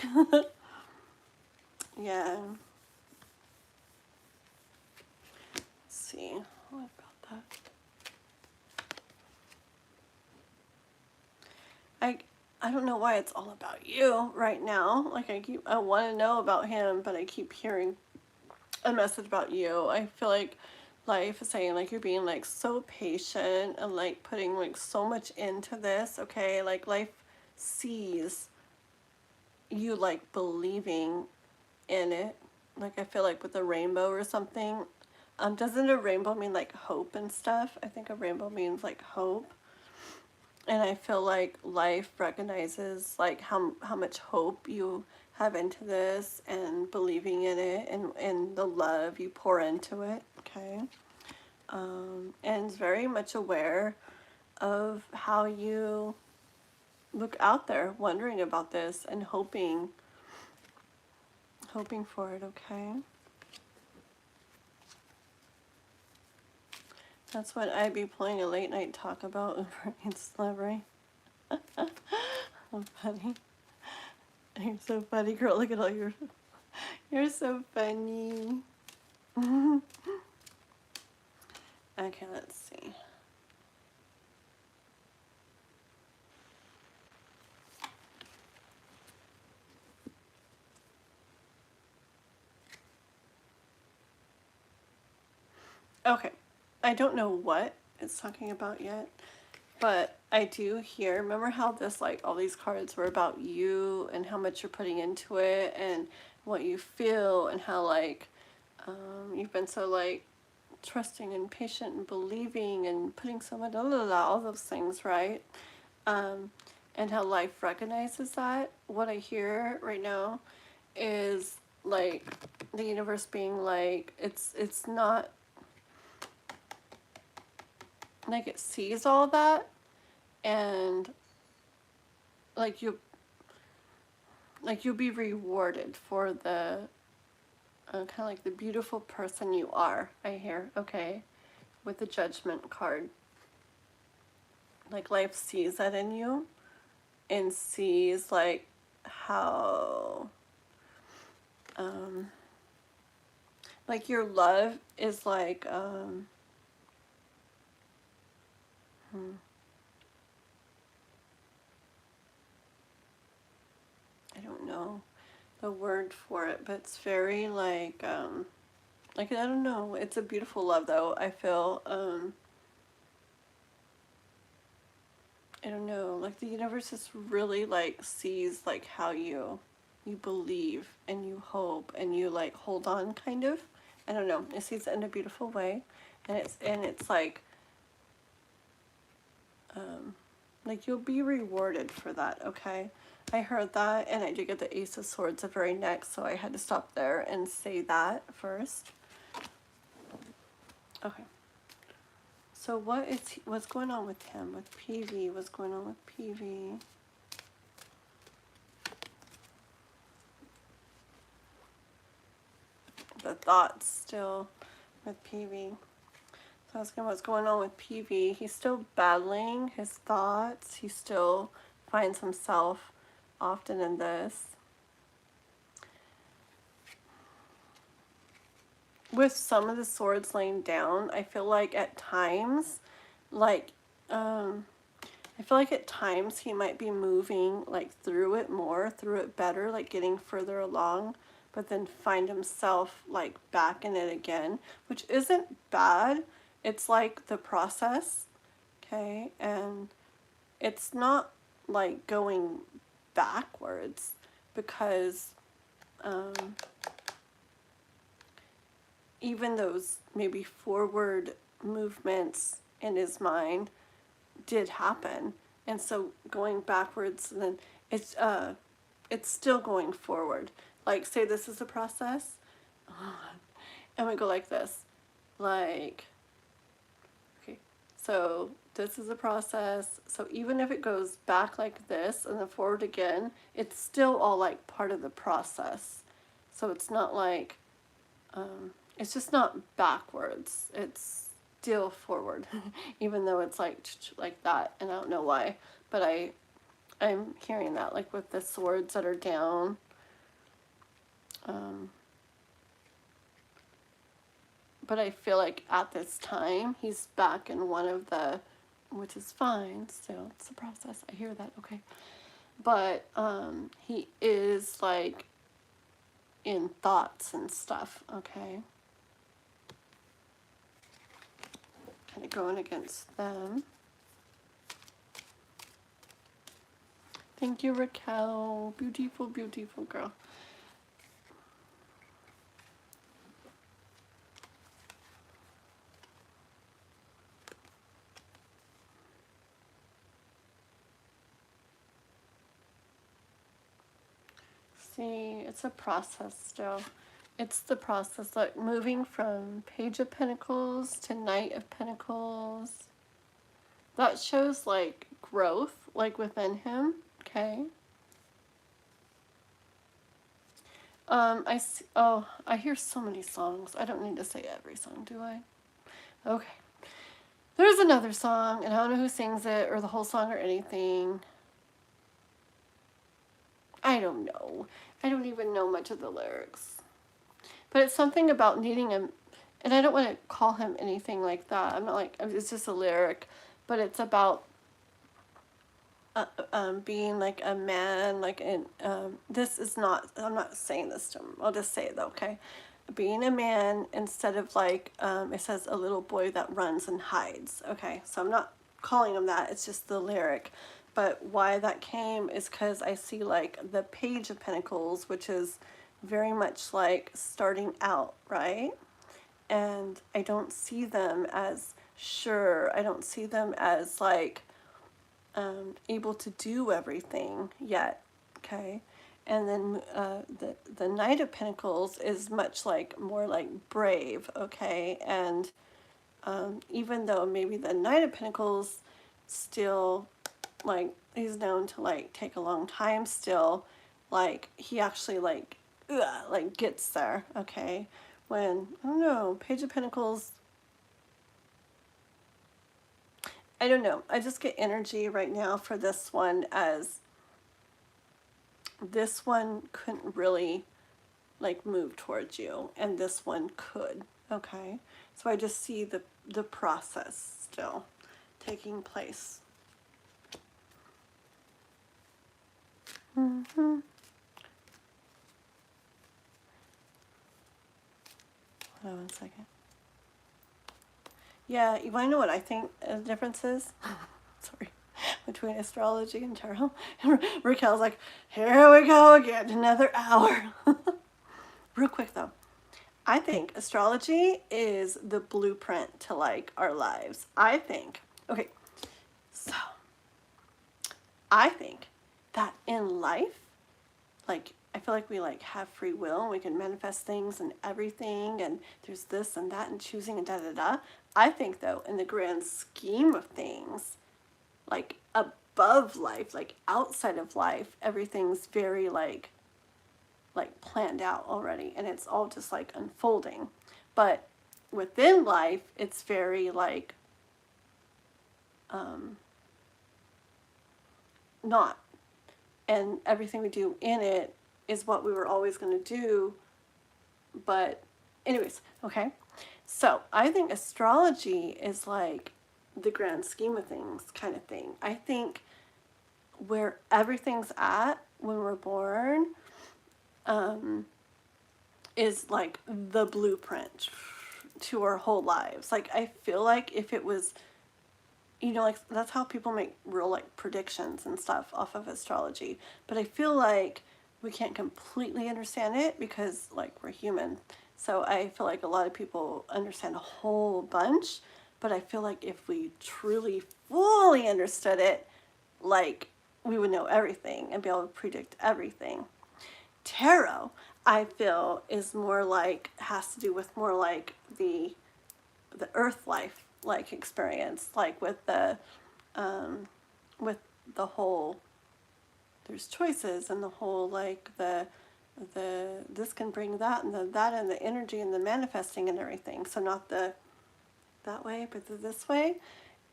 Yeah. Let's see. Oh, I've got that. I don't know why it's all about you right now. Like I want to know about him, but I keep hearing a message about you. I feel like life is saying like you're being like so patient and like putting like so much into this, okay? Like life sees you like believing in it. Like I feel like with a rainbow or something. Doesn't a rainbow mean like hope and stuff? I think a rainbow means like hope. And I feel like life recognizes like how much hope you have into this, and believing in it, and the love you pour into it, okay? And is very much aware of how you look out there wondering about this and hoping for it, okay? That's what I'd be playing a late night talk about brain slavery. so funny. You're so funny, girl. Look at all your... You're so funny. Okay, let's see. Okay, I don't know what it's talking about yet, but I do hear, remember how this, like, all these cards were about you and how much you're putting into it and what you feel and how, like, you've been so, like, trusting and patient and believing and putting so much, all those things, right? And how life recognizes that. What I hear right now is, like, the universe being like, it's not, like, it sees all that, and like you'll be rewarded for the kind of like the beautiful person you are, I hear. Okay, with the Judgment card, like life sees that in you and sees like how like your love is like I don't know the word for it, but it's very like I don't know, it's a beautiful love though. I feel I don't know, like the universe just really like sees like how you believe and you hope and you like hold on, kind of. I don't know, it sees it in a beautiful way, and it's like you'll be rewarded for that. Okay, I heard that, and I did get the Ace of Swords the very next, so I had to stop there and say that first. Okay. So what's going on with him, with PV? What's going on with PV? The thoughts still with PV. So asking what's going on with PV. He's still battling his thoughts. He still finds himself often in this. With some of the swords laying down, I feel like at times, like, I feel like at times he might be moving like through it more, through it better, like getting further along, but then find himself like back in it again, which isn't bad. It's like the process, okay? And it's not like going backwards, because even those maybe forward movements in his mind did happen, and so going backwards, then it's still going forward. Like, say this is a process, and we go like this, like, okay, so this is a process, so even if it goes back like this and then forward again, it's still all like part of the process. So it's not like it's just not backwards, it's still forward. Even though it's like that, and I don't know why, but I'm hearing that, like with the swords that are down. But I feel like at this time he's back in one of the, which is fine, still it's a process, I hear that, okay, but he is like in thoughts and stuff, okay, kind of going against them. Thank you, Raquel. Beautiful, beautiful girl. See, it's a process still. It's the process, like moving from Page of Pentacles to Knight of Pentacles. That shows like growth, like within him, okay? I see, oh, I hear so many songs. I don't need to say every song, do I? Okay. There's another song, and I don't know who sings it, or the whole song, or anything. I don't know. I don't even know much of the lyrics. But it's something about needing him, and I don't want to call him anything like that. I'm not like, it's just a lyric, but it's about being like a man, like in, this is not, I'm not saying this to him, I'll just say it though, okay? Being a man instead of like, it says a little boy that runs and hides, okay? So I'm not calling him that, it's just the lyric. But why that came is because I see like the Page of Pentacles, which is very much like starting out, right? And I don't see them as sure, I don't see them as like, able to do everything yet, okay? And then the Knight of Pentacles is much like more like brave, okay? And even though maybe the Knight of Pentacles still, like, he's known to like take a long time still, like he actually like gets there, okay? When, I don't know, Page of Pentacles, I don't know, I just get energy right now for this one as this one couldn't really like move towards you and this one could, okay? So I just see the process still taking place. Hold on one second. Yeah, you want to know what I think the difference is? Sorry. Between astrology and tarot. Raquel's like, here we go again, another hour. Real quick though. I think astrology is the blueprint to like our lives. I think, okay, so I think that in life, like, I feel like we like have free will and we can manifest things and everything, and there's this and that and choosing and da da da. I think though, in the grand scheme of things, like above life, like outside of life, everything's very like planned out already and it's all just like unfolding. But within life, it's very like not. And everything we do in it is what we were always going to do. But anyways, okay. So I think astrology is like the grand scheme of things kind of thing. I think where everything's at when we're born is like the blueprint to our whole lives. Like I feel like if it was, you know, like that's how people make real like predictions and stuff off of astrology. But I feel like we can't completely understand it because like we're human. So I feel like a lot of people understand a whole bunch, but I feel like if we truly fully understood it, like we would know everything and be able to predict everything. Tarot, I feel, is more like, has to do with more like the earth life like experience, like with the whole, there's choices and the whole like the this can bring that and that and the energy and the manifesting and everything. So not the that way, but this way.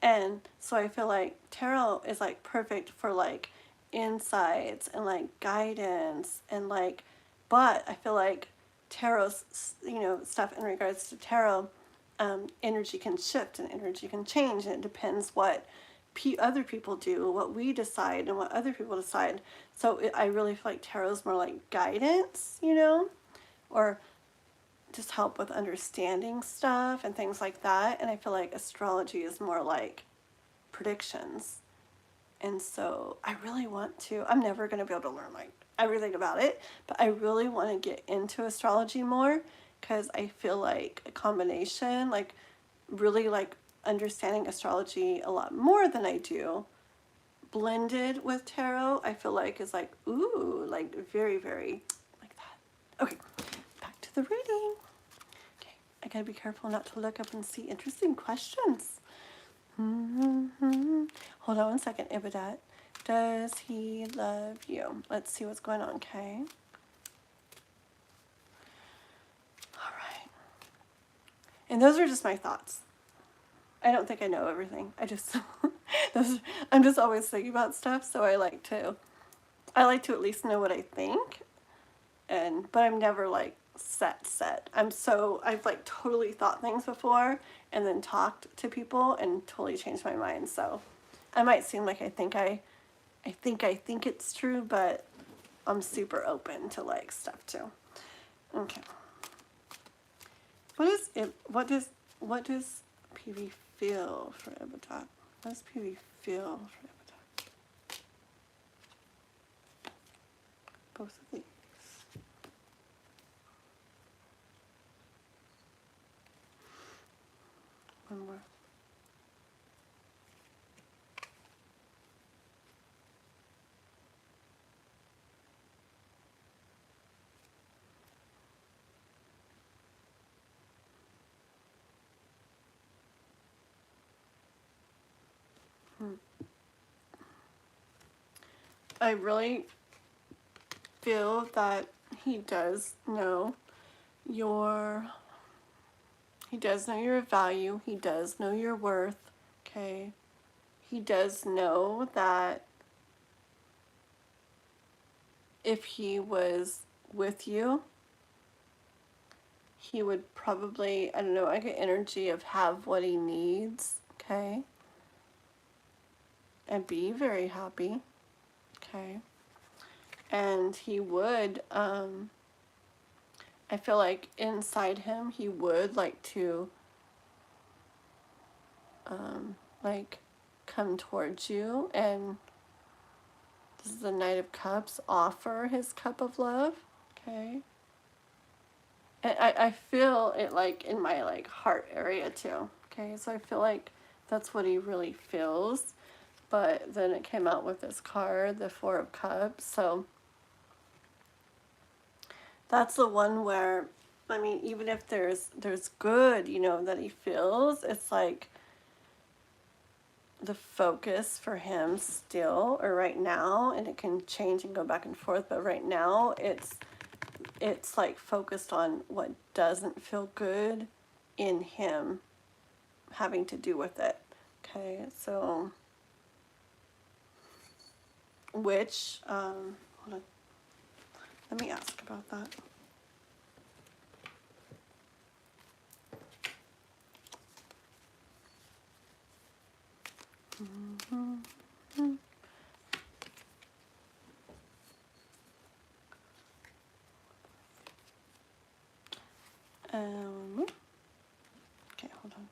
And so I feel like tarot is like perfect for like insights and like guidance and like, but I feel like tarot's, you know, stuff in regards to tarot, energy can shift and energy can change, and it depends what other people do, what we decide, and what other people decide. So I really feel like tarot's more like guidance, you know, or just help with understanding stuff and things like that. And I feel like astrology is more like predictions. And so I really want to, I'm never going to be able to learn like everything about it, but I really want to get into astrology more because I feel like a combination, like really like understanding astrology a lot more than I do, blended with tarot, I feel like is like, ooh, like very, very like that. Okay, back to the reading. Okay, I gotta be careful not to look up and see interesting questions. Hold on one second, Ibadat. Does he love you? Let's see what's going on, okay? All right. And those are just my thoughts. I don't think I know everything. I just, I'm just always thinking about stuff, so I like to I like to at least know what I think, but I'm never like set. I've like totally thought things before and then talked to people and totally changed my mind. So I might seem like I think it's true, but I'm super open to like stuff too. Okay. What does PV feel for Ibadat? What does PV feel for Ibadat? Both of these. One more. I really feel that he does know your value. He does know your worth. Okay. He does know that if he was with you, he would probably, I don't know, I get energy of have what he needs, okay? And be very happy, okay? And he would, I feel like inside him, he would like to, like, come towards you, and this is the Knight of Cups, offer his cup of love, okay? And I feel it like in my like heart area too, okay? So I feel like that's what he really feels. But then it came out with this card, the Four of Cups. So that's the one where, I mean, even if there's good, you know, that he feels, it's like the focus for him still, or right now, and it can change and go back and forth, but right now it's like focused on what doesn't feel good in him having to do with it. Okay, so which hold on. Let me ask about that. Okay, hold on.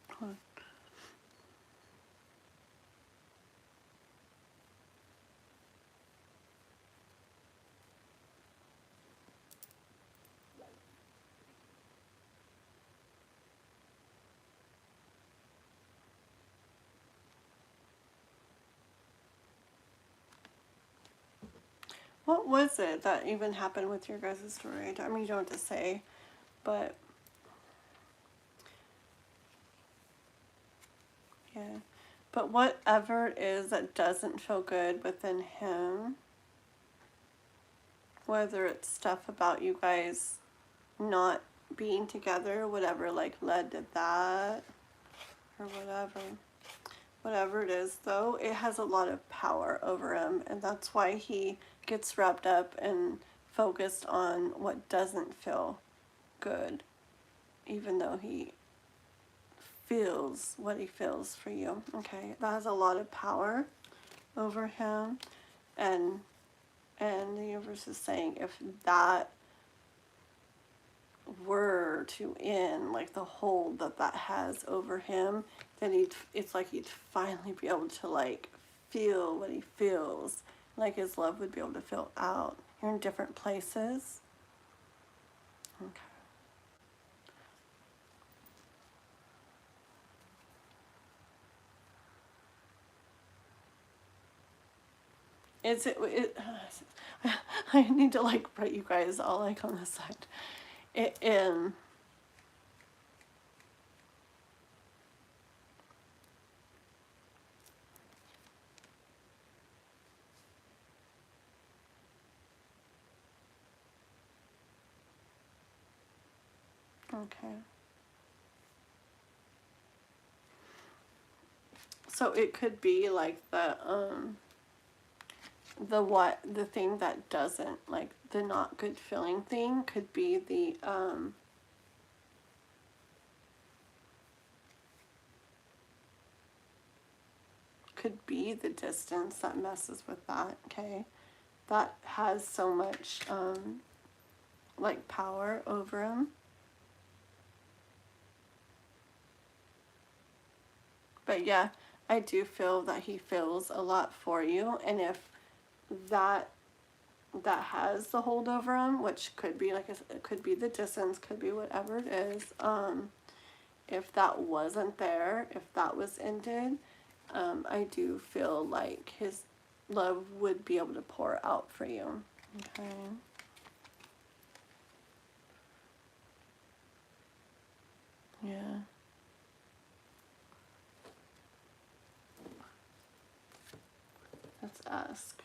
Hold on. What was it that even happened with your guys' story? I mean, you don't have to say, but yeah. But whatever it is that doesn't feel good within him, whether it's stuff about you guys not being together, whatever like led to that, or whatever it is though, it has a lot of power over him, and that's why he gets wrapped up and focused on what doesn't feel good, even though he feels what he feels for you. Okay, that has a lot of power over him, and the universe is saying if that were to end, like the hold that has over him, then it's like he'd finally be able to like feel what he feels, like his love would be able to fill out. You're in different places. Okay. Is it I need to like write you guys all like on the side. Okay. So it could be like the thing that doesn't, like the not good feeling thing could be the distance that messes with that. Okay, that has so much like power over him. But yeah, I do feel that he feels a lot for you, and if that has the hold over him, which could be, like I said, it could be the distance, could be whatever it is. If that wasn't there, if that was ended, I do feel like his love would be able to pour out for you. Okay. Yeah. Let's ask.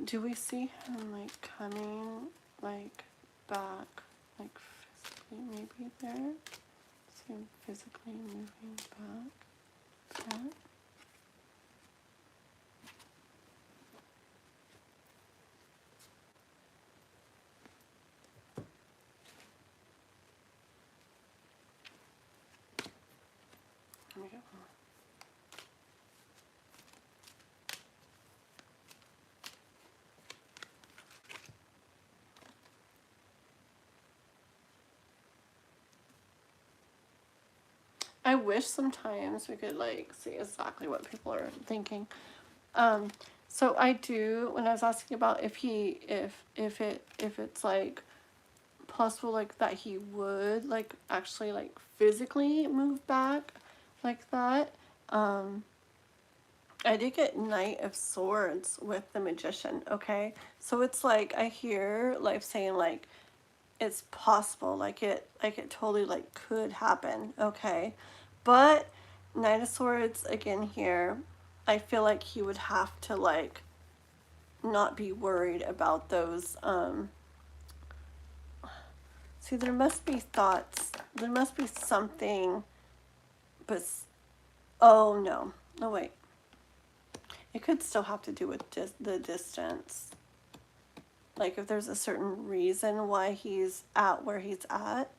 Do we see him like coming like back, like physically maybe there? See him physically moving back. Yeah. Let me get one. I wish sometimes we could like see exactly what people are thinking. So I do, when I was asking about if it's like possible like that he would like actually like physically move back like that. I did get Knight of Swords with the Magician, okay? So it's like I hear life saying like it's possible, like it totally like could happen, okay? But Knight of Swords again here, I feel like he would have to like not be worried about those see, there must be thoughts, there must be something, but oh no wait, it could still have to do with the distance. Like if there's a certain reason why he's at where he's at.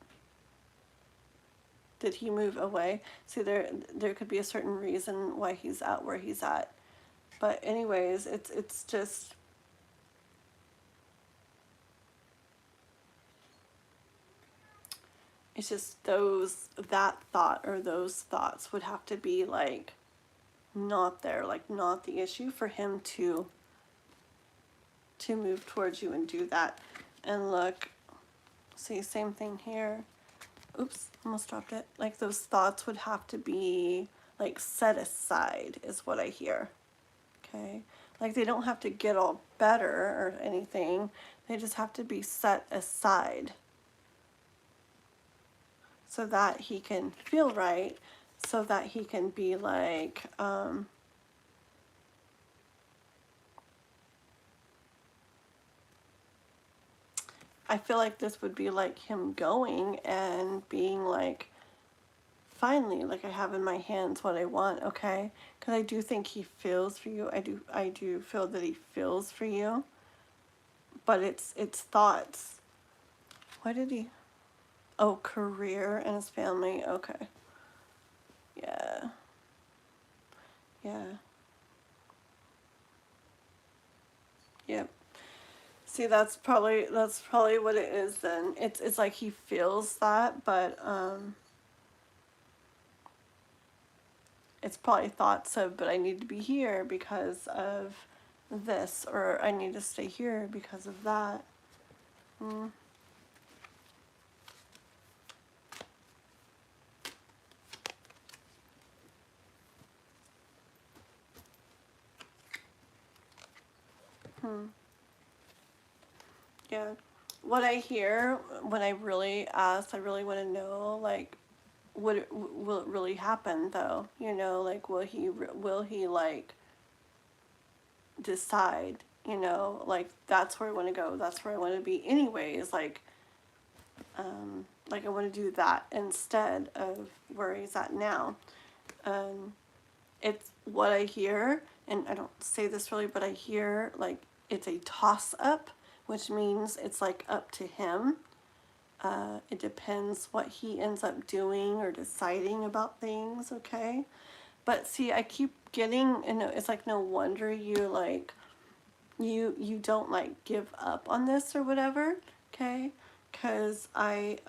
Did he move away? See, there could be a certain reason why he's at where he's at. But anyways, it's just that thought or those thoughts would have to be like not there, like not the issue for him to move towards you and do that. And look, see, same thing here. Oops, almost dropped it. Like those thoughts would have to be like set aside is what I hear. Okay, like they don't have to get all better or anything, they just have to be set aside so that he can feel right, so that he can be like I feel like this would be like him going and being like, finally, like I have in my hands what I want, okay? Because I do think he feels for you. I do feel that he feels for you. But it's thoughts. Why did he? Oh, career and his family. Okay. Yeah. Yeah. Yep. See, that's probably what it is then. It's like he feels that, but it's probably thoughts of, but I need to be here because of this, or I need to stay here because of that. Mm. Yeah. What I hear when I really ask, I really want to know, like, will it really happen though? You know, like, will he like decide? You know, like that's where I want to go. That's where I want to be. Anyways, like I want to do that instead of where he's at now. And it's what I hear, and I don't say this really, but I hear like it's a toss up, which means it's like up to him. It depends what he ends up doing or deciding about things, okay? But see, I keep getting, and it's like no wonder you like, you don't like give up on this or whatever, okay? Because I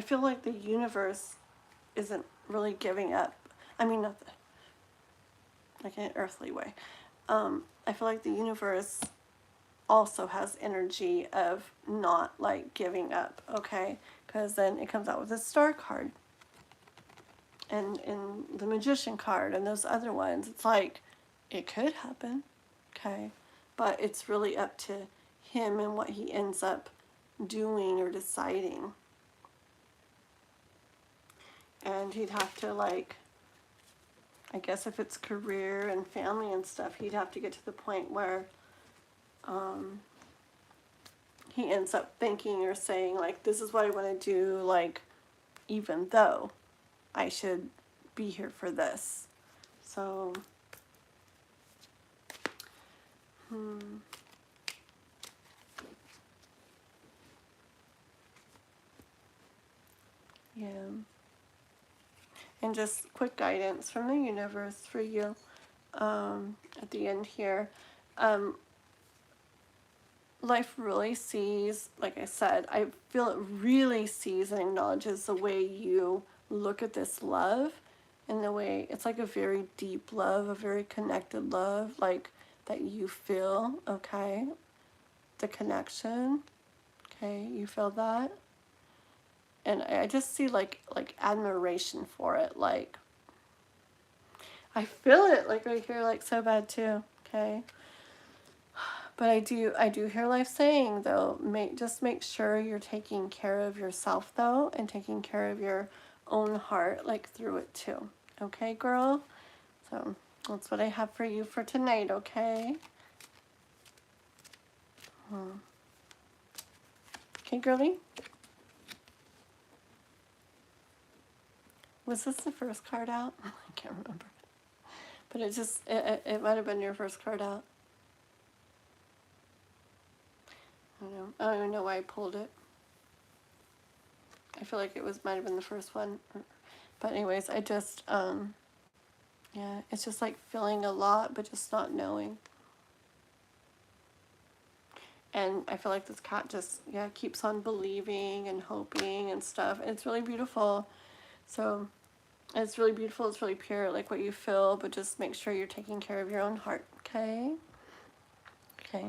feel like the universe isn't really giving up. I mean, not like in an earthly way. I feel like the universe also has energy of not like giving up, okay? Because then it comes out with a star card and the magician card and those other ones. It's like it could happen, okay? But it's really up to him and what he ends up doing or deciding. And he'd have to like, I guess if it's career and family and stuff, he'd have to get to the point where he ends up thinking or saying like, this is what I want to do, like, even though I should be here for this. So, yeah. And just quick guidance from the universe for you at the end here. Life really sees, like I said, I feel it really sees and acknowledges the way you look at this love, and the way it's like a very deep love, a very connected love, like that you feel, okay? The connection, okay? You feel that? And I just see like admiration for it, like I feel it like right here, like so bad too, okay? But I do hear life saying though, just make sure you're taking care of yourself though, and taking care of your own heart like through it too. Okay, girl? So that's what I have for you for tonight, okay? Okay, girlie? Was this the first card out? I can't remember. But it might have been your first card out. I don't even know why I pulled it. I feel like it might have been the first one. But anyways, I just, yeah, it's just like feeling a lot, but just not knowing. And I feel like this cat just, yeah, keeps on believing and hoping and stuff. And it's really beautiful. So it's really beautiful. It's really pure, like what you feel, but just make sure you're taking care of your own heart, okay? Okay.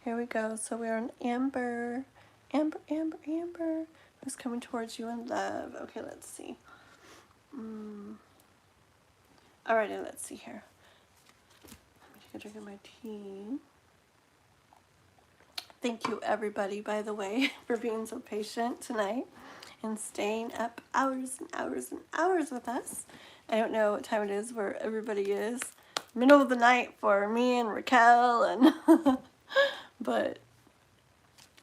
Here we go. So we're on Amber. Amber, Amber, Amber. Who's coming towards you in love? Okay, let's see. Alrighty, let's see here. Let me take a drink of my tea. Thank you, everybody, by the way, for being so patient tonight and staying up hours and hours and hours with us. I don't know what time it is where everybody is. Middle of the night for me and Raquel, and but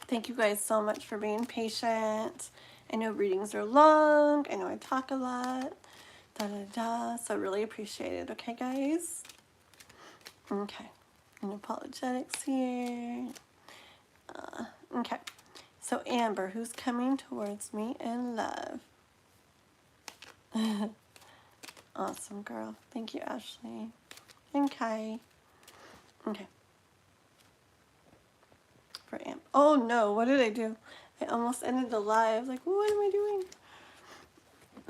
thank you guys so much for being patient. I know readings are long. I know I talk a lot. So I really appreciate it. Okay, guys? Okay. And apologetics here. Okay. So Amber, who's coming towards me in love? Awesome, girl. Thank you, Ashley. Okay. Okay. For Amber. Oh, no. What did I do? I almost ended the live. Like, what am I doing?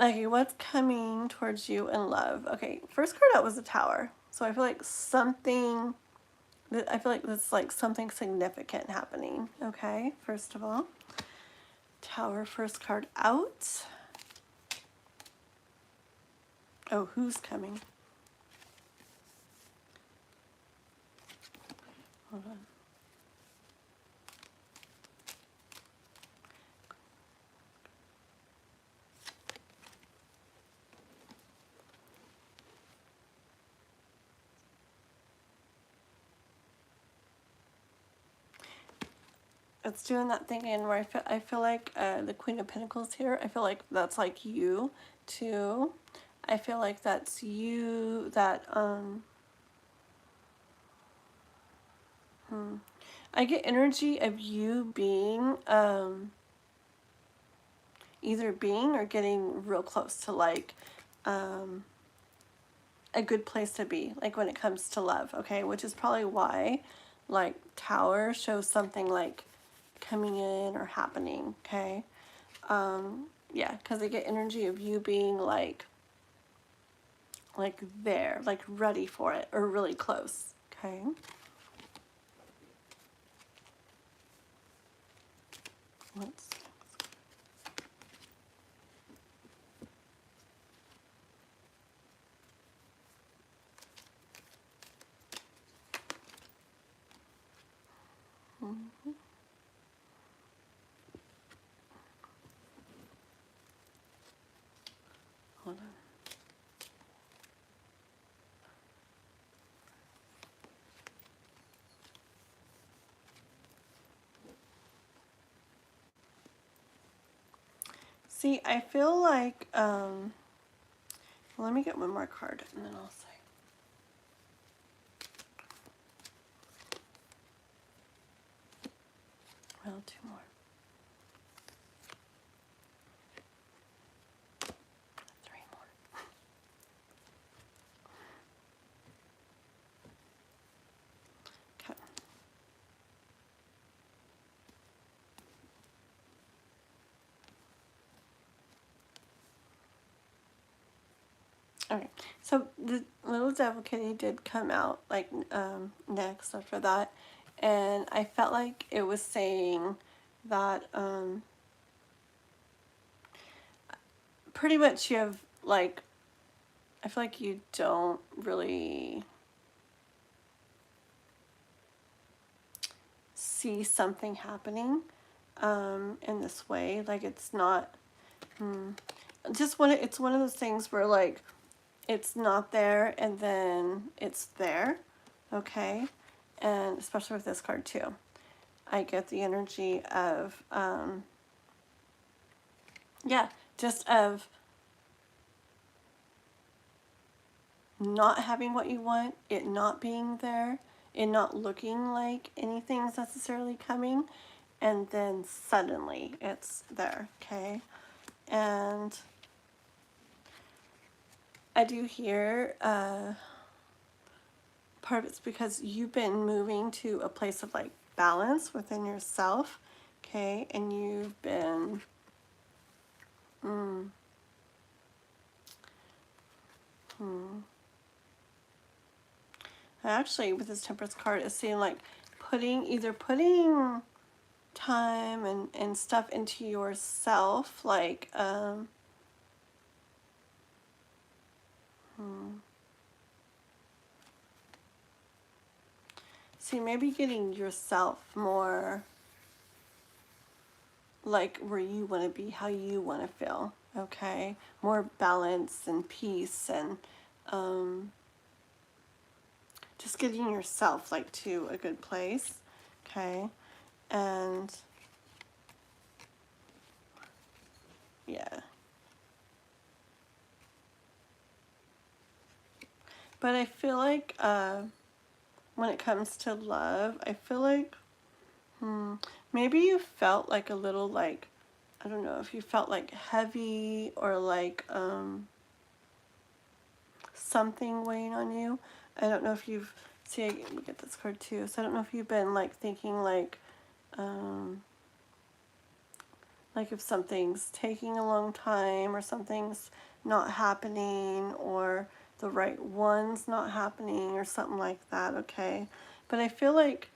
Okay, what's coming towards you in love? Okay, first card out was the Tower. So I feel like there's like something significant happening. Okay, first of all. Tower, first card out. Oh, who's coming? Hold on. it's doing that thing again where I feel like the Queen of Pentacles here, I feel like that's like you too. I feel like that's you that, I get energy of you being, either being or getting real close to like, a good place to be, like when it comes to love, okay? Which is probably why, like, Tower shows something like coming in or happening, okay? Yeah, because I get energy of you being like there, like ready for it, or really close, okay? Let's hold on. See, I feel like, let me get one more card and then I'll say. Well, two more. Three more. Okay. Okay, so the little devil kitty did come out like next after that, and I felt like it was saying that pretty much you have like, I feel like you don't really see something happening in this way, like it's not just it's one of those things where like it's not there and then it's there, okay? And especially with this card too, I get the energy of yeah, just of not having what you want, it not being there, it not looking like anything's necessarily coming, and then suddenly it's there, okay? And I do hear part of it's because you've been moving to a place of like balance within yourself, okay? And you've been actually with this Temperance card is saying like either putting time and stuff into yourself, like see, maybe getting yourself more like where you want to be, how you want to feel, okay? More balance and peace and just getting yourself like to a good place, okay? And yeah. But I feel like when it comes to love, I feel like maybe you felt like a little like, I don't know if you felt like heavy or like something weighing on you. I don't know if you've, see, we get this card too, so I don't know if you've been like thinking like if something's taking a long time or something's not happening or the right one's not happening or something like that, okay? But I feel like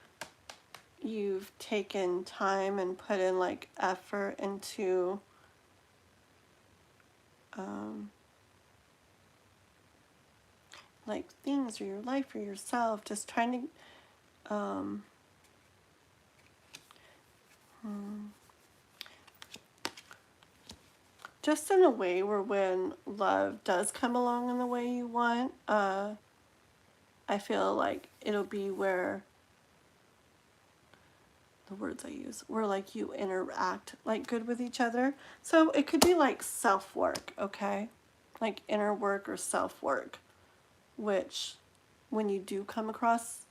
you've taken time and put in like effort into like things or your life or yourself, just trying to just in a way where when love does come along in the way you want, I feel like it'll be where the words I use, where like you interact like good with each other. So it could be like self-work, okay? Like inner work or self-work, which when you do come across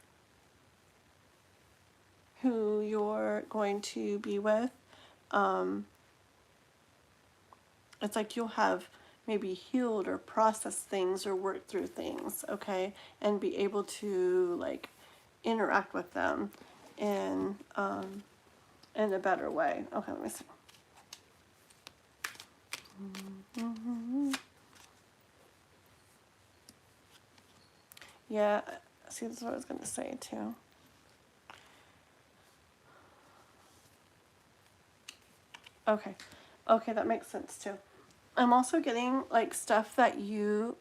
who you're going to be with, it's like you'll have maybe healed or processed things or worked through things, okay? And be able to like interact with them in a better way. Okay, let me see. Yeah, see, this is what I was going to say too. Okay, that makes sense too. I'm also getting like stuff that oh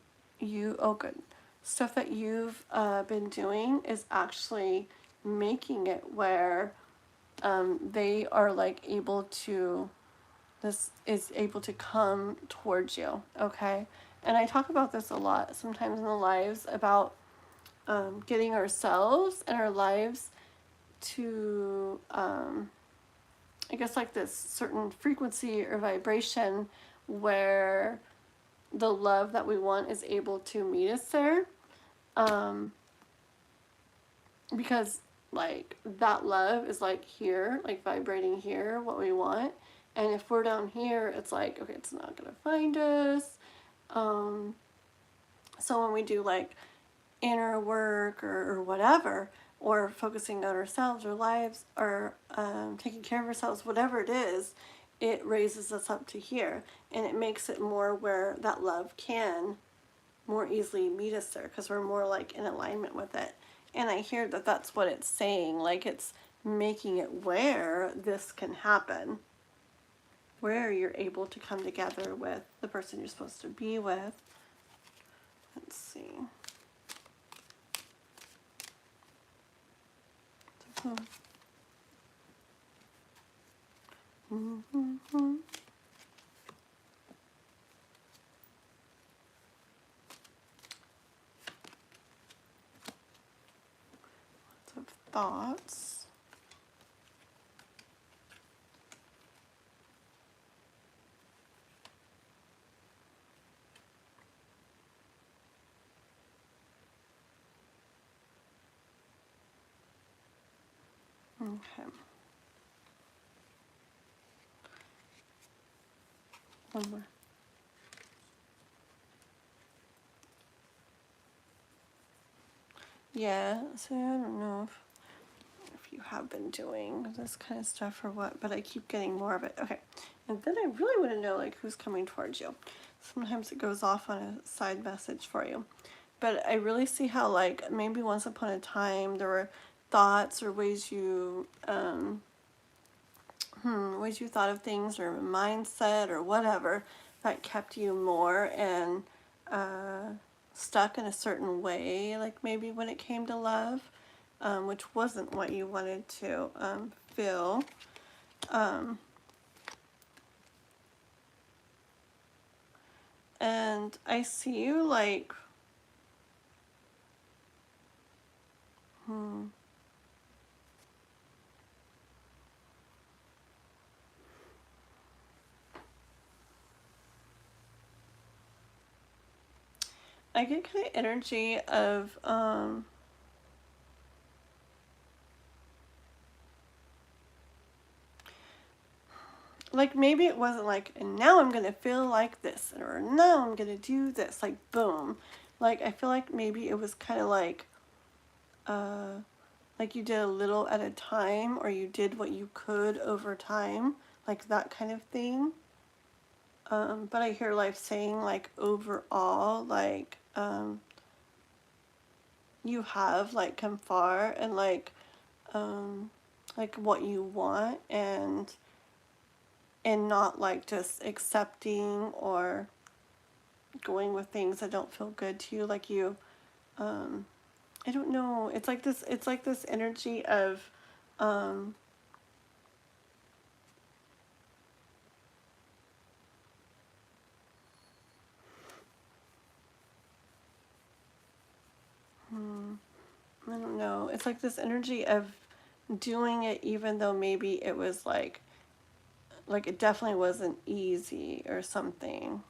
good, stuff that you've been doing is actually making it where they are like able to, this is able to come towards you, okay? And I talk about this a lot sometimes in the lives about getting ourselves and our lives to, I guess, like this certain frequency or vibration where the love that we want is able to meet us there. Because like that love is like here, like vibrating here, what we want. And if we're down here, it's like, okay, it's not gonna find us. So when we do like inner work or whatever, or focusing on ourselves or lives or taking care of ourselves, whatever it is, it raises us up to here, and it makes it more where that love can more easily meet us there because we're more like in alignment with it. And I hear that that's what it's saying, like it's making it where this can happen, where you're able to come together with the person you're supposed to be with. Let's see. Mm-hmm. Lots of thoughts. Okay. One more. Yeah, so I don't know if you have been doing this kind of stuff or what, but I keep getting more of it. Okay, and then I really want to know like who's coming towards you. Sometimes it goes off on a side message for you, but I really see how like maybe once upon a time there were thoughts or ways you ways you thought of things or mindset or whatever that kept you more and stuck in a certain way, like maybe when it came to love, which wasn't what you wanted to feel. And I see you like, I get kind of energy of, like maybe it wasn't like, and now I'm gonna feel like this, or now I'm gonna do this, like boom. Like I feel like maybe it was kind of like you did a little at a time, or you did what you could over time, like that kind of thing. But I hear life saying like overall, you have like come far and like what you want and not like just accepting or going with things that don't feel good to you, like you I don't know, it's like this energy of I don't know, it's like this energy of doing it even though maybe it was like it definitely wasn't easy or something.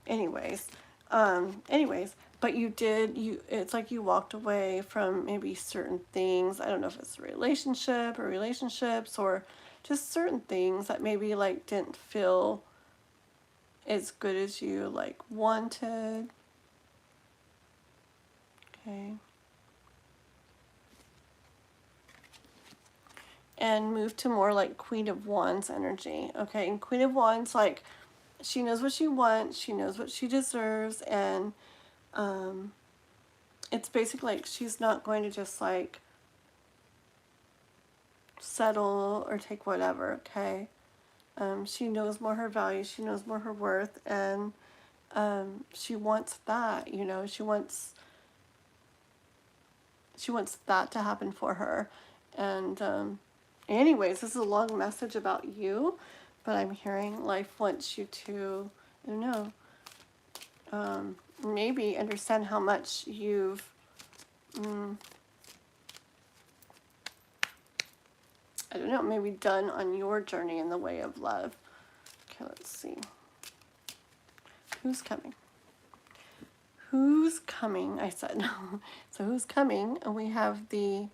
Anyways, but it's like you walked away from maybe certain things. I don't know if it's a relationship or relationships or just certain things that maybe like didn't feel as good as you like wanted. Okay. And move to more like Queen of Wands energy. Okay, and Queen of Wands, like, she knows what she wants, she knows what she deserves, and it's basically like she's not going to just like settle or take whatever, okay? She knows more her value, she knows more her worth, and she wants that, you know, she wants that to happen for her. And anyways, this is a long message about you, but I'm hearing life wants you to, I don't know, maybe understand how much you've I don't know, maybe done on your journey in the way of love. Okay, let's see. Who's coming? Who's coming? I said. So who's coming? And we have the...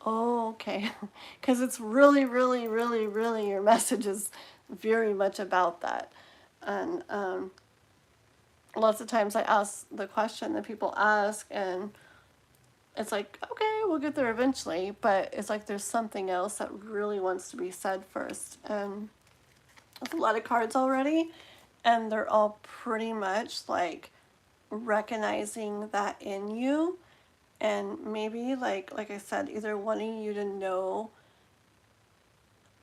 Oh, okay. Because it's really, really, really, really, your message is very much about that. And lots of times I ask the question that people ask, and it's like, okay, we'll get there eventually, but it's like there's something else that really wants to be said first. And there's a lot of cards already, and they're all pretty much like recognizing that in you, and maybe like I said, either wanting you to know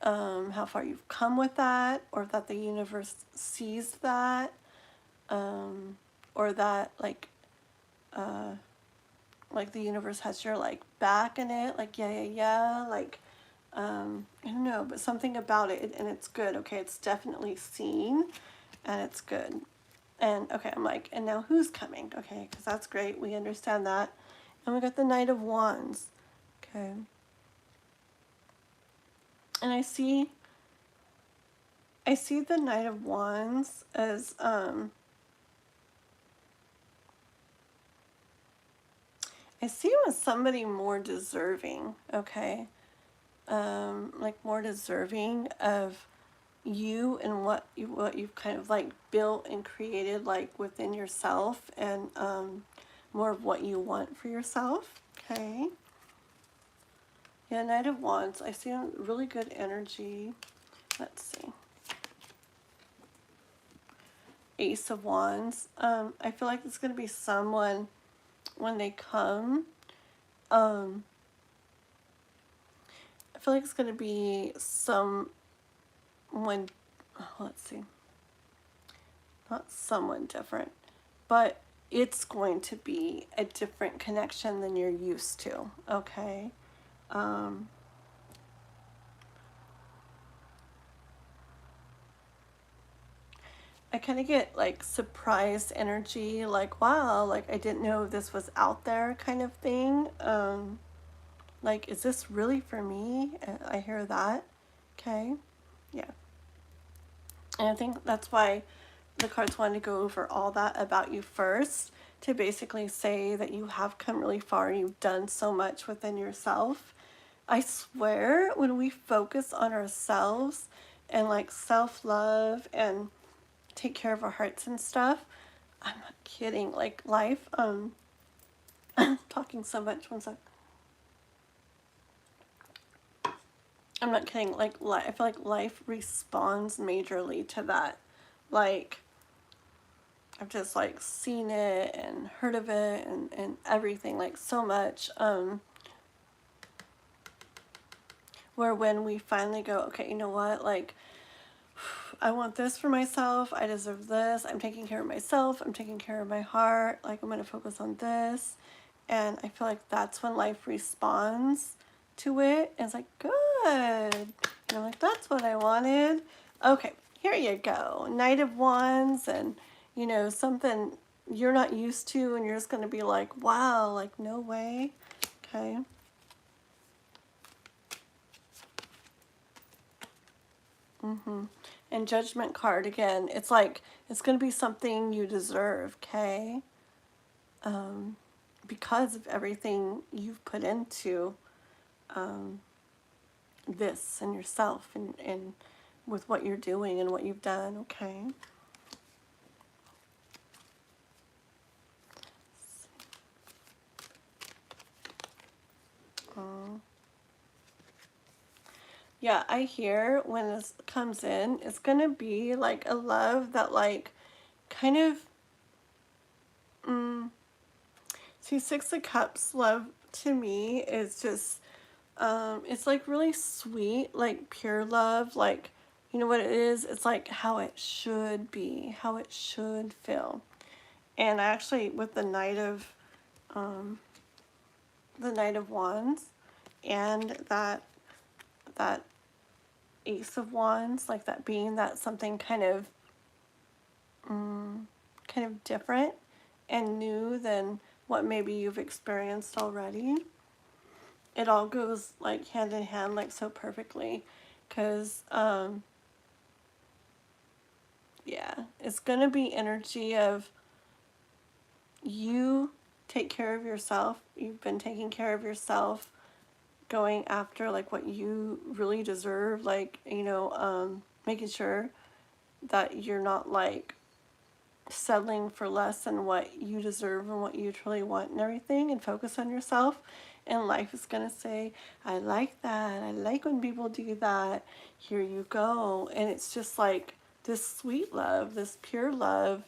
how far you've come with that, or that the universe sees that, or that like the universe has your like back in it, like yeah, like I don't know, but something about it, and it's good. Okay, it's definitely seen, and it's good. And okay, I'm like, and now who's coming? Okay, because that's great, we understand that. And we got the Knight of Wands. Okay, and I see the Knight of Wands as I see him as somebody more deserving, okay? Like more deserving of you and what you've kind of like built and created like within yourself, and more of what you want for yourself, okay? Yeah, Knight of Wands, I see a really good energy. Let's see. Ace of Wands. I feel like it's going to be someone when they come. I feel like it's going to be someone, let's see, not someone different, but it's going to be a different connection than you're used to, okay? I kind of get like surprised energy, like, wow, like I didn't know this was out there kind of thing. Like, is this really for me? I hear that. Okay. Yeah. And I think that's why the cards wanted to go over all that about you first, to basically say that you have come really far. You've done so much within yourself. I swear, when we focus on ourselves and like self-love and take care of our hearts and stuff, I'm not kidding, like life, talking so much, one sec. I'm not kidding, like I feel like life responds majorly to that. Like, I've just like seen it and heard of it and everything, like so much, where when we finally go, okay, you know what, like, I want this for myself, I deserve this, I'm taking care of myself, I'm taking care of my heart, like I'm going to focus on this. And I feel like that's when life responds to it. And it's like, good. And I'm like, that's what I wanted. Okay, here you go. Knight of Wands, and, you know, something you're not used to, and you're just going to be like, wow, like, no way. Okay. Mm-hmm. And Judgment card again. It's like it's going to be something you deserve, okay? Because of everything you've put into this and yourself and with what you're doing and what you've done, okay? Yeah, I hear when this comes in, it's going to be like a love that like kind of, see, Six of Cups love to me is just, it's like really sweet, like pure love, like, you know what it is? It's like how it should be, how it should feel. And actually with the Knight of Wands and that Ace of Wands, like that being that something kind of different and new than what maybe you've experienced already. It all goes like hand in hand, like so perfectly, because yeah, it's gonna be energy of you take care of yourself. You've been taking care of yourself, going after like what you really deserve, like, you know, making sure that you're not like settling for less than what you deserve and what you truly want and everything, and focus on yourself. And life is going to say, I like that. I like when people do that. Here you go. And it's just like this sweet love, this pure love,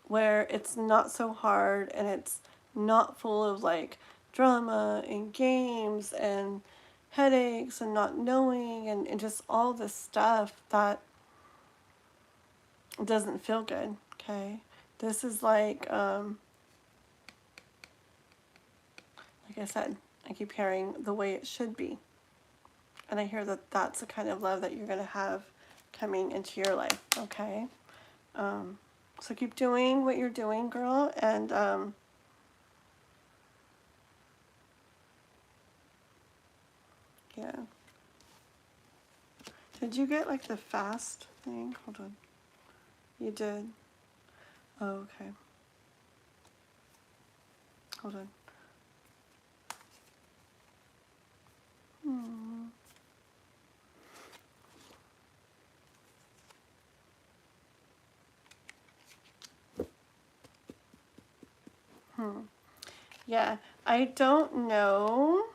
where it's not so hard and it's not full of like drama and games and headaches and not knowing and just all this stuff that doesn't feel good, okay? This is like I said, I keep hearing the way it should be. And I hear that that's the kind of love that you're going to have coming into your life, okay? So keep doing what you're doing, girl. And yeah. Did you get like the fast thing? Hold on. You did? Oh, okay. Hold on. Yeah, I don't know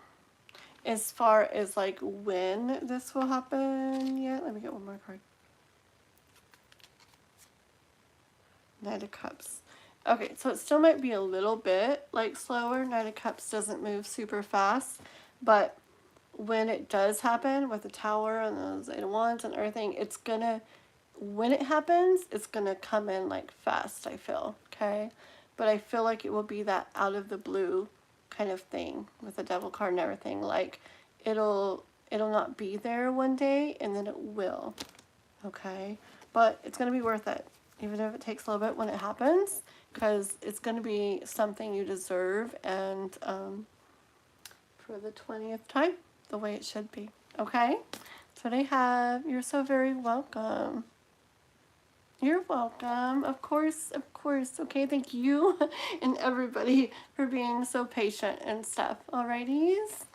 as far as like when this will happen yet. Let me get one more card. Knight of Cups. Okay, so it still might be a little bit like slower. Knight of Cups doesn't move super fast, but when it does happen with the Tower and the Eight of Wands and everything, it's gonna, when it happens, it's gonna come in like fast, I feel, okay? But I feel like it will be that out of the blue kind of thing with the Devil card and everything. Like it'll not be there one day and then it will, okay? But it's gonna be worth it, even if it takes a little bit when it happens, because it's gonna be something you deserve, and for the 20th time, the way it should be, okay? That's what I have. You're so very welcome. You're welcome. Of course, of course. Okay, thank you and everybody for being so patient and stuff. Alrighties?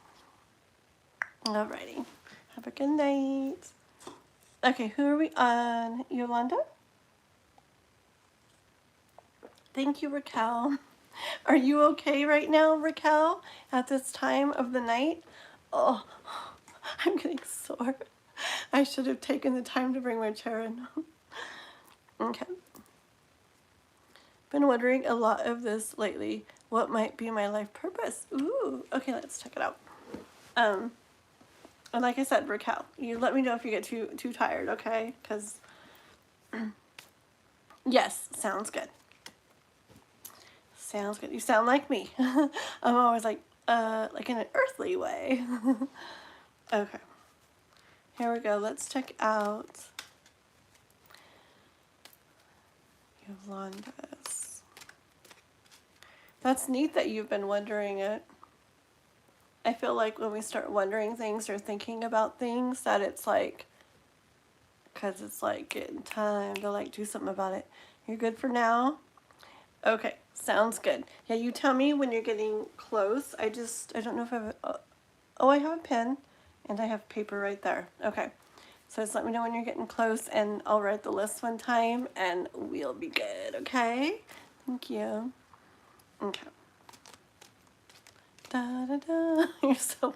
Alrighty. Have a good night. Okay, who are we on? Yolanda? Thank you, Raquel. Are you okay right now, Raquel, at this time of the night? Oh, I'm getting sore. I should have taken the time to bring my chair in. Okay. Been wondering a lot of this lately. What might be my life purpose? Ooh, okay, let's check it out. And like I said, Raquel, you let me know if you get too tired, okay? Because, yes, sounds good. Sounds good. You sound like me. I'm always like in an earthly way. Okay. Here we go. Let's check out Yolanda's. That's neat that you've been wondering it. I feel like when we start wondering things or thinking about things, that it's like because it's like getting time to like do something about it. You're good for now? Okay, sounds good. Yeah, you tell me when you're getting close. I don't know if I have oh, I have a pen and I have paper right there. Okay, so just let me know when you're getting close and I'll write the list one time and we'll be good, okay? Thank you. Okay. Da da da. You're so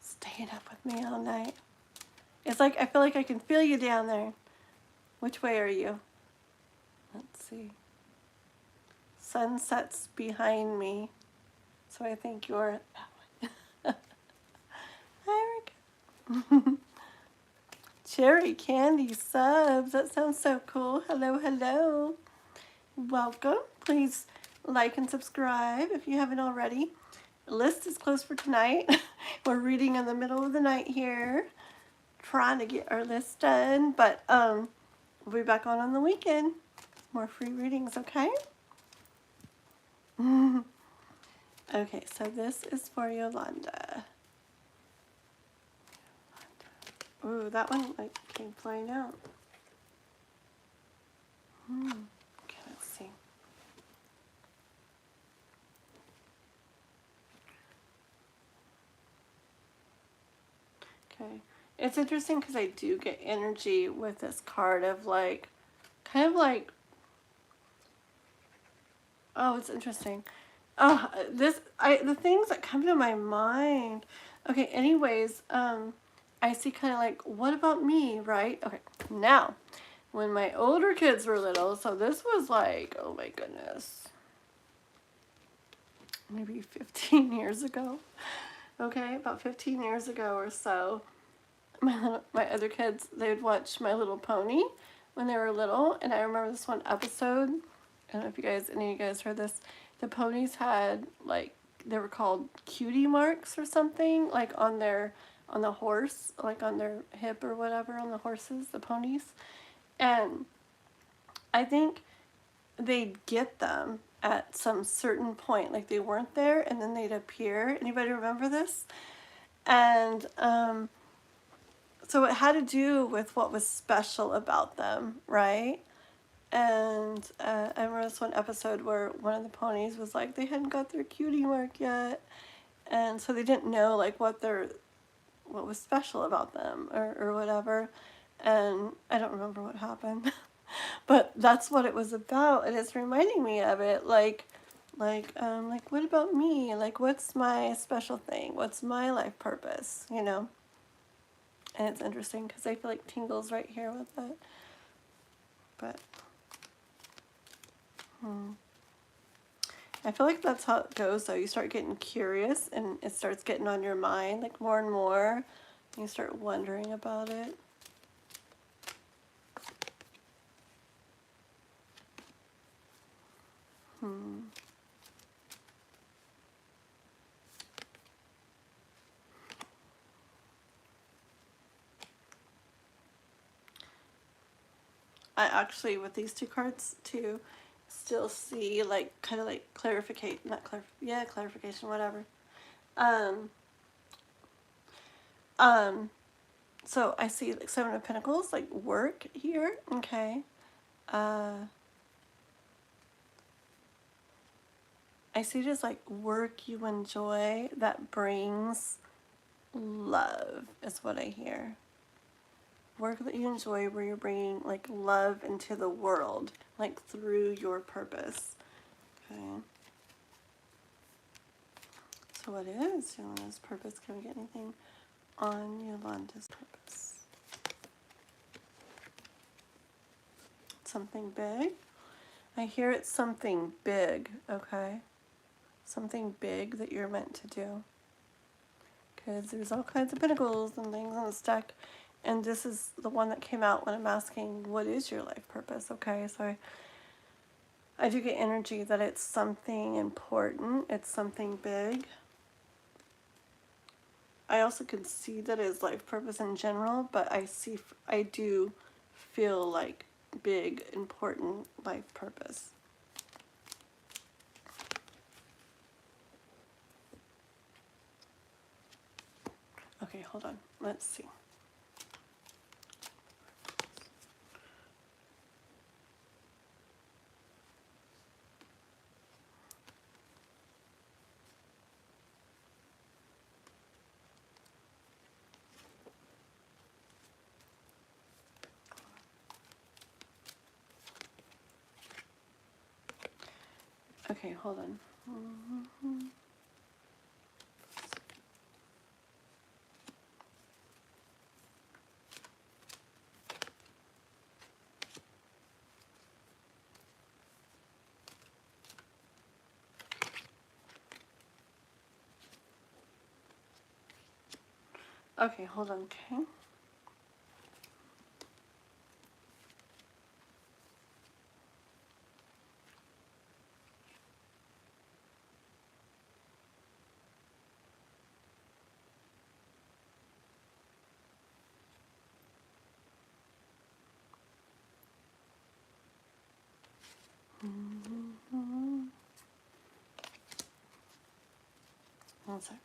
staying up with me all night. It's like I feel like I can feel you down there. Which way are you? Let's see. Sunset's behind me. So I think you're that one. Hi, Rick. Cherry candy subs. That sounds so cool. Hello, hello. Welcome. Please like and subscribe if you haven't already. The list is closed for tonight. We're reading in the middle of the night here, trying to get our list done, but we'll be back on the weekend. More free readings, okay? Okay, so this is for Yolanda. Ooh, that one like came flying out. Okay, let's see. Okay, it's interesting because I do get energy with this card of like, kind of like, oh, it's interesting. Oh, the things that come to my mind. Okay, anyways, I see kind of like, what about me, right? Okay, now, when my older kids were little, so this was like, oh my goodness, maybe 15 years ago. Okay, about 15 years ago or so, my other kids, they would watch My Little Pony when they were little, and I remember this one episode, I don't know if any of you guys heard this, the ponies had, like, they were called cutie marks or something, like on the horse, like on their hip or whatever, on the horses, the ponies, and I think they'd get them at some certain point, like they weren't there, and then they'd appear. Anybody remember this? And so it had to do with what was special about them, right? And I remember this one episode where one of the ponies was like, they hadn't got their cutie mark yet, and so they didn't know like what was special about them or whatever. And I don't remember what happened, but that's what it was about, and it's reminding me of it. Like what about me? Like, what's my special thing? What's my life purpose? You know. And it's interesting because I feel like tingles right here with it. But I feel like that's how it goes, though. You start getting curious and it starts getting on your mind, like more and more. And you start wondering about it. I actually, with these two cards too, still see like kind of like clarification, clarification, whatever. So I see like Seven of Pentacles, like work here, okay. I see just like work you enjoy that brings love is what I hear. Work that you enjoy where you're bringing like love into the world, like through your purpose. Okay. So what is Yolanda's purpose? Can we get anything on Yolanda's purpose? Something big? I hear it's something big, okay? Something big that you're meant to do. Because there's all kinds of pentacles and things on the stack. And this is the one that came out when I'm asking, what is your life purpose? Okay, so I do get energy that it's something important. It's something big. I also can see that it's life purpose in general, but I do feel like big, important life purpose. Okay, hold on. Let's see. Okay, hold on. Okay, hold on, okay. One sec.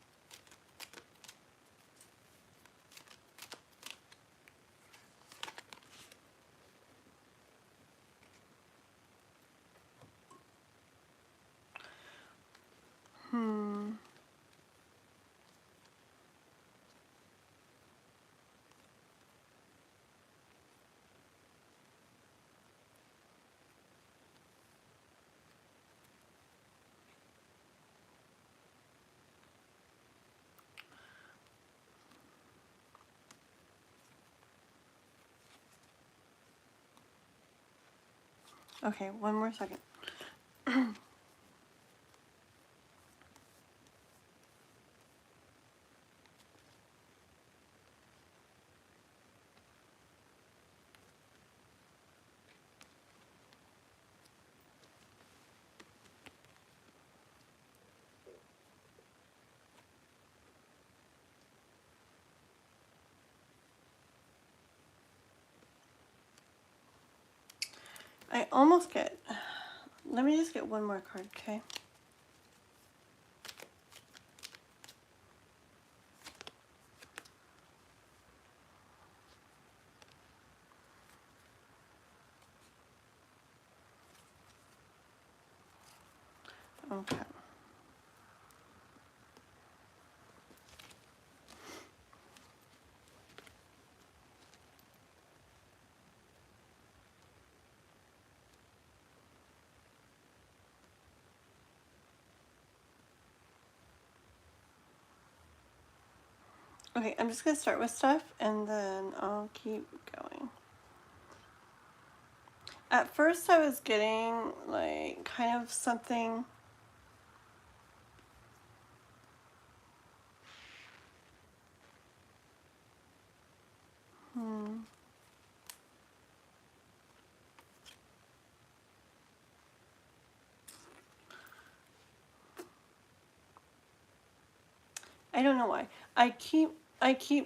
Okay, one more second. I almost get, let me just get one more card, okay? Okay. Okay, I'm just gonna start with stuff and then I'll keep going. At first I was getting like kind of something. I don't know why. I keep, but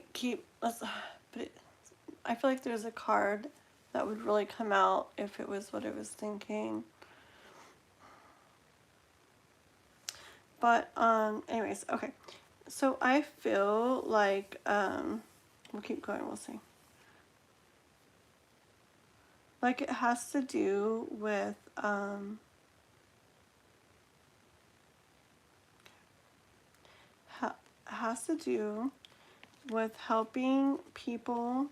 I feel like there's a card that would really come out if it was what I was thinking. But, anyways, okay. So I feel like, we'll keep going, we'll see. Like it has to do with, has to do with helping people.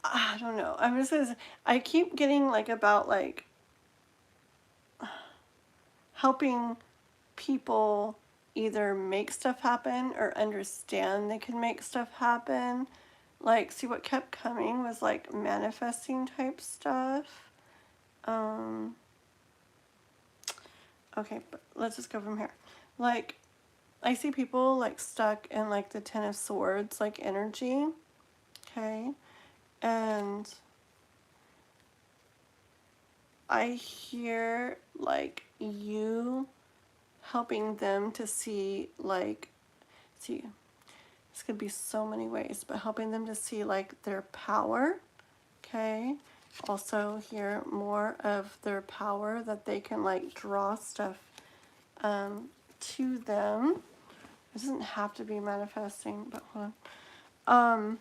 I don't know. I'm just gonna say, I keep getting like about like helping people either make stuff happen or understand they can make stuff happen. Like, see, what kept coming was like manifesting type stuff. Okay, but let's just go from here. Like, I see people like stuck in like the Ten of Swords, like energy. Okay. And I hear like you helping them to see like, see, this could be so many ways, but helping them to see like their power. Okay. Also hear more of their power, that they can like draw stuff to them. It doesn't have to be manifesting, but hold on.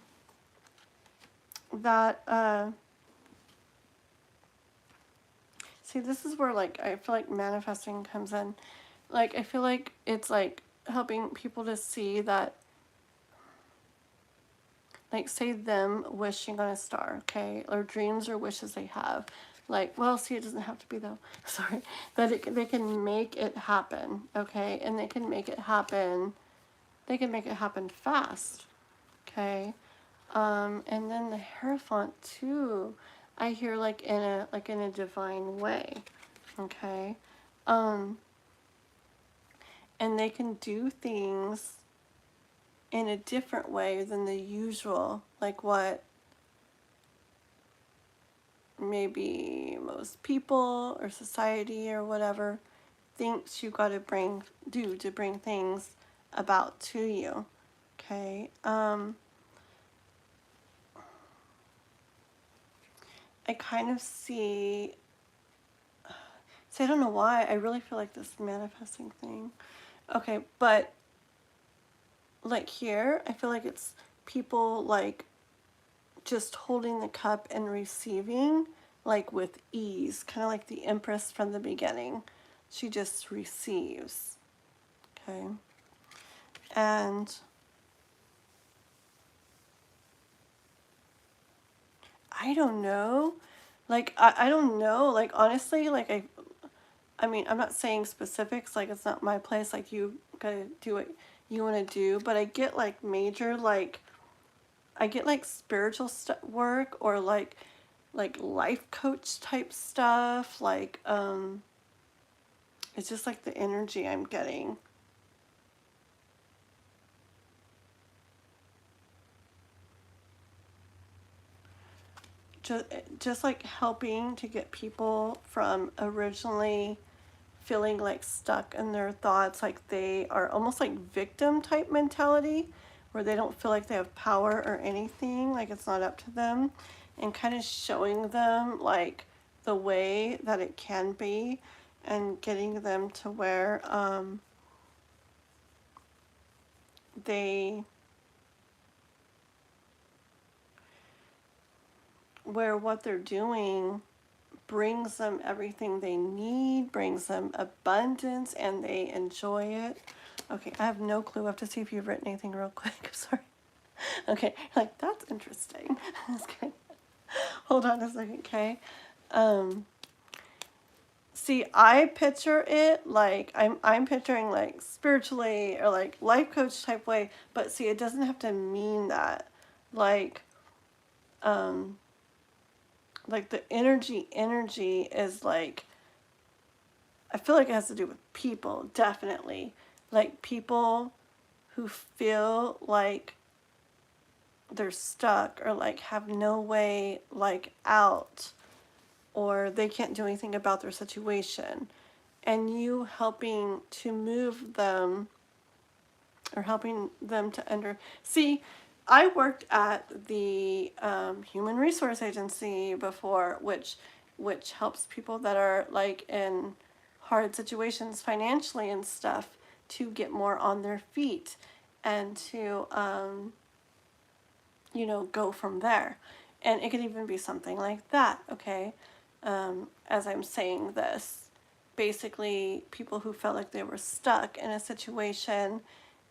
See, this is where like I feel like manifesting comes in. Like I feel like it's like helping people to see that, like say them wishing on a star, okay, or dreams or wishes they have. Like, well, see, it doesn't have to be though. Sorry, but they can make it happen, okay? And they can make it happen. They can make it happen fast, okay? And then the Hierophant too. I hear like in a divine way, okay? And they can do things in a different way than the usual, like what maybe most people or society or whatever thinks you got to do to bring things about to you. Okay. I kind of see. I don't know why. I really feel like this manifesting thing. Okay, but like here, I feel like it's people like just holding the cup and receiving, like with ease, kind of like the Empress from the beginning. She just receives. Okay. And I don't know. Like, I don't know. Like, honestly, like, I mean, I'm not saying specifics. Like, it's not my place. Like, you gotta do what you want to do. But I get, like, major, like, I get, like, spiritual work or, like life coach type stuff. Like, it's just, like, the energy I'm getting. Just like helping to get people from originally feeling like stuck in their thoughts, like they are almost like victim type mentality where they don't feel like they have power or anything, like it's not up to them, and kind of showing them like the way that it can be and getting them to where they where what they're doing brings them everything they need, brings them abundance, and they enjoy it. Okay, I have no clue. I have to see if you've written anything real quick. Sorry. Okay, like, that's interesting. That's good. Hold on a second, okay? See, I picture it like, I'm picturing like spiritually or like life coach type way, but see, it doesn't have to mean that. Like, like the energy is like, I feel like it has to do with people, definitely. Like people who feel like they're stuck or like have no way like out, or they can't do anything about their situation. And you helping to move them or helping them to see, I worked at the human resource agency before, which helps people that are like in hard situations financially and stuff to get more on their feet and to go from there. And it could even be something like that, okay? As I'm saying this, basically people who felt like they were stuck in a situation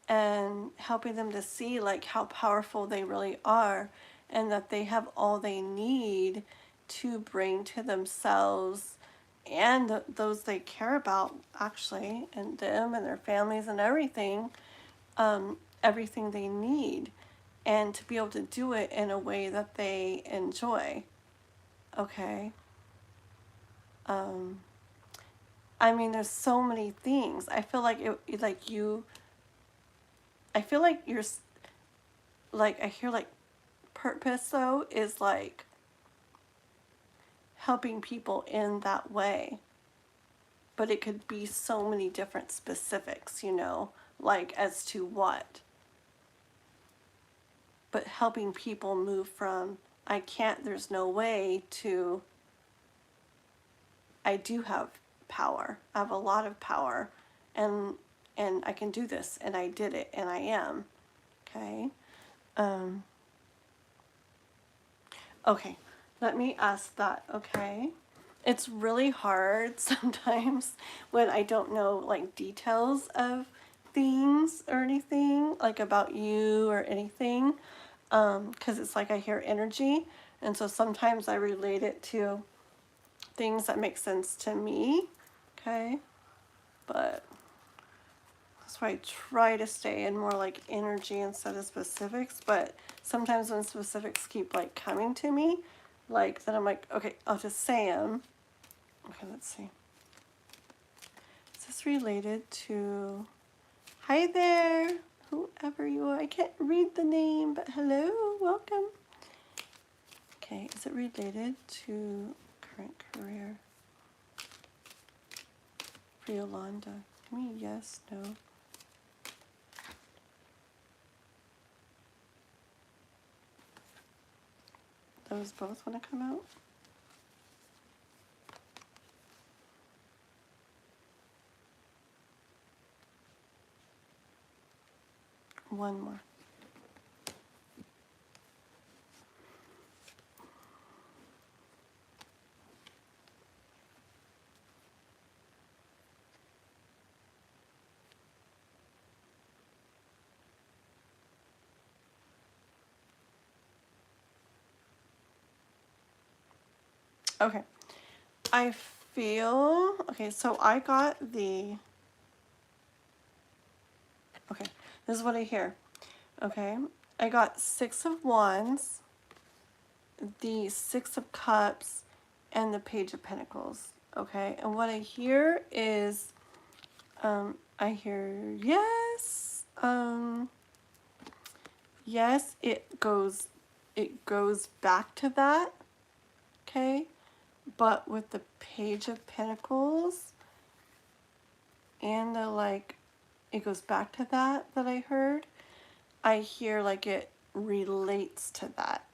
and helping them to see like how powerful they really are and that they have all they need to bring to themselves and those they care about, actually, and them and their families and everything, everything they need, and to be able to do it in a way that they enjoy. Okay. I mean, there's so many things. I feel like I feel like you're, like, I hear like purpose though is like helping people in that way. But it could be so many different specifics, like as to what. But helping people move from I can't, there's no way, to I do have power. I have a lot of power, and I can do this, and I did it, and I am. Okay. Okay. Let me ask that. Okay. It's really hard sometimes when I don't know like details of things or anything like about you or anything, because it's like I hear energy, and so sometimes I relate it to things that make sense to me, okay? But that's why I try to stay in more like energy instead of specifics. But sometimes when specifics keep like coming to me, like then I'm like, okay, I'll just say them. Okay, let's see. Is this related to, hi there, whoever you are. I can't read the name, but hello, welcome. Okay, is it related to current career? For Yolanda. Give me yes, no. Those both want to come out? One more. Okay. I feel, okay, so I got the, okay, this is what I hear. Okay, I got 6 of Wands, the 6 of Cups, and the Page of Pentacles. Okay, and what I hear is, I hear yes, yes, it goes back to that. Okay, but with the Page of Pentacles and the like, it goes back to that I heard. I hear like it relates to that.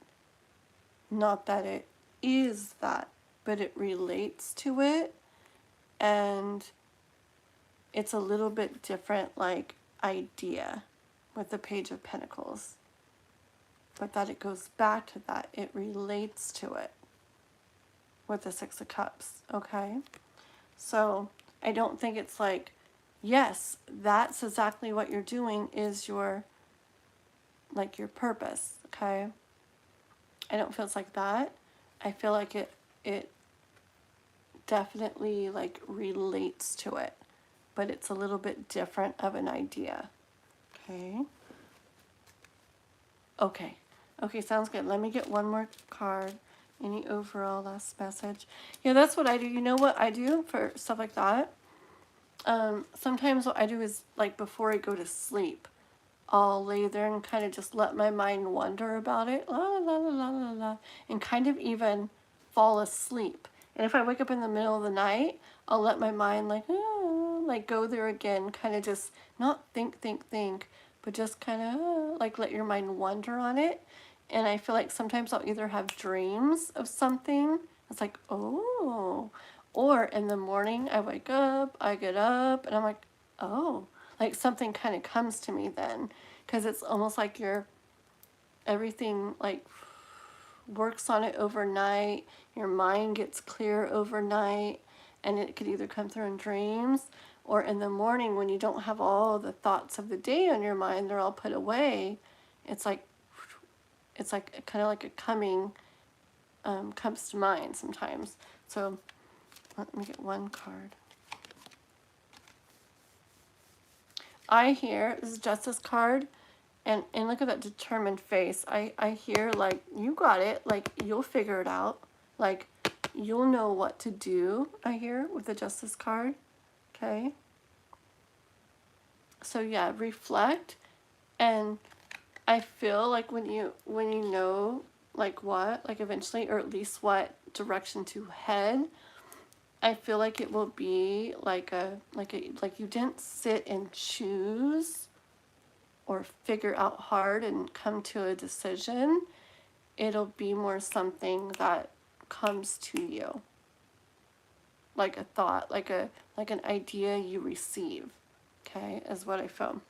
Not that it is that, but it relates to it, and it's a little bit different like idea with the Page of Pentacles. But that it goes back to that. It relates to it with the 6 of Cups, okay? So I don't think it's like, yes, that's exactly what you're doing is your, like your purpose, okay? I don't feel it's like that. I feel like it definitely like relates to it, but it's a little bit different of an idea. Okay. Okay. Okay, sounds good. Let me get one more card. Any overall last message? Yeah, that's what I do. You know what I do for stuff like that? Sometimes what I do is like before I go to sleep, I'll lay there and kind of just let my mind wander about it, la la la la la la, and kind of even fall asleep. And if I wake up in the middle of the night, I'll let my mind like go there again, kind of just not think, but just kind of like let your mind wander on it. And I feel like sometimes I'll either have dreams of something. It's like, oh, or in the morning I wake up, I get up, and I'm like, oh, like something kind of comes to me then, because it's almost like everything like works on it overnight, your mind gets clear overnight, and it could either come through in dreams or in the morning when you don't have all the thoughts of the day on your mind, they're all put away. It's like kind of like a coming comes to mind sometimes. So let me get one card. I hear, this is Justice card, and look at that determined face. I hear like, you got it, like you'll figure it out, like you'll know what to do, I hear with the Justice card, okay? So yeah, reflect, and I feel like when you know like what, like eventually, or at least what direction to head, I feel like it will be like like you didn't sit and choose or figure out hard and come to a decision. It'll be more something that comes to you, like a thought, like an idea you receive, okay, is what I feel.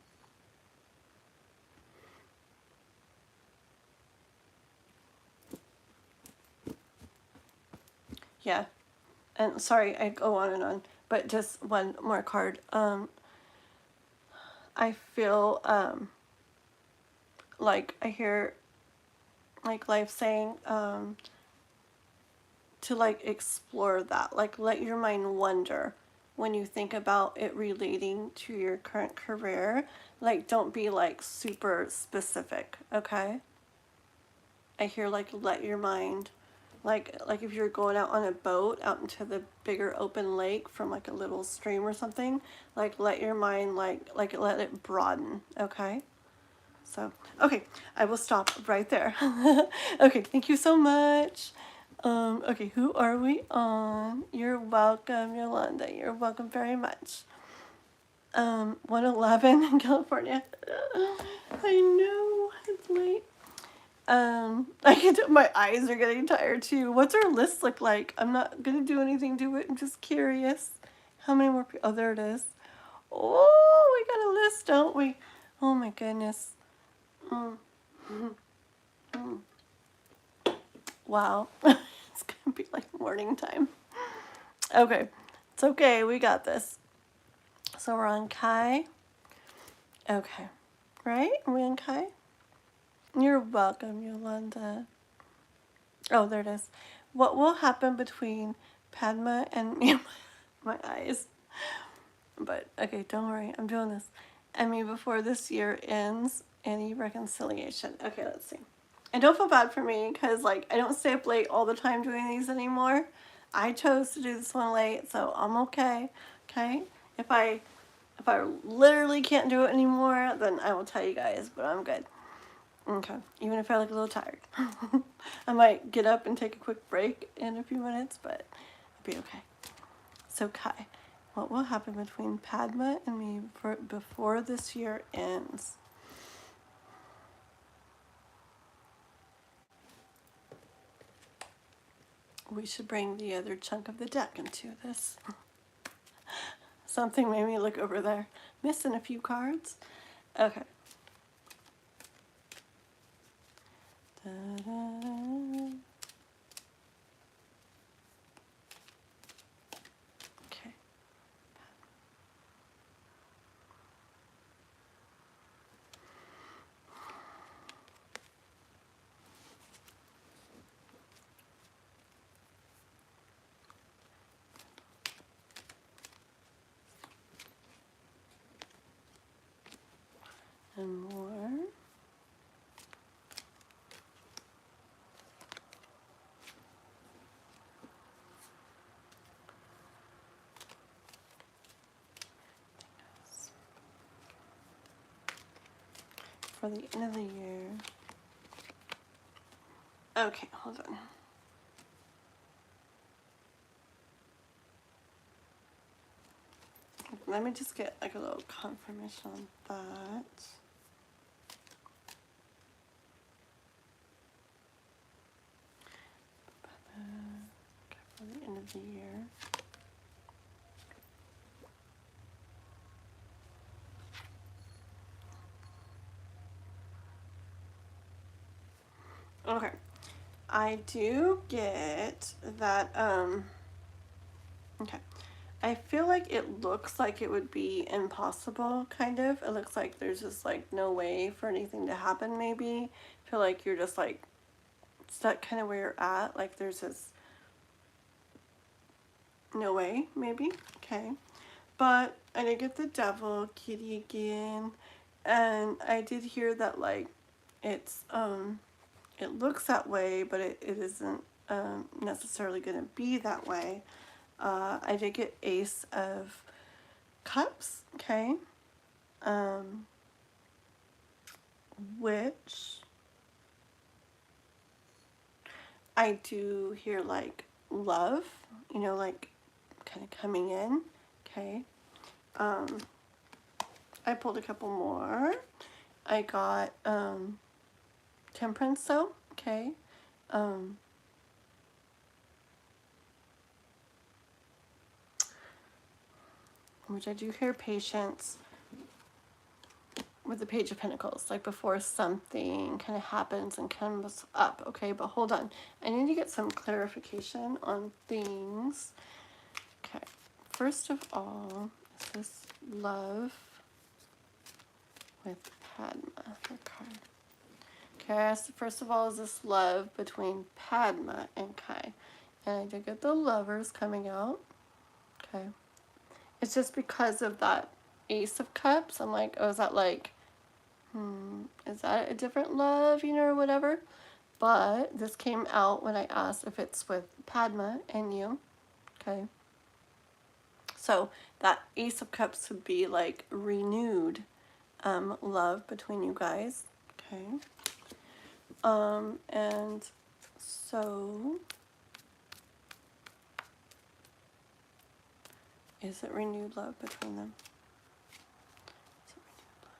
Yeah, and sorry I go on and on, but just one more card. I feel like I hear like life saying, to like explore that. Like let your mind wander when you think about it relating to your current career. Like don't be like super specific, okay? I hear like let your mind, like if you're going out on a boat out into the bigger open lake from like a little stream or something, like let your mind like let it broaden, okay? So, okay, I will stop right there. Okay, thank you so much. Okay, who are we on? You're welcome, Yolanda. You're welcome very much. 111 in California. I know, it's late. My eyes are getting tired too. What's our list look like? I'm not gonna do anything to it. I'm just curious. How many more people? Oh, there it is. Oh, we got a list, don't we? Oh my goodness. Mm. Mm. Mm. Wow. It's gonna be like morning time. Okay. It's okay. We got this. So we're on Kai. Okay. Right? Are we on Kai? You're welcome, Yolanda. Oh, there it is. What will happen between Padma and me? My eyes. But, okay, don't worry. I'm doing this. I mean, before this year ends, any reconciliation. Okay, let's see. And don't feel bad for me, because, like, I don't stay up late all the time doing these anymore. I chose to do this one late, so I'm okay. Okay? If I literally can't do it anymore, then I will tell you guys, but I'm good. Okay. Even if I look a little tired. I might get up and take a quick break in a few minutes, but I'll be okay. So Kai, what will happen between Padma and me before this year ends? We should bring the other chunk of the deck into this. Something made me look over there. Missing a few cards. Okay. Da-da-da. Okay. And more. For the end of the year. Okay, hold on. Let me just get like a little confirmation on that. Okay, for the end of the year. Okay, I do get that, okay. I feel like it looks like it would be impossible, kind of. It looks like there's just like no way for anything to happen, maybe. I feel like you're just like stuck kind of where you're at. Like there's just no way, maybe. Okay. But I did get the devil kitty again. And I did hear that like it's, it looks that way, but it isn't necessarily going to be that way. I did get Ace of Cups, okay, which I do hear like love, you know, like kind of coming in, okay. I pulled a couple more. I got Temperance, though, okay. Which I do hear patience with the Page of Pentacles, like before something kind of happens and comes up, okay? But hold on, I need to get some clarification on things. Okay, first of all, is this love with Padma? Okay, so first of all, is this love between Padma and Kai? And I did get the Lovers coming out. Okay. It's just because of that Ace of Cups. I'm like, oh, is that like, is that a different love, you know, or whatever? But this came out when I asked if it's with Padma and you. Okay. So that Ace of Cups would be like renewed love between you guys. Okay. And so is it renewed love between them? Is it renewed love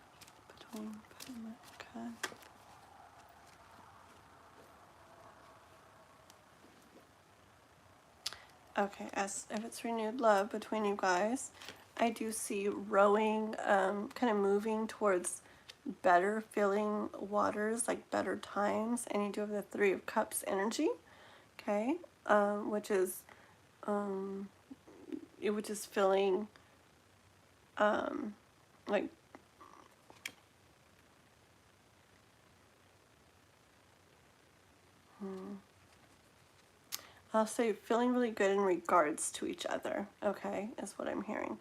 between Padma? Okay. Okay, as if it's renewed love between you guys, I do see rowing, kind of moving towards better feeling waters, like better times, and you do have the Three of Cups energy, okay, which is feeling like I'll say feeling really good in regards to each other, okay, is what I'm hearing.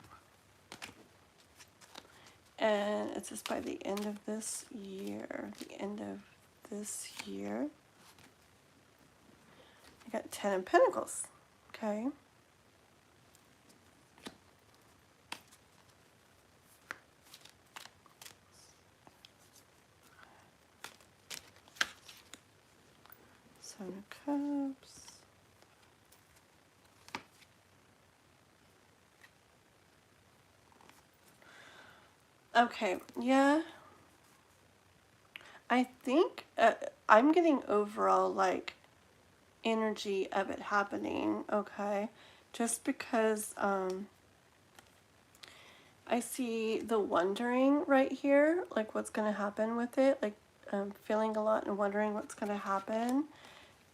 And it's just by the end of this year, I got 10 of Pentacles, okay. Seven of Cups. Okay, yeah. I think I'm getting overall like energy of it happening, okay? Just because I see the wondering right here, like what's going to happen with it, like feeling a lot and wondering what's going to happen.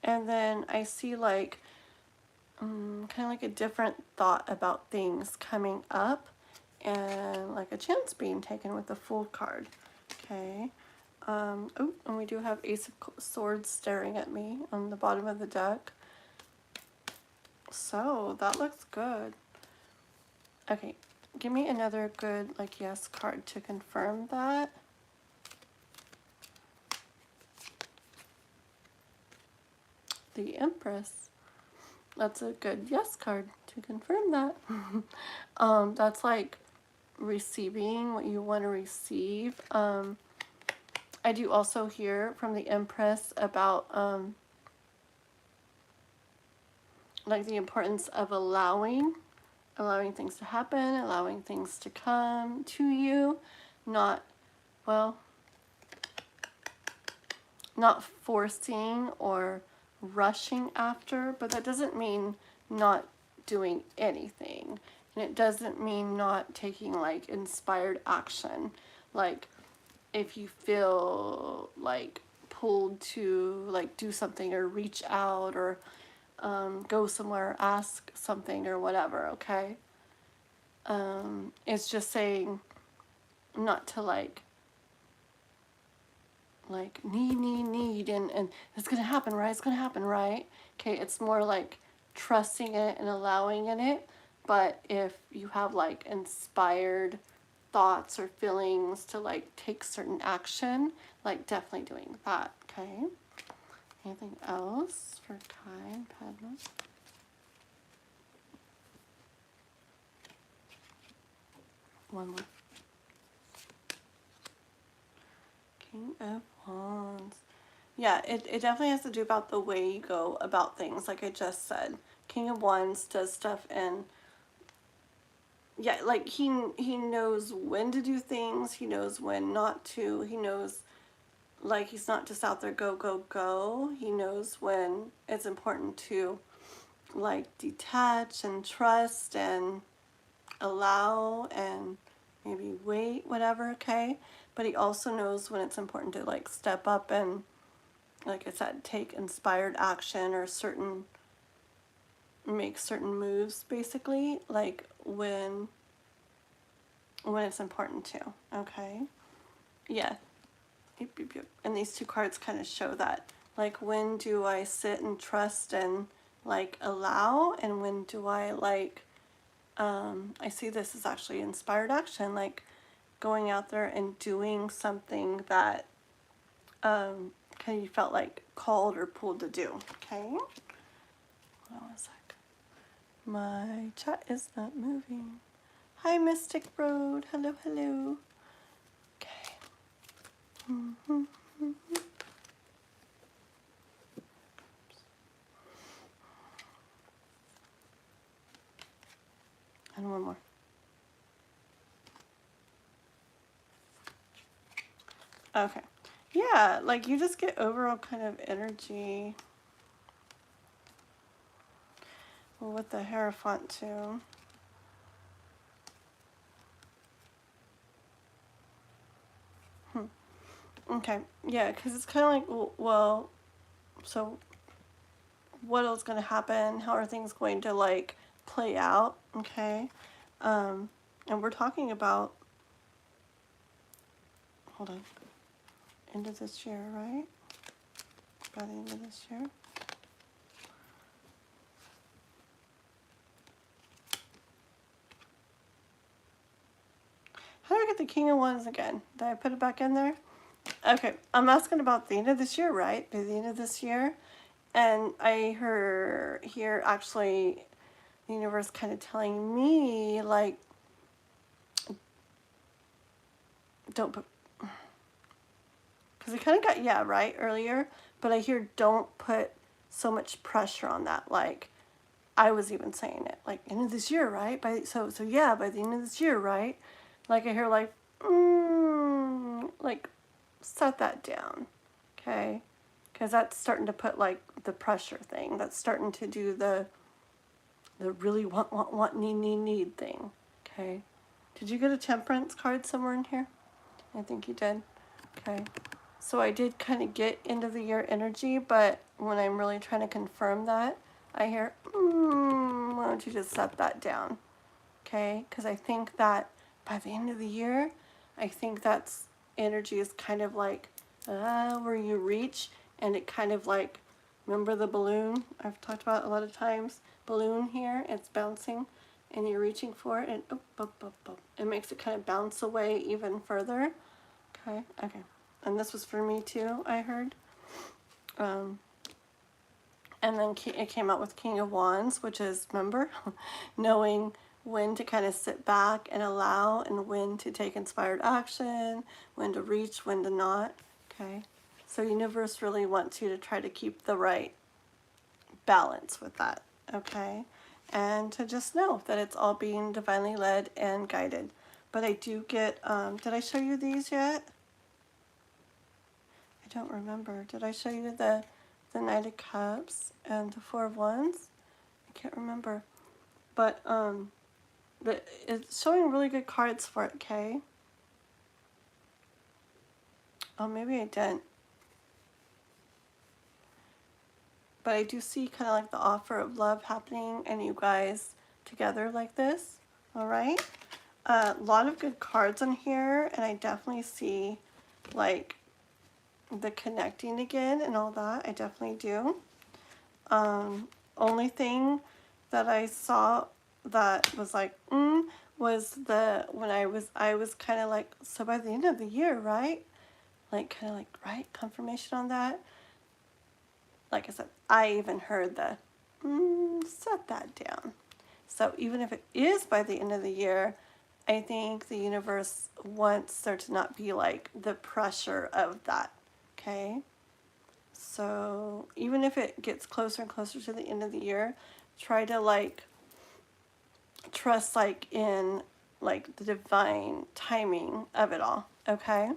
And then I see like kind of like a different thought about things coming up and like a chance being taken with the Fool card. Okay. Oh, and we do have Ace of Swords staring at me on the bottom of the deck. So that looks good. Okay, give me another good like yes card to confirm that. The Empress. That's a good yes card to confirm that. That's like receiving what you want to receive. I do also hear from the Empress about like the importance of allowing things to happen, allowing things to come to you, not, well, not forcing or rushing after, but that doesn't mean not doing anything. And it doesn't mean not taking like inspired action. Like if you feel like pulled to like do something or reach out or go somewhere, ask something or whatever, okay? It's just saying not to like need and it's gonna happen, right? It's gonna happen, right? Okay, it's more like trusting it and allowing in it. But if you have like inspired thoughts or feelings to like take certain action, like definitely doing that, okay? Anything else for Kai and Padma? One more. King of Wands. Yeah, it definitely has to do about the way you go about things, like I just said. King of Wands does stuff and yeah, like he knows when to do things, he knows when not to, he knows like he's not just out there go, go, go. He knows when it's important to like detach and trust and allow and maybe wait, whatever, okay? But he also knows when it's important to like step up and, like I said, take inspired action or make certain moves, basically, like when it's important to, okay? Yeah. Yep, yep, yep. And these two cards kind of show that. Like, when do I sit and trust and like allow, and when do I like, I see this as actually inspired action, like going out there and doing something that kind of you felt like called or pulled to do. Okay, hold on a sec. My chat is not moving. Hi, Mystic Road. Hello, hello. Okay. And one more. Okay. Yeah, like you just get overall kind of energy with the Hierophant too. Okay, yeah, because it's kind of like, well, so what else going to happen? How are things going to like play out? Okay, and we're talking about, hold on, end of this year, right? By the end of this year. How do I get the King of Wands again? Did I put it back in there? Okay, I'm asking about the end of this year, right? By the end of this year. And I heard here actually the universe kind of telling me like, don't put, because I kind of got, yeah, right, earlier, but I hear don't put so much pressure on that. Like, I was even saying it, like, end of this year, right? So yeah, by the end of this year, right? Like, I hear like, set that down, okay? Because that's starting to put, like, the pressure thing. That's starting to do the really want, need thing, okay? Did you get a temperance card somewhere in here? I think you did. Okay. So I did kind of get end of the year energy, but when I'm really trying to confirm that, I hear, why don't you just set that down? Okay? Because I think that by the end of the year, I think that's energy is kind of like where you reach and it kind of like, remember the balloon I've talked about a lot of times? Balloon here, it's bouncing and you're reaching for it and it makes it kind of bounce away even further. Okay, okay. And this was for me too, I heard. And then it came out with King of Wands, which is, remember, knowing when to kind of sit back and allow and when to take inspired action, when to reach, when to not. Okay. So universe really wants you to try to keep the right balance with that. Okay. And to just know that it's all being divinely led and guided. But I do get, did I show you these yet? I don't remember. Did I show you the Knight of Cups and the Four of Wands? I can't remember. But it's showing really good cards for it, okay? Oh, maybe I didn't. But I do see kind of like the offer of love happening and you guys together like this. All right? A lot of good cards on here, and I definitely see like the connecting again and all that. I definitely do. Only thing that I saw that was like, was the, when I was kind of like, so by the end of the year, right? Like, kind of like, right? Confirmation on that. Like I said, I even heard the, set that down. So even if it is by the end of the year, I think the universe wants there to not be like the pressure of that, okay? So even if it gets closer and closer to the end of the year, try to like trust like in like the divine timing of it all, okay?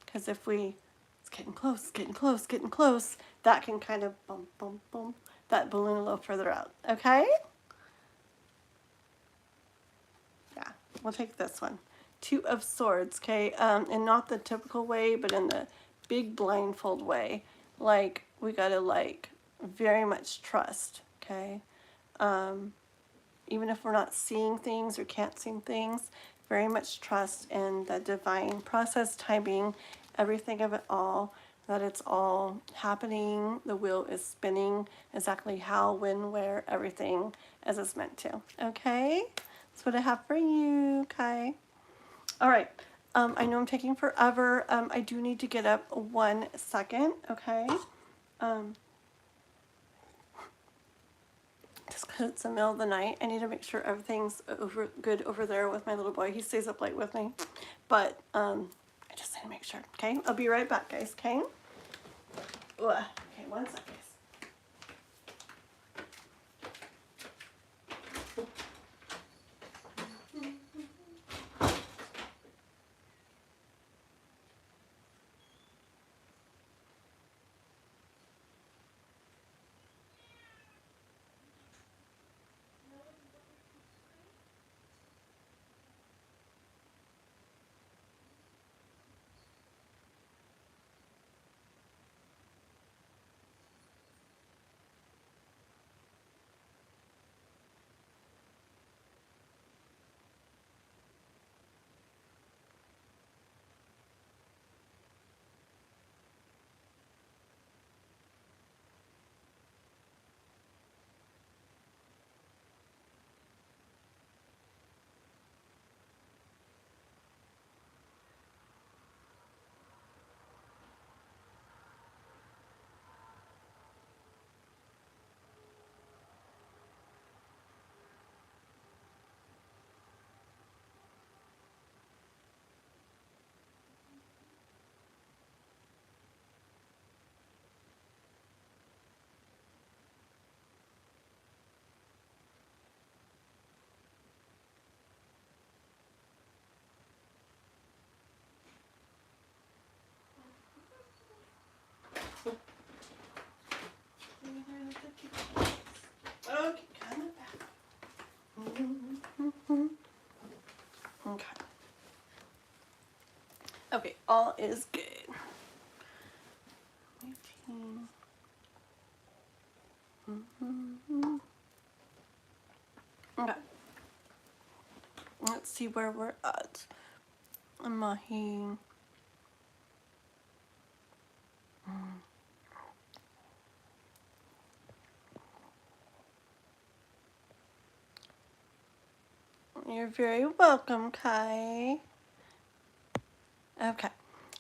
Because if it's getting close, getting close, getting close, that can kind of boom, that balloon a little further out, okay? Yeah, we'll take this one. Two of Swords, okay? And not the typical way, but in the big blindfold way. Like, we gotta like very much trust, okay? Even if we're not seeing things or can't see things, very much trust in the divine process, timing, everything of it all. that it's all happening. The wheel is spinning exactly how, when, where, everything as it's meant to. Okay? That's what I have for you, okay? All right. I know I'm taking forever. I do need to get up 1 second, okay? Just because it's the middle of the night, I need to make sure everything's good over there with my little boy. He stays up late with me, but I just need to make sure. Okay, I'll be right back, guys. Okay. Okay, 1 second. Okay, coming back. Okay. Okay, all is good. 18. Okay. Let's see where we're at. Mahe. You're very welcome, Kai. Okay.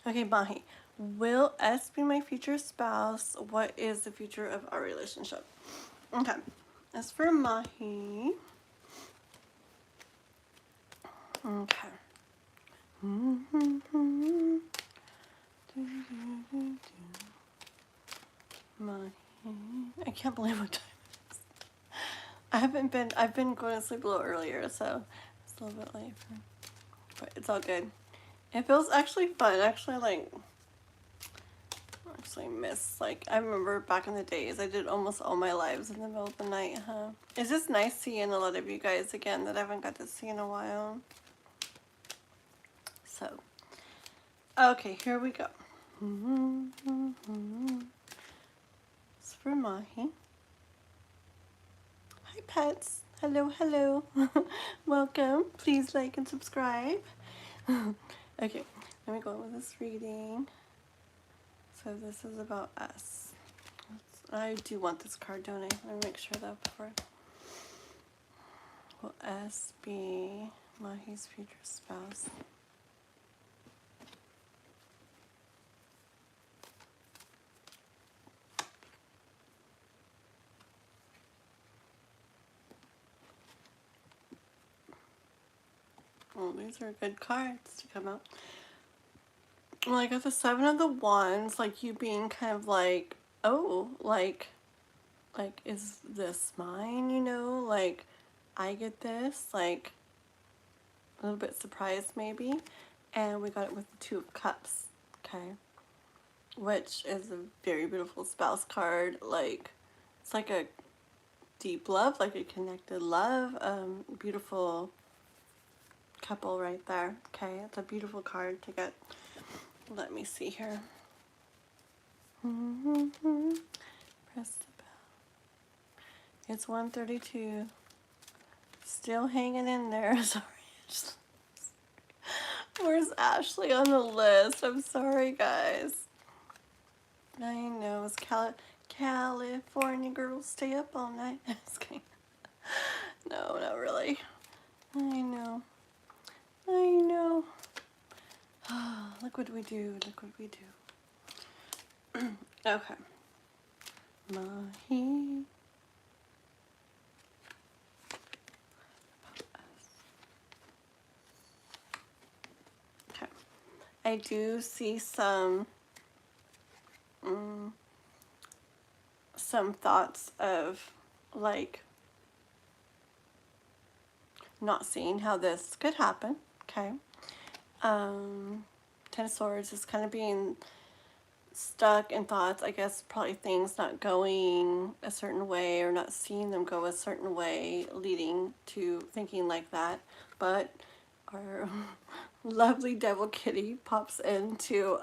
Okay, Mahe. Will S be my future spouse? What is the future of our relationship? Okay. As for Mahe. Okay. Mahe. I can't believe what time it is. I've been going to sleep a little earlier, so it's a little bit late. But it's all good. It feels actually fun. Actually miss, I remember back in the days, I did almost all my lives in the middle of the night, huh? It's just nice seeing a lot of you guys again that I haven't got to see in a while. So, okay, here we go. It's for Mahe. Hi, pets. Hello, hello. Welcome. Please like and subscribe. Okay, let me go on with this reading. So this is about us. I do want this card, don't I? Let me make sure that before. Will S be Mahe's future spouse? Oh, these are good cards to come out. Well, I got the 7 of the Wands, like you being kind of like, oh, like, is this mine, you know? Like, I get this, like, a little bit surprised maybe. And we got it with the 2 of Cups, okay? Which is a very beautiful spouse card. Like, it's like a deep love, like a connected love. Beautiful couple right there, okay? It's a beautiful card to get. Let me see here. Press the bell. It's 1:32. Still hanging in there. Sorry. Where's Ashley on the list? I'm sorry, guys. Diane knows California girls stay up all night. Just kidding. No, not really. I know. I know. Look what we do. Look what we do. Okay. Mahe. Okay. I do see some thoughts of like not seeing how this could happen. Okay. Ten of Swords is kind of being stuck in thoughts, I guess probably things not going a certain way or not seeing them go a certain way, leading to thinking like that. But our lovely devil kitty pops in to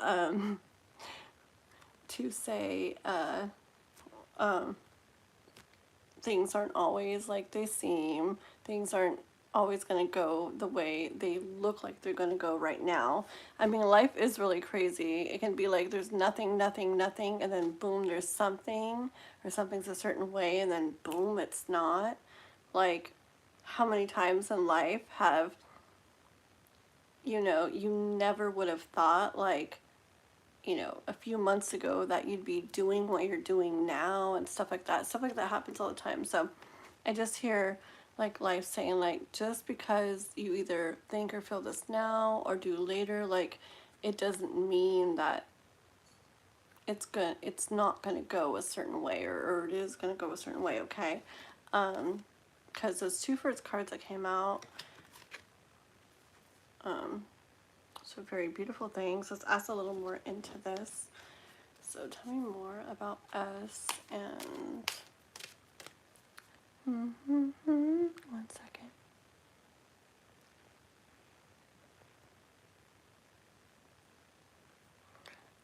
say things aren't always like they seem, things aren't always going to go the way they look like they're going to go right now. I mean, life is really crazy. It can be like there's nothing, nothing, nothing, and then boom, there's something, or something's a certain way, and then boom, it's not. Like, how many times in life have, you know, you never would have thought, like, you know, a few months ago that you'd be doing what you're doing now and stuff like that. Stuff like that happens all the time. So I just hear like life saying like, just because you either think or feel this now or do later, like it doesn't mean that it's not gonna go a certain way, or it is gonna go a certain way, okay? Because those two first cards that came out, so very beautiful things. Let's ask a little more into this. So tell me more about us and 1 second.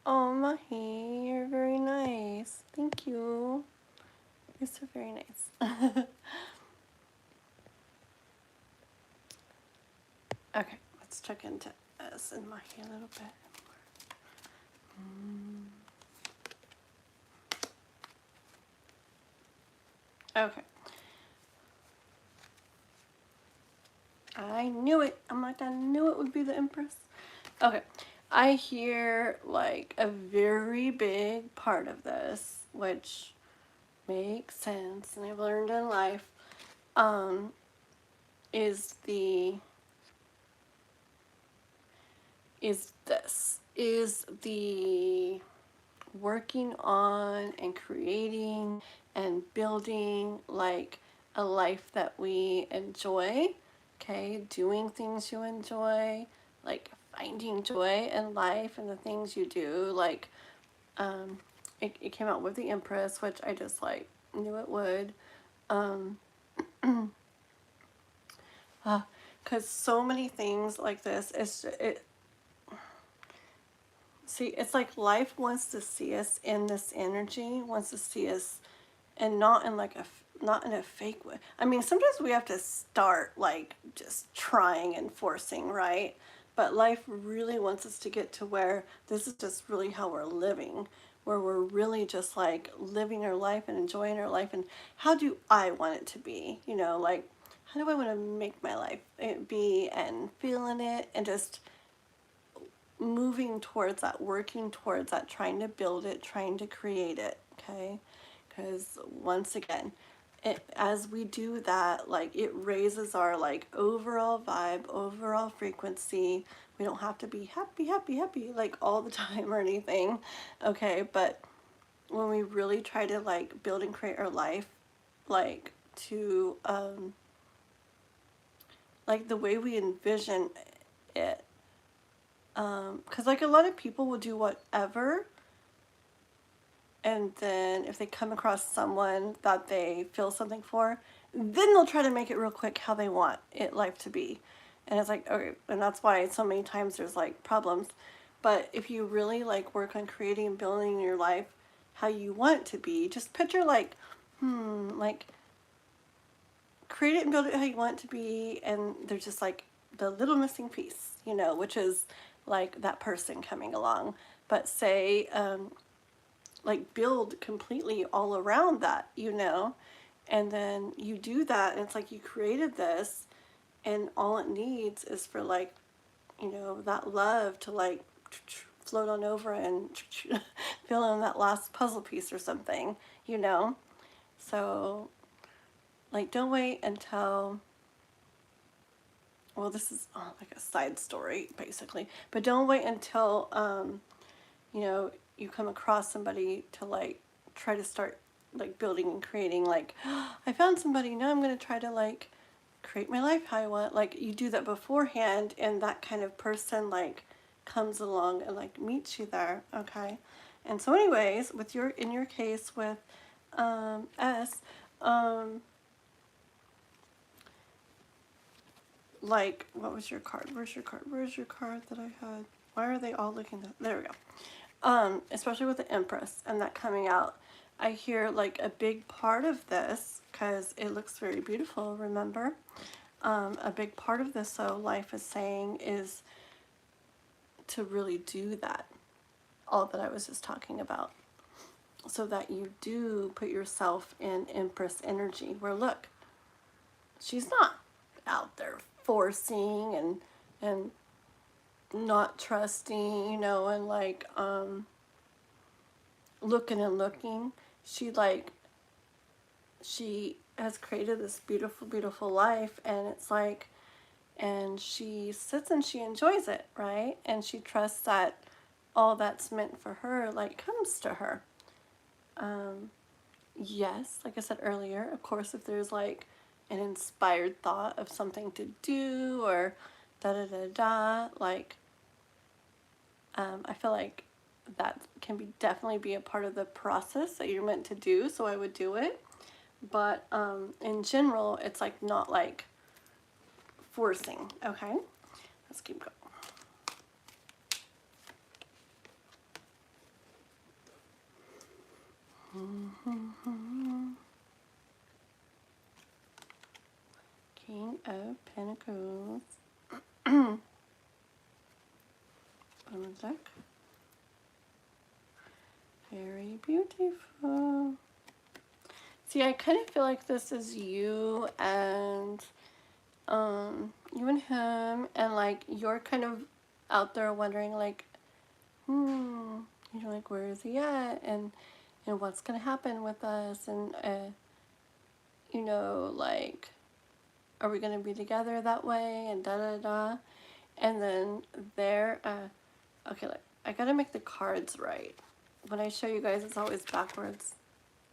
Oh, Mahe, you're very nice. Thank you. You're so very nice. Okay, let's check into us and Mahe a little bit more. Okay. I knew it. I'm like, I knew it would be the Empress. Okay. I hear like a very big part of this, which makes sense, and I've learned in life, is the working on and creating and building like a life that we enjoy, okay? Doing things you enjoy, like finding joy in life and the things you do, like it came out with the Empress, which I just like knew it would, because so many things like this, it's like life wants to see us in this energy, wants to see us, and not in like not in a fake way. I mean, sometimes we have to start like just trying and forcing, right? But life really wants us to get to where this is just really how we're living, where we're really just like living our life and enjoying our life. And how do I want it to be? You know, like how do I want to make my life be, and feeling it and just moving towards that, working towards that, trying to build it, trying to create it, okay? Because once again, as we do that, like it raises our like overall vibe, overall frequency. We don't have to be happy, happy, happy like all the time or anything, okay? But when we really try to like build and create our life, like to like the way we envision it, because like a lot of people will do whatever, and then if they come across someone that they feel something for, then they'll try to make it real quick how they want it life to be. And it's like, okay, and that's why so many times there's like problems. But if you really like work on creating and building your life how you want it to be, just picture like like create it and build it how you want it to be, and there's just like the little missing piece, you know, which is like that person coming along. But say like build completely all around that, you know. And then you do that, and it's like you created this, and all it needs is for, like, you know, that love to, like, float on over and fill in that last puzzle piece or something, you know. So, like, don't wait until, well, this is like a side story basically, but don't wait until you know, you come across somebody to, like, try to start, like, building and creating, like, I found somebody, now I'm going to try to, like, create my life how I want. Like, you do that beforehand, and that kind of person, like, comes along and, like, meets you there, okay? And so anyways, with your, in your case with S, like, what was your card? Where's your card? Where's your card that I had? Why are they all looking at, there we go. Especially with the Empress and that coming out, I hear, like, a big part of this, because it looks very beautiful, remember? A big part of this, so life is saying, is to really do that, all that I was just talking about, so that you do put yourself in Empress energy, where, look, she's not out there forcing and not trusting, you know, and, like, looking and looking. She, like, she has created this beautiful, beautiful life, and it's like, and she sits and she enjoys it, right? And she trusts that all that's meant for her, like, comes to her. Yes, like I said earlier, of course, if there's, like, an inspired thought of something to do, or da-da-da-da, like, I feel like that can be definitely be a part of the process that you're meant to do, so I would do it. But in general, it's, like, not, like, forcing, okay? Let's keep going. King of Pentacles. On the deck. Very beautiful. See, I kind of feel like this is you and him, and, like, you're kind of out there wondering, like, you're like, where is he at, and what's gonna happen with us, and you know, like, are we gonna be together that way, and da da da. And then there, okay, like, I gotta make the cards right. When I show you guys, it's always backwards.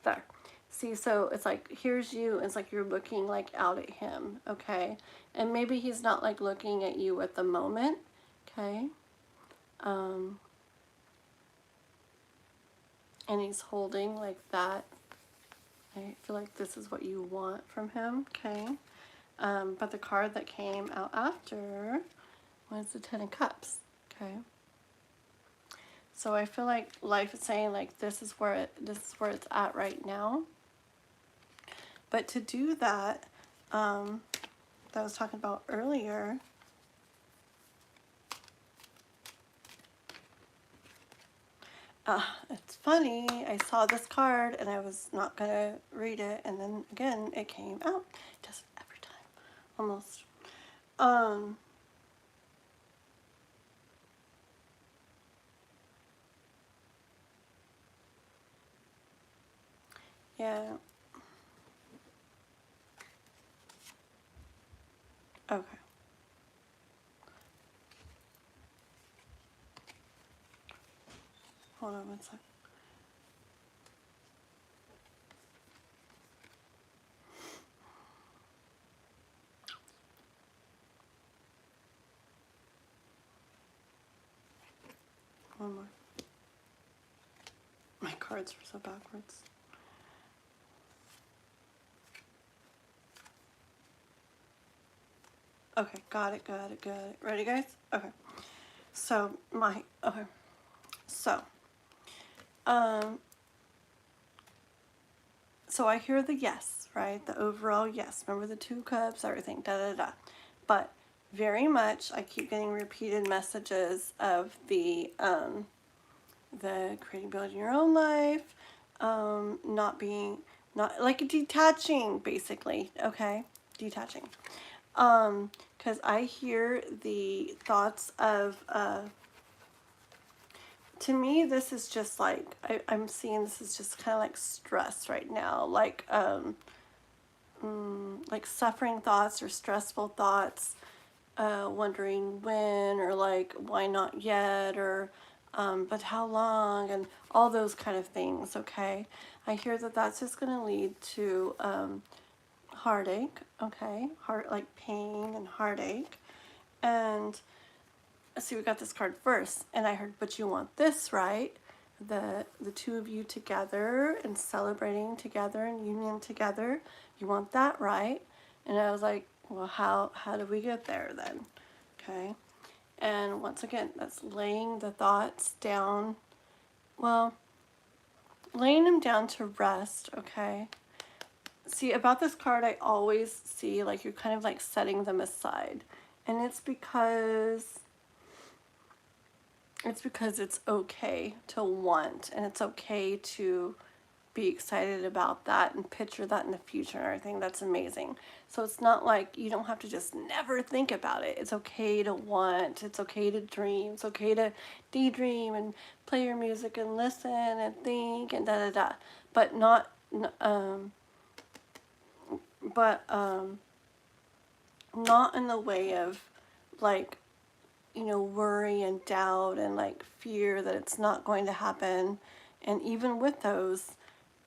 There. See, so it's like, here's you, it's like you're looking, like, out at him, okay? And maybe he's not, like, looking at you at the moment, okay? And he's holding, like, that. I feel like this is what you want from him, okay? But the card that came out after was the Ten of Cups, okay? So I feel like life is saying, like, this is where it's at right now. But to do that, that I was talking about earlier, it's funny, I saw this card and I was not gonna read it, and then again it came out. It does it every time, almost. Yeah. Okay. Hold on one sec. One more. My cards are so backwards. Okay, got it. Ready, guys? Okay. So, okay. So, so I hear the yes, right? The overall yes. Remember the 2 cups, everything, da da da. But very much, I keep getting repeated messages of the the creating, building your own life, not like detaching, basically, okay? Detaching. Because I hear the thoughts of, to me, this is just like, I'm seeing this is just kind of like stress right now, like suffering thoughts or stressful thoughts, wondering when, or like, why not yet, or, but how long, and all those kind of things, okay? I hear that that's just going to lead to heartache, okay? Heart, like pain and heartache. And see, we got this card first, and I heard, but you want this, right? The two of you together and celebrating together and union together. You want that, right? And I was like, well, how do we get there then? Okay. And once again, that's laying the thoughts down. Well, laying them down to rest, okay? See, about this card, I always see like you're kind of like setting them aside. And it's because it's okay to want, and it's okay to be excited about that and picture that in the future and everything. That's amazing. So it's not like you don't have to just never think about it. It's okay to want. It's okay to dream. It's okay to daydream and play your music and listen and think and da da da. But not in the way of like, worry and doubt and like fear that it's not going to happen. And even with those,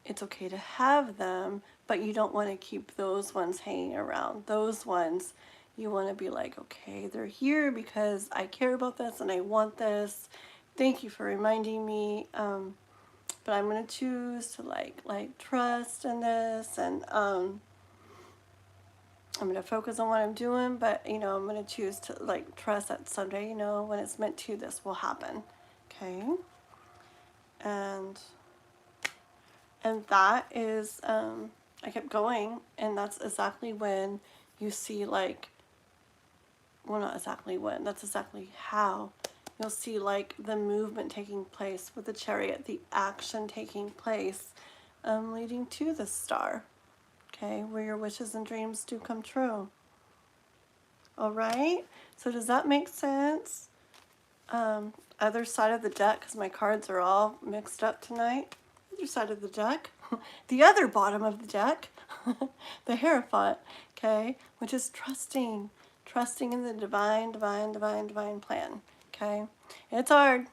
it's okay to have them, but you don't want to keep those ones hanging around. Those ones, you want to be like, okay, they're here because I care about this and I want this. Thank you for reminding me. But I'm going to choose to like trust in this, and I'm going to focus on what I'm doing, but, I'm going to choose to, like, trust that someday, when it's meant to, this will happen. Okay? And that is, I kept going, and that's exactly when you see, like, well, not exactly when, that's exactly how you'll see, like, the movement taking place with the chariot, the action taking place, leading to the star. Okay? Where your wishes and dreams do come true. All right, so does that make sense? Other side of the deck, because my cards are all mixed up tonight. Other side of the deck, the other bottom of the deck, the Hierophant, okay, which is trusting in the divine plan, okay? It's hard.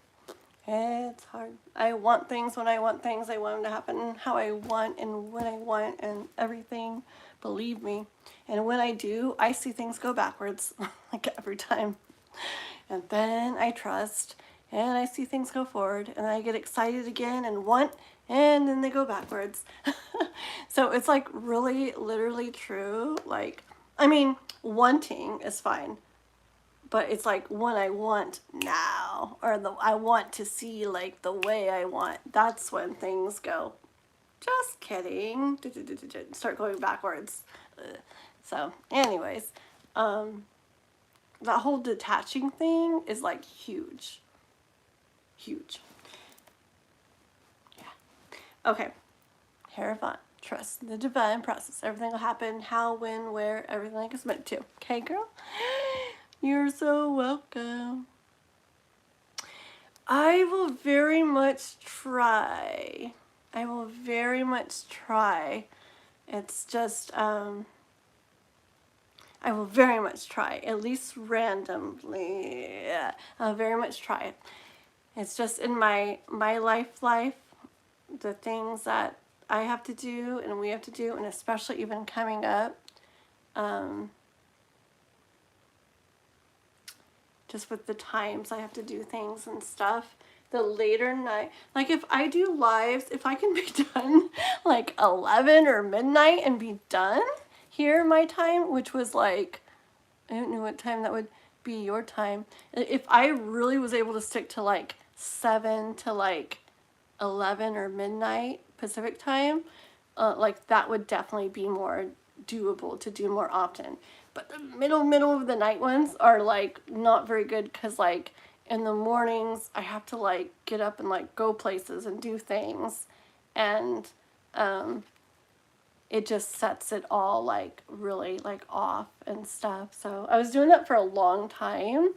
It's hard. I want things when I want things. I want them to happen how I want and when I want and everything. Believe me. And when I do, I see things go backwards, like every time. And then I trust, and I see things go forward, and I get excited again and want, and then they go backwards. So it's like really, literally true. Like, I mean, wanting is fine. But it's like when I want now, or I want to see like the way I want. That's when things go, just kidding, start going backwards. So anyways, that whole detaching thing is like huge. Huge. Yeah. Okay. Hierophant. Trust the divine process. Everything will happen how, when, where, everything like it's meant to. Okay, girl? You're so welcome. I will very much try. I will very much try. It's just, I will very much try, at least randomly. Yeah, I'll very much try it. It's just in my life, the things that I have to do and we have to do, and especially even coming up, just with the times I have to do things and stuff. The later night, like if I do lives, if I can be done like 11 or midnight and be done here my time, which was like, I don't know what time that would be your time. If I really was able to stick to like 7 to like 11 or midnight Pacific time, like that would definitely be more doable to do more often. But the middle of the night ones are like not very good, because like in the mornings I have to like get up and like go places and do things, and it just sets it all like really like off and stuff. So I was doing that for a long time.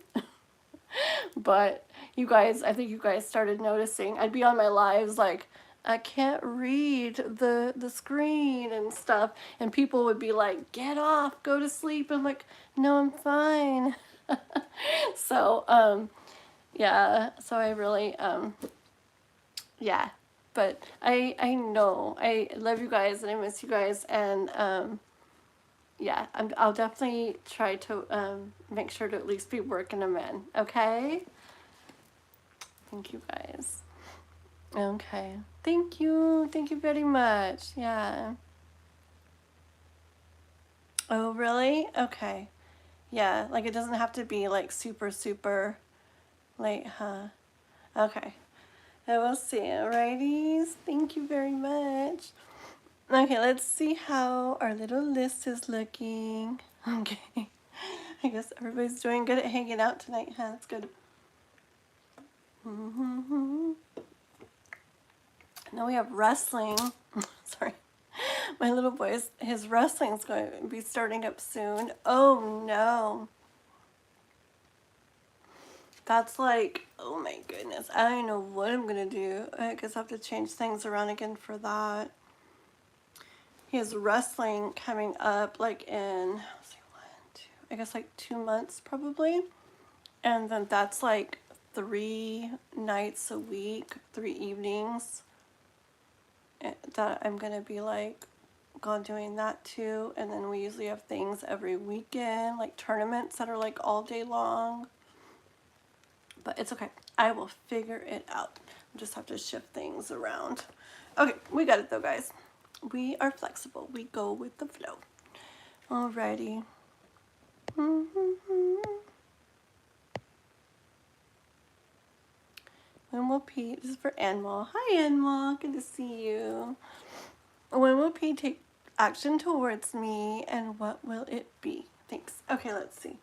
But you guys, I think you guys started noticing. I'd be on my lives like, I can't read the screen and stuff. And people would be like, get off, go to sleep. I'm like, no, I'm fine. So, yeah, so I really, yeah. But I know, I love you guys and I miss you guys. And, yeah, I'll definitely try to make sure to at least be working them in, okay? Thank you guys. Okay. Thank you. Thank you very much. Yeah. Oh, really? Okay. Yeah, like it doesn't have to be like super, super late, huh? Okay. I will see. Alrighties. Thank you very much. Okay, let's see how our little list is looking. Okay. I guess everybody's doing good at hanging out tonight, huh? That's good. Now we have wrestling. Sorry. My little boy's, his wrestling's going to be starting up soon. Oh no. That's like, oh my goodness. I don't know what I'm going to do. I guess I have to change things around again for that. He has wrestling coming up like in, let's see, 1, 2, I guess like 2 months probably. And then that's like 3 nights a week, 3 evenings that I'm going to be like gone doing that too. And then we usually have things every weekend, like tournaments that are like all day long. But it's okay. I will figure it out. I just have to shift things around. Okay, we got it though, guys. We are flexible. We go with the flow. Alrighty. When will P, this is for Anmal. Hi Anmal, good to see you. When will P take action towards me and what will it be? Thanks. Okay, let's see.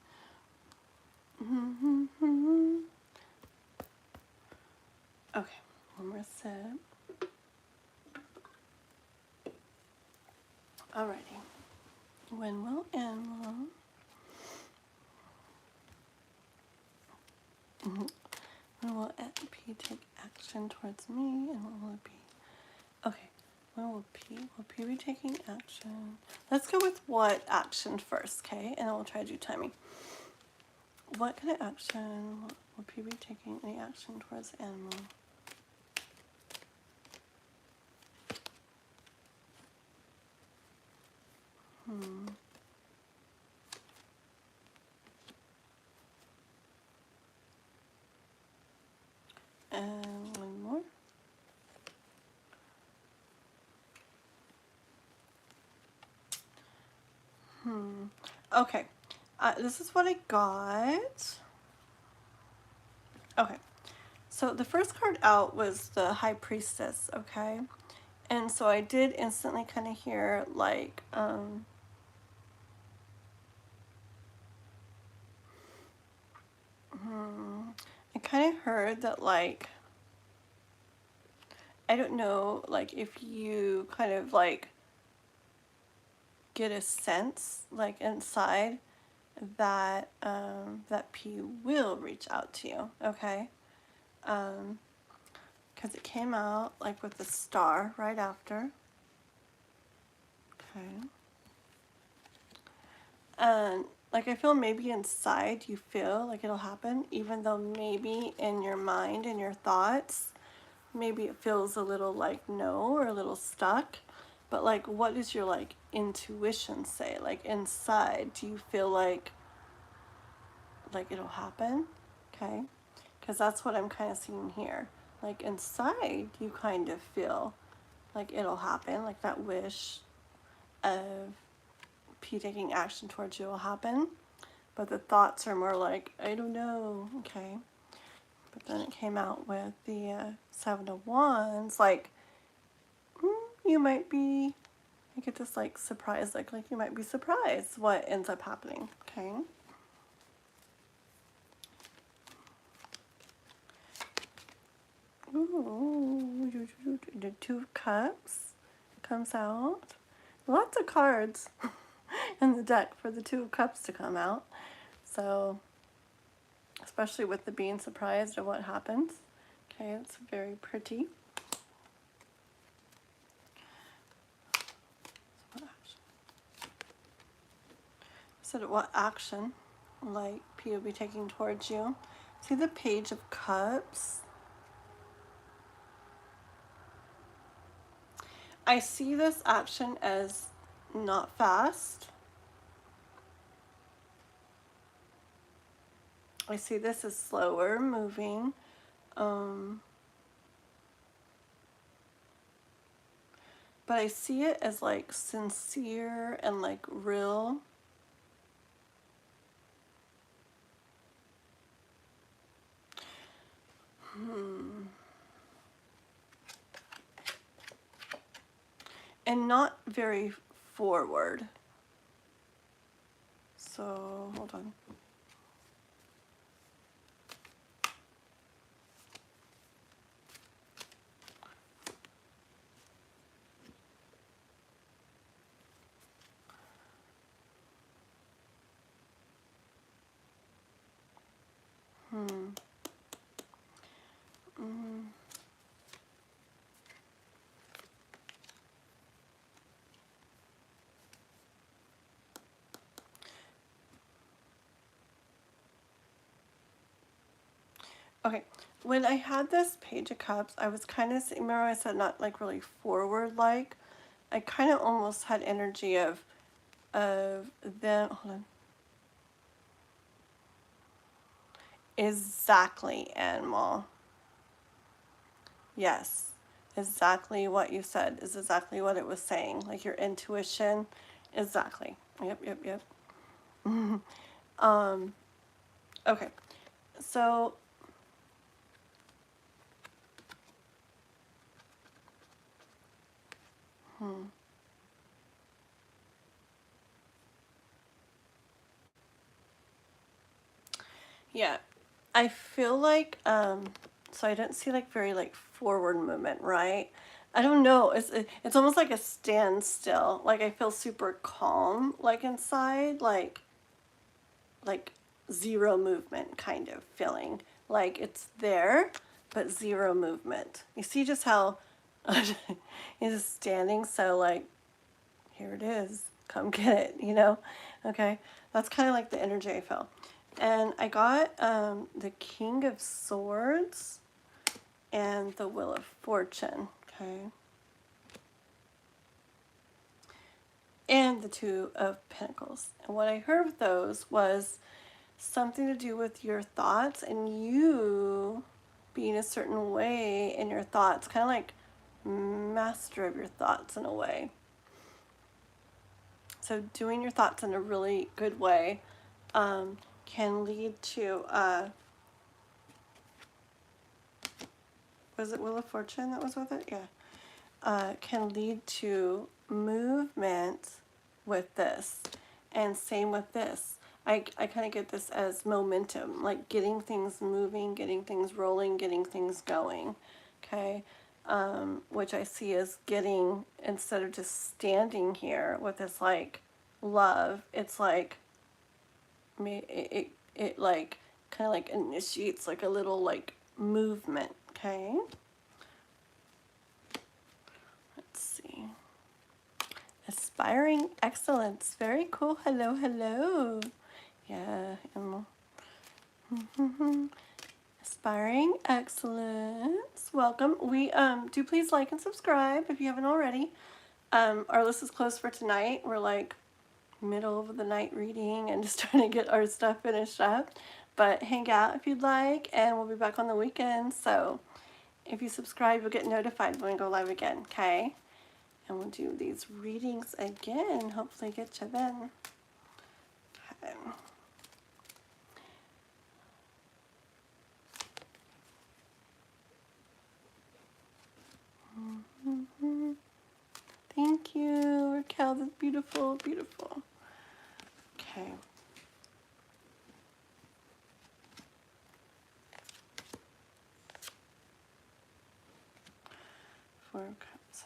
Okay, one more sip. Alrighty. When will Anmal when will P take action towards me and what will it be? Okay, when will P be taking action? Let's go with what action first, okay? And then we'll try to do timing. What kind of action will P be taking any action towards animal? And one more. Okay, this is what I got. Okay, so the first card out was the High Priestess, okay? And so I did instantly kind of hear like, I kind of heard that like, I don't know, like if you kind of like get a sense like inside that that P will reach out to you, okay? Because it came out like with the star right after. Okay. And like I feel maybe inside you feel like it'll happen, even though maybe in your mind and your thoughts, maybe it feels a little like no or a little stuck. But like what does your like intuition say? Like inside, do you feel like it'll happen? Okay. Because that's what I'm kind of seeing here. Like inside, you kind of feel like it'll happen, like that wish of P taking action towards you will happen. But the thoughts are more like, I don't know, okay. But then it came out with the 7 of Wands, like, you might be, I get this like surprise, like you might be surprised what ends up happening, okay. Ooh, the 2 of Cups comes out. Lots of cards in the deck for the 2 of Cups to come out. So, especially with the being surprised at what happens. Okay, it's very pretty. So what action like P will be taking towards you? See the Page of Cups? I see this action as not fast. I see this as slower moving. But I see it as like sincere and like real. And not very forward. So, hold on. Okay, when I had this Page of Cups, I was kind of, remember I said not like really forward like. I kind of almost had energy of them, hold on. Exactly, animal. Yes, exactly what you said is exactly what it was saying. Like your intuition, exactly. Yep. Okay, so yeah, I feel like so I didn't see like very like forward movement, right? I don't know. It's almost like a standstill. Like I feel super calm, like inside, like zero movement kind of feeling. Like it's there, but zero movement. You see just how he's just standing, so like here it is, come get it, you know? Okay, that's kind of like the energy I felt. And I got the King of Swords and the Wheel of Fortune, okay? And the Two of Pentacles. And what I heard with those was something to do with your thoughts and you being a certain way in your thoughts, kind of like master of your thoughts in a way. So doing your thoughts in a really good way can lead to, was it Wheel of Fortune that was with it? Yeah. Can lead to movement with this. And same with this. I kind of get this as momentum, like getting things moving, getting things rolling, getting things going. Okay. Which I see as getting, instead of just standing here with this like love, it's like, it like kind of like initiates like a little like movement. Okay, let's see. Aspiring excellence, very cool. Hello. Yeah. Aspiring excellence, welcome. We do please like and subscribe if you haven't already. Our list is closed for tonight. We're like middle of the night reading and just trying to get our stuff finished up, but hang out if you'd like, and we'll be back on the weekend. So if you subscribe, you'll get notified when we go live again. Okay, and we'll do these readings again, hopefully get you then. Okay. Thank you, Raquel. That's beautiful. Okay. Four of Cups.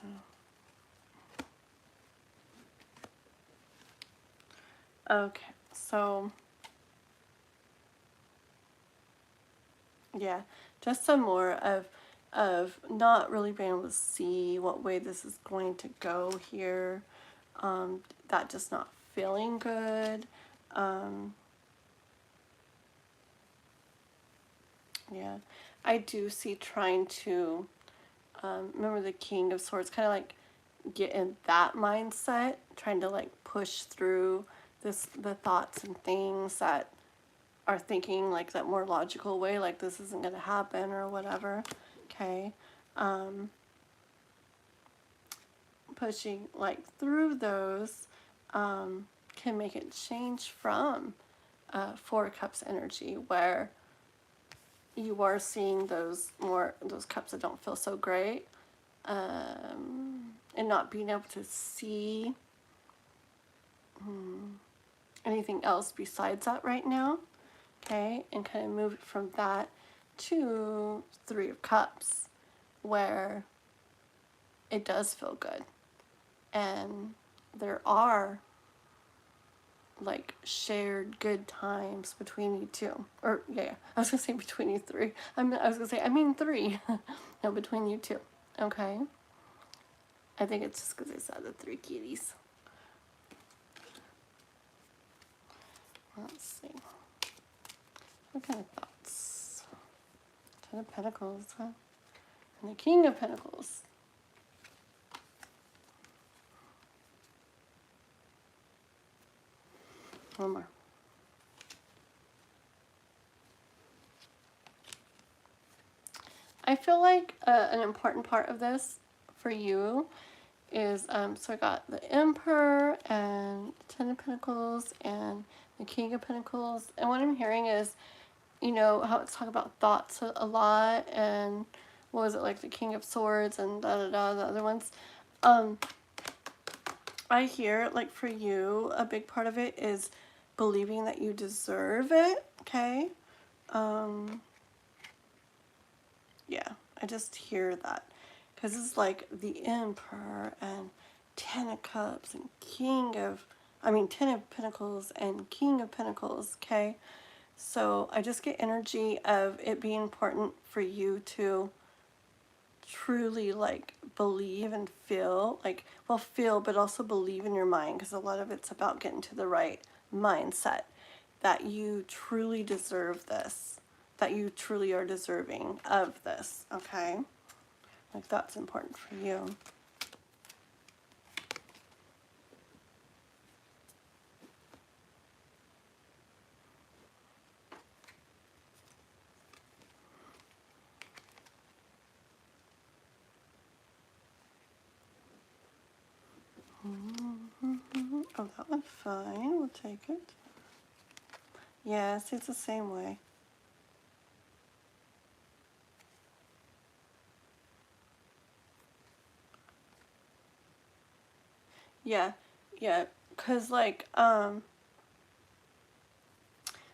Okay, so yeah, just some more of not really being able to see what way this is going to go here. That just not feeling good. Yeah, I do see trying to remember the King of Swords, kind of like get in that mindset, trying to like push through the thoughts and things that are thinking like that more logical way, like this isn't going to happen or whatever. Okay. Pushing like through those can make it change from Four Cups energy, where you are seeing those cups that don't feel so great, and not being able to see anything else besides that right now. Okay, and kind of move it from that to Three of Cups, where it does feel good, and there are like shared good times between you two, or yeah, I was gonna say between you three. I mean three. No, between you two. Okay. I think it's just because I saw the three kitties. Let's see. What kind of thoughts? Ten of Pentacles, huh? And the King of Pentacles. One more. I feel like an important part of this for you is, so I got the Emperor and Ten of Pentacles and the King of Pentacles. And what I'm hearing is, you know, how it's talking about thoughts a lot, and what was it, like the King of Swords and da-da-da, the other ones. I hear, like, for you, a big part of it is believing that you deserve it, okay? Yeah, I just hear that. Because it's like the Emperor and Ten of Cups and Ten of Pentacles and King of Pentacles, okay? So I just get energy of it being important for you to truly like believe and feel, like, well, feel, but also believe in your mind, because a lot of it's about getting to the right mindset, that you truly deserve this, that you truly are deserving of this, okay? Like, that's important for you. Oh, that one's fine. We'll take it. Yes, it's the same way. Yeah, yeah, because like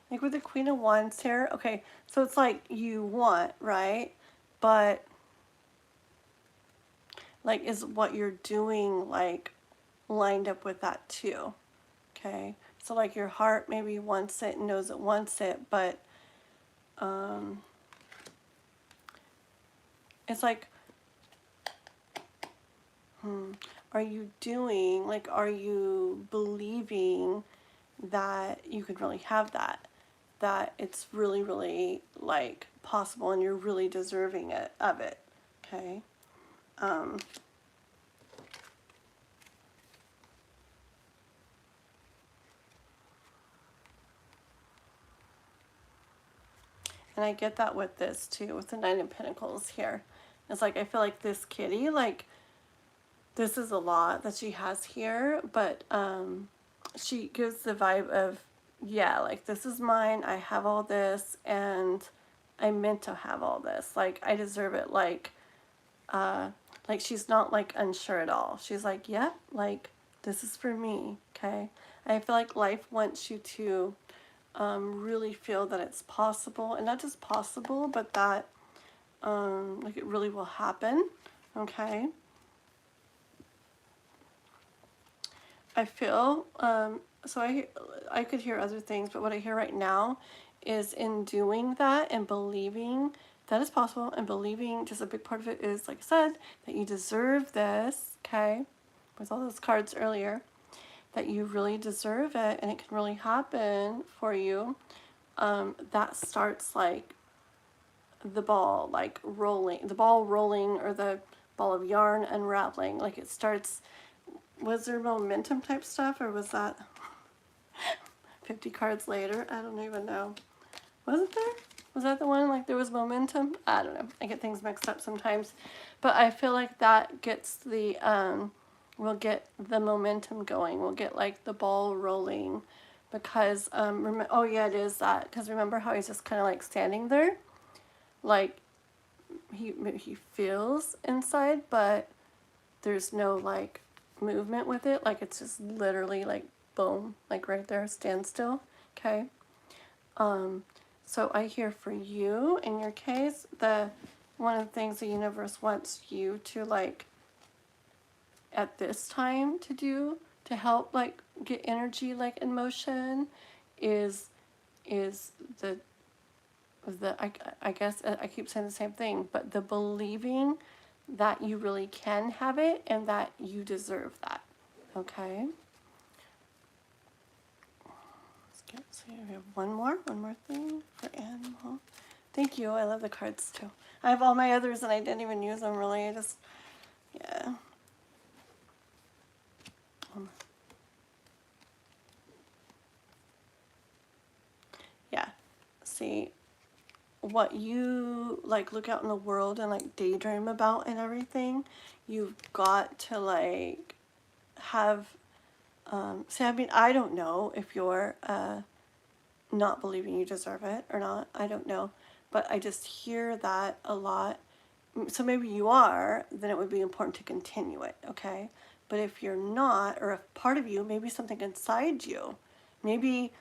with the Queen of Wands here, okay, so it's like you want, right? But like, is what you're doing like lined up with that too? Okay, so like your heart maybe wants it and knows it wants it, but it's like, are you doing, like, are you believing that you could really have that it's really, really like possible, and you're really deserving of it, okay? And I get that with this too, with the Nine of Pentacles here. It's like, I feel like this kitty, like, this is a lot that she has here, but she gives the vibe of, yeah, like, this is mine, I have all this, and I'm meant to have all this. Like, I deserve it. Like she's not like unsure at all. She's like, yeah, like, this is for me, okay? I feel like life wants you to really feel that it's possible, and not just possible, but that like it really will happen, okay? I feel, so I could hear other things, but what I hear right now is in doing that and believing that is possible, and believing, just a big part of it is, like I said, that you deserve this, okay, with all those cards earlier, that you really deserve it and it can really happen for you. That starts like the ball like rolling, the ball rolling, or the ball of yarn unraveling. Like it starts, was there momentum type stuff, or was that 50 cards later? I don't even know. Wasn't there? Was that the one, like there was momentum? I don't know. I get things mixed up sometimes. But I feel like that gets the, we'll get the momentum going. We'll get like the ball rolling. Because, oh yeah, it is that. Because remember how he's just kind of like standing there? Like, he feels inside, but there's no like movement with it. Like it's just literally like boom, like right there, standstill. Okay. So I hear for you, in your case, one of the things the universe wants you to like at this time to do to help like get energy like in motion is the I guess I keep saying the same thing, but the believing that you really can have it and that you deserve that. Okay. Let's see, we have one more thing for animal. Thank you. I love the cards too. I have all my others and I didn't even use them really. I just, yeah. Yeah. See, what you like look out in the world and like daydream about and everything, you've got to like have, see, I mean, I don't know if you're not believing you deserve it or not. I don't know. But I just hear that a lot. So maybe you are, then it would be important to continue it, okay? But if you're not, or if part of you, maybe something inside you, maybe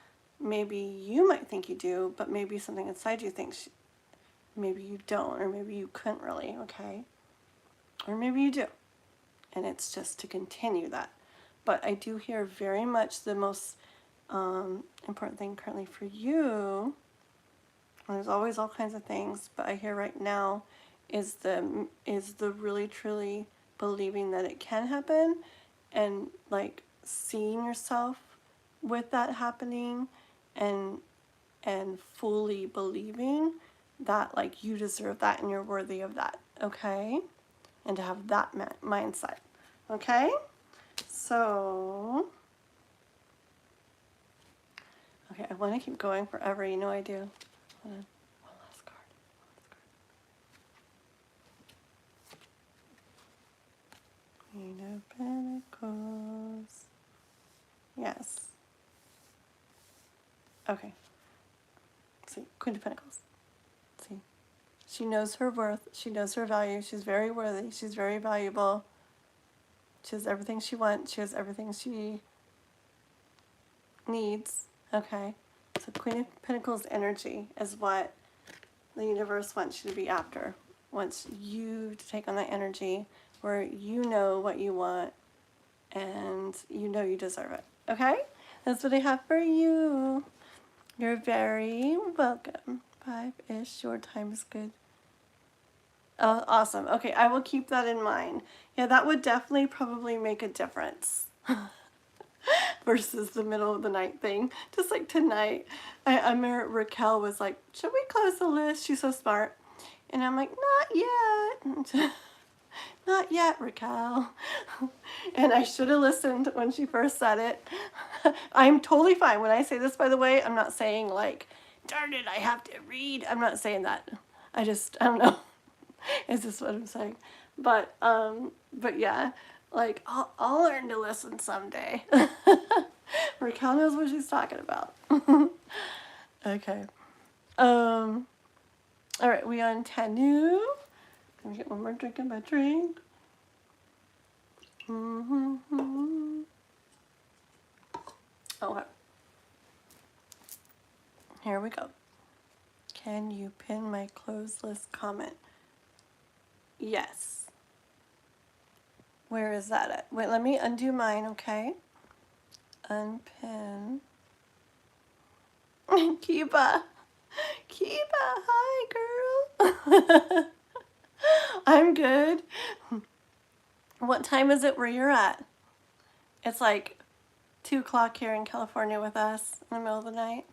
you might think you do, but maybe something inside you thinks maybe you don't, or maybe you couldn't really, okay? Or maybe you do. And it's just to continue that. But I do hear very much the most important thing currently for you, and there's always all kinds of things, but I hear right now is the really truly believing that it can happen, and like seeing yourself with that happening, and fully believing that like you deserve that and you're worthy of that, okay? And to have that mindset, okay? So, okay, I want to keep going forever, you know I do. Hold on. One last card. Queen of Pentacles. Yes. Okay. See, Queen of Pentacles. See. She knows her worth. She knows her value. She's very worthy. She's very valuable. She has everything she wants. She has everything she needs. Okay. So Queen of Pentacles energy is what the universe wants you to be after. Wants you to take on that energy where you know what you want and you know you deserve it. Okay? That's what I have for you. You're very welcome. 5-ish. Your time is good. Oh, awesome. Okay, I will keep that in mind. Yeah, that would definitely probably make a difference. Versus the middle of the night thing. Just like tonight, I remember Raquel was like, should we close the list? She's so smart. And I'm like, not yet. Not yet, Raquel. And I should have listened when she first said it. I'm totally fine. When I say this, by the way, I'm not saying like, darn it, I have to read. I'm not saying that. I don't know. Is this what I'm saying? But yeah, like I'll learn to listen someday. Raquel knows what she's talking about. Okay. All right, we on Tanu. Let me get one more drink in my drink. Okay. Here we go. Can you pin my closed list comment? Yes. Where is that at? Wait, let me undo mine, okay? unpin. Kiba. Kiba, hi girl. I'm good. What time is it where you're at? It's like 2 o'clock here in California with us in the middle of the night.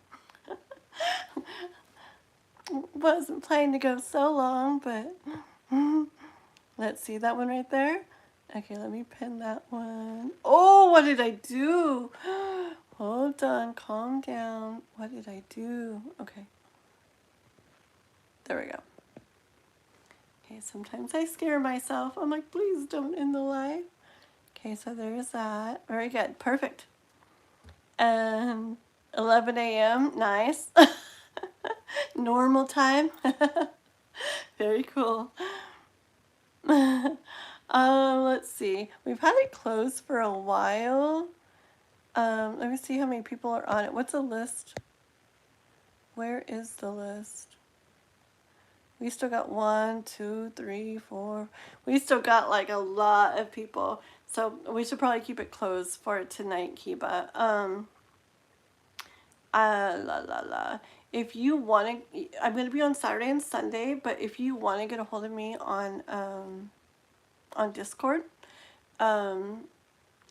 Wasn't planning to go so long, but let's see that one right there. Okay, let me pin that one. Oh, what did I do? Hold on, calm down. What did I do? Okay. There we go. Okay, sometimes I scare myself. I'm like, please don't end the live. Okay, so there's that. Very good. Perfect. And 11 a.m. Nice. Normal time. Very cool. Let's see. We've had it closed for a while. Let me see how many people are on it. What's the list? Where is the list? We still got 1, 2, 3, 4. We still got like a lot of people. So we should probably keep it closed for tonight, Kiba. If you want to, I'm going to be on Saturday and Sunday, but if you want to get a hold of me on Discord,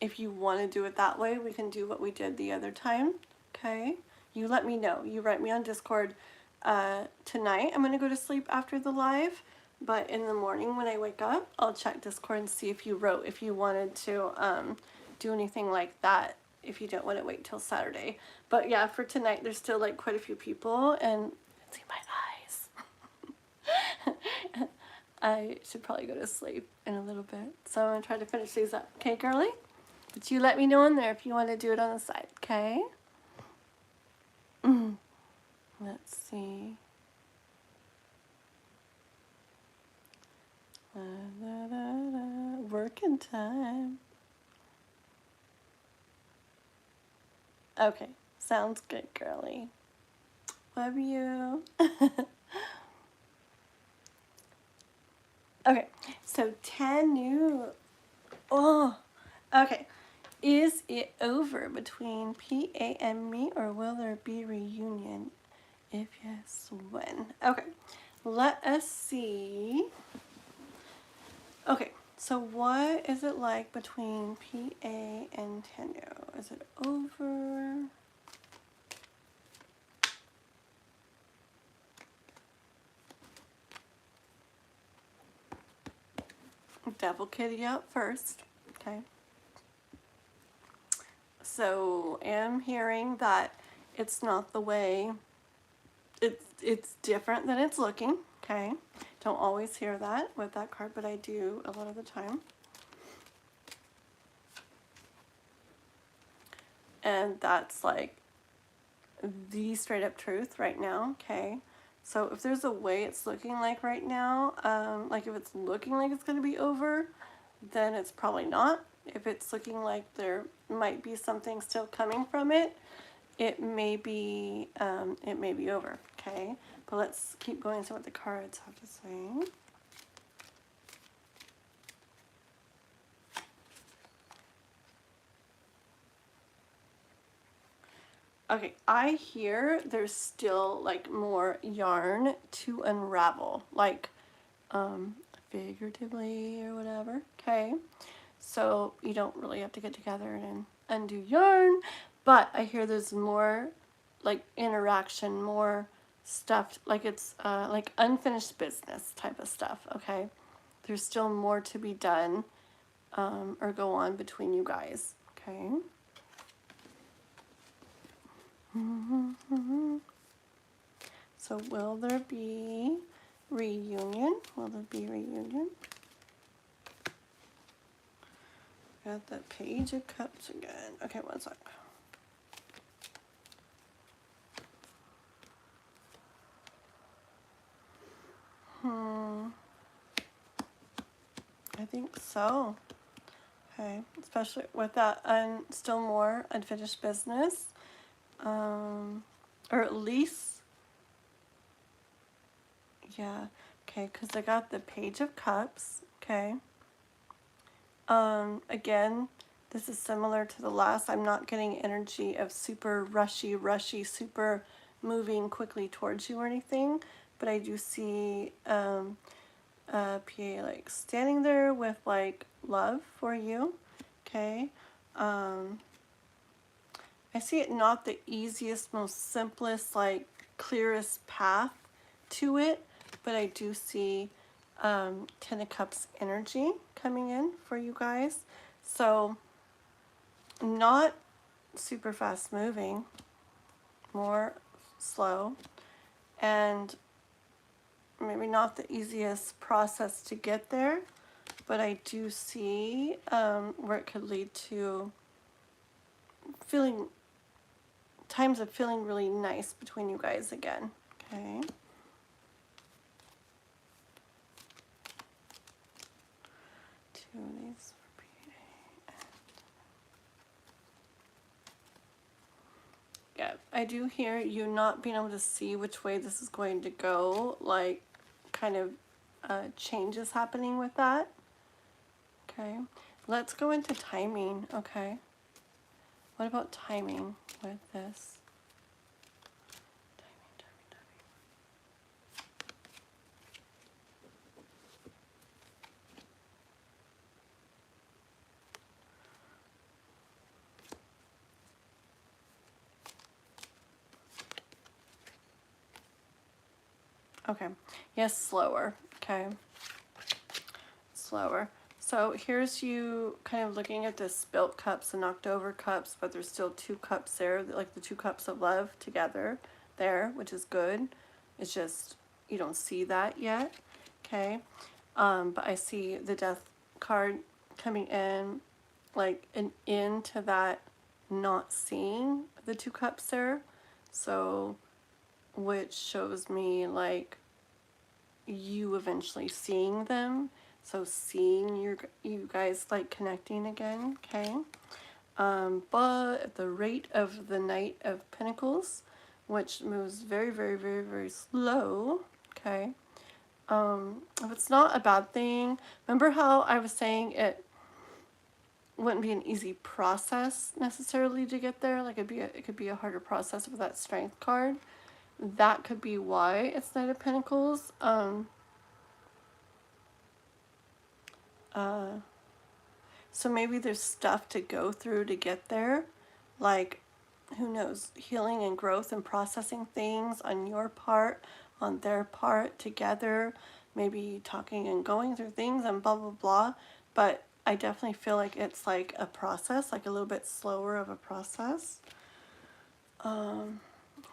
if you want to do it that way, we can do what we did the other time. Okay, you let me know. You write me on Discord. Tonight I'm going to go to sleep after the live, but in the morning when I wake up, I'll check Discord and see if you wrote, if you wanted to do anything like that, if you don't want to wait till Saturday. But yeah, for tonight there's still like quite a few people, and see my eyes. I should probably go to sleep in a little bit, so I'm going to try to finish these up. Okay, girly? But you let me know in there if you want to do it on the side, okay? Let's see. Working time. Okay, sounds good, girly. Love you. Okay, so 10 new. Oh, okay. Is it over between PA and me, or will there be reunion? If yes, when? Okay, let us see. Okay, so what is it like between PA and Tenyo? Is it over? Devil Kitty out first, okay? So I'm hearing that it's not the way, it's different than it's looking, okay? Don't always hear that with that card, but I do a lot of the time. And that's like the straight up truth right now, okay? So if there's a way it's looking like right now, like if it's looking like it's going to be over, then it's probably not. If it's looking like there might be something still coming from it, it may be over, okay? But let's keep going to what the cards have to say. Okay, I hear there's still like more yarn to unravel, like figuratively or whatever, okay? So you don't really have to get together and undo yarn, but I hear there's more like interaction, more stuff, like it's like unfinished business type of stuff, okay? There's still more to be done or go on between you guys, okay? So will there be reunion? Will there be reunion? Got the Page of Cups again. Okay, one sec. I think so. Okay, especially with that still more unfinished business. Or at least, yeah, okay, because I got the Page of Cups, okay. Again, This is similar to the last. I'm not getting energy of super rushy, super moving quickly towards you or anything, but I do see PA like standing there with like love for you. Okay. I see it not the easiest, most simplest, like clearest path to it, but I do see Ten of Cups energy coming in for you guys. So not super fast moving, more slow, and maybe not the easiest process to get there, but I do see where it could lead to feeling, times of feeling really nice between you guys again. Okay. Two of these for PA. Yeah, I do hear you not being able to see which way this is going to go, like kind of changes happening with that. Okay, let's go into timing. Okay, what about timing with this? Okay, yes, slower. Okay, slower. So here's you kind of looking at the spilt cups and knocked over cups, but there's still two cups there, like the two cups of love together there, which is good. It's just you don't see that yet. Okay, but I see the death card coming in, like an end to that not seeing the two cups there. So which shows me like you eventually seeing them, so seeing you guys like connecting again. Okay, but at the rate of the Knight of Pentacles, which moves very slow. Okay, if it's not a bad thing, remember how I was saying it wouldn't be an easy process necessarily to get there, like it could be a harder process with that Strength card. That could be why it's Knight of Pentacles. So maybe there's stuff to go through to get there, like, who knows, healing and growth and processing things on your part, on their part, together, maybe talking and going through things and blah, blah, blah. But I definitely feel like it's like a process, like a little bit slower of a process. Hold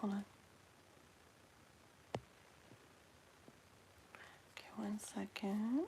on. Okay, 1 second.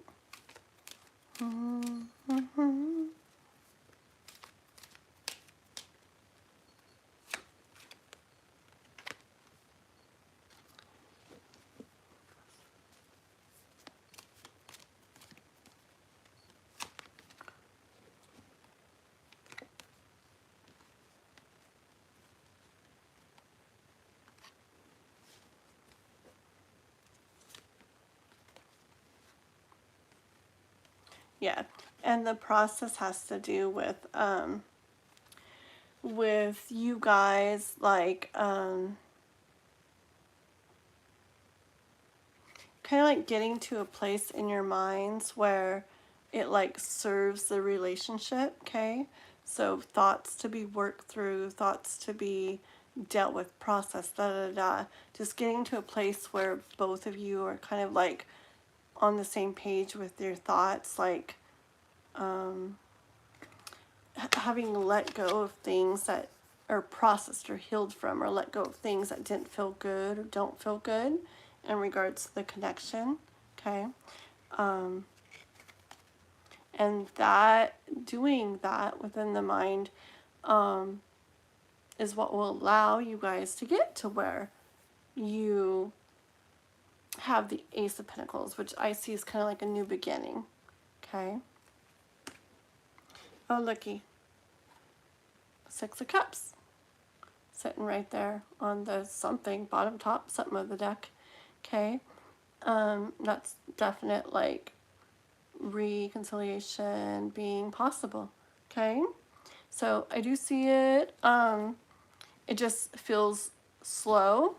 Yeah, and the process has to do with you guys, like, kind of like getting to a place in your minds where it like serves the relationship. Okay, so thoughts to be worked through, thoughts to be dealt with, processed, just getting to a place where both of you are kind of like on the same page with your thoughts, like having let go of things that are processed or healed from, or let go of things that didn't feel good or don't feel good in regards to the connection. Okay, and that, doing that within the mind is what will allow you guys to get to where you have the Ace of Pentacles, which I see is kind of like a new beginning. Okay, oh looky, Six of Cups sitting right there on the something bottom top something of the deck. Okay, that's definite like reconciliation being possible. Okay, So I do see it. It just feels slow,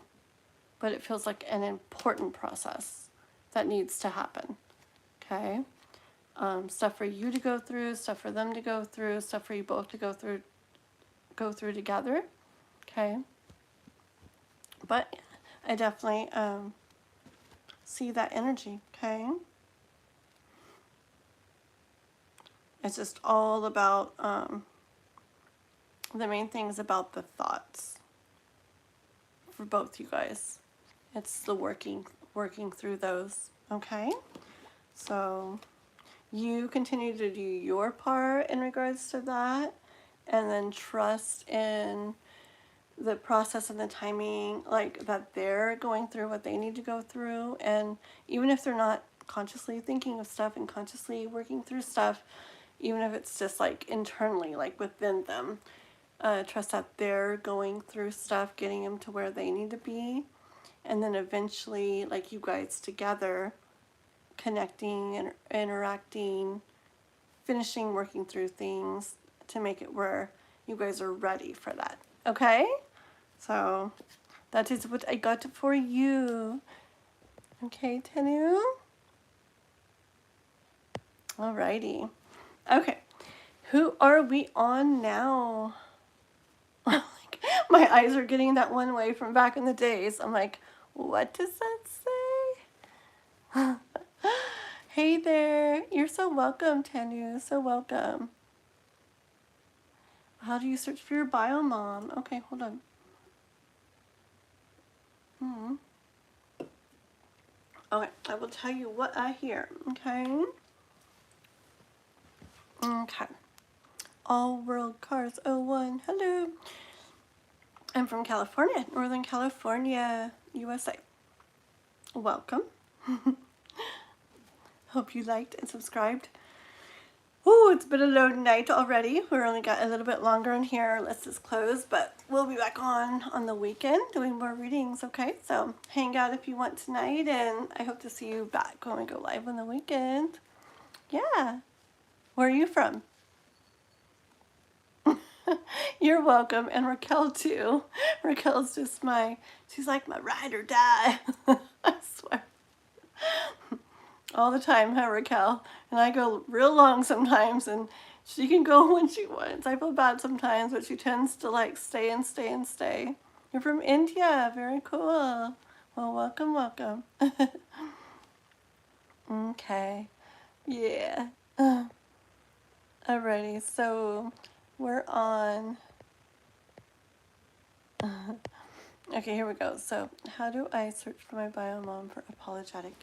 but it feels like an important process that needs to happen. Okay. Stuff for you to go through, stuff for them to go through, stuff for you both to go through together. Okay. But I definitely see that energy. Okay. It's just all about the main thing is about the thoughts for both you guys. It's the working through those. Okay. So you continue to do your part in regards to that, and then trust in the process and the timing, like that they're going through what they need to go through. And even if they're not consciously thinking of stuff and consciously working through stuff, even if it's just like internally, like within them, trust that they're going through stuff, getting them to where they need to be, and then eventually, like you guys together, connecting and interacting, finishing working through things to make it where you guys are ready for that. Okay? So that is what I got for you. Okay, Tenu? Alrighty. Okay. Who are we on now? Like, my eyes are getting that one way from back in the days. I'm like, what does that say? Hey there. You're so welcome, Tanu. So welcome. How do you search for your bio mom? Okay, hold on. Okay, I will tell you what I hear. Okay. Okay. All World Cars 01. Hello. I'm from California, Northern California, USA. Welcome. Hope you liked and subscribed. Oh, it's been a long night already. We're only got a little bit longer in here. Our list is closed, but we'll be back on the weekend doing more readings, okay? So hang out if you want tonight, and I hope to see you back when we go live on the weekend. Yeah. Where are you from? You're welcome, and Raquel too. Raquel's just she's like my ride or die. I swear. All the time, huh, Raquel? And I go real long sometimes, and she can go when she wants. I feel bad sometimes, but she tends to like stay and stay and stay. You're from India. Very cool. Well, welcome, welcome. Okay. Yeah. Alrighty, so we're on. Okay, here we go. So, how do I search for my bio mom for apologetic?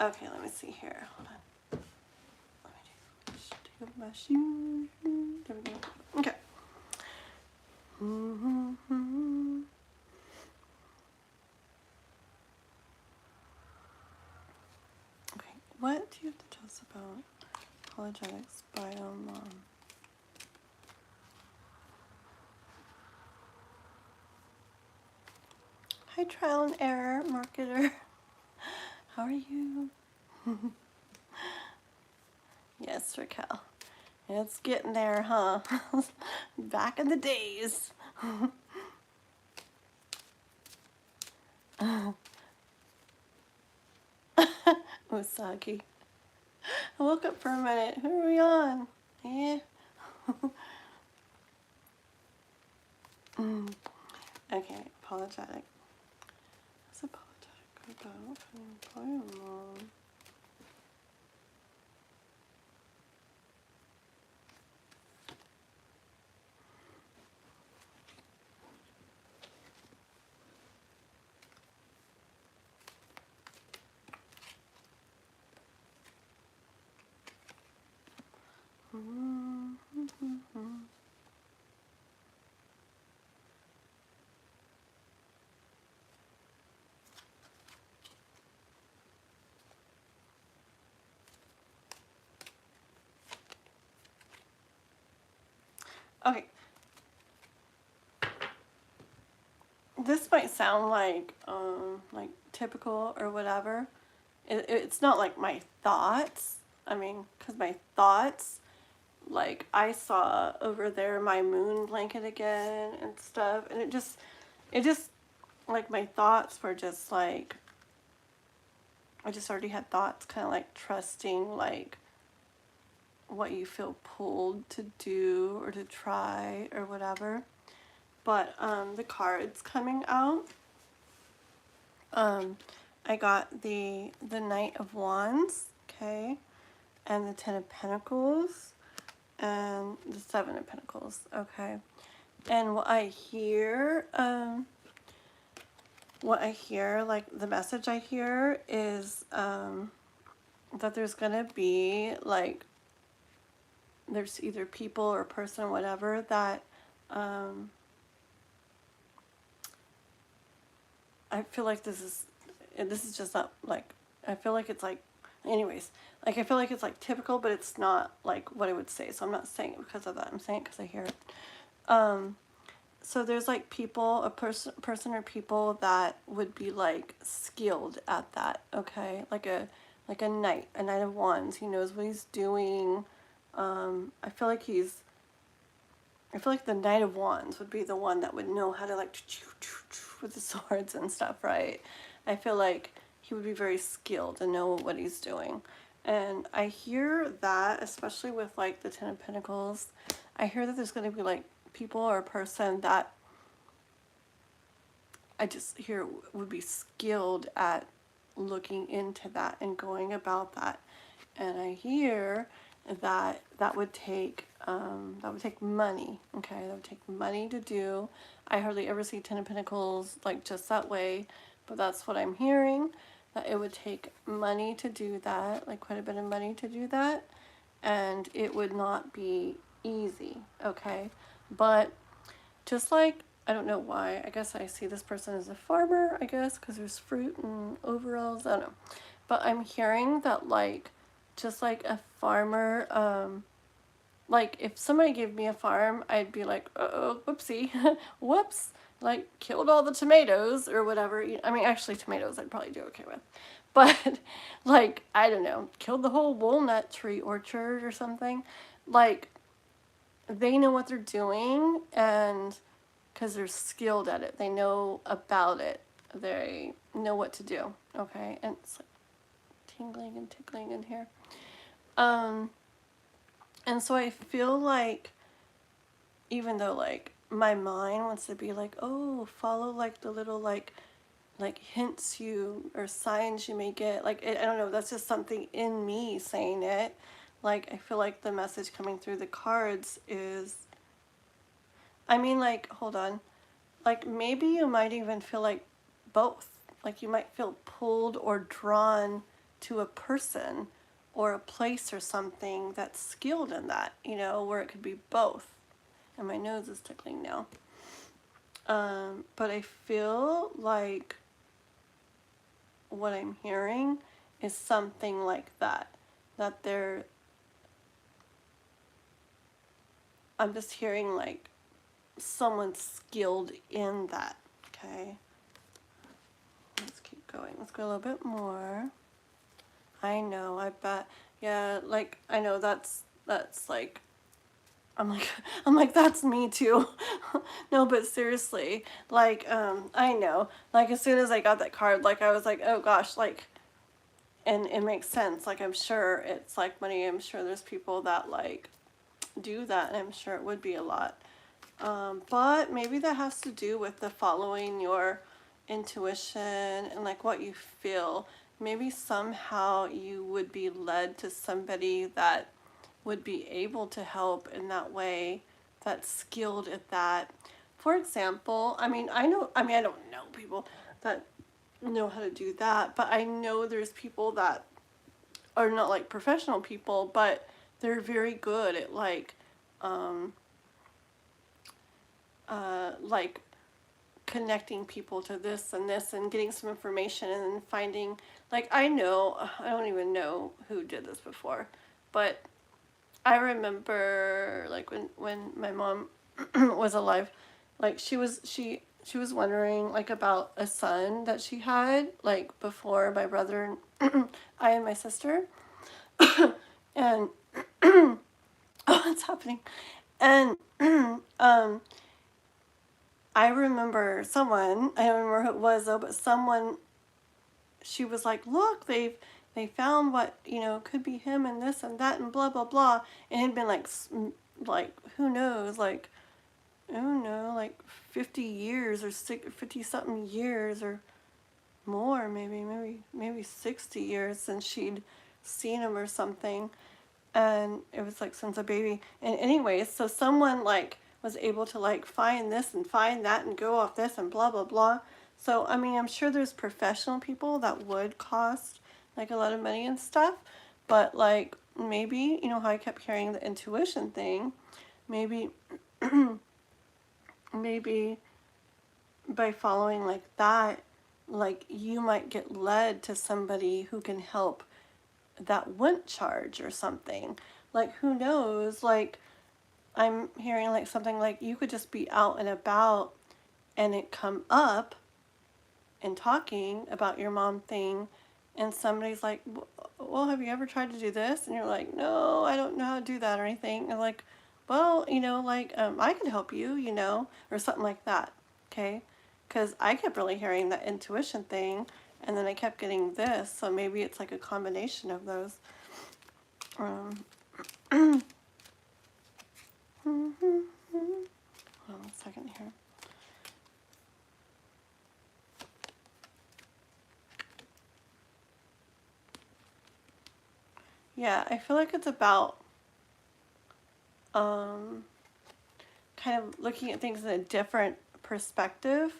Okay, let me see here. Hold on. Let me take off my shoes. There we go. Okay. Okay, what do you have to tell us about apologetics bio mom? Hi, trial and error marketer. How are you? Yes, Raquel. It's getting there, huh? Back in the days. Usagi. I woke up for a minute. Who are we on? Yeah. Okay, apologetic. What's apologetic about bio mom? Okay. This might sound like typical or whatever. It's not like my thoughts. I mean, because my thoughts like I saw over there my moon blanket again and stuff, and it just like my thoughts were just like, I just already had thoughts kind of like trusting like what you feel pulled to do or to try or whatever. But the cards coming out, I got the Knight of Wands, okay, and the Ten of Pentacles and the Seven of Pentacles, okay. And what I hear, like the message I hear is that there's gonna be like, there's either people or person or whatever that I feel like this is just not like, I feel like it's like, anyways, like I feel like it's like typical, but it's not like what I would say. So I'm not saying it because of that. I'm saying it because I hear it. So there's like people, a person or people that would be like skilled at that. Okay, like a knight of wands. He knows what he's doing. I feel like the Knight of Wands would be the one that would know how to like with the swords and stuff, right? I feel like he would be very skilled and know what he's doing. And I hear that, especially with like the Ten of Pentacles, I hear that there's going to be like people or a person that I just hear would be skilled at looking into that and going about that. And I hear that would take money. Okay, that would take money to do. I hardly ever see Ten of Pentacles like just that way, but that's what I'm hearing. That it would take money to do that, like quite a bit of money to do that, and it would not be easy. Okay, but just like, I don't know why, I guess I see this person as a farmer, I guess, because there's fruit and overalls, I don't know. But I'm hearing that like, just like a farmer, like if somebody gave me a farm, I'd be like, uh-oh, whoopsie, whoops, like killed all the tomatoes or whatever. I mean, actually tomatoes I'd probably do okay with. But like, I don't know, killed the whole walnut tree orchard or something. Like, they know what they're doing, and because they're skilled at it, they know about it, they know what to do, okay? And it's like tingling and tickling in here. And so I feel like, even though like my mind wants to be like, oh, follow like the little like hints you or signs you may get, like I don't know, that's just something in me saying it. Like I feel like the message coming through the cards is, I mean, like, hold on, like maybe you might even feel like both. Like you might feel pulled or drawn to a person or a place or something that's skilled in that, you know, where it could be both. And my nose is tickling now. But I feel like what I'm hearing is something like that. That I'm just hearing like someone skilled in that, okay? Let's keep going. Let's go a little bit more. I know, I bet. Yeah, like, I know that's like, I'm like, that's me too. No, but seriously, like, I know, like, as soon as I got that card, like, I was like, oh gosh, like, and it makes sense. Like, I'm sure it's like money. I'm sure there's people that like do that, and I'm sure it would be a lot. But maybe that has to do with the following your intuition and like what you feel. Maybe somehow you would be led to somebody that would be able to help in that way, that's skilled at that. For example, I don't know people that know how to do that, but I know there's people that are not like professional people, but they're very good at like connecting people to this and getting some information and then finding, like, I don't even know who did this before, but I remember like when my mom was alive, like she was wondering like about a son that she had like before my brother and I and my sister. And Oh, it's happening. And I remember someone, I don't remember who it was though, but someone, she was like, look, they found what, could be him and this and that and blah, blah, blah. And it had been like, who knows, like, I don't know, like 50 years or 50 something years or more, maybe 60 years since she'd seen him or something. And it was like since a baby. And anyways, so someone like was able to like find this and find that and go off this and blah blah blah. So I mean, I'm sure there's professional people that would cost like a lot of money and stuff, but like maybe, how I kept hearing the intuition thing, maybe maybe by following like that, like you might get led to somebody who can help that wouldn't charge or something. Like who knows, like I'm hearing like something like you could just be out and about and it come up and talking about your mom thing, and somebody's like, well, have you ever tried to do this? And you're like, no, I don't know how to do that or anything. And like, well, like I could help you, or something like that. Okay, because I kept really hearing that intuition thing, and then I kept getting this, so maybe it's like a combination of those. Hold on a second here. Yeah, I feel like it's about kind of looking at things in a different perspective,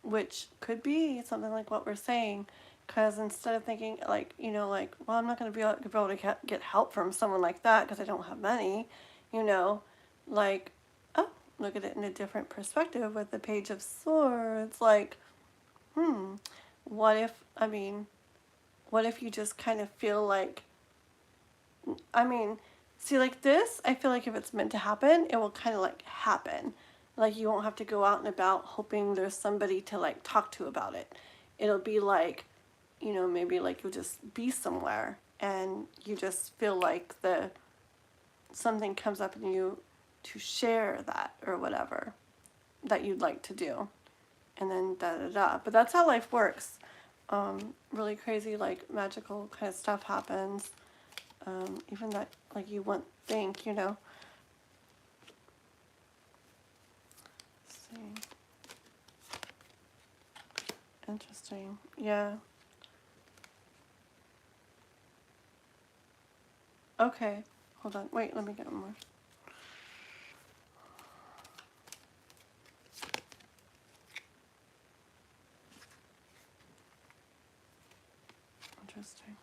which could be something like what we're saying. Because instead of thinking like, well, I'm not going to be able to get help from someone like that because I don't have money, like, oh, look at it in a different perspective with the Page of Swords. Like, what if, what if you just kind of feel like, see, like this, I feel like if it's meant to happen, it will kind of like happen. Like you won't have to go out and about hoping there's somebody to like talk to about it. It'll be like, maybe like you'll just be somewhere and you just feel like something comes up in you to share that or whatever that you'd like to do. And then da da da. But that's how life works. Really crazy, like magical kind of stuff happens. Even that, like you wouldn't think, Let's see. Interesting. Yeah. Okay. Hold on. Wait, let me get one more. Interesting.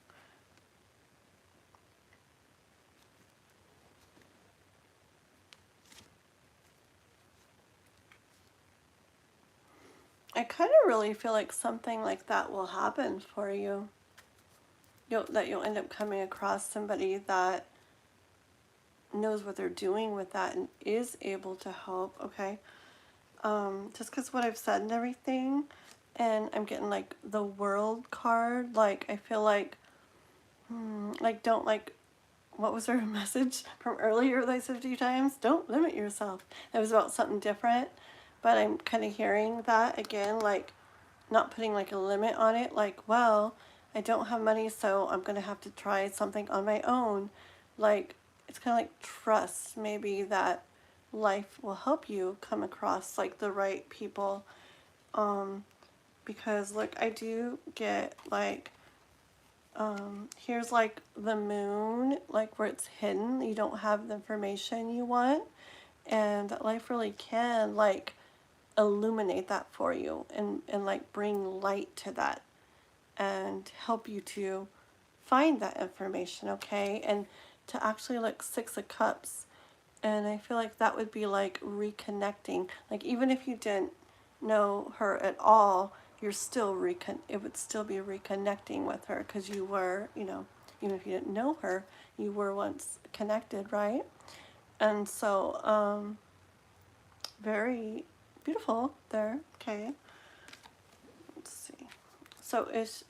I kind of really feel like something like that will happen for you. You'll end up coming across somebody that knows what they're doing with that and is able to help. Okay. Just because what I've said and everything, and I'm getting like the World card, like I feel like, don't like, what was her message from earlier that I said a few times? Don't limit yourself. It was about something different, but I'm kind of hearing that again, like not putting like a limit on it, like, well, I don't have money, so I'm going to have to try something on my own. Like, it's kind of like trust, maybe, that life will help you come across like the right people. Because look, I do get like, here's like the moon, like where it's hidden, you don't have the information you want, and that life really can like illuminate that for you and like bring light to that and help you to find that information, okay? And to actually like Six of Cups, and I feel like that would be like reconnecting. Like even if you didn't know her at all, you're still it would still be reconnecting with her because you were, even if you didn't know her, you were once connected, right? And so, very beautiful there. Okay. Let's see. So is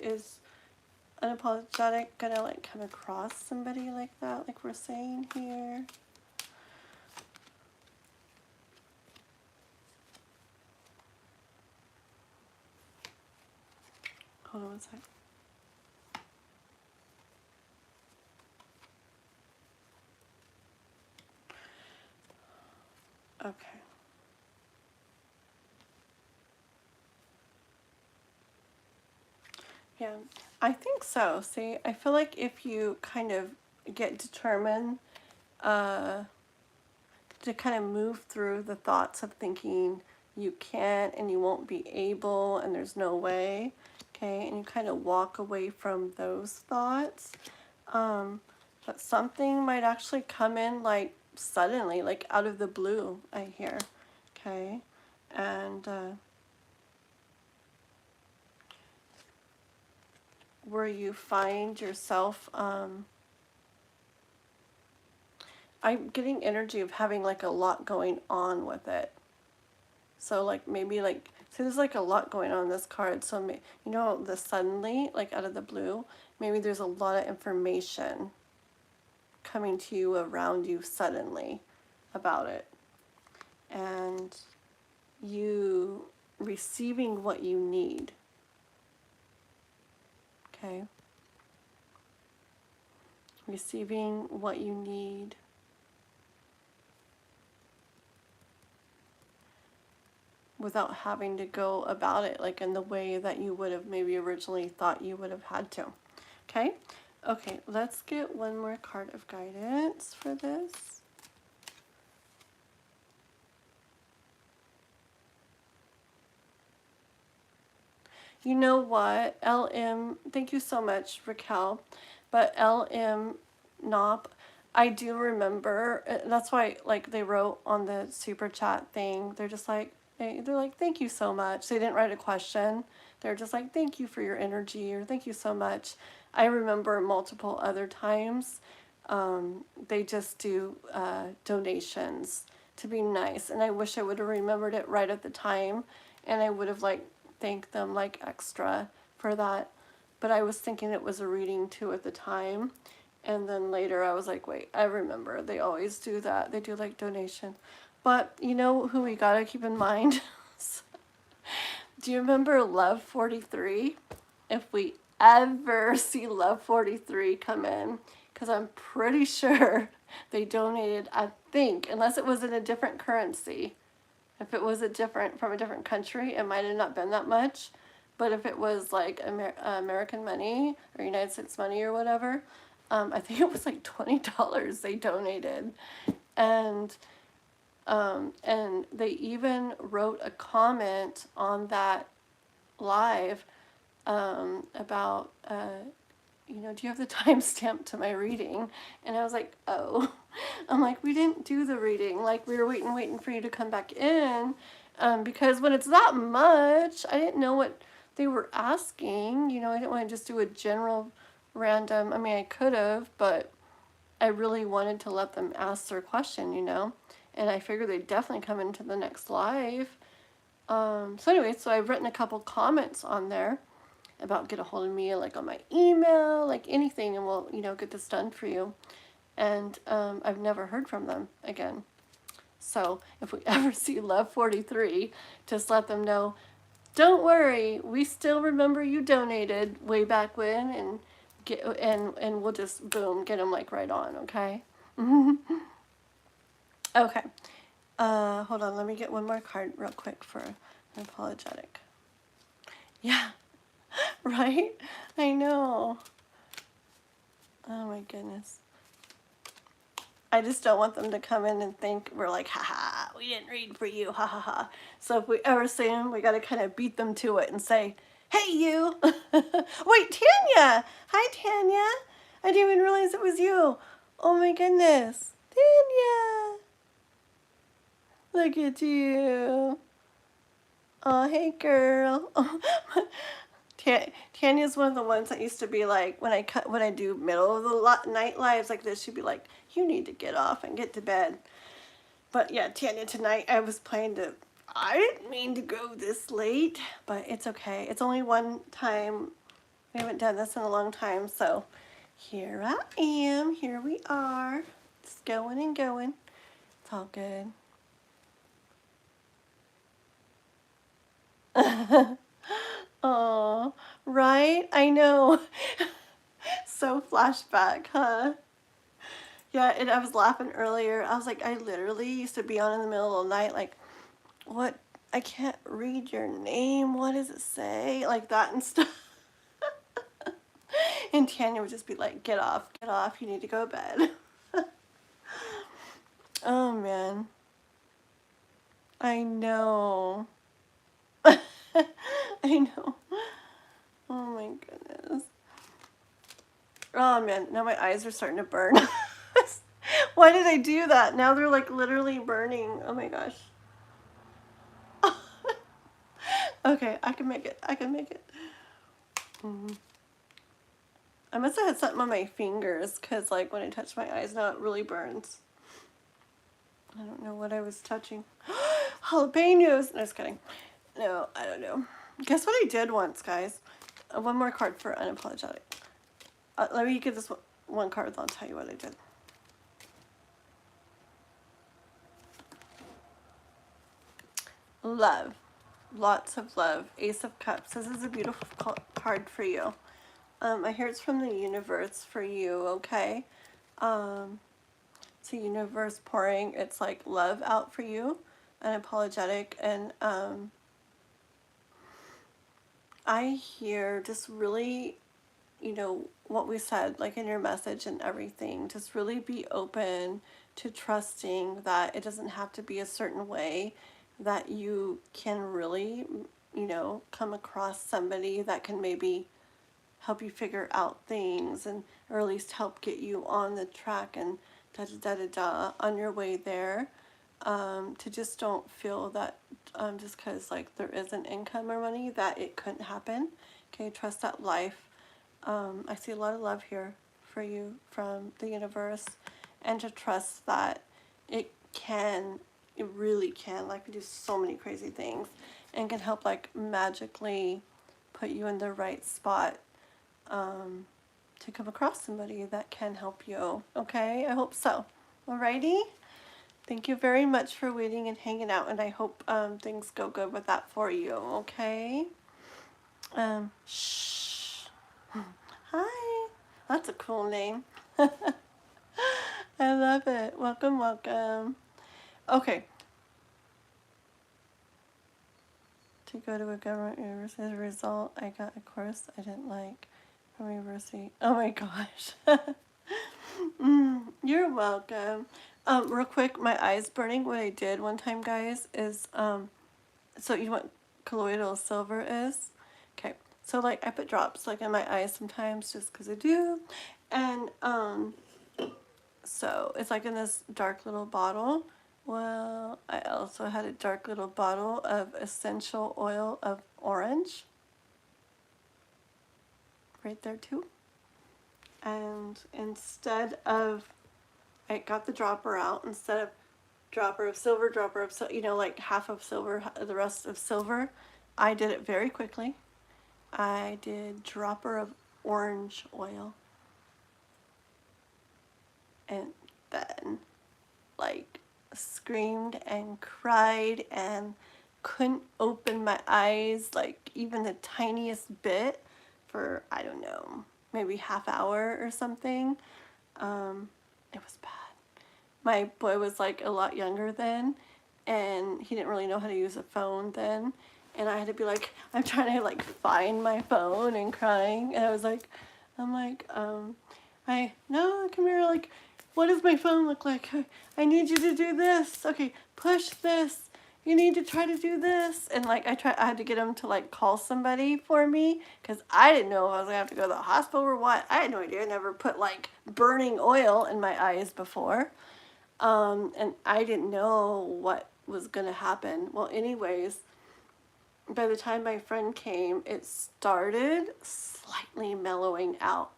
unapologetic gonna like come across somebody like that, like we're saying here? hold on one second. Okay. Yeah, I think so. See, I feel like if you kind of get determined to kind of move through the thoughts of thinking you can't and you won't be able and there's no way, okay, and you kind of walk away from those thoughts, but something might actually come in like suddenly, like out of the blue, I hear, okay, and where you find yourself, I'm getting energy of having like a lot going on with it. So like maybe like, see there's like a lot going on in this card. So you know, the suddenly, like out of the blue, maybe there's a lot of information coming to you around you suddenly about it. And you receiving what you need. Okay? Receiving what you need. Without having to go about it like in the way that you would have maybe originally thought you would have had to. Okay? Okay, let's get one more card of guidance for this. You know what? LM, thank you so much, Raquel. But LM Nop, I do remember, that's why like they wrote on the super chat thing, they're just like, they're like, thank you so much. They didn't write a question. They're just like, thank you for your energy, or thank you so much. I remember multiple other times, they just do donations to be nice. And I wish I would have remembered it right at the time. And I would have like thanked them like extra for that. But I was thinking it was a reading too at the time. And then later I was like, wait, I remember. They always do that. They do like donation. But you know who we gotta keep in mind? Do you remember Love 43? If we ever see Love 43 come in, because I'm pretty sure they donated, I think, unless it was in a different currency. If it was from a different country, it might have not been that much. But if it was like American money or United States money or whatever, I think it was like $20 they donated. And they even wrote a comment on that live about, you know, do you have the timestamp to my reading? And I was like, oh. I'm like, we didn't do the reading. Like, we were waiting for you to come back in. Because when it's that much, I didn't know what they were asking. You know, I didn't want to just do a general random. I mean, I could have, but I really wanted to let them ask their question, you know. And I figured they'd definitely come into the next live. So anyway, so I've written a couple comments on there about get a hold of me, like on my email, like anything, and we'll, you know, get this done for you. And I've never heard from them again. So if we ever see Love 43, just let them know, don't worry, we still remember you donated way back when, and and we'll just boom, get them like right on, okay? Okay. Hold on, let me get one more card real quick for an apologetic. Yeah, right? I know. Oh my goodness. I just don't want them to come in and think we're like, haha, we didn't read for you, ha ha ha. So if we ever see them, we got to kind of beat them to it and say, hey, you. Wait, Tanya. Hi, Tanya. I didn't even realize it was you. Oh my goodness. Tanya. Look at you. Oh, hey, girl. Tanya's one of the ones that used to be like, when I do middle of the night lives like this, she'd be like, you need to get off and get to bed. But yeah, Tanya, tonight I was I didn't mean to go this late, but it's okay. It's only one time. We haven't done this in a long time, so here I am. Here we are. It's going and going. It's all good. Oh, right? I know. So flashback, huh? Yeah, and I was laughing earlier. I was like, I literally used to be on in the middle of the night, like, what? I can't read your name. What does it say? Like that and stuff. And Tanya would just be like, get off, you need to go to bed. Oh man. I know. I know. Oh my goodness. Oh man, now my eyes are starting to burn. Why did I do that? Now they're like literally burning. Oh my gosh. Okay, I can make it. I can make it. I must have had something on my fingers because like when I touch my eyes now it really burns. I don't know what I was touching. Jalapenos! No, just kidding. No, I don't know. Guess what I did once, guys? One more card for unapologetic. Let me get this one card and I'll tell you what I did. Love. Lots of love. Ace of Cups. This is a beautiful card for you. I hear it's from the universe for you, okay? It's a universe pouring it's like love out for you, unapologetic, and I hear just really, you know, what we said, like in your message and everything, just really be open to trusting that it doesn't have to be a certain way, that you can really, you know, come across somebody that can maybe help you figure out things and or at least help get you on the track and da da da da da on your way there. To just don't feel that just because like there isn't income or money that it couldn't happen. Okay, trust that life. I see a lot of love here for you from the universe, and to trust that it really can, like do so many crazy things and can help like magically put you in the right spot to come across somebody that can help you. Okay, I hope so. Alrighty. Thank you very much for waiting and hanging out, and I hope things go good with that for you. Okay. Shh. Hi. That's a cool name. I love it. Welcome, welcome. Okay. To go to a government university as a result, I got a course I didn't like from university. Oh my gosh. You're welcome. Real quick, my eyes burning. What I did one time, guys, is so you know what colloidal silver is? Okay. So like I put drops like in my eyes sometimes just because I do, and so it's like in this dark little bottle. Well, I also had a dark little bottle of essential oil of orange right there too. And instead of, I got the dropper out, instead of dropper of silver, you know, like half of silver, the rest of silver, I did it very quickly. I did dropper of orange oil. And then, like, screamed and cried and couldn't open my eyes, like, even the tiniest bit for, I don't know, maybe half hour or something. It was bad. My boy was like a lot younger then, and he didn't really know how to use a phone then, and I had to be like, I'm trying to like find my phone and crying, and I'm like, no, come here, like, what does my phone look like? I need you to do this. Okay, push this. You need to try to do this. And like I had to get him to like call somebody for me because I didn't know if I was gonna have to go to the hospital or what. I had no idea. I never put like burning oil in my eyes before. And I didn't know what was gonna happen. Well, anyways, by the time my friend came, it started slightly mellowing out.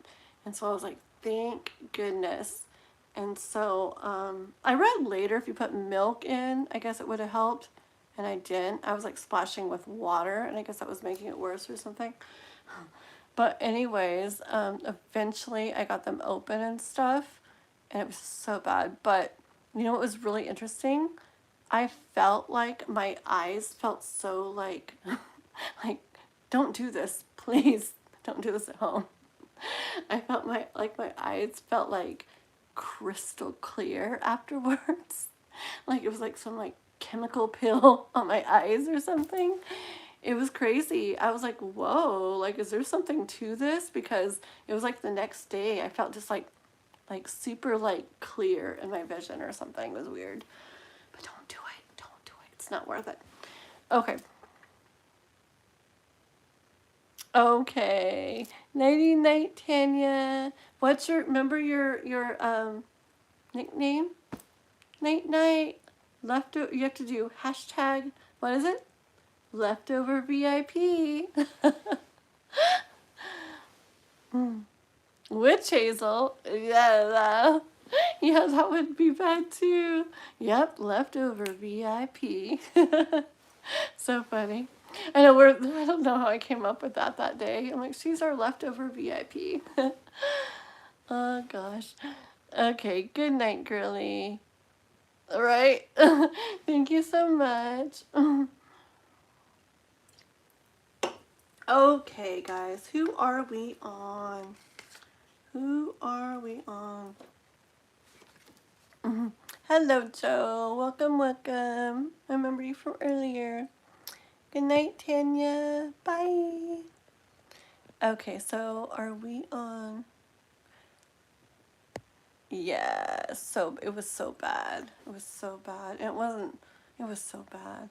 And so I was like, thank goodness. And so I read later if you put milk in, I guess it would have helped. And I didn't. I was like splashing with water, and I guess that was making it worse or something. But anyways, eventually I got them open and stuff, and it was so bad. But you know what was really interesting? I felt like my eyes felt so like, like, don't do this, please. Don't do this at home. I felt my eyes felt like crystal clear afterwards. Like it was like some like chemical pill on my eyes or something. It was crazy. I was like, whoa, like is there something to this? Because it was like the next day I felt just like super like clear in my vision or something. It was weird. But don't do it. Don't do it. It's not worth it. Okay. Okay. Nighty night, Tanya. What's your your nickname? Night night. Leftover. You have to do hashtag. What is it? Leftover VIP. Witch Hazel. Yeah. Yeah, that would be bad too. Yep, leftover VIP. So funny. I know I don't know how I came up with that day. I'm like, she's our leftover VIP. Oh gosh. Okay, good night, girly. All right. Thank you so much. Okay, guys, who are we on? Who are we on? Hello, Joe. Welcome, welcome. I remember you from earlier. Good night, Tanya. Bye. Okay, so are we on? Yeah, so it was so bad. It was so bad. It was so bad.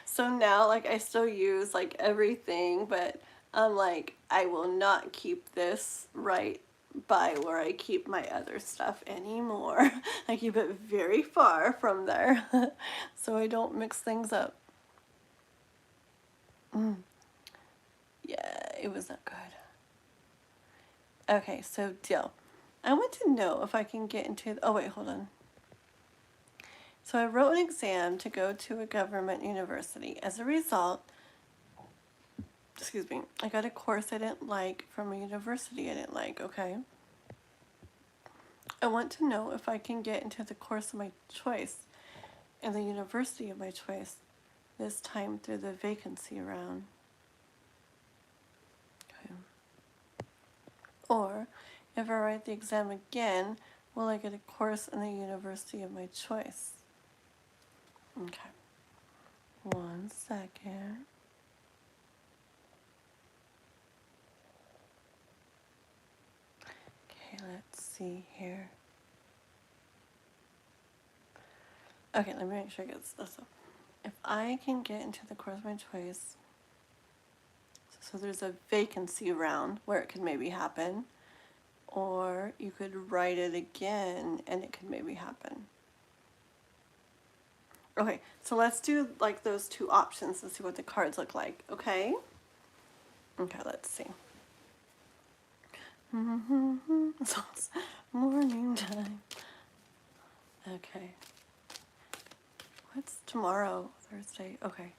So now, like, I still use, like, everything, but I'm like, I will not keep this right by where I keep my other stuff anymore. I keep it very far from there so I don't mix things up. Yeah, it was not good. Okay, so deal. I want to know if I can get into, oh wait, hold on. So I wrote an exam to go to a government university. As a result, excuse me, I got a course I didn't like from a university I didn't like, okay? I want to know if I can get into the course of my choice and the university of my choice, this time through the vacancy round. Okay. Or if I write the exam again, will I get a course in the university of my choice? Okay. 1 second. Okay, let's see here. Okay, let me make sure I get this up. If I can get into the course of my choice, so there's a vacancy round where it could maybe happen, or you could write it again and it could maybe happen. Okay, so let's do like those two options and see what the cards look like, okay? Okay, let's see. It's morning time. Okay. What's tomorrow? Thursday? Okay.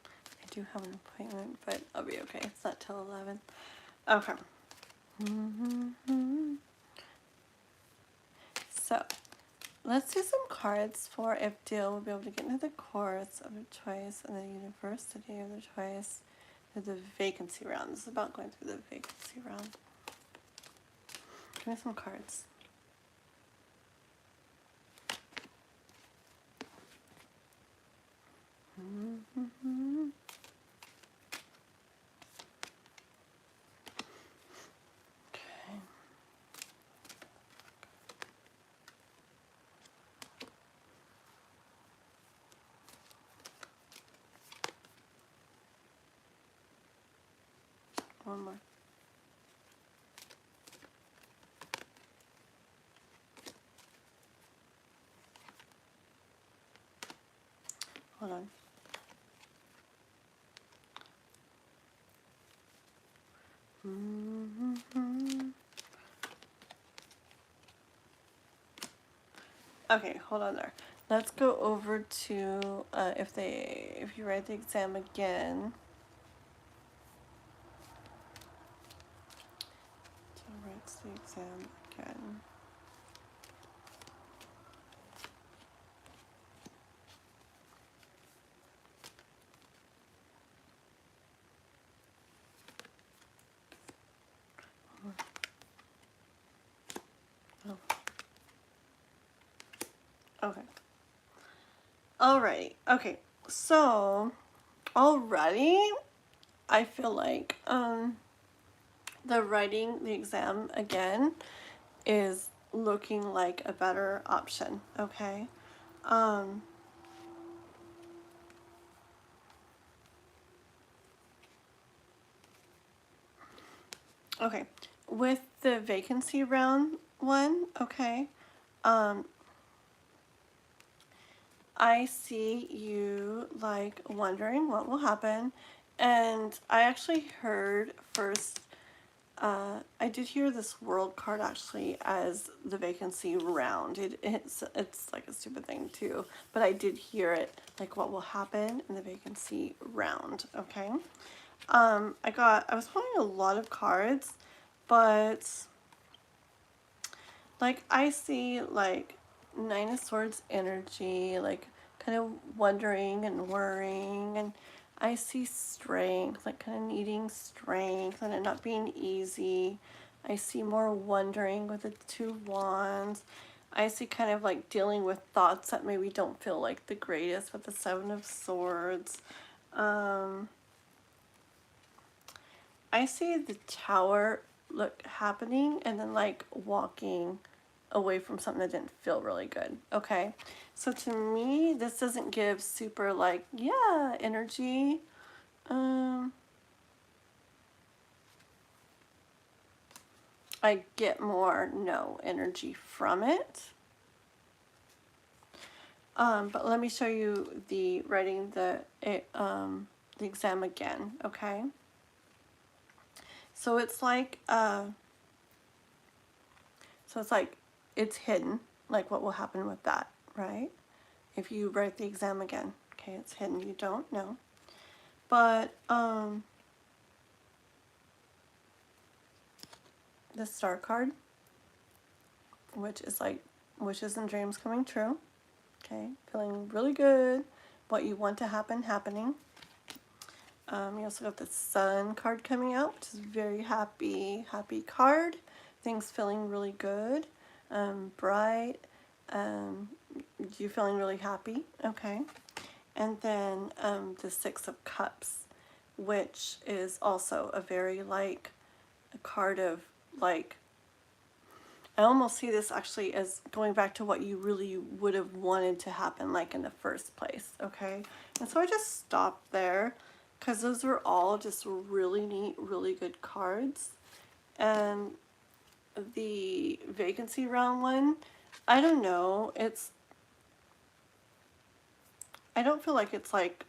I do have an appointment, but I'll be okay. It's not till 11. Okay. So, let's do some cards for if Dill will be able to get into the course of the choice and the university of the choice through the vacancy round. This is about going through the vacancy round. Give me some cards. Okay. One more. Hold on. Okay, hold on there. Let's go over to if you write the exam again. So writes the exam again. Okay. Alrighty. Okay. So already I feel like the writing the exam again is looking like a better option. Okay. Um okay. With the vacancy round one, okay. Um I see you like wondering what will happen. And I actually heard first, I did hear this world card actually as the vacancy round. It's like a stupid thing too, but I did hear it like what will happen in the vacancy round. Okay. I was pulling a lot of cards, but like I see like Nine of Swords energy, like kind of wondering and worrying, and I see strength, like kind of needing strength and it not being easy. I see more wondering with the Two Wands. I see kind of like dealing with thoughts that maybe don't feel like the greatest with the Seven of Swords. I see the Tower look happening and then like walking away from something that didn't feel really good. Okay. So to me, this doesn't give super like, yeah, energy. I get more no energy from it. But let me show you the writing the exam again. Okay. So it's like, it's hidden, like what will happen with that, right? If you write the exam again, okay, it's hidden, you don't know. But, the Star card, which is like wishes and dreams coming true, okay, feeling really good, what you want to happen, happening. You also got the Sun card coming out, which is very happy card, things feeling really good, bright, you feeling really happy, okay. And then the Six of Cups, which is also a very like a card of like, I almost see this actually as going back to what you really would have wanted to happen like in the first place, okay? And so I just stopped there because those are all just really neat, really good cards. And the vacancy round one, I don't know, I don't feel like it's like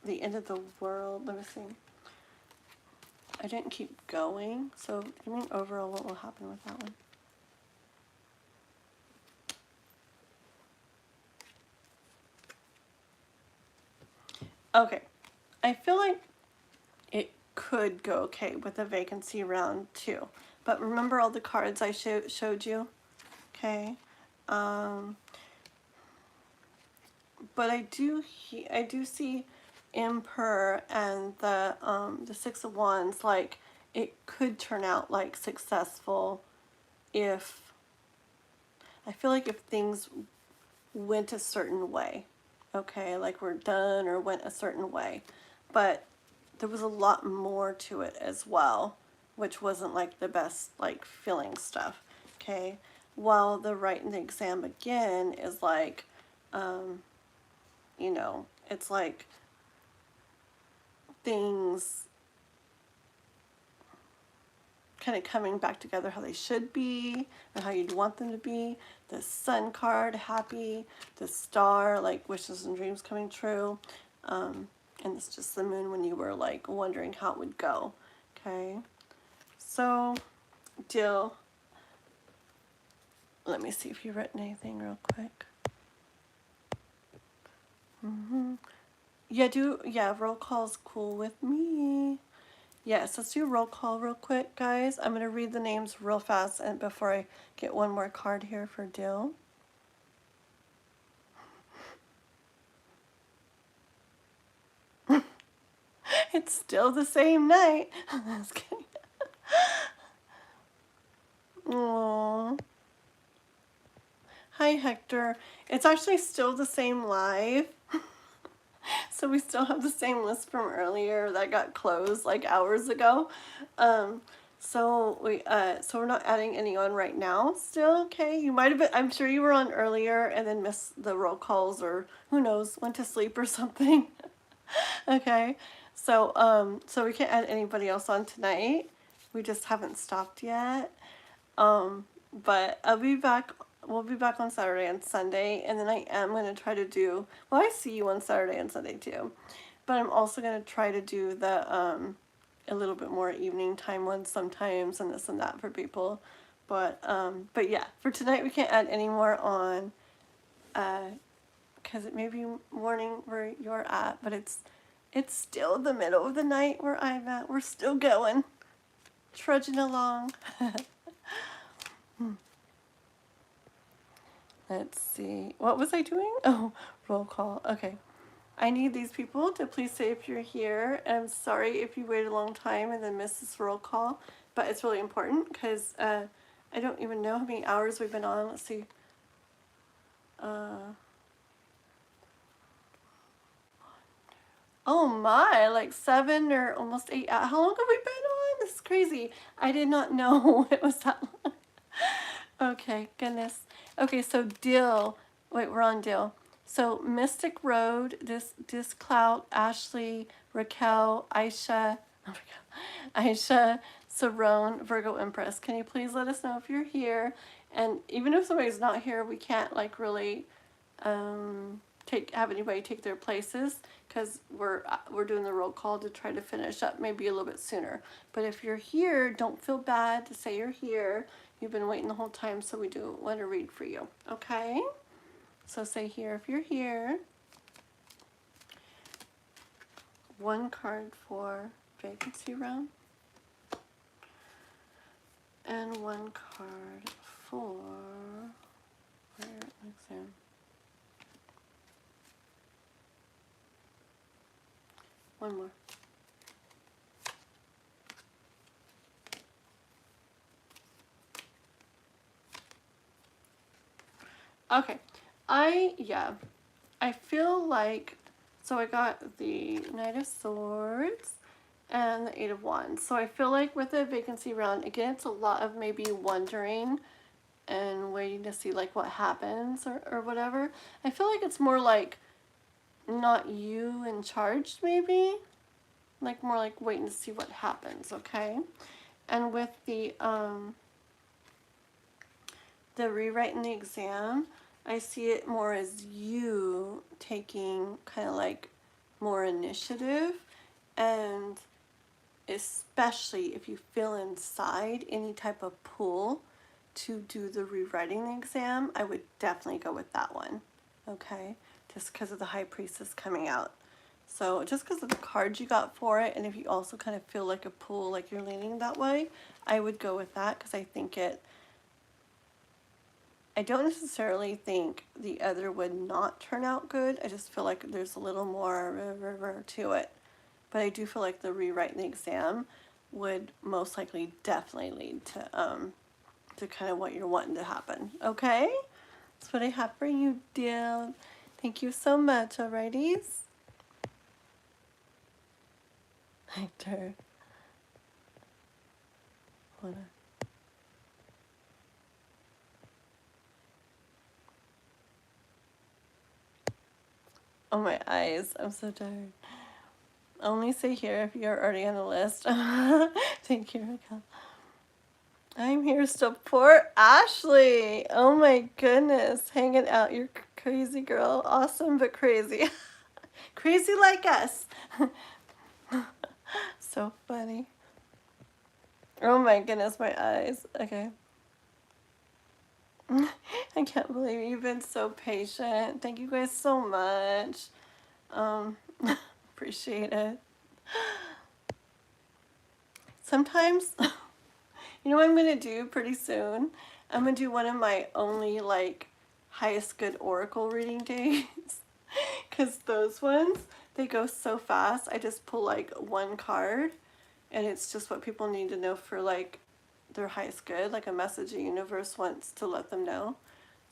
the end of the world. Let me see. I didn't keep going, so give me an overall what will happen with that one. Okay, I feel like it could go okay with a vacancy round too. But remember all the cards I showed you? Okay. But I do see Emperor and the Six of Wands, like it could turn out like successful if, I feel like if things went a certain way, okay, like we're done or went a certain way. But there was a lot more to it as well, which wasn't like the best like feeling stuff, okay? While the writing the exam again is like, you know, it's like things kind of coming back together how they should be or how you'd want them to be. The Sun card, happy. The Star, like wishes and dreams coming true. And it's just the Moon when you were like wondering how it would go. Okay. So, Dill, let me see if you've written anything real quick. Yeah, roll call's cool with me. Yes, let's do roll call real quick, guys. I'm going to read the names real fast and before I get one more card here for Dill. It's still the same night. Just kidding. Aww. Hi, Hector. It's actually still the same live. So we still have the same list from earlier that got closed like hours ago. Um, so we're not adding anyone right now still, okay? You might have been, I'm sure you were on earlier and then missed the roll calls or who knows, went to sleep or something. Okay. So we can't add anybody else on tonight. We just haven't stopped yet. But I'll be back. We'll be back on Saturday and Sunday, and then I am going to try to do. Well, I see you on Saturday and Sunday too, but I'm also going to try to do the a little bit more evening time ones sometimes, and this and that for people. But yeah, for tonight we can't add any more on, because it may be morning where you're at, but it's still the middle of the night where I'm at. We're still going, trudging along. Let's see. What was I doing? Oh, roll call. Okay. I need these people to please say if you're here. And I'm sorry if you waited a long time and then missed this roll call, but it's really important because I don't even know how many hours we've been on. Let's see. Oh my, like 7 or almost 8. How long have we been on? This is crazy. I did not know it was that long. Okay, goodness. Okay, so Dill. Wait, we're on Dill. So Mystic Road, this Clout, Ashley, Raquel, Aisha, oh my God, Aisha, Sarone, Virgo Empress. Can you please let us know if you're here? And even if somebody's not here, we can't like really have anybody take their places because we're doing the roll call to try to finish up maybe a little bit sooner. But if you're here, don't feel bad to say you're here. You've been waiting the whole time, so we do want to read for you. Okay? So say here if you're here. One card for vacancy round. And one card for exam. One more. Okay. I feel like, so I got the Knight of Swords and the Eight of Wands. So I feel like with the vacancy round, again, it's a lot of maybe wondering and waiting to see like what happens or whatever. I feel like it's more like not you in charge maybe. Like more like waiting to see what happens, okay? And with the rewrite in the exam, I see it more as you taking kind of like more initiative, and especially if you feel inside any type of pull to do the rewriting the exam, I would definitely go with that one, okay? Just because of the High Priestess coming out. So just because of the cards you got for it, and if you also kind of feel like a pull, like you're leaning that way, I would go with that because I think I don't necessarily think the other would not turn out good. I just feel like there's a little more to it. But I do feel like the rewrite in the exam would most likely definitely lead to kind of what you're wanting to happen. Okay? That's what I have for you, dear. Thank you so much, alrighties. Hector. Hold on. Oh, my eyes. I'm so tired. Only say here if you're already on the list. Thank you, Raquel. I'm here to support Ashley. Oh my goodness. Hanging out. You're crazy girl. Awesome, but crazy. Crazy like us. So funny. Oh my goodness, my eyes. Okay. I can't believe you've been so patient. Thank you guys so much. Appreciate it. Sometimes, you know what I'm going to do pretty soon? I'm going to do one of my only, like, highest good oracle reading days. Because those ones, they go so fast. I just pull, like, one card. And it's just what people need to know for, like, their highest good. Like a message the universe wants to let them know.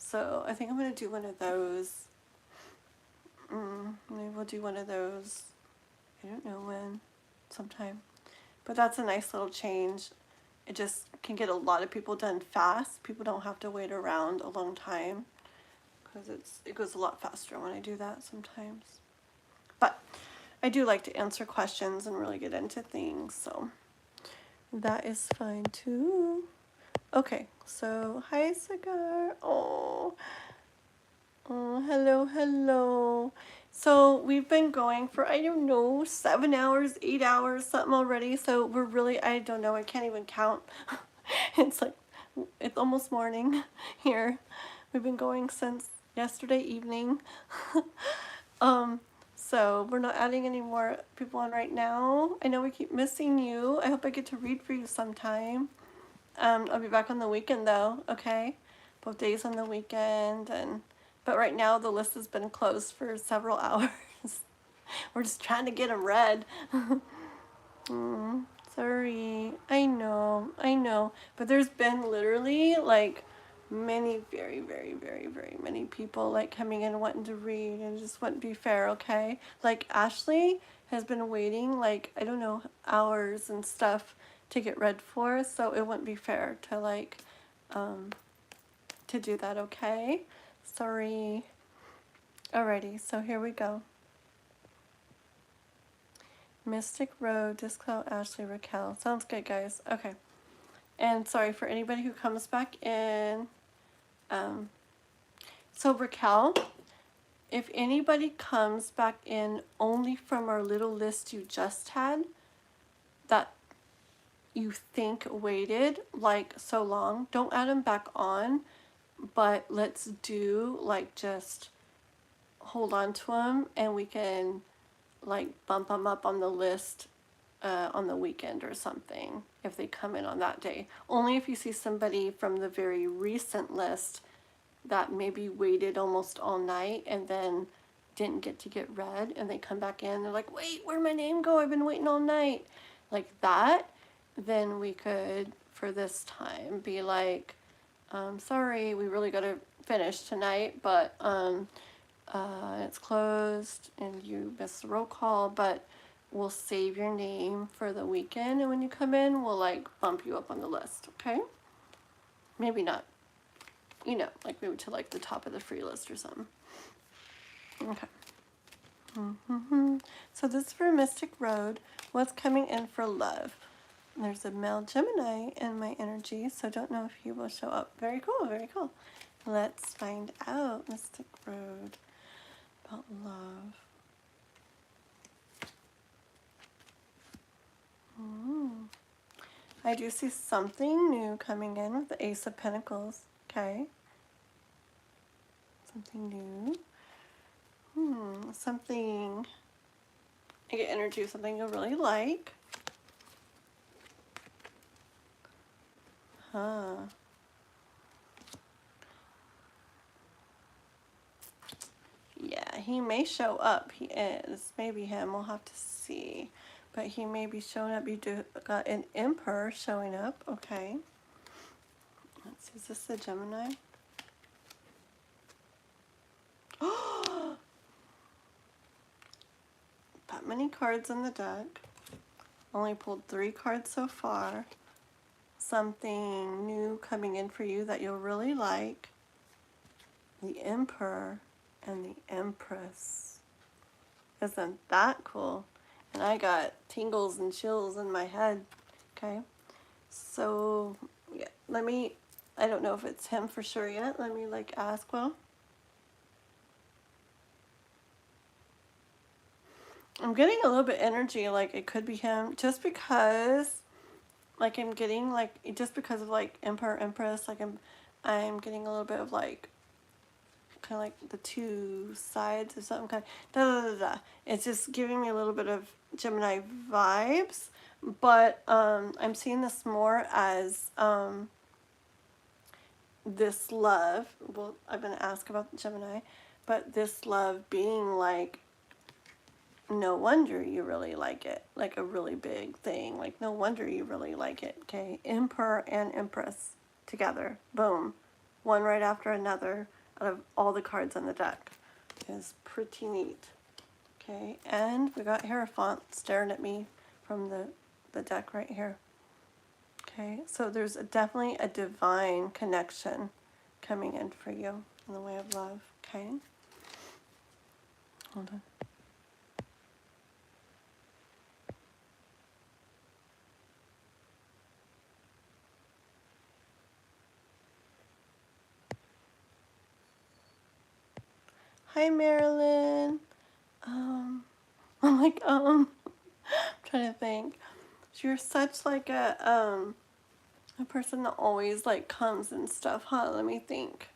So I think I'm going to do one of those. Maybe we'll do one of those. I don't know when, sometime. But that's a nice little change. It just can get a lot of people done fast. People don't have to wait around a long time because it goes a lot faster when I do that sometimes. But I do like to answer questions and really get into things, so that is fine too. Okay, so hi Cigar. Oh, hello, hello. So we've been going for, I don't know, 7 hours, 8 hours, something already. So we're really, I don't know, I can't even count. It's like, it's almost morning here. We've been going since yesterday evening. So we're not adding any more people on right now. I know we keep missing you. I hope I get to read for you sometime. I'll be back on the weekend though, okay? Both days on the weekend, but right now the list has been closed for several hours. We're just trying to get them read. Sorry. I know. But there's been literally like many, very, very, very, very many people like coming in wanting to read, and it just wouldn't be fair, okay? Like Ashley has been waiting like, I don't know, hours and stuff to get read for, so it wouldn't be fair to like, to do that, okay? Sorry. Alrighty, so here we go. Mystic Road, Discloud, Ashley, Raquel. Sounds good, guys. Okay. And sorry for anybody who comes back in. So Raquel, if anybody comes back in only from our little list you just had, that you think waited like so long, don't add them back on, but let's do like just hold on to them and we can like bump them up on the list on the weekend or something if they come in on that day. Only if you see somebody from the very recent list that maybe waited almost all night and then didn't get to get read and they come back in, they're like, wait, where'd my name go? I've been waiting all night. Like that, then we could, for this time, be like, sorry, we really got to finish tonight, but it's closed and you missed the roll call, but we'll save your name for the weekend, and when you come in, we'll like bump you up on the list, okay? Maybe not, you know, like maybe to like the top of the free list or something. Okay. So this is for Mystic Road. What's coming in for love? There's a male Gemini in my energy, so don't know if he will show up. Very cool, very cool. Let's find out, Mystic Road, about love. I do see something new coming in with the Ace of Pentacles. Okay. Something new. Something, I get energy of something you really like. Huh. Yeah, he may show up. He is. Maybe him. We'll have to see. But he may be showing up. You got an Emperor showing up. Okay. Let's see. Is this the Gemini? That many cards in the deck. Only pulled 3 cards so far. Something new coming in for you that you'll really like. The Emperor and the Empress. Isn't that cool? And I got tingles and chills in my head. Okay. So, yeah, I don't know if it's him for sure yet. Let me like ask, well. I'm getting a little bit energy like it could be him just because like I'm getting like just because of like Emperor Empress, like I'm getting a little bit of like kind of like the 2 sides or something, kind of It's just giving me a little bit of Gemini vibes, but I'm seeing this more as this love. Well, I'm going to ask about Gemini, but this love being like, no wonder you really like it, like a really big thing, like no wonder you really like it. Okay, Emperor and Empress together, boom. one right after another out of all the cards on the deck. It's pretty neat. Okay, and we got Hierophant staring at me from the deck right here. Okay, so there's definitely a divine connection coming in for you in the way of love. Okay, hold on. Hi, Marilyn. I'm like, I'm trying to think. You're such like a person that always like comes and stuff, huh? Let me think.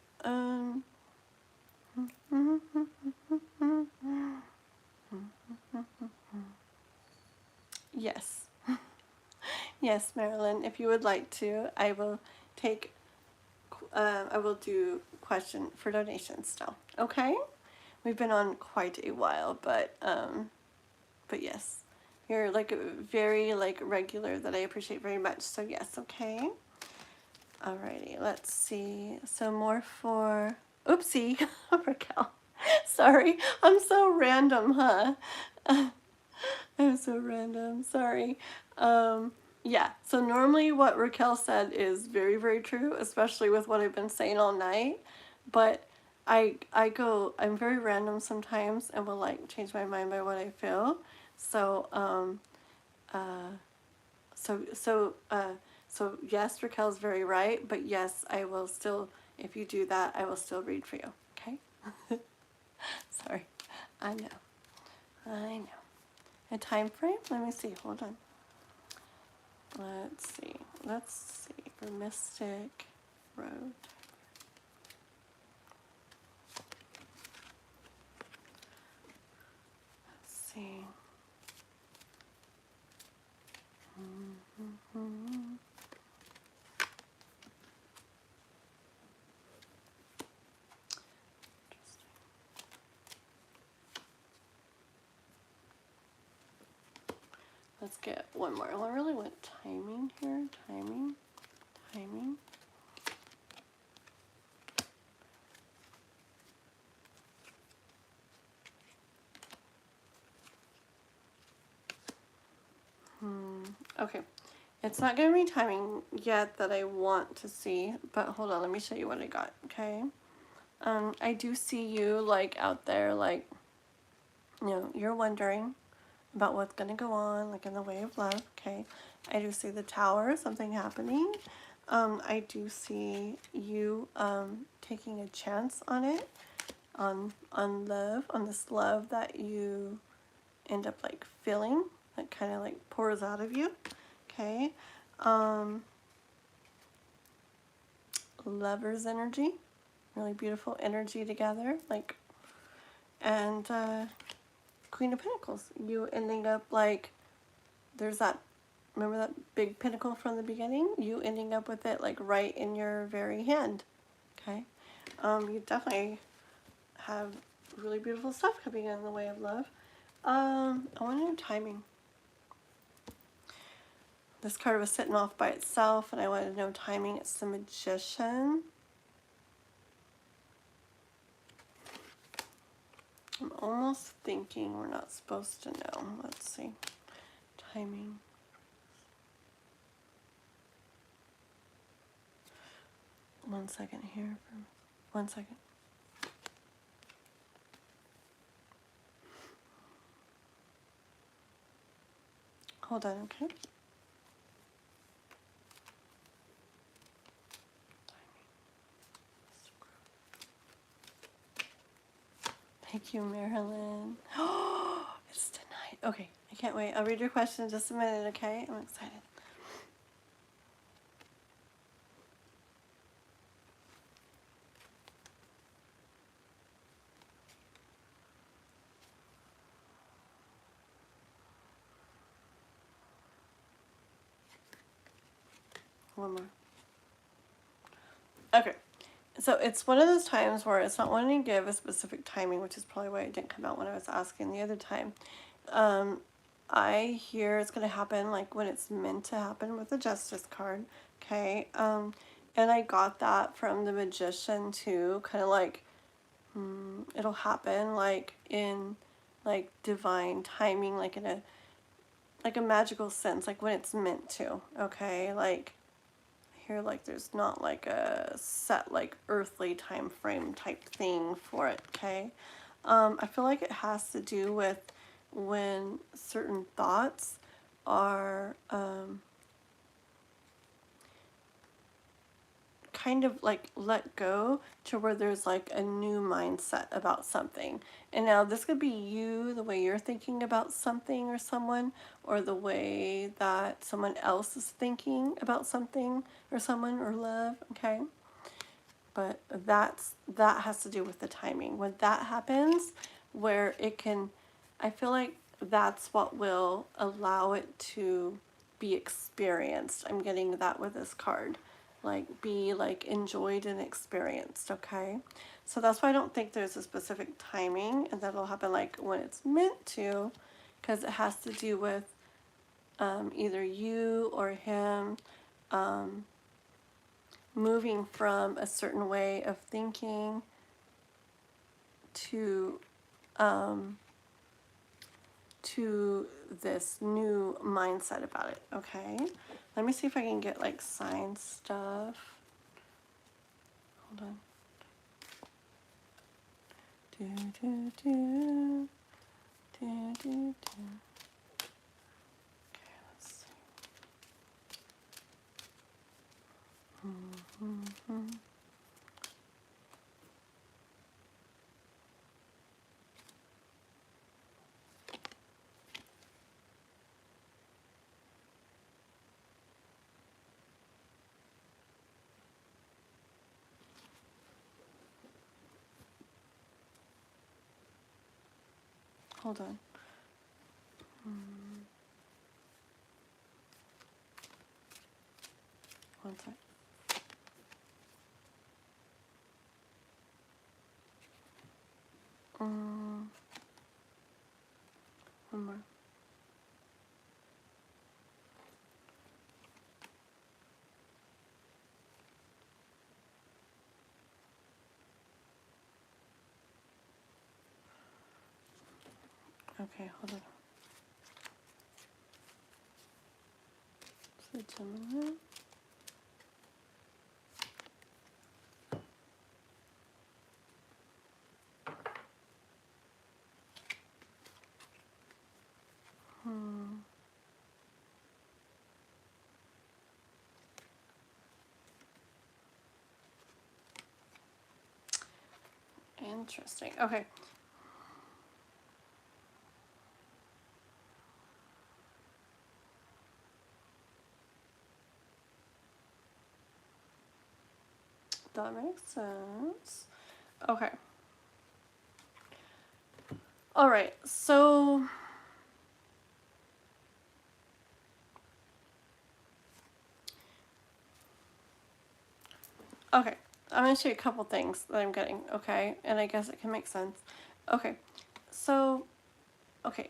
Yes. Yes, Marilyn, if you would like to, I will take, I will do question for donations still. Okay? We've been on quite a while, but yes, you're like very like regular that I appreciate very much. So yes, okay. Alrighty, let's see. So more for, oopsie, Raquel. Sorry, I'm so random, huh? I'm so random, sorry. Yeah, so normally what Raquel said is very, very true, especially with what I've been saying all night. But I'm very random sometimes and will like change my mind by what I feel. So, so, so, so yes, Raquel's very right, but yes, I will still, if you do that, I will still read for you, okay? Sorry, I know. A time frame? Let me see, hold on. Let's see, for Mystic Road. Let's see. Let's get one more. I really want timing here. Timing. Okay. It's not going to be timing yet that I want to see, but hold on. Let me show you what I got, okay? I do see you, like, out there, like, you know, you're wondering about what's going to go on, like, in the way of love, okay? I do see the tower, something happening. I do see you, taking a chance on it, on love, on this love that you end up, like, feeling, that kind of, like, pours out of you, okay? Lover's energy, really beautiful energy together, like, and, Queen of Pentacles, you ending up, like, there's that, remember that big pinnacle from the beginning? You ending up with it, like, right in your very hand, okay? You definitely have really beautiful stuff coming in the way of love. I want to know timing. This card was sitting off by itself, and I wanted to know timing. It's the Magician. I'm almost thinking we're not supposed to know. Let's see. Timing. One second here. 1 second. Hold on, okay? Thank you, Marilyn. Oh, it's tonight. Okay, I can't wait. I'll read your question in just a minute, okay? I'm excited. One more. Okay. So it's one of those times where it's not wanting to give a specific timing, which is probably why it didn't come out when I was asking the other time. I hear it's going to happen like when it's meant to happen with the Justice card, okay? And I got that from the Magician too, kind of like, it'll happen like in like divine timing, like in a magical sense, like when it's meant to, okay? Like here, like there's not like a set like earthly time frame type thing for it, okay? I feel like it has to do with when certain thoughts are kind of like let go to where there's like a new mindset about something. And now this could be you, the way you're thinking about something or someone, or the way that someone else is thinking about something or someone or love, okay? But that has to do with the timing. When that happens, where it can, I feel like that's what will allow it to be experienced. I'm getting that with this card. Like be like enjoyed and experienced, okay? So that's why I don't think there's a specific timing and that'll happen like when it's meant to, because it has to do with either you or him moving from a certain way of thinking to this new mindset about it, okay? Let me see if I can get like sign stuff. Hold on. Do, do, do. Do, do, do. Okay, let's see. Mm-hmm. Hold on. One sec. One more. Okay, hold on. So Gemini. Interesting. Okay. That makes sense. Okay. All right. So okay. I'm going to show you a couple things that I'm getting, okay? And I guess it can make sense. Okay. So, okay.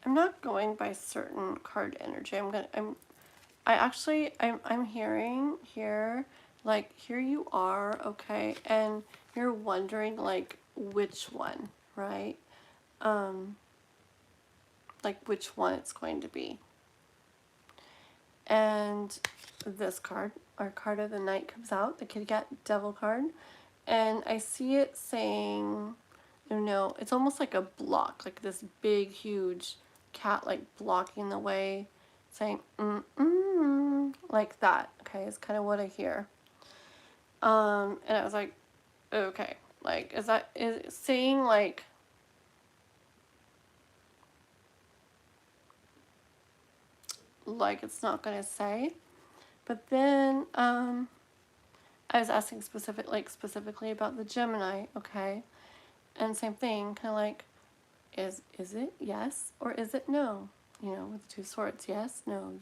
I'm not going by certain card energy. I'm hearing here, like, here you are, okay? And you're wondering, like, which one, right? Like, which one it's going to be. And this card, our card of the night, comes out, the Kitty Cat Devil card. And I see it saying, you know, it's almost like a block, like this big, huge cat, like blocking the way, saying, like that. Okay, it's kind of what I hear. And I was like, okay, like, is it saying like, it's not gonna say? But then, I was asking specifically about the Gemini, okay? And same thing, kind of like, is it yes or is it no? You know, with the two swords, yes, no.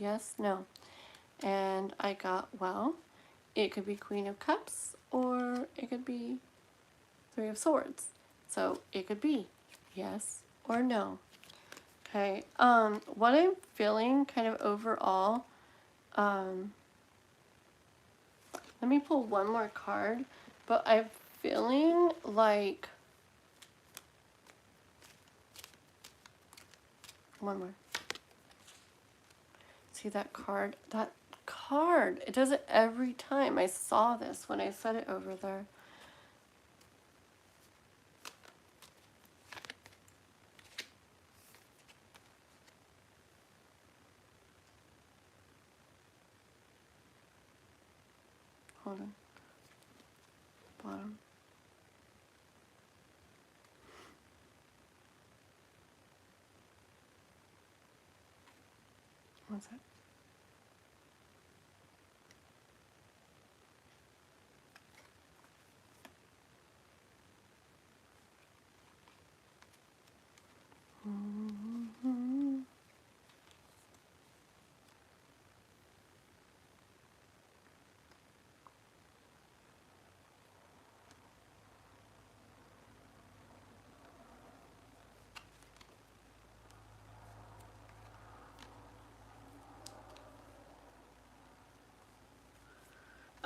And I got, well, it could be Queen of Cups or it could be Three of Swords. So it could be yes or no. Okay, what I'm feeling kind of overall, let me pull one more card, but I'm feeling like, one more. See that card? That card, it does it every time. I saw this when I said it over there. Hold on. Bottom. What's that? Mm-hmm.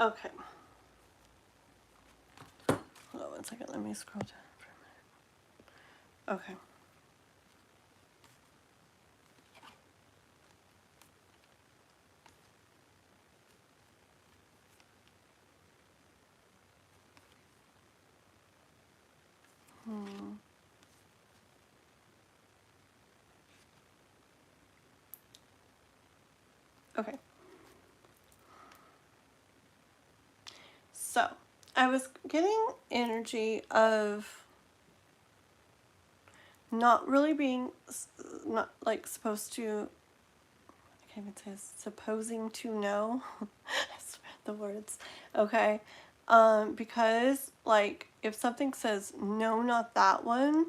Okay. Hold on one second. Let me scroll down for a minute. Okay. Okay. So, I was getting energy of not really being, not like supposed to, I can't even say this, supposing to know the words, okay? Because like if something says no, not that one,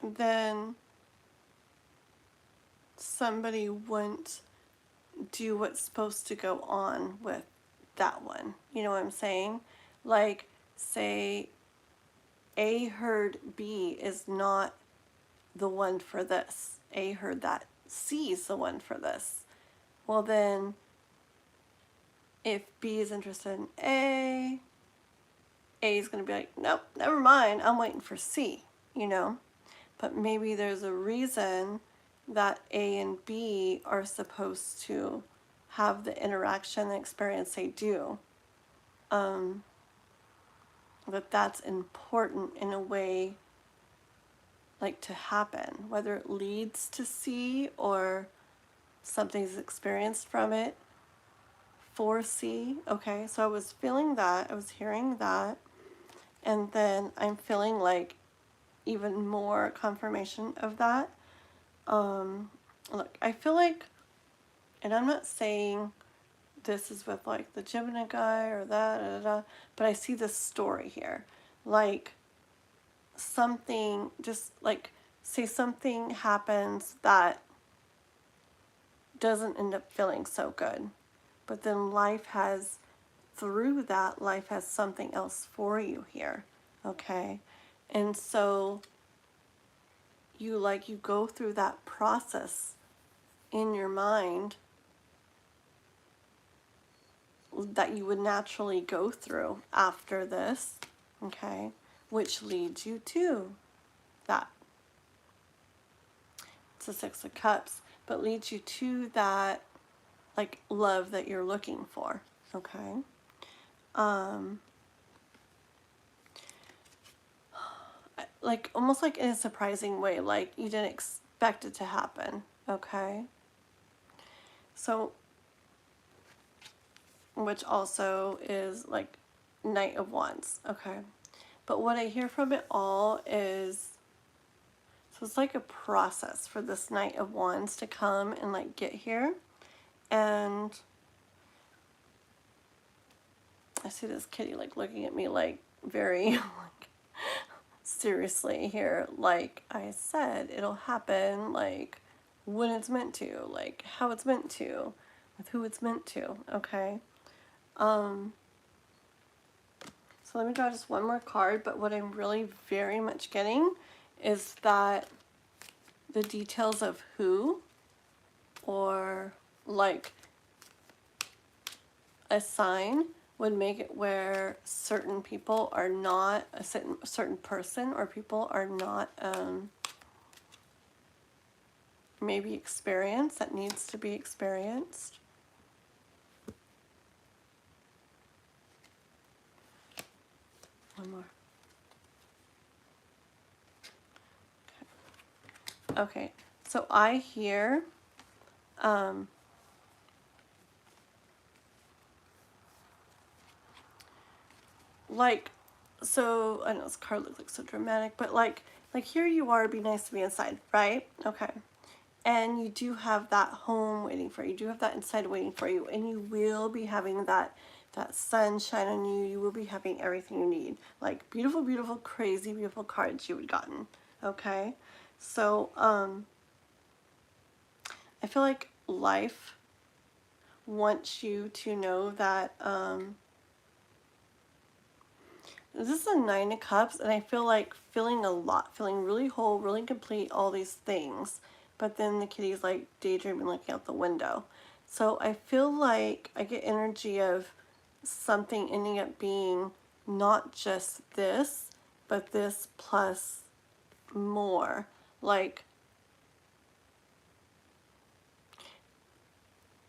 then somebody wouldn't do what's supposed to go on with that one. You know what I'm saying? Like, say A heard B is not the one for this. A heard that C is the one for this. Well, then if B is interested in A is going to be like, nope, never mind, I'm waiting for C, you know? But maybe there's a reason that A and B are supposed to have the interaction, the experience they do. That that's important in a way, like, to happen, whether it leads to C or something's experienced from it for C. Okay, so I was feeling that, I was hearing that, and then I'm feeling like even more confirmation of that. Look, I feel like, and I'm not saying this is with like the Gemini guy or that, but I see this story here. Like something, just like, say something happens that doesn't end up feeling so good, but then life has, through that, life has something else for you here, okay? And so you go through that process in your mind that you would naturally go through after this, okay, which leads you to that. It's the Six of Cups, but leads you to that, like, love that you're looking for, okay? Like, almost like in a surprising way, like you didn't expect it to happen, okay? So, which also is like Knight of Wands, okay? But what I hear from it all is, so it's like a process for this Knight of Wands to come and like get here. And I see this kitty like looking at me like very like seriously here. Like I said, it'll happen like when it's meant to, like how it's meant to, with who it's meant to, okay? So let me draw just one more card, but what I'm really very much getting is that the details of who, or like a sign would make it where certain people are not, a certain person or people are not maybe experienced, that needs to be experienced. One more. Okay, so I hear like, so I know this card looks like so dramatic, but like here you are, be nice to be inside, right? Okay. And you do have that home waiting for you. You do have that inside waiting for you, and you will be having that sunshine on you. You will be having everything you need, like beautiful, beautiful, crazy, beautiful cards you would gotten. Okay, so I feel like life wants you to know that this is a Nine of Cups, and I feel like feeling a lot, feeling really whole, really complete, all these things. But then the kitty's like daydreaming, looking out the window. So I feel like I get energy of something ending up being not just this, but this plus more. Like,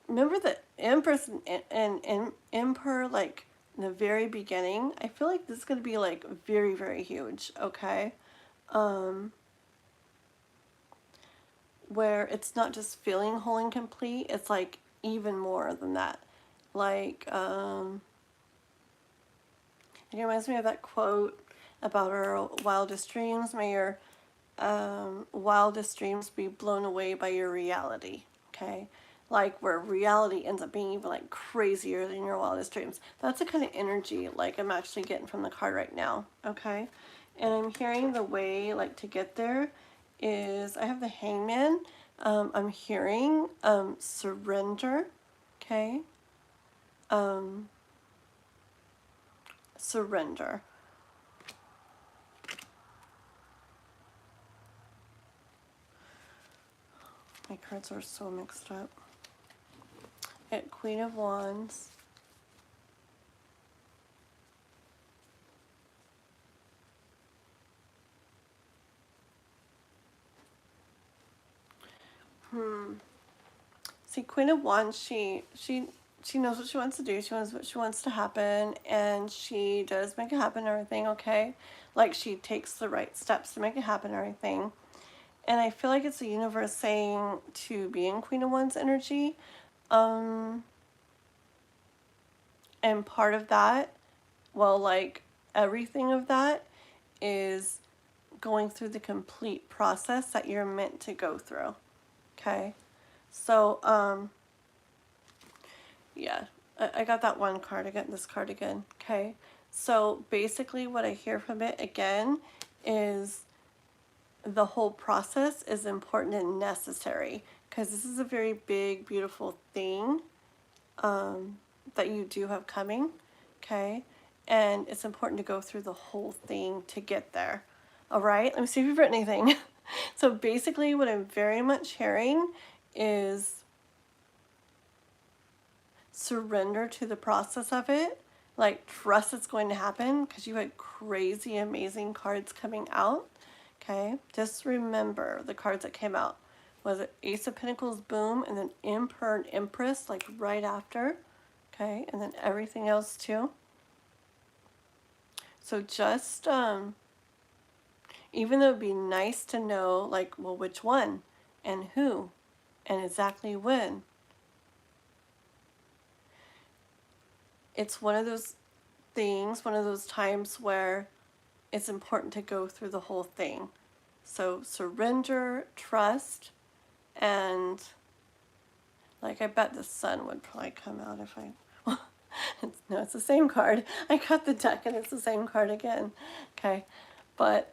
remember the Empress and Emperor, like in the very beginning? I feel like this is going to be like very, very huge, okay? Where it's not just feeling whole and complete, it's like even more than that. Like, it reminds me of that quote about our wildest dreams. May your wildest dreams be blown away by your reality, okay? Like where reality ends up being even like crazier than your wildest dreams. That's the kind of energy like I'm actually getting from the card right now, okay? And I'm hearing the way like to get there is, I have the Hangman. I'm hearing surrender, okay? Surrender. My cards are so mixed up. At Queen of Wands. See, Queen of Wands, she knows what she wants to do. She knows what she wants to happen, and she does make it happen and everything, okay? Like, she takes the right steps to make it happen and everything. And I feel like it's the universe saying to be in Queen of Wands energy. And part of that, well, like, everything of that is going through the complete process that you're meant to go through, okay? So, yeah, I got that one card. I got this card again, okay? So basically what I hear from it again is the whole process is important and necessary, because this is a very big, beautiful thing that you do have coming, okay? And it's important to go through the whole thing to get there. All right, let me see if you've written anything. So basically what I'm very much hearing is surrender to the process of it. Like, trust it's going to happen, because you had crazy, amazing cards coming out. Okay, just remember the cards that came out. Was it Ace of Pentacles, boom, and then Emperor and Empress, like right after. Okay, and then everything else too. So just, even though it'd be nice to know, like, well, which one and who and exactly when, it's one of those things, one of those times where it's important to go through the whole thing. So surrender, trust, and like, I bet the sun would probably come out if I, no, it's the same card. I got the deck and it's the same card again. Okay, but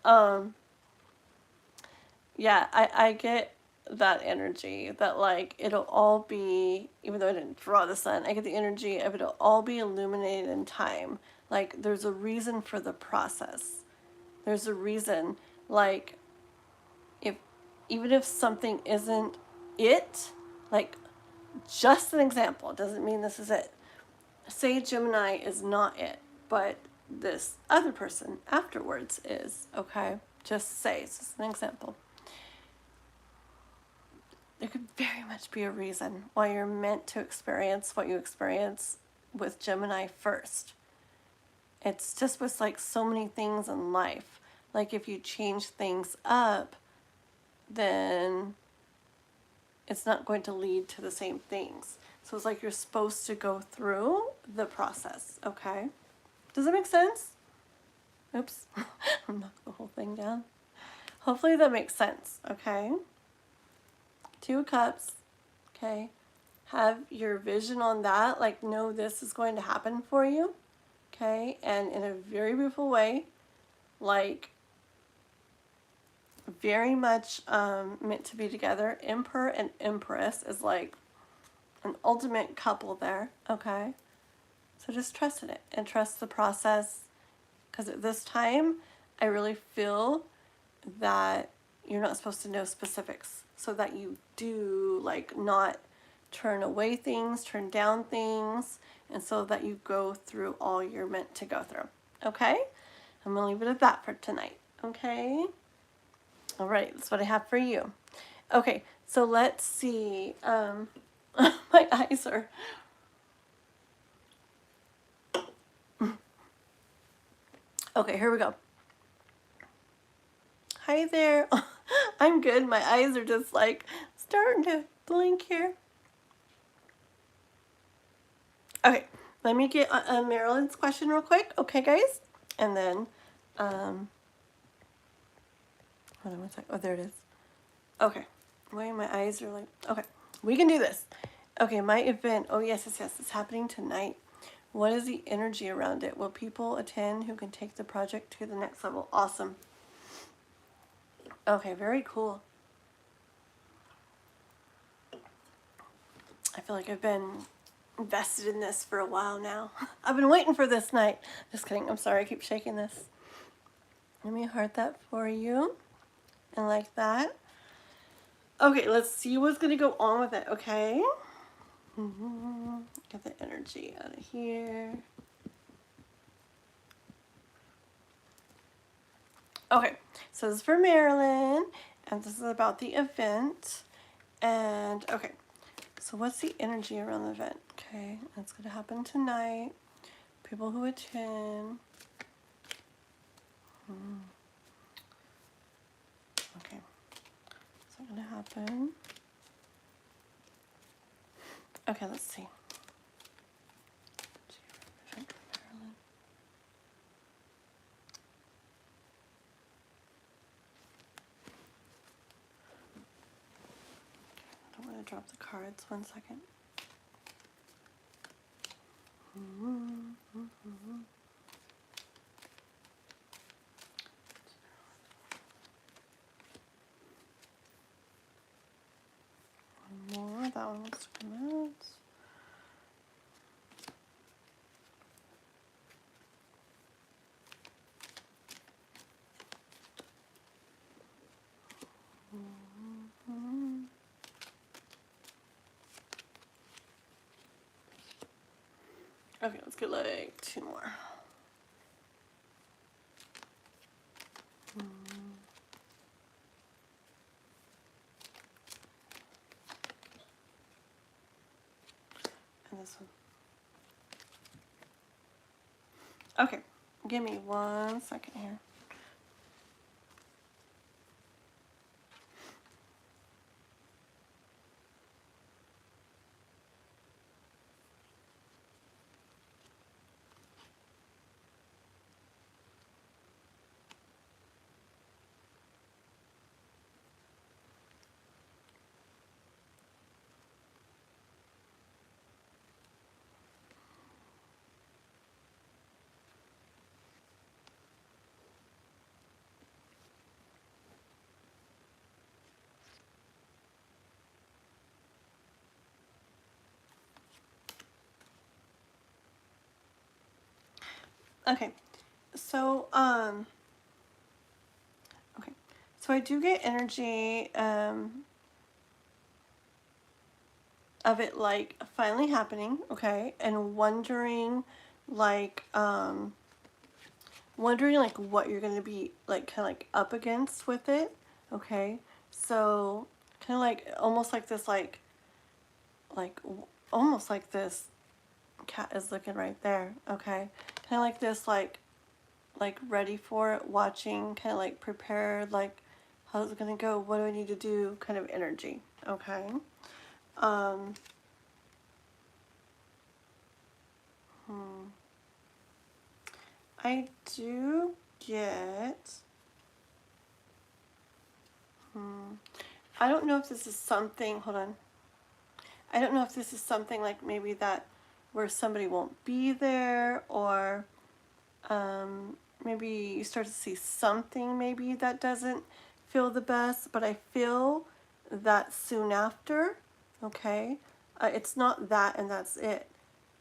yeah, I get that energy that like it'll all be, even though I didn't draw the sun, I get the energy of it'll all be illuminated in time. Like, there's a reason for the process. There's a reason, like, if even if something isn't it, like just an example, doesn't mean this is it. Say Gemini is not it, but this other person afterwards is, okay? Just say, it's just an example. There could very much be a reason why you're meant to experience what you experience with Gemini first. It's just with like so many things in life. Like if you change things up, then it's not going to lead to the same things. So it's like you're supposed to go through the process, okay? Does that make sense? Oops, I'll knock the whole thing down. Hopefully that makes sense, okay? 2 of Cups, okay? Have your vision on that, like know this is going to happen for you, okay? And in a very beautiful way, like very much meant to be together. Emperor and Empress is like an ultimate couple there, okay? So just trust in it and trust the process, because at this time, I really feel that you're not supposed to know specifics, so that you do like not turn away things, turn down things, and so that you go through all you're meant to go through, okay? I'm gonna leave it at that for tonight, okay? All right, that's what I have for you. Okay, so let's see. My eyes are... Okay, here we go. Hi there. I'm good. My eyes are just like starting to blink here. Okay, let me get Marilyn's question real quick. Okay, guys? And then, hold on one sec. Oh, there it is. Okay. Wait, my eyes are like, okay, we can do this. Okay, my event. Oh, yes, yes, yes. It's happening tonight. What is the energy around it? Will people attend who can take the project to the next level? Awesome. Okay, very cool. I feel like I've been invested in this for a while now. I've been waiting for this night. Just kidding. I'm sorry. I keep shaking this. Let me heart that for you. And like that. Okay, let's see what's going to go on with it, okay? Get the energy out of here. Okay, so this is for Marilyn, and this is about the event. And, okay, so what's the energy around the event? Okay, that's going to happen tonight. People who attend. Okay, is that going to happen? Okay, let's see. I don't want to drop the cards. 1 second. One more. That one wants to come out. Okay, let's get like 2 more. And this one. Okay, give me 1 second here. Okay, so So I do get energy of it like finally happening, okay, and like wondering like what you're going to be like kind of like up against with it, okay. So kind of like almost like this like almost like this cat is looking right there, okay, kind of like this like ready for it, watching, kind of like prepared, like how's it gonna go, what do I need to do, kind of energy, okay. um I do get I don't know if this is something, hold on, I don't know if this is something like maybe that where somebody won't be there, or maybe you start to see something maybe that doesn't feel the best, but I feel that soon after, okay, it's not that and that's it.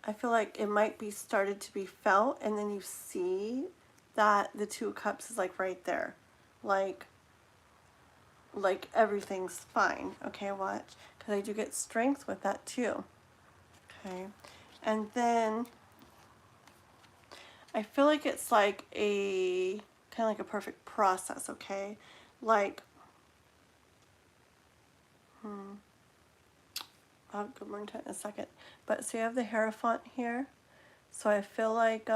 I feel like it might be started to be felt, and then you see that the Two of Cups is like right there, like everything's fine, okay. Watch, because I do get strength with that too, okay. And then I feel like it's like a kind of like a perfect process, okay? Like, I'll go more into it in a second. But so you have the Hierophant here. So I feel like,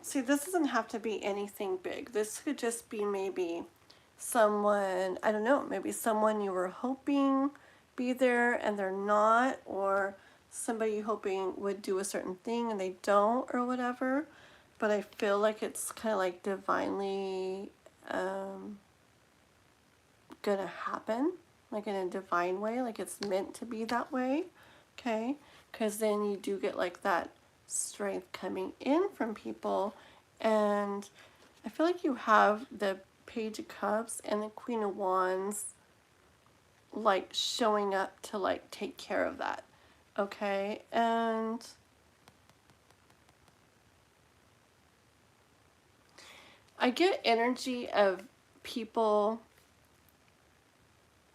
see, this doesn't have to be anything big. This could just be maybe someone, I don't know, maybe someone you were hoping be there and they're not, or somebody you hoping would do a certain thing and they don't, or whatever. But I feel like it's kind of like divinely gonna happen, like in a divine way, like it's meant to be that way, okay? Because then you do get like that strength coming in from people. And I feel like you have the Page of Cups and the Queen of Wands like showing up to like take care of that, okay. And I get energy of people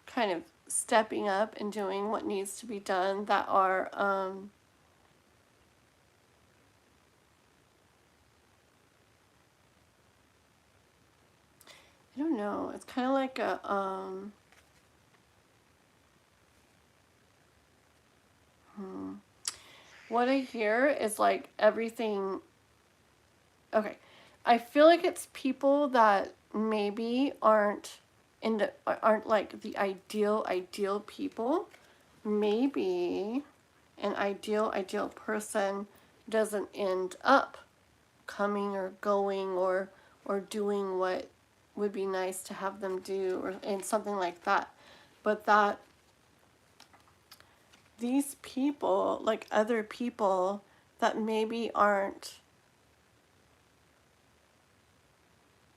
kind of stepping up and doing what needs to be done that are I don't know, it's kind of like a what I hear is like everything, okay, I feel like it's people that maybe aren't like the ideal people. Maybe an ideal person doesn't end up coming or going or doing what would be nice to have them do, or and something like that. But that these people, like other people that maybe aren't,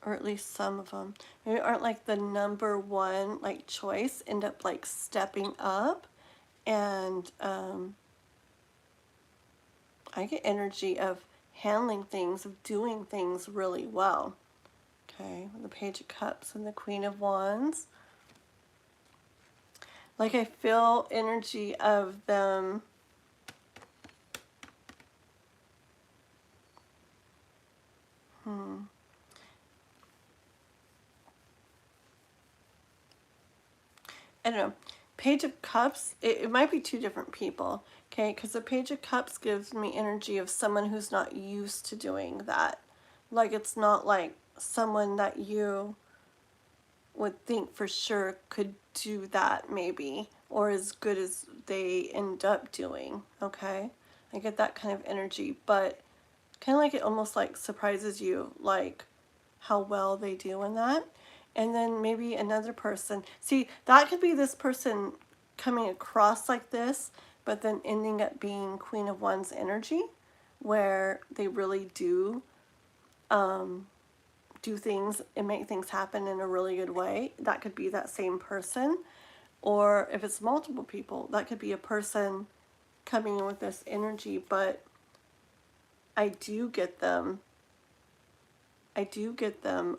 or at least some of them, maybe aren't like the number one like choice, end up like stepping up. And I get energy of handling things, of doing things really well. Okay, the Page of Cups and the Queen of Wands. Like I feel energy of them I don't know. Page of Cups, it might be two different people, okay? Because the Page of Cups gives me energy of someone who's not used to doing that. Like it's not like someone that you would think for sure could do that maybe, or as good as they end up doing, okay? I get that kind of energy, but kind of like it almost like surprises you, like how well they do in that. And then maybe another person, see, that could be this person coming across like this, but then ending up being Queen of Wands energy, where they really do do things and make things happen in a really good way. That could be that same person. Or if it's multiple people, that could be a person coming in with this energy, but I do get them I do get them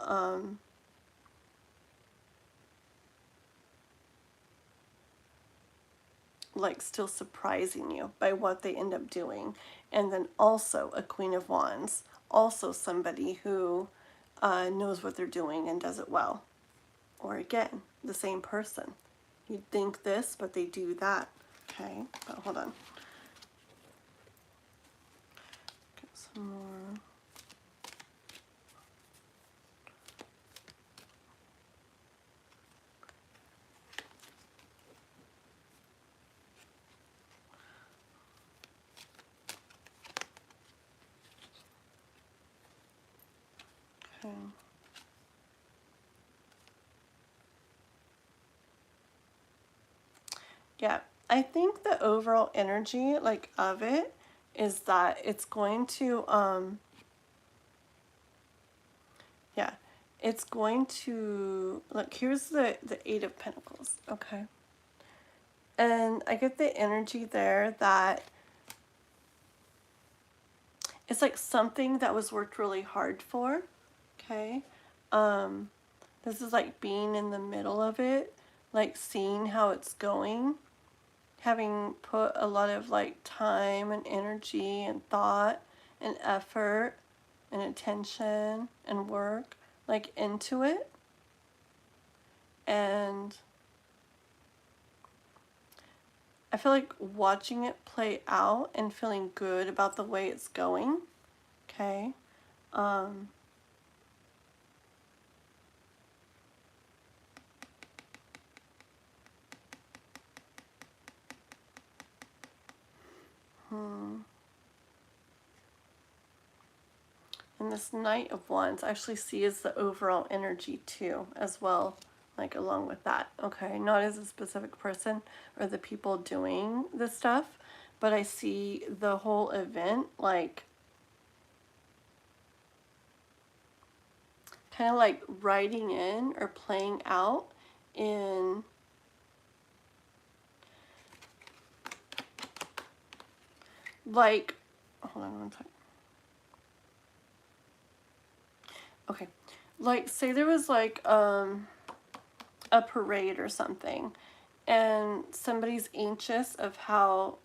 like still surprising you by what they end up doing. And then also a Queen of Wands, also somebody who knows what they're doing and does it well. Or again, the same person. You'd think this, but they do that. Okay, but hold on. Get some more. Okay. Yeah, I think the overall energy like of it is that it's going to yeah, it's going to look, here's the Eight of Pentacles, okay? And I get the energy there that it's like something that was worked really hard for, okay? This is like being in the middle of it, like seeing how it's going, having put a lot of like time and energy and thought and effort and attention and work like into it. And I feel like watching it play out and feeling good about the way it's going. Okay. And this Knight of Wands I actually see as the overall energy too, as well, like along with that. Okay, not as a specific person or the people doing the stuff, but I see the whole event like kind of like writing in or playing out in like, hold on one second. Okay, like say there was like a parade or something and somebody's anxious of how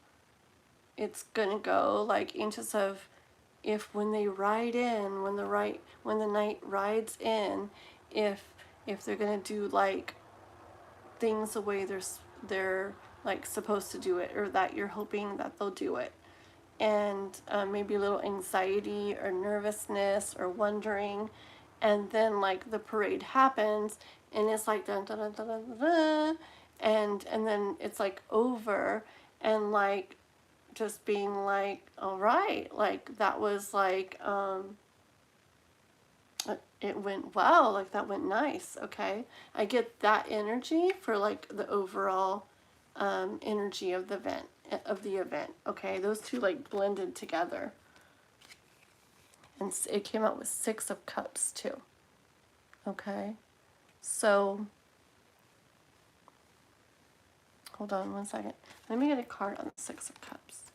it's gonna go, like anxious of if when they ride in, when the knight rides in, if they're gonna do like things the way they're like supposed to do it, or that you're hoping that they'll do it, and maybe a little anxiety or nervousness or wondering, and then like the parade happens and it's like dun, dun, dun, dun, dun, dun, dun, and then it's like over, and like just being like, all right, like that was like it went well, like that went nice. Okay, I get that energy for like the overall energy of the event. Okay, those two like blended together, and it came out with Six of Cups too. Okay, so hold on one second, let me get a card on the Six of Cups.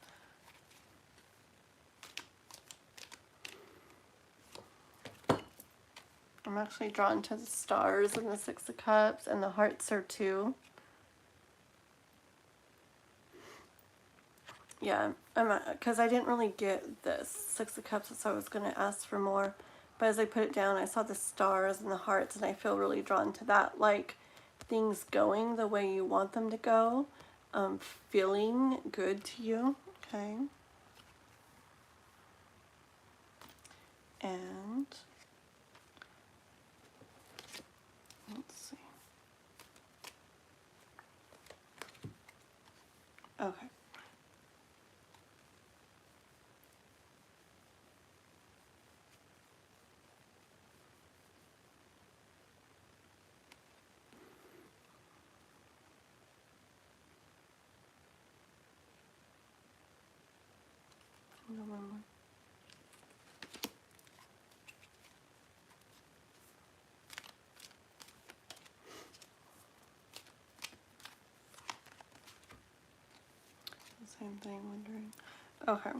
I'm actually drawn to the stars and the Six of Cups, and the hearts are too. Yeah, because I didn't really get this Six of Cups, so I was going to ask for more. But as I put it down, I saw the stars and the hearts, and I feel really drawn to that. Like things going the way you want them to go, feeling good to you. Okay. And let's see. Okay. Same thing, wondering. Okay.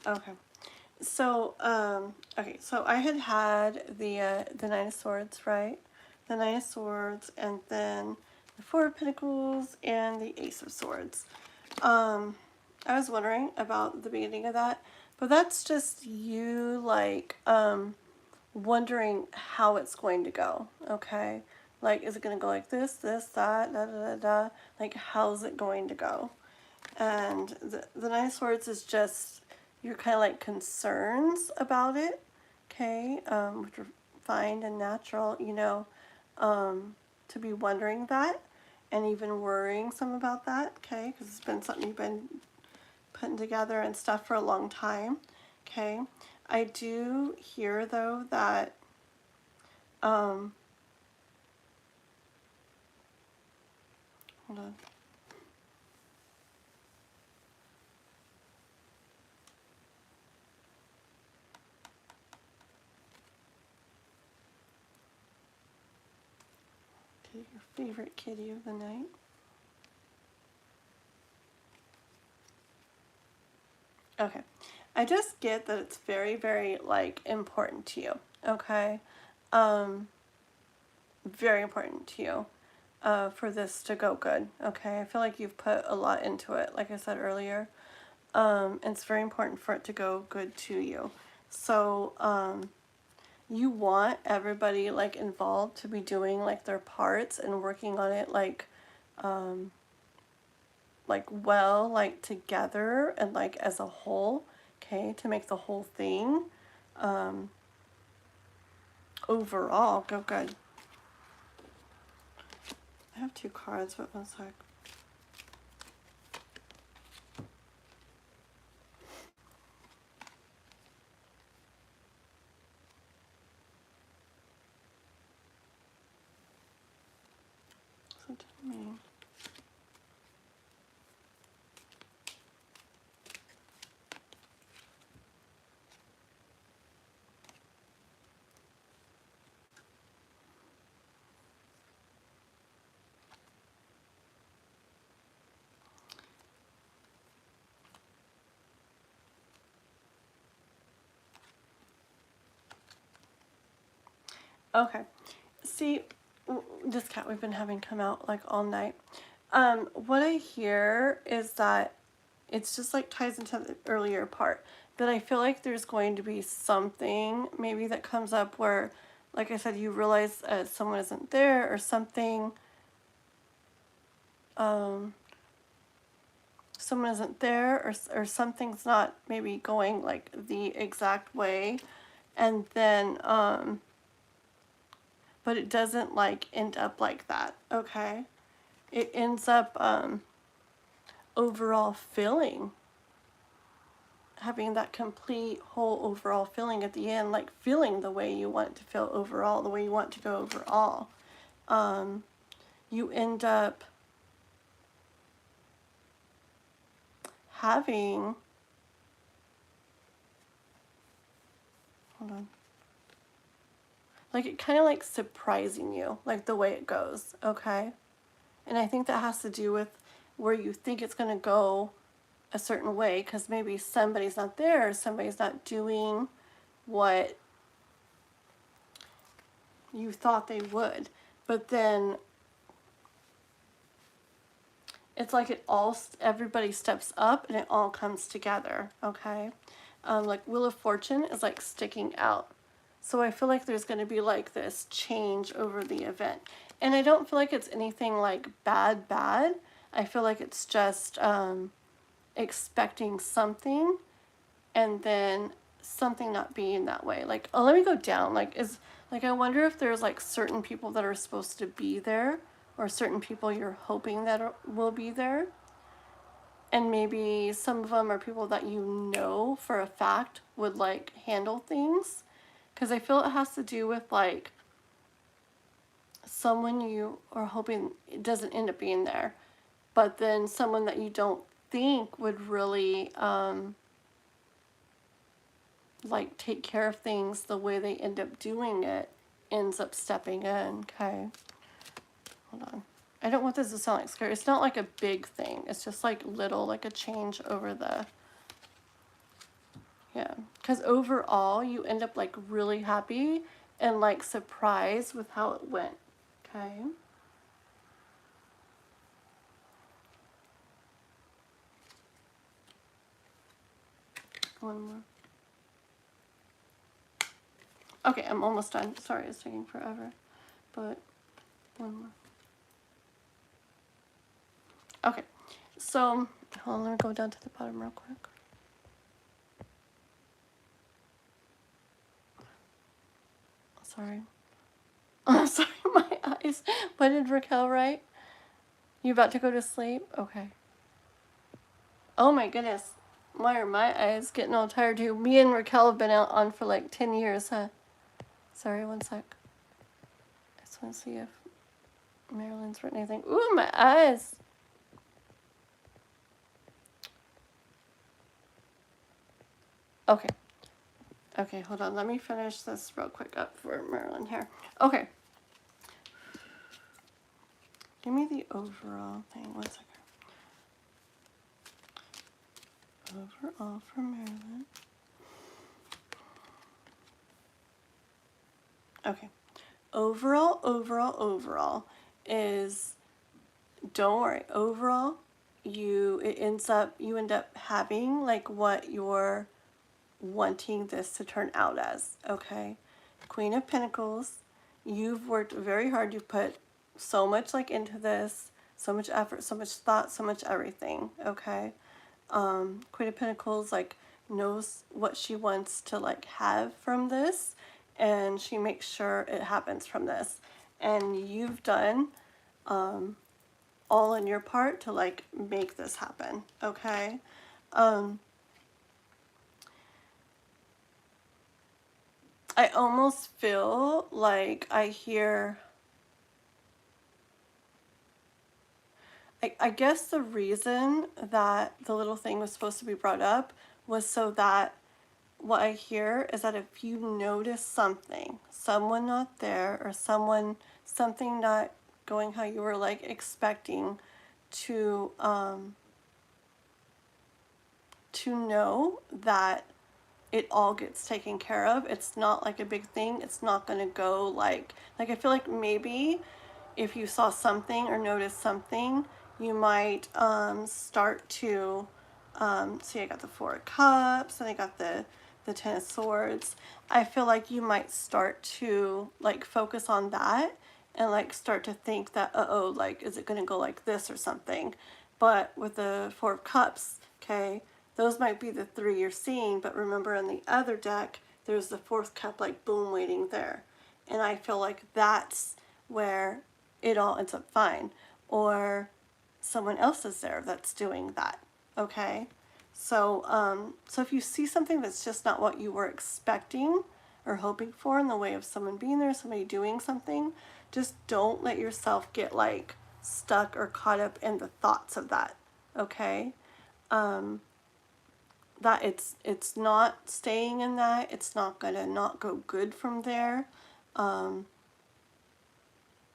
Okay. So, okay, so I had the Nine of Swords, right? The Nine of Swords, and then the Four of Pentacles and the Ace of Swords. I was wondering about the beginning of that, but that's just you, like, wondering how it's going to go, okay? Like, is it going to go like this, that, da, da, da, da? Like, how's it going to go? And the Nine of Swords is just your kind of like concerns about it, okay? Which are fine and natural, you know, to be wondering that and even worrying some about that, okay? Because it's been something you've been putting together and stuff for a long time, okay? I do hear though that hold on. Okay, your favorite kitty of the night. Okay. I just get that it's very, very, like, important to you. Okay. Very important to you for this to go good. Okay. I feel like you've put a lot into it, like I said earlier. It's very important for it to go good to you. So, you want everybody, like, involved to be doing, like, their parts and working on it, well, like, together and, like, as a whole, okay, to make the whole thing, overall go good. I have two cards, but one sec. So tell me. Okay. See, this cat we've been having come out like all night. What I hear is that it's just like ties into the earlier part, that I feel like there's going to be something maybe that comes up where, like I said, you realize someone isn't there or something. Someone isn't there or something's not maybe going like the exact way, and then but it doesn't like end up like that, okay? It ends up overall feeling, having that complete whole overall feeling at the end, like feeling the way you want it to feel overall, the way you want it to go overall. You end up having, hold on, like it kind of like surprising you, like the way it goes, okay? And I think that has to do with where you think it's going to go a certain way, because maybe somebody's not there, or somebody's not doing what you thought they would. But then it's like it all, everybody steps up and it all comes together, okay? Like Wheel of Fortune is like sticking out. So I feel like there's going to be like this change over the event. And I don't feel like it's anything like bad. I feel like it's just expecting something and then something not being that way. Like, oh, let me go down. Like, I wonder if there's like certain people that are supposed to be there, or certain people you're hoping that will be there. And maybe some of them are people that you know for a fact would like handle things. Because I feel it has to do with like someone you are hoping it doesn't end up being there, but then someone that you don't think would really like take care of things the way they end up doing it ends up stepping in. Okay, hold on. I don't want this to sound like scary. It's not like a big thing. It's just like little, like a change over the Yeah, because overall you end up like really happy and like surprised with how it went. Okay. One more. Okay, I'm almost done. Sorry, it's taking forever, but one more. Okay, so hold on, let me go down to the bottom real quick. Sorry. Oh, sorry, my eyes. What did Raquel write? You about to go to sleep? Okay. Oh my goodness. Why are my eyes getting all tired too? Me and Raquel have been out on for like 10 years, huh? Sorry, one sec. I just want to see if Marilyn's written anything. Ooh, my eyes. Okay. Okay, hold on. Let me finish this real quick up for Marilyn here. Okay. Give me the overall thing. One second. Overall for Marilyn. Okay. Overall is, don't worry. Overall, you end up having like what you're wanting this to turn out as. Okay. Queen of Pentacles. You've worked very hard. You've put so much like into this, so much effort, so much thought, so much everything. Okay. Queen of Pentacles like knows what she wants to like have from this, and she makes sure it happens from this. And you've done all in your part to like make this happen. Okay. I almost feel like I hear, I guess the reason that the little thing was supposed to be brought up was so that what I hear is that if you notice something, someone not there, or something not going how you were like expecting, to know that it all gets taken care of. It's not like a big thing. It's not going to go like I feel like maybe if you saw something or noticed something, you might start to see, I got the Four of Cups and I got the Ten of Swords. I feel like you might start to like focus on that and like start to think that, uh-oh, like, is it going to go like this or something? But with the Four of Cups, okay, those might be the three you're seeing, but remember in the other deck, there's the fourth cup like boom waiting there. And I feel like that's where it all ends up fine. Or someone else is there that's doing that. Okay? So if you see something that's just not what you were expecting or hoping for in the way of someone being there, somebody doing something, just don't let yourself get like stuck or caught up in the thoughts of that. Okay? That it's not staying in that. It's not gonna not go good from there.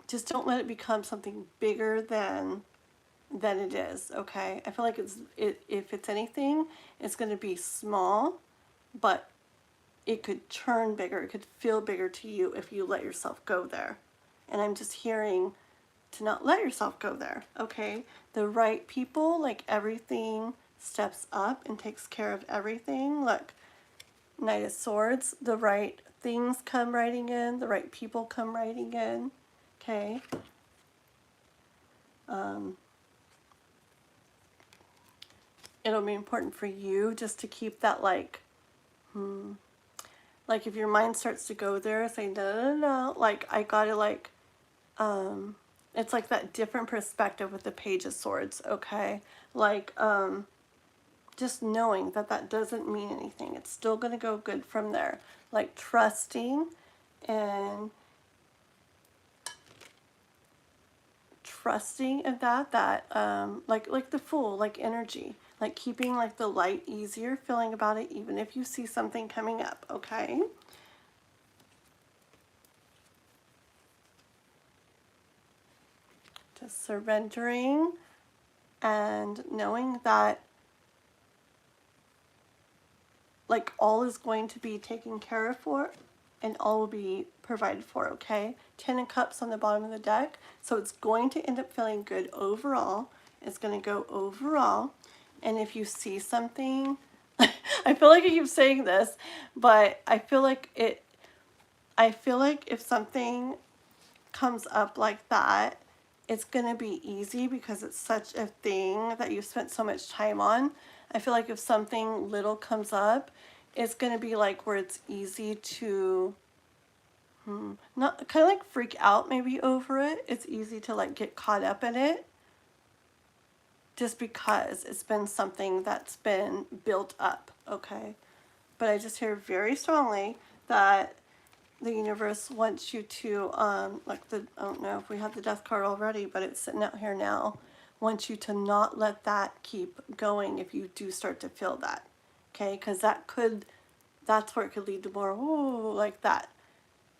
Just don't let it become something bigger than it is. Okay, I feel like if it's anything, it's going to be small, but it could turn bigger. It could feel bigger to you if you let yourself go there. And I'm just hearing to not let yourself go there. Okay, the right people, like everything steps up and takes care of everything. Look, Knight of Swords, the right things come riding in, the right people come riding in. Okay. It'll be important for you just to keep that like if your mind starts to go there, say no, like I gotta like it's like that different perspective with the Page of Swords. Okay, like just knowing that that doesn't mean anything. It's still gonna go good from there. Like trusting in that like the Fool, like energy, like keeping like the light easier feeling about it, even if you see something coming up. Okay, just surrendering and knowing that like all is going to be taken care of for, and all will be provided for, okay? 10 of Cups on the bottom of the deck. So it's going to end up feeling good overall. It's going to go overall. And if you see something, I feel like I keep saying this, but I feel like if something comes up like that, it's going to be easy because it's such a thing that you've spent so much time on. I feel like if something little comes up, it's going to be like where it's easy to not kind of like freak out maybe over it. It's easy to like get caught up in it just because it's been something that's been built up, okay? But I just hear very strongly that the universe wants you to, like I don't know if we have the death card already, but it's sitting out here now, wants you to not let that keep going if you do start to feel that, okay? Because that's where it could lead to more, ooh, like that.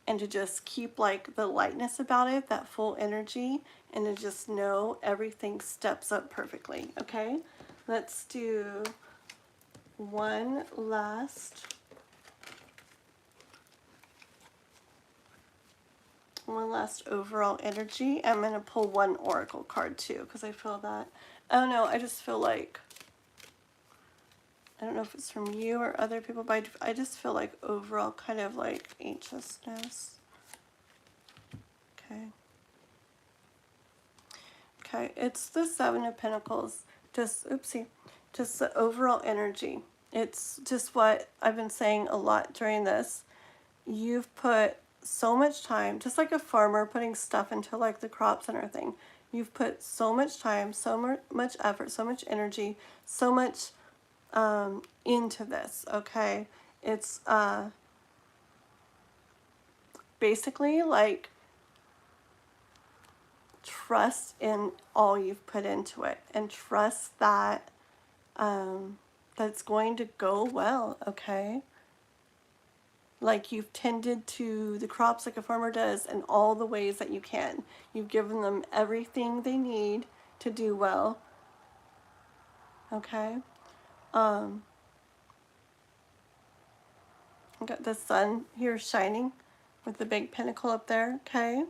And to just keep like the lightness about it, that full energy, and to just know everything steps up perfectly, okay? Let's do one last overall energy. I'm going to pull one oracle card too because I feel that. Oh no, I just feel like, I don't know if it's from you or other people, but I just feel like overall kind of like anxiousness. Okay. Okay, it's the Seven of Pentacles. Just the overall energy. It's just what I've been saying a lot during this. You've put so much time, just like a farmer putting stuff into like the crops and everything. You've put so much time, so much effort, so much energy, so much into this, okay? It's basically like trust in all you've put into it and trust that that's going to go well, okay? Like you've tended to the crops like a farmer does in all the ways that you can. You've given them everything they need to do well, okay? I got the sun here shining with the big pinnacle up there, okay?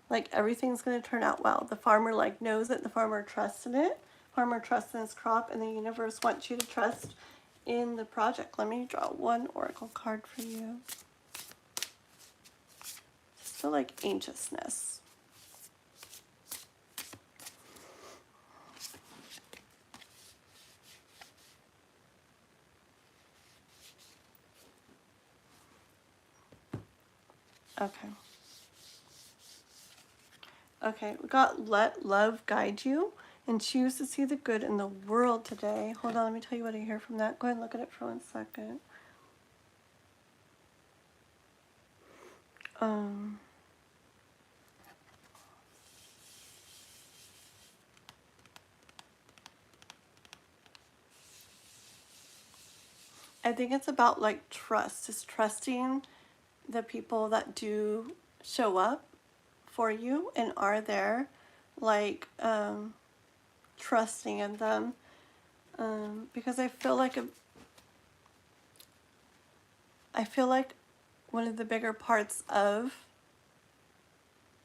Like everything's going to turn out well. The farmer like knows it. The farmer trusts in it. Farmer trusts in his crop, and the universe wants you to trust in the project. Let me draw one oracle card for you. Just feel like anxiousness. Okay. Okay, we got let love guide you and choose to see the good in the world today. Hold on, let me tell you what I hear from that. Go ahead and look at it for 1 second. I think it's about like trust, just trusting the people that do show up for you and are there, like trusting in them, because I feel like one of the bigger parts of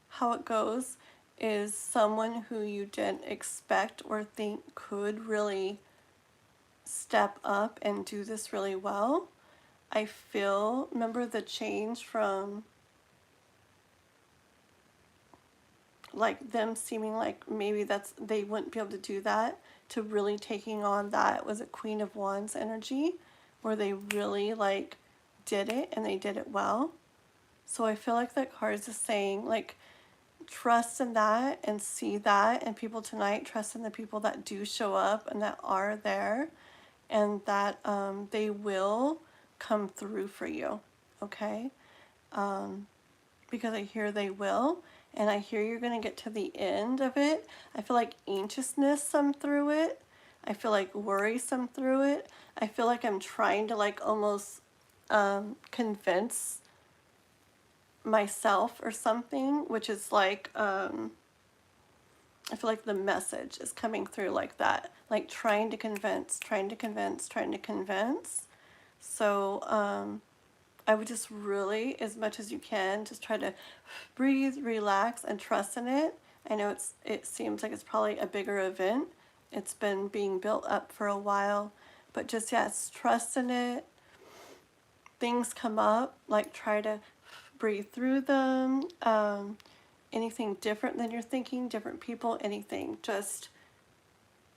how it goes is someone who you didn't expect or think could really step up and do this really well. I feel, remember the change from like them seeming like maybe they wouldn't be able to do that to really taking on that, was it Queen of Wands energy, where they really like did it and they did it well. So I feel like that card is just saying like trust in that and see that, and people tonight trust in the people that do show up and that are there, and that they will come through for you, okay? Because I hear they will, and I hear you're going to get to the end of it. I feel like anxiousness some through it. I feel like worrisome through it. I feel like I'm trying to like almost convince myself or something, which is like, I feel like the message is coming through like that. Like trying to convince, So I would just really, as much as you can, just try to breathe, relax, and trust in it. I know it seems like it's probably a bigger event. It's been being built up for a while, but just, yes, trust in it. Things come up, like try to breathe through them. Anything different than you're thinking, different people, anything. Just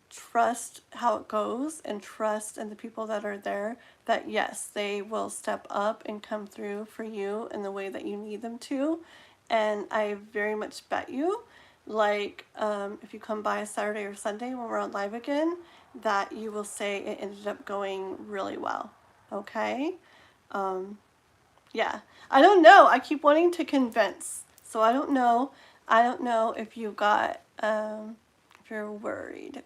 trust how it goes and trust in the people that are there, that yes, they will step up and come through for you in the way that you need them to. And I very much bet you, like, if you come by Saturday or Sunday when we're on live again, that you will say it ended up going really well. Okay? Yeah. I don't know. I keep wanting to convince. So I don't know. I don't know if you got, if you're worried.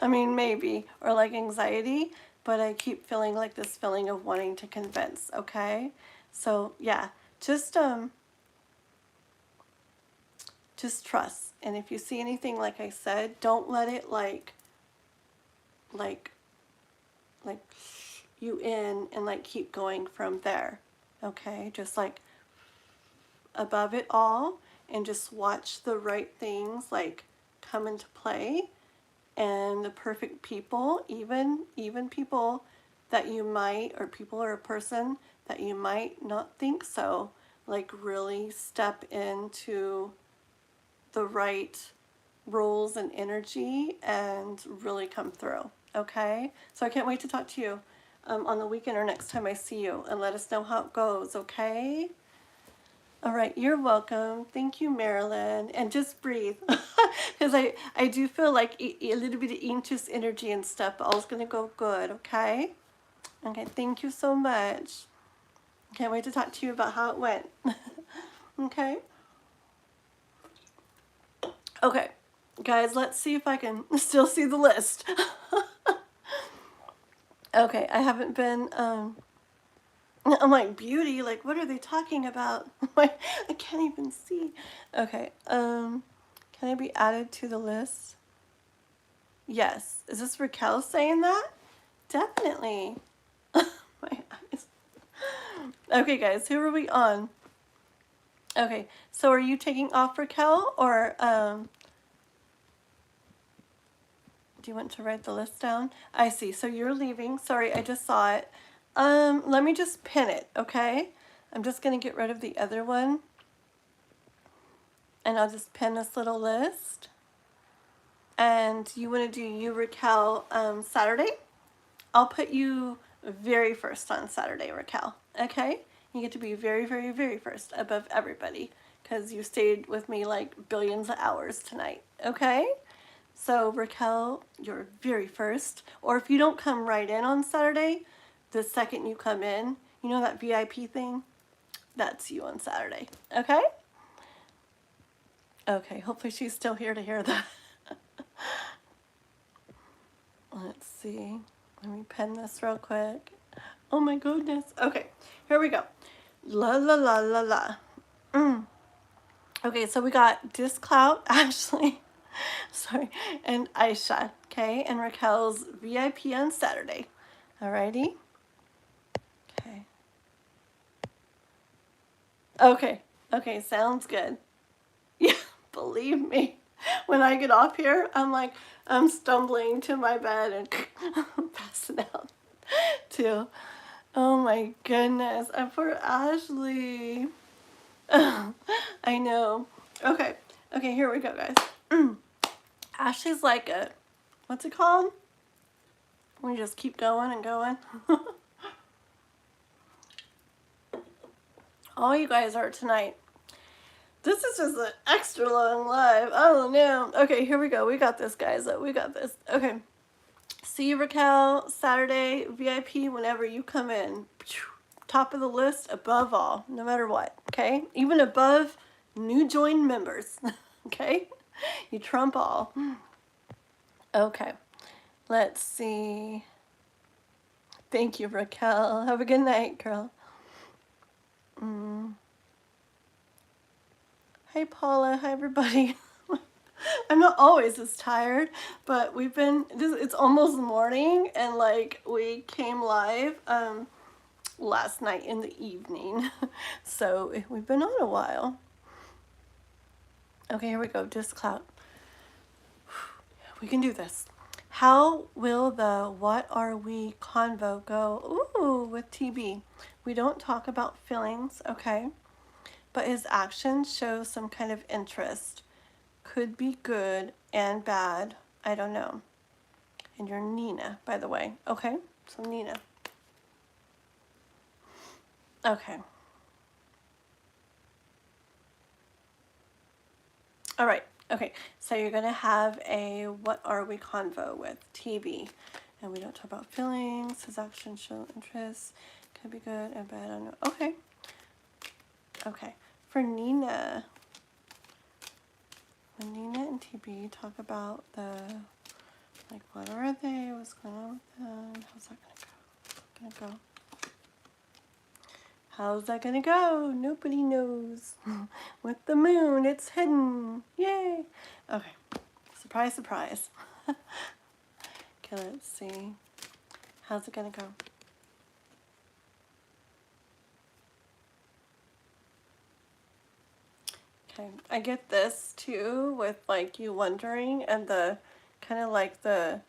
I mean, maybe. Or like anxiety. But I keep feeling like this feeling of wanting to convince. Okay? So yeah. Just trust. And if you see anything, like I said, don't let it like you in and like keep going from there. Okay? Just like above it all, and just watch the right things like come into play, and the perfect people, even people that you might, or people or a person that you might not think so, like really step into the right roles and energy and really come through. Okay, so I can't wait to talk to you on the weekend or next time I see you, and let us know how it goes. Okay. All right, you're welcome. Thank you, Marilyn. And just breathe. Because I do feel like a little bit of anxious energy and stuff, but all's going to go good, okay? Okay, thank you so much. Can't wait to talk to you about how it went. Okay? Okay, guys, let's see if I can still see the list. Okay, I haven't been... I'm like, beauty? Like, what are they talking about? I can't even see. Okay, can I be added to the list? Yes. Is this Raquel saying that? Definitely. My eyes. Okay, guys, who are we on? Okay, so are you taking off, Raquel, or do you want to write the list down? I see. So you're leaving. Sorry, I just saw it. Let me just pin it, okay? I'm just going to get rid of the other one. And I'll just pin this little list. And you want to do you, Raquel, Saturday? I'll put you very first on Saturday, Raquel. Okay? You get to be very, very, very first above everybody because you stayed with me like billions of hours tonight. Okay? So Raquel, you're very first. Or if you don't come right in on Saturday, the second you come in, you know that VIP thing? That's you on Saturday. Okay? Okay, hopefully she's still here to hear that. Let's see. Let me pen this real quick. Oh my goodness. Okay, here we go. La la la la la. Okay, so we got Disclout, Ashley, sorry, and Aisha, okay, and Raquel's VIP on Saturday. Alrighty. Okay. Okay, sounds good. Yeah, believe me, when I get off here, I'm stumbling to my bed and passing out too. Oh my goodness, I'm poor Ashley. I know. Okay, here we go, guys. Ashley's like a, what's it called? We just keep going and going. All you guys are tonight. This is just an extra long live. I don't know. Okay, here we go. We got this, guys. We got this. Okay. See you, Raquel, Saturday, VIP, whenever you come in. Top of the list, above all, no matter what, okay? Even above new joined members, okay? You trump all. Okay, let's see. Thank you, Raquel. Have a good night, girl. Hi, Paula. Hi, everybody. I'm not always this tired, but it's almost morning, and like we came live last night in the evening. So we've been on a while. Okay, here we go. Disc clout. We can do this. How will the what are we convo go? Ooh, with TB. We don't talk about feelings, okay? But his actions show some kind of interest. Could be good and bad. I don't know. And you're Nina, by the way. Okay, so Nina. Okay. All right. Okay, so you're going to have a what are we convo with TB. And we don't talk about feelings. His actions show interest. Could be good and bad. I don't know. Okay. Okay. For Nina, when Nina and TB talk about the, like, what are they? What's going on with them? How's that going to go? How's that gonna go? Nobody knows. With the moon, it's hidden. Yay! Okay. Surprise, surprise. Okay, let's see. How's it gonna go? Okay, I get this too with like you wondering and the kind of like the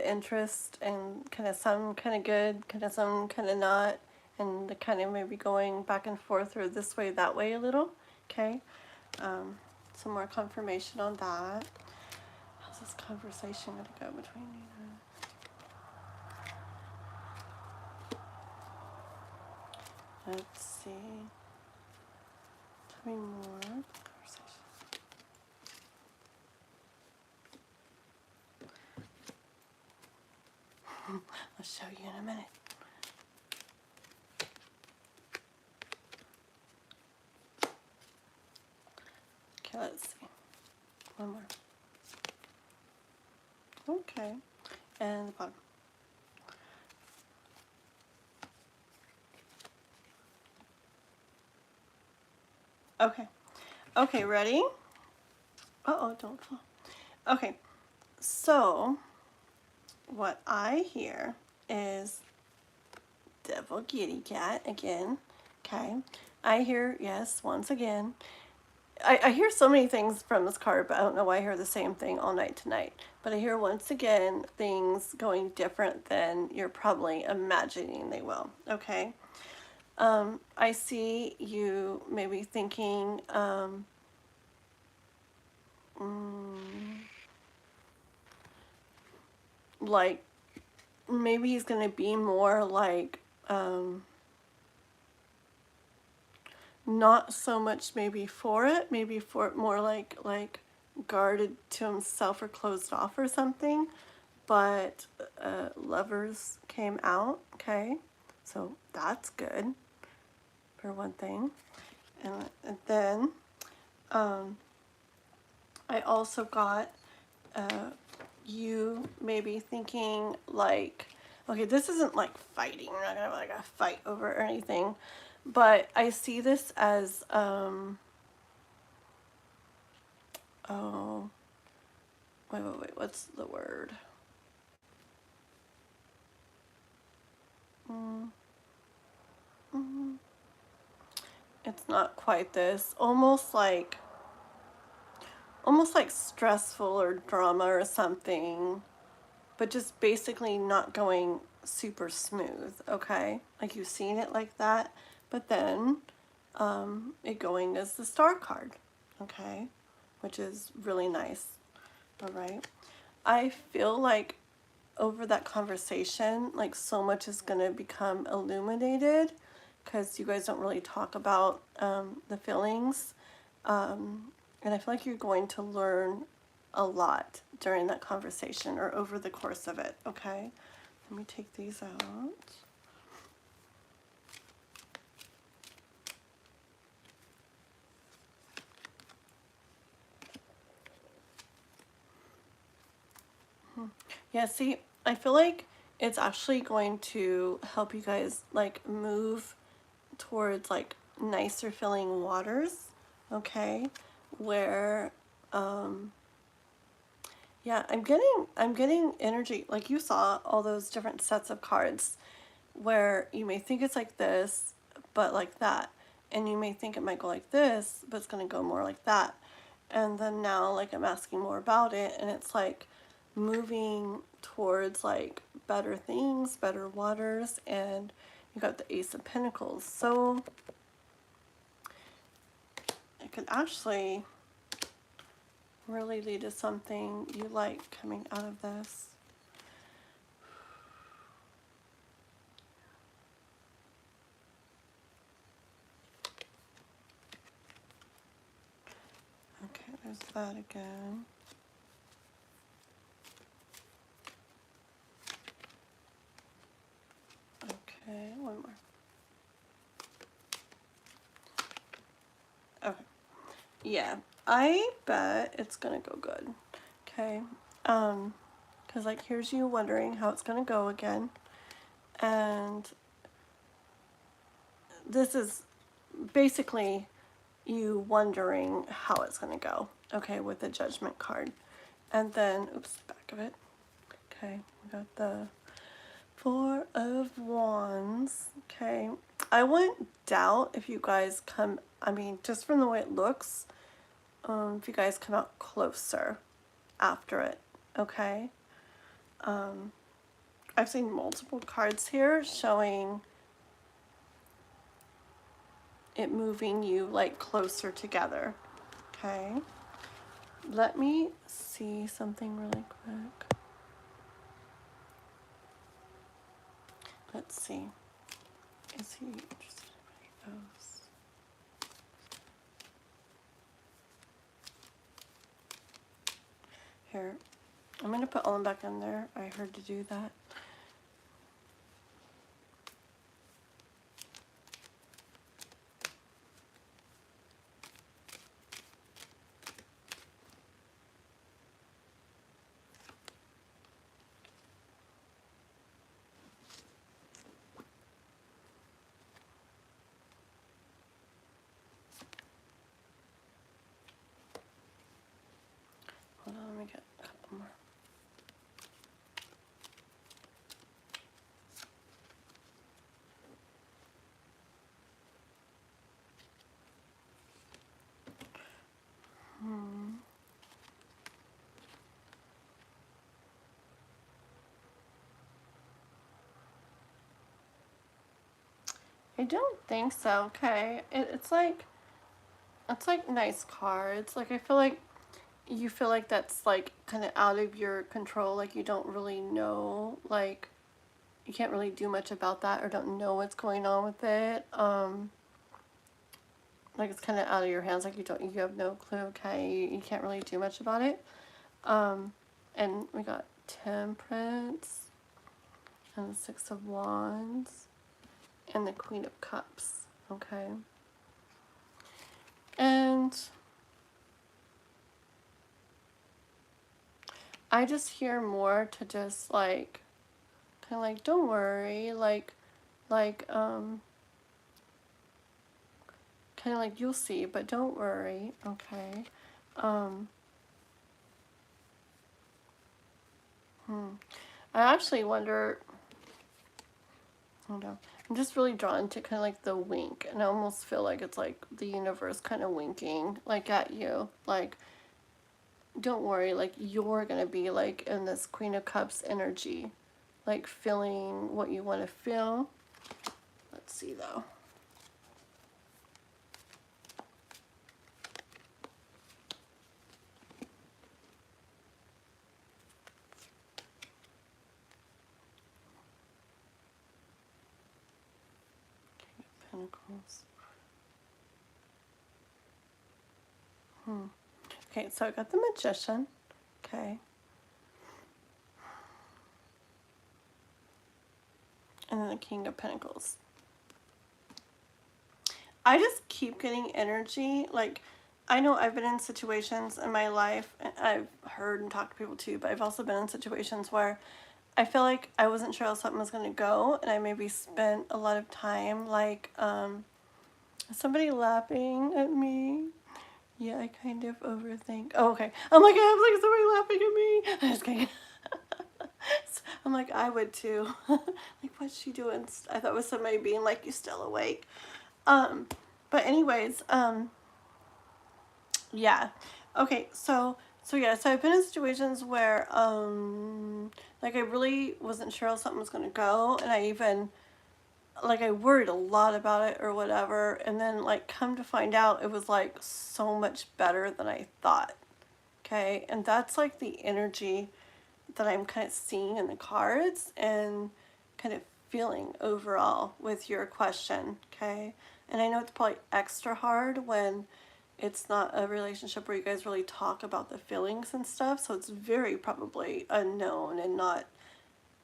interest and kind of some kind of good, kind of some kind of not, and the kind of maybe going back and forth or this way, that way a little. Okay, some more confirmation on that. How's this conversation going to go between you? Let's see. Tell me more conversation. I'll show you in a minute. Okay, let's see. One more. Okay. And the bottom. Okay. Okay, ready? Uh-oh, don't fall. Okay. So, what I hear is devil kitty cat again. Okay. I hear, yes, once again. I hear so many things from this card, but I don't know why I hear the same thing all night tonight. But I hear once again things going different than you're probably imagining they will. Okay. I see you maybe thinking, like maybe he's going to be more like, not so much maybe for it, maybe for more like guarded to himself or closed off or something. But lovers came out, okay, so that's good for one thing. And then I also got you maybe thinking like, okay, this isn't like fighting, we're not gonna have like a fight over or anything, but I see this as oh, wait, what's the word? It's not quite this, almost like stressful or drama or something, but just basically not going super smooth, okay? Like you've seen it like that, but then it going as the star card, okay? Which is really nice, all right? I feel like over that conversation, like so much is gonna become illuminated because you guys don't really talk about the feelings. And I feel like you're going to learn a lot during that conversation or over the course of it, okay? Let me take these out. Yeah, see, I feel like it's actually going to help you guys like move towards like nicer feeling waters, okay? Where yeah, I'm getting energy. Like you saw all those different sets of cards. where you may think it's like this, but like that. And you may think it might go like this, but it's going to go more like that. And then now, like, I'm asking more about it, and it's like moving towards like better things, better waters, and you got the Ace of Pentacles. So it could actually really lead to something you like coming out of this. Okay, there's that again. Okay, one more. Okay. Yeah, I bet it's gonna go good. Okay. Because like here's you wondering how it's gonna go again. And this is basically you wondering how it's gonna go. Okay, with the Judgment card. And then, oops, back of it. Okay, we got the Four of Wands. Okay, I wouldn't doubt if you guys come, I mean, just from the way it looks, if you guys come out closer after it, okay? I've seen multiple cards here showing it moving you like closer together, okay? Let me see something really quick. Let's see. Is he interested in anybody else? Here, I'm going to put all them back in there. I heard to do that. Hold on, let me get a couple more. I don't think so. Okay, it's like nice cards. Like I feel like you feel like that's like kind of out of your control. Like you don't really know. Like you can't really do much about that, or don't know what's going on with it. Like it's kind of out of your hands. Like you have no clue. Okay, you can't really do much about it. And we got Temperance and the Six of Wands and the Queen of Cups. Okay. And I just hear more to just like, kind of like, don't worry, kind of like you'll see, but don't worry, okay. I actually wonder, hold on, I'm just really drawn to kind of like the wink, and I almost feel like it's like the universe kind of winking, like at you, like, don't worry, like you're gonna be like in this Queen of Cups energy, like feeling what you want to feel. Let's see though. King of Pentacles. Okay, so I got the Magician. Okay. And then the King of Pentacles. I just keep getting energy. Like, I know I've been in situations in my life, and I've heard and talked to people too, but I've also been in situations where I feel like I wasn't sure how something was going to go, and I maybe spent a lot of time, like, somebody laughing at me. Yeah, I kind of overthink. Oh, okay. I'm like, I have like somebody laughing at me. I'm just kidding. I'm like, I would too. Like, what's she doing? I thought it was somebody being like, you still awake? But anyways, yeah. Okay, so yeah, so I've been in situations where, like I really wasn't sure how something was gonna go, and I even, like I worried a lot about it or whatever, and then like come to find out it was like so much better than I thought. Okay, and that's like the energy that I'm kind of seeing in the cards and kind of feeling overall with your question. Okay, and I know it's probably extra hard when it's not a relationship where you guys really talk about the feelings and stuff, so it's very probably unknown and not,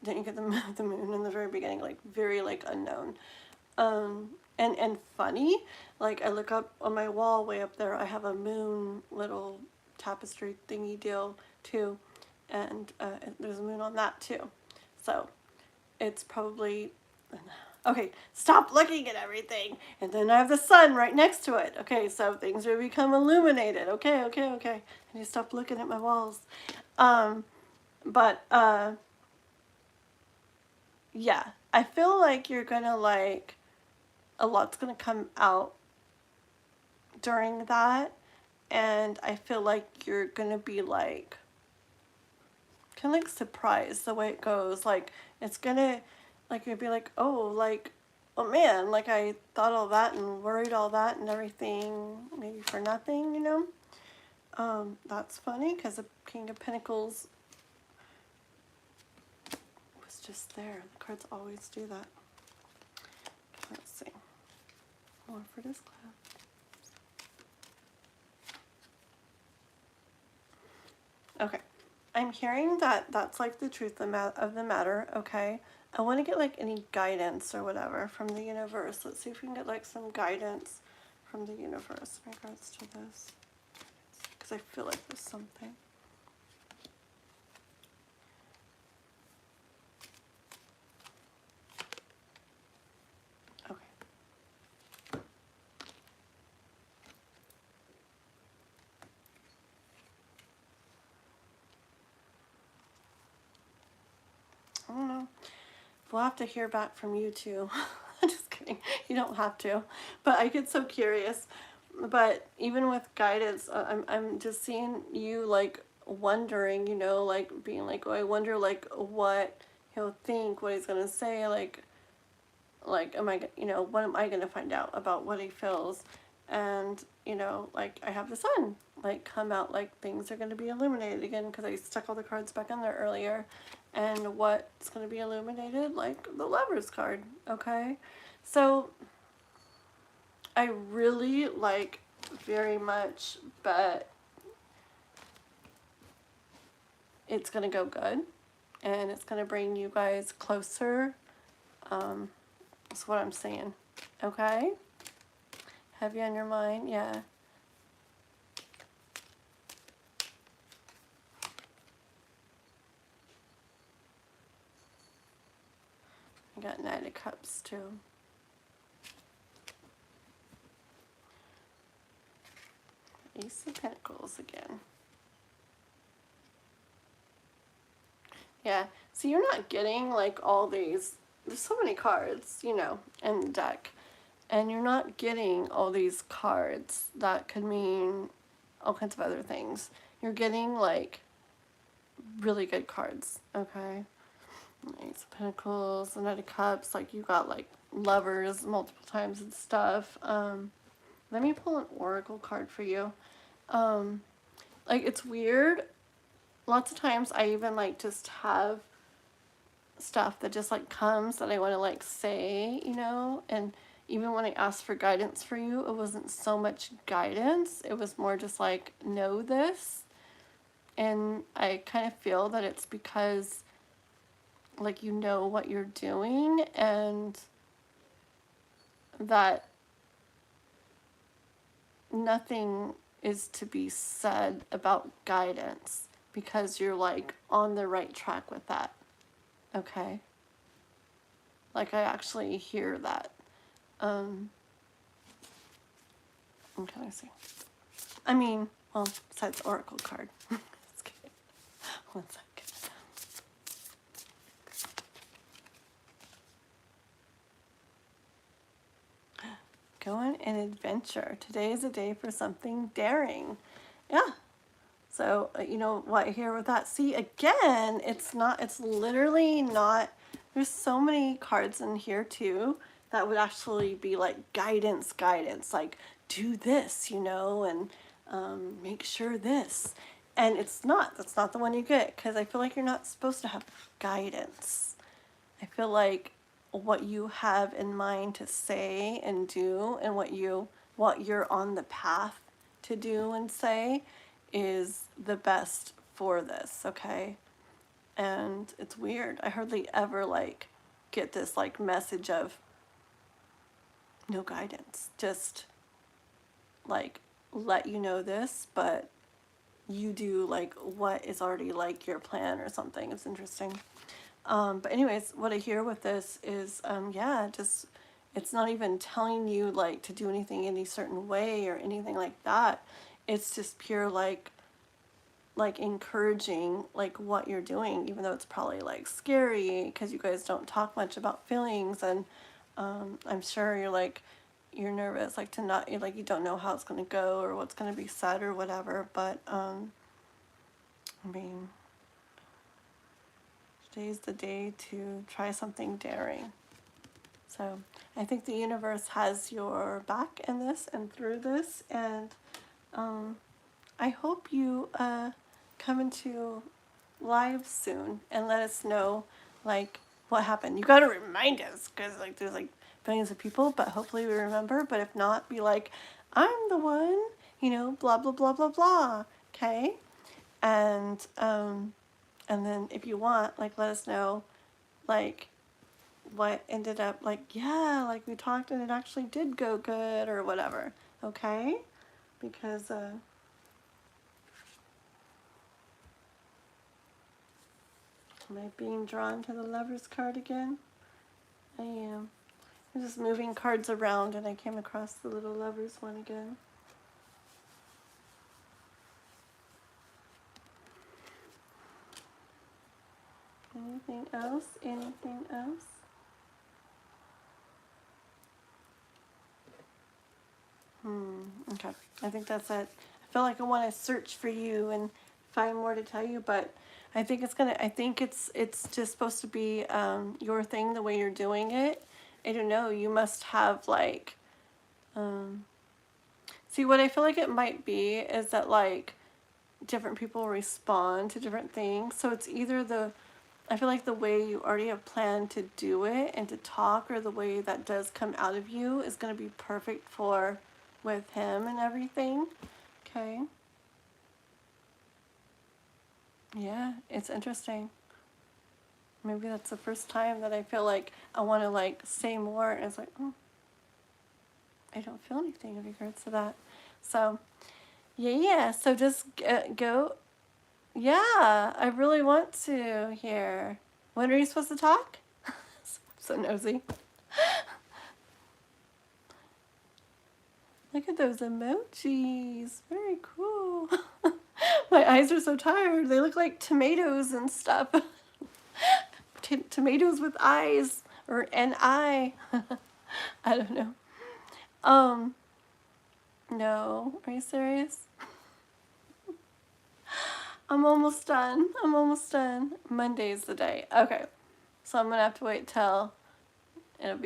didn't you get the moon in the very beginning, like very like unknown. And funny, like I look up on my wall way up there, I have a moon little tapestry thingy deal too, and there's a moon on that too. So it's probably, okay, stop looking at everything. And then I have the sun right next to it. Okay, so things will become illuminated. Okay. And you stop looking at my walls. But yeah, I feel like you're gonna like, a lot's gonna come out during that. And I feel like you're gonna be like, kind of like surprised the way it goes. Like it's gonna, like you'd be like, oh man, like I thought all that and worried all that and everything, maybe for nothing, you know. That's funny because the King of Pentacles was just there. The cards always do that. Let's see. More for this class. Okay. I'm hearing that that's like the truth of the matter, okay? I want to get like any guidance or whatever from the universe. Let's see if we can get like some guidance from the universe in regards to this. Because I feel like there's something. Okay. I don't know. We'll have to hear back from you too. I'm just kidding. You don't have to. But I get so curious. But even with guidance, I'm just seeing you like wondering, you know, like being like, oh, I wonder like what he'll think, what he's gonna say, like am I, you know, what am I gonna find out about what he feels? And you know, like I have the sun like come out, like things are gonna be illuminated again because I stuck all the cards back in there earlier. And what's gonna be illuminated? Like the Lover's card, okay? So I really like very much bet it's gonna go good and it's gonna bring you guys closer. That's what I'm saying. Okay? Have you on your mind? Yeah. I got Knight of Cups too. Ace of Pentacles again. Yeah, so you're not getting like all these, there's so many cards, you know, in the deck. And you're not getting all these cards that could mean all kinds of other things. You're getting like really good cards, okay? Ace of Pentacles, the Knight of Cups, like you got like lovers multiple times and stuff. Let me pull an oracle card for you. Like it's weird. Lots of times I even like just have stuff that just like comes that I want to like say, you know, and even when I asked for guidance for you, it wasn't so much guidance. It was more just like, know this. And I kind of feel that it's because like you know what you're doing and that nothing is to be said about guidance because you're like on the right track with that. Okay? Like I actually hear that. What can I say? I mean, well, besides Oracle card. Just kidding. 1 second. go on an adventure. Today is a day for something daring. Yeah. So, you know what here with that? See, again, it's literally not, there's so many cards in here too that would actually be like guidance, like do this, you know, and make sure this. And that's not the one you get, because I feel like you're not supposed to have guidance. I feel like what you have in mind to say and do, and what you're on the path to do and say is the best for this, okay? And it's weird. I hardly ever like get this like message of no guidance. Just like let you know this, but you do like what is already like your plan or something. It's interesting. But anyways, what I hear with this is, yeah, just, it's not even telling you like to do anything any certain way or anything like that. It's just pure like encouraging like what you're doing, even though it's probably like scary because you guys don't talk much about feelings, and I'm sure you're nervous like to not, like you don't know how it's going to go or what's going to be said or whatever, but I mean, today's the day to try something daring. So I think the universe has your back in this and through this, and I hope you come into live soon and let us know like what happened. You got to remind us, because like there's like billions of people, but hopefully we remember. But if not, be like, I'm the one, you know, blah blah blah blah blah. Okay, and then if you want, like, let us know like what ended up, like, yeah, like we talked and it actually did go good or whatever. Okay, because am I being drawn to the Lover's card again? I am. I'm just moving cards around and I came across the little Lover's one again. Anything else? Anything else? Okay. I think that's it. I feel like I want to search for you and find more to tell you, but I think it's just supposed to be your thing, the way you're doing it. I don't know. You must have like, see, what I feel like it might be is that like different people respond to different things. So it's either I feel like the way you already have planned to do it and to talk, or the way that does come out of you is going to be perfect for with him and everything. Okay. Yeah, it's interesting. Maybe that's the first time that I feel like I want to like say more, and it's like, oh, I don't feel anything in regards to that. So yeah, so just go. Yeah, I really want to hear. When are you supposed to talk? So nosy. Look at those emojis. Very cool. My eyes are so tired. They look like tomatoes and stuff. Tomatoes with eyes, or an eye. I don't know. No. Are you serious? I'm almost done. Monday's the day. Okay. So I'm gonna have to wait till it'll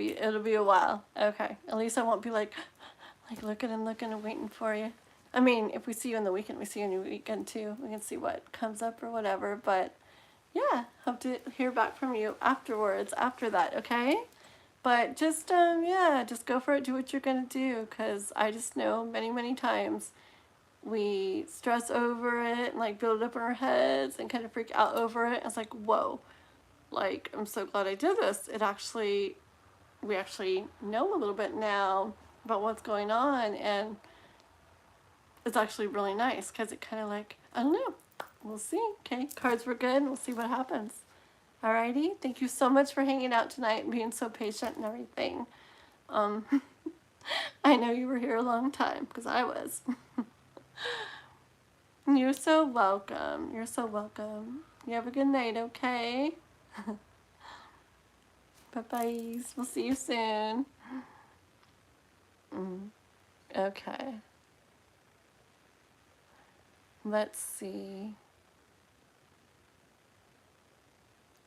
be a while. Okay. At least I won't be like looking and waiting for you. I mean, if we see you in the weekend, we see you in the weekend too. We can see what comes up or whatever. But yeah, hope to hear back from you afterwards, after that, okay? But just, yeah, just go for it. Do what you're going to do, because I just know many, many times we stress over it and, like, build it up in our heads and kind of freak out over it. It's like, whoa, like, I'm so glad I did this. We actually know a little bit now about what's going on, and it's actually really nice because it kind of like, I don't know, we'll see. Okay, cards were good. We'll see what happens. Alrighty, thank you so much for hanging out tonight and being so patient and everything. I know you were here a long time, because I was. You're so welcome. You're so welcome. You have a good night, okay? Bye-bye. We'll see you soon. Okay. Let's see.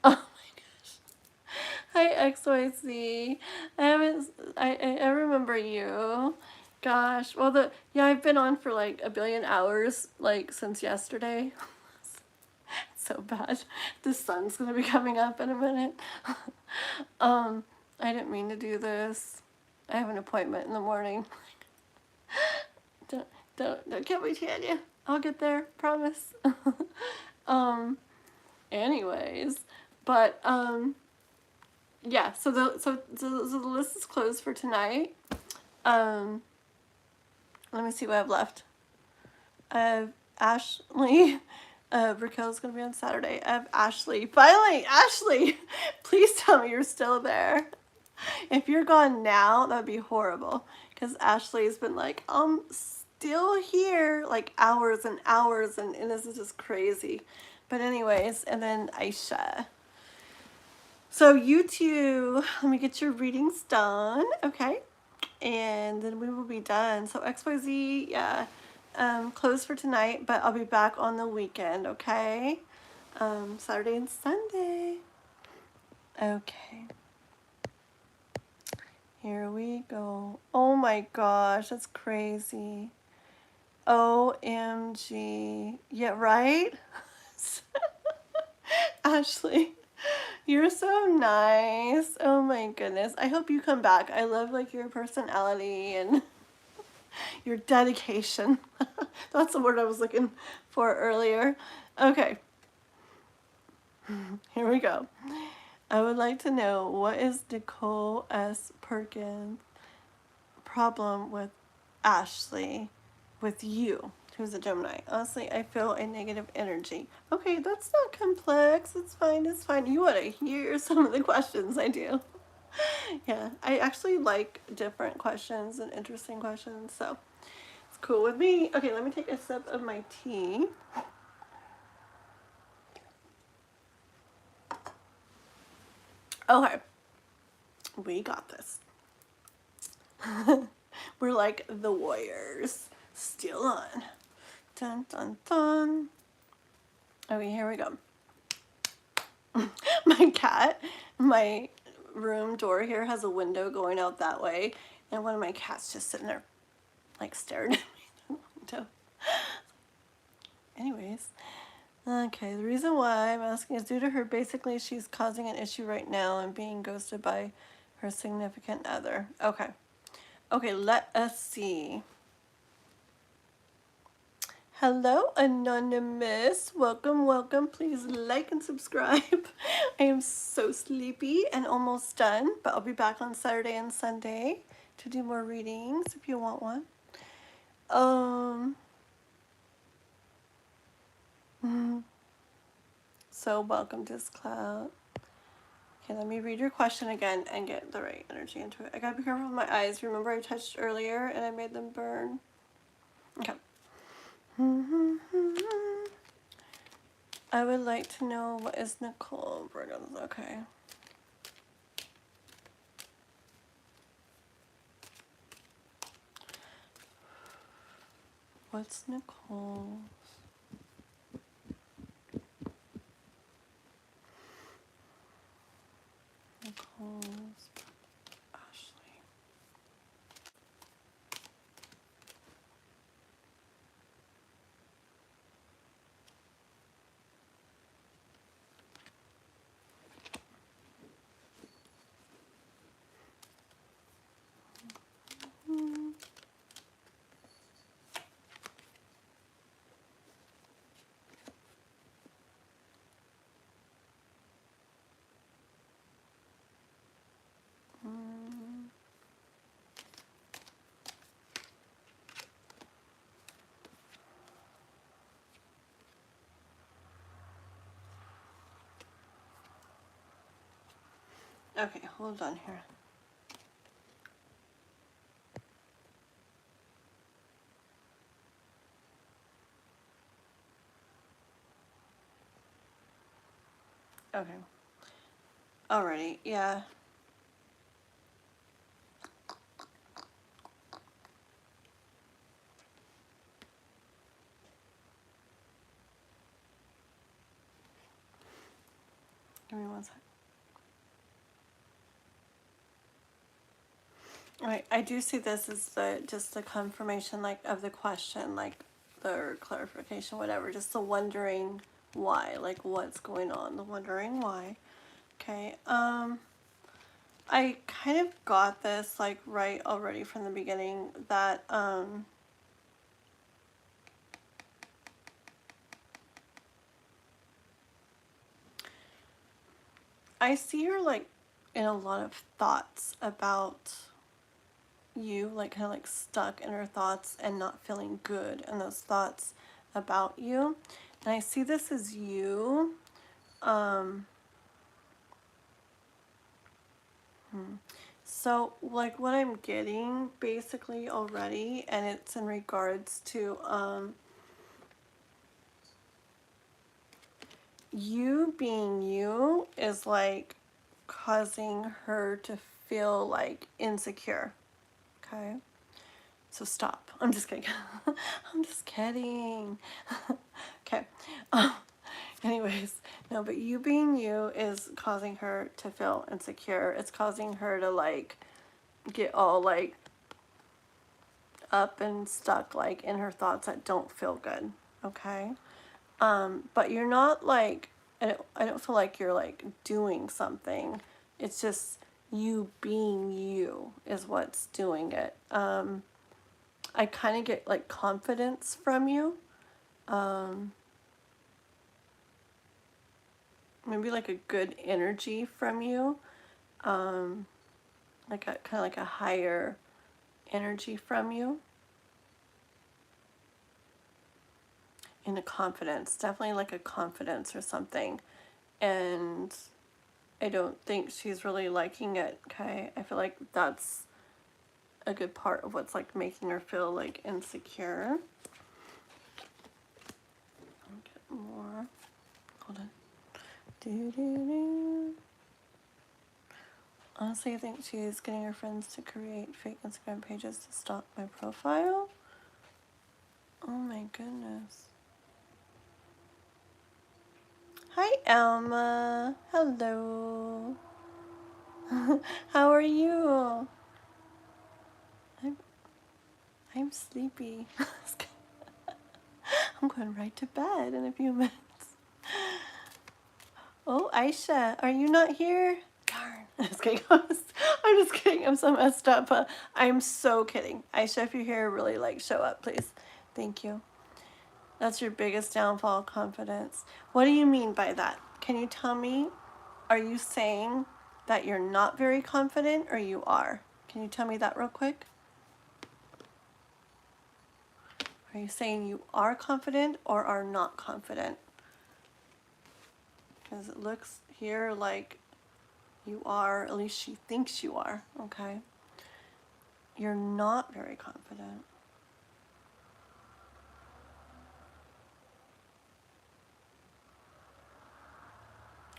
Oh my gosh. Hi XYZ. I haven't. I remember you. Gosh. Well, yeah, I've been on for like a billion hours, like since yesterday. So bad. The sun's gonna be coming up in a minute. I didn't mean to do this. I have an appointment in the morning. Don't don't get me to you. I'll get there, promise. um anyways, but yeah, so the list is closed for tonight. Um let me see what I have left. I have Ashley. Raquel's gonna be on Saturday. I have Ashley. Finally, Ashley! Please tell me you're still there. If you're gone now, that'd be horrible. Because Ashley's been like, still here, like hours and hours, and this is just crazy. But anyways, and then Aisha. So you two, let me get your readings done, okay? And then we will be done. So XYZ, yeah, closed for tonight, but I'll be back on the weekend, okay? Saturday and Sunday. Okay. Here we go. Oh my gosh, that's crazy. OMG. Yeah, right? Ashley, you're so nice. Oh my goodness. I hope you come back. I love like your personality and your dedication. That's the word I was looking for earlier. Okay. Here we go. I would like to know, what is Nicole S. Perkins' problem with Ashley, with you, who's a Gemini? Honestly, I feel a negative energy. Okay, that's not complex. It's fine. It's fine. You want to hear some of the questions I do. Yeah, I actually like different questions and interesting questions, so it's cool with me. Okay, let me take a sip of my tea. Okay, we got this. We're like the warriors. Still on. Dun dun dun. Okay, here we go. My cat, my room door here has a window going out that way, and one of my cats just sitting there, like staring at me through the window. Anyways, okay, the reason why I'm asking is due to her, basically she's causing an issue right now and being ghosted by her significant other. Okay. Okay, let us see. Hello, Anonymous. Welcome, welcome. Please like and subscribe. I am so sleepy and almost done, but I'll be back on Saturday and Sunday to do more readings if you want one. So welcome, Discloud. Okay, let me read your question again and get the right energy into it. I gotta be careful with my eyes. Remember I touched earlier and I made them burn? Okay. I would like to know, what is Nicole Burton's? Okay. What's Nicole's? Nicole's Ashley. Okay, hold on here. Okay. Alrighty, yeah. Right, I do see this as just the confirmation, like, of the question, like, the clarification, whatever, just the wondering why, like, what's going on, the wondering why. Okay, I kind of got this, like, right already from the beginning, that, I see her, like, in a lot of thoughts about you, like, kind of, like, stuck in her thoughts and not feeling good in those thoughts about you. And I see this as you, so, like, what I'm getting basically already, and it's in regards to, you being you is, like, causing her to feel, like, insecure. Okay? So stop. I'm just kidding. I'm just kidding. Okay. Anyways, no, but you being you is causing her to feel insecure. It's causing her to, like, get all, like, up and stuck, like, in her thoughts that don't feel good. Okay? But you're not, like, I don't feel like you're, like, doing something. It's just you being you is what's doing it. I kind of get, like, confidence from you. Maybe, like, a good energy from you. Like a kind of like a higher energy from you. And a confidence. Definitely like a confidence or something. And I don't think she's really liking it. Okay? I feel like that's a good part of what's, like, making her feel, like, insecure. I'll get more. Hold on. Honestly, I think she's getting her friends to create fake Instagram pages to stalk my profile. Oh my goodness. Hi, Alma. Hello. How are you? I'm sleepy. I'm going right to bed in a few minutes. Oh, Aisha, are you not here? Darn. I'm just kidding. I'm just kidding. I'm so messed up. I'm so kidding. Aisha, if you're here, really, like, show up, please. Thank you. That's your biggest downfall, confidence. What do you mean by that? Can you tell me? Are you saying that you're not very confident or you are? Can you tell me that real quick? Are you saying you are confident or are not confident? Because it looks here like you are, at least she thinks you are, okay? You're not very confident.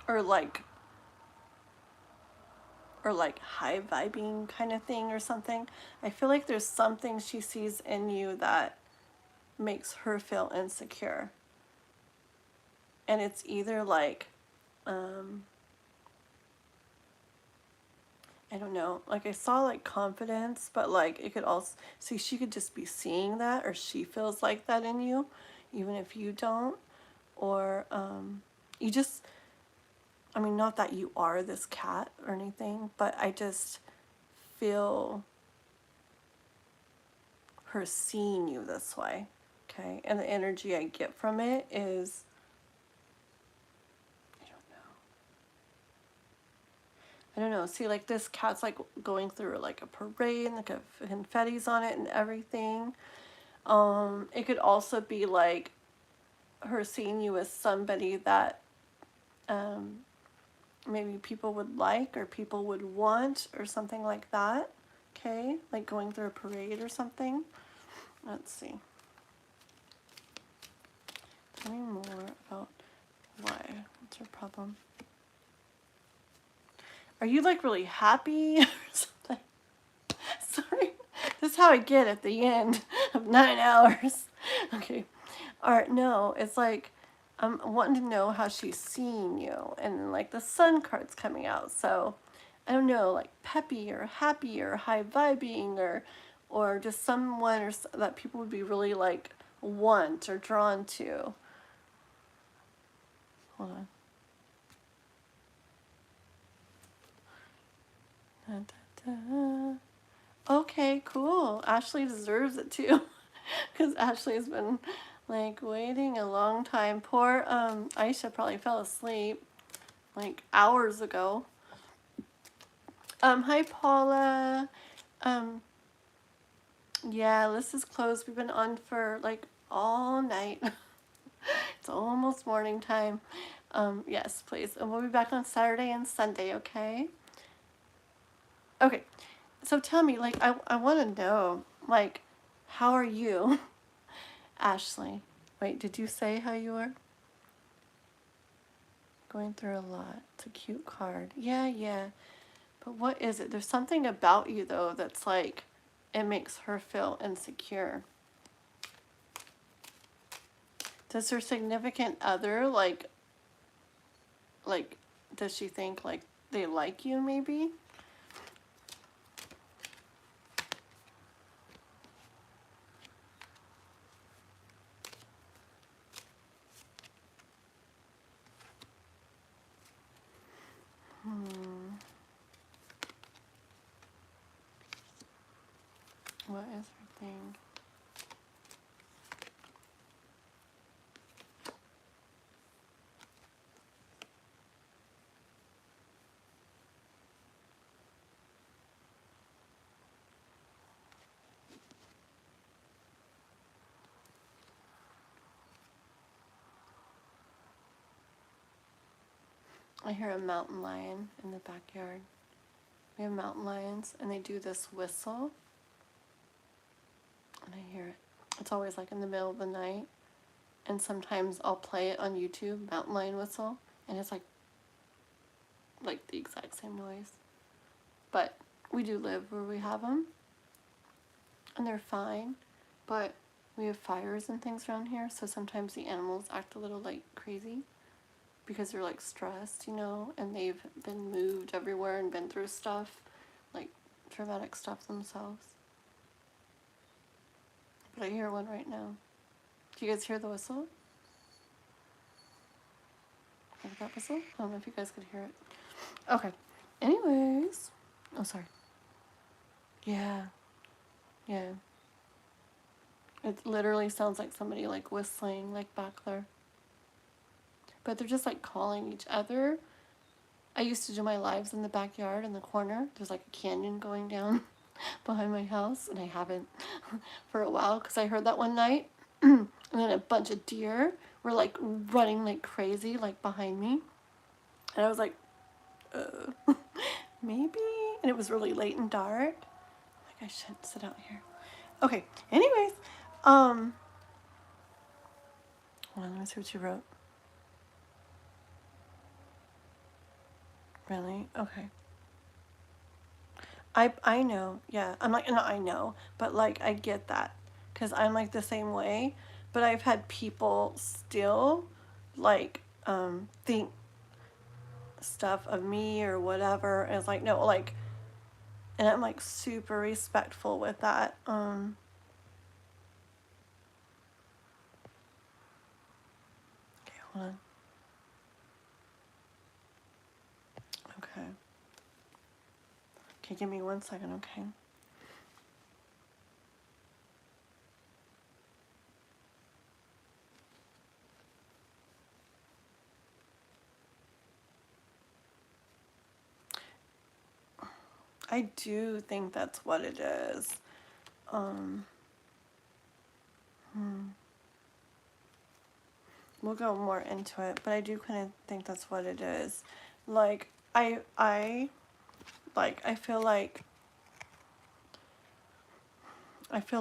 Or like high vibing kind of thing or something. I feel like there's something she sees in you that makes her feel insecure. And it's either like, I don't know, like I saw like confidence, but like it could also, see, she could just be seeing that, or she feels like that in you, even if you don't. Or you just, I mean, not that you are this cat or anything, but I just feel her seeing you this way, okay? And the energy I get from it is, I don't know, see, like this cat's like going through like a parade and like a confetti's on it and everything. It could also be like her seeing you as somebody that maybe people would like or people would want or something like that. Okay, like going through a parade or something. Let's see. Tell me more about why. What's her problem? Are you like really happy or something? Sorry. This is how I get at the end of 9 hours. Okay. All right, no, it's like I'm wanting to know how she's seeing you, and like the sun card's coming out, so I don't know, like peppy or happy or high vibing, or just someone that people would be really like want or drawn to. Hold on. Da, da, da. Okay, cool. Ashley deserves it too, because Ashley has been like waiting a long time. Poor Aisha probably fell asleep like hours ago. Hi Paula. Um, yeah, list is closed. We've been on for like all night. It's almost morning time. Yes, please. And we'll be back on Saturday and Sunday, okay? Okay. So tell me, like, I want to know, like, how are you, Ashley? Wait, did you say how you are? Going through a lot. It's a cute card. Yeah, yeah. But what is it? There's something about you, though, that's like, it makes her feel insecure. Does her significant other, like, does she think, like, they like you, maybe? What is her thing? I hear a mountain lion in the backyard. We have mountain lions, and they do this whistle, and I hear it. It's always like in the middle of the night, and sometimes I'll play it on YouTube, mountain lion whistle, and it's like the exact same noise. But we do live where we have them, and they're fine, but we have fires and things around here, so sometimes the animals act a little like crazy because they're like stressed, you know, and they've been moved everywhere and been through stuff, like traumatic stuff themselves. But I hear one right now. Do you guys hear the whistle? Like that whistle? I don't know if you guys could hear it. Okay. Anyways. Oh, sorry. Yeah. Yeah. It literally sounds like somebody like whistling like back there. But they're just like calling each other. I used to do my lives in the backyard in the corner. There's like a canyon going down behind my house, and I haven't for a while because I heard that one night. And then a bunch of deer were like running like crazy like behind me. And I was like, maybe? And it was really late and dark. Like, I shouldn't sit out here. Okay, anyways, hold on, let me see what you wrote. Really? Okay. I know, yeah. I'm like, no, I know, but like, I get that, because I'm like the same way, but I've had people still, like, think stuff of me or whatever, and it's like, no, like, and I'm like super respectful with that, okay, hold on. Okay. Okay, give me 1 second, okay? I do think that's what it is. We'll go more into it, but I do kind of think that's what it is. Like, I feel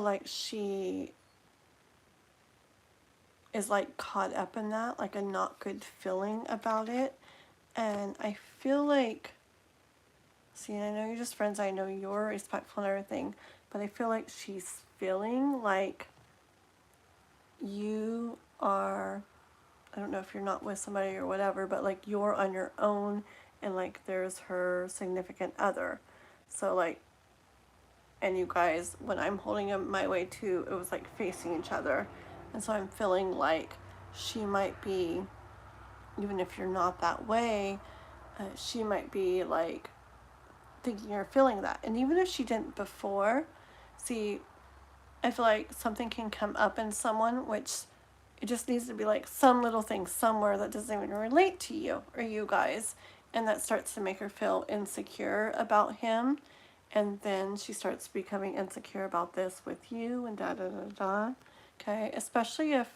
like she is like caught up in that, like a not good feeling about it. And I feel like, see, I know you're just friends, I know you're respectful and everything, but I feel like she's feeling like you are, I don't know if you're not with somebody or whatever, but like you're on your own and like there's her significant other. So like, and you guys, when I'm holding him my way too, it was like facing each other. And so I'm feeling like she might be, even if you're not that way, she might be like thinking or feeling that. And even if she didn't before, see, I feel like something can come up in someone, which it just needs to be like some little thing somewhere that doesn't even relate to you or you guys. And that starts to make her feel insecure about him. And then she starts becoming insecure about this with you and da da da da. Okay, especially if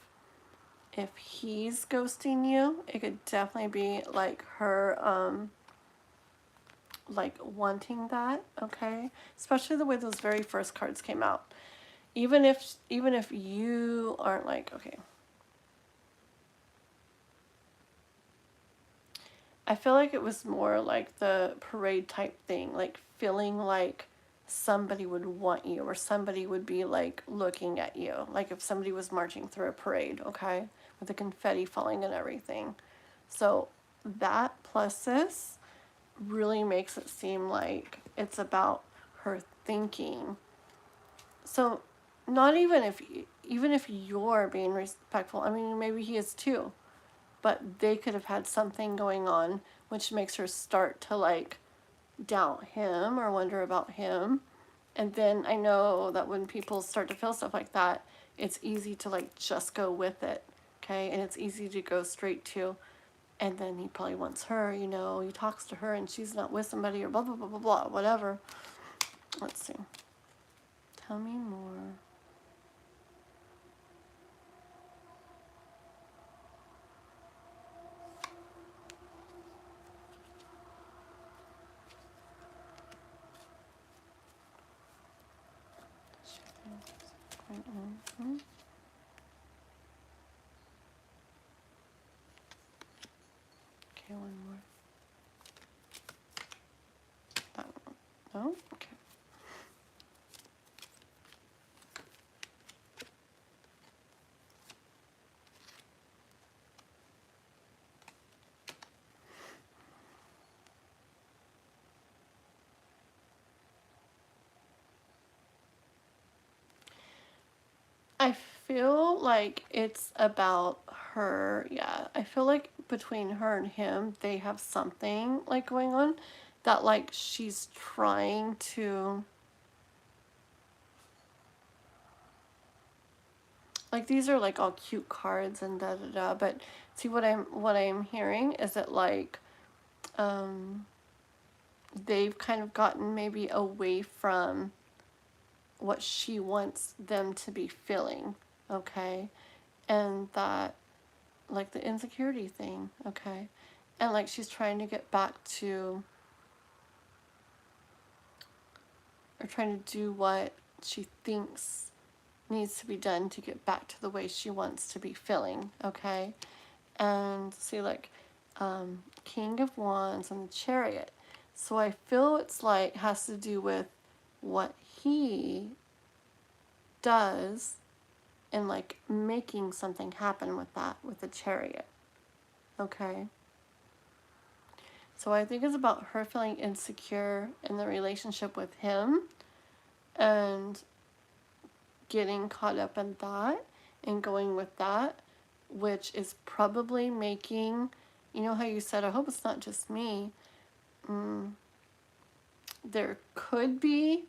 he's ghosting you, it could definitely be like her like wanting that, okay? Especially the way those very first cards came out. Even if you aren't like, okay. I feel like it was more like the parade type thing, like feeling like somebody would want you or somebody would be like looking at you. Like if somebody was marching through a parade, okay? With the confetti falling and everything. So that plus this really makes it seem like it's about her thinking. So not even if you're being respectful, I mean maybe he is too, but they could have had something going on which makes her start to like doubt him or wonder about him. And then I know that when people start to feel stuff like that, it's easy to like just go with it, okay? And it's easy to go straight to, and then he probably wants her, you know, he talks to her and she's not with somebody or blah, blah, blah, blah, blah, whatever. Let's see. Tell me more. Mm-hmm. Okay, one more. That one. No? Okay. I feel like it's about her. Yeah, I feel like between her and him, they have something like going on that like she's trying to like these are like all cute cards and da da da, but see what I'm hearing is that like they've kind of gotten maybe away from what she wants them to be feeling, okay? And that like the insecurity thing, okay? And like she's trying to get back to or trying to do what she thinks needs to be done to get back to the way she wants to be feeling, okay? And see like King of Wands and the Chariot. So I feel it's like has to do with what he does and like making something happen with that, with the Chariot, okay? So I think it's about her feeling insecure in the relationship with him and getting caught up in that and going with that, which is probably making, you know how you said, I hope it's not just me. There could be,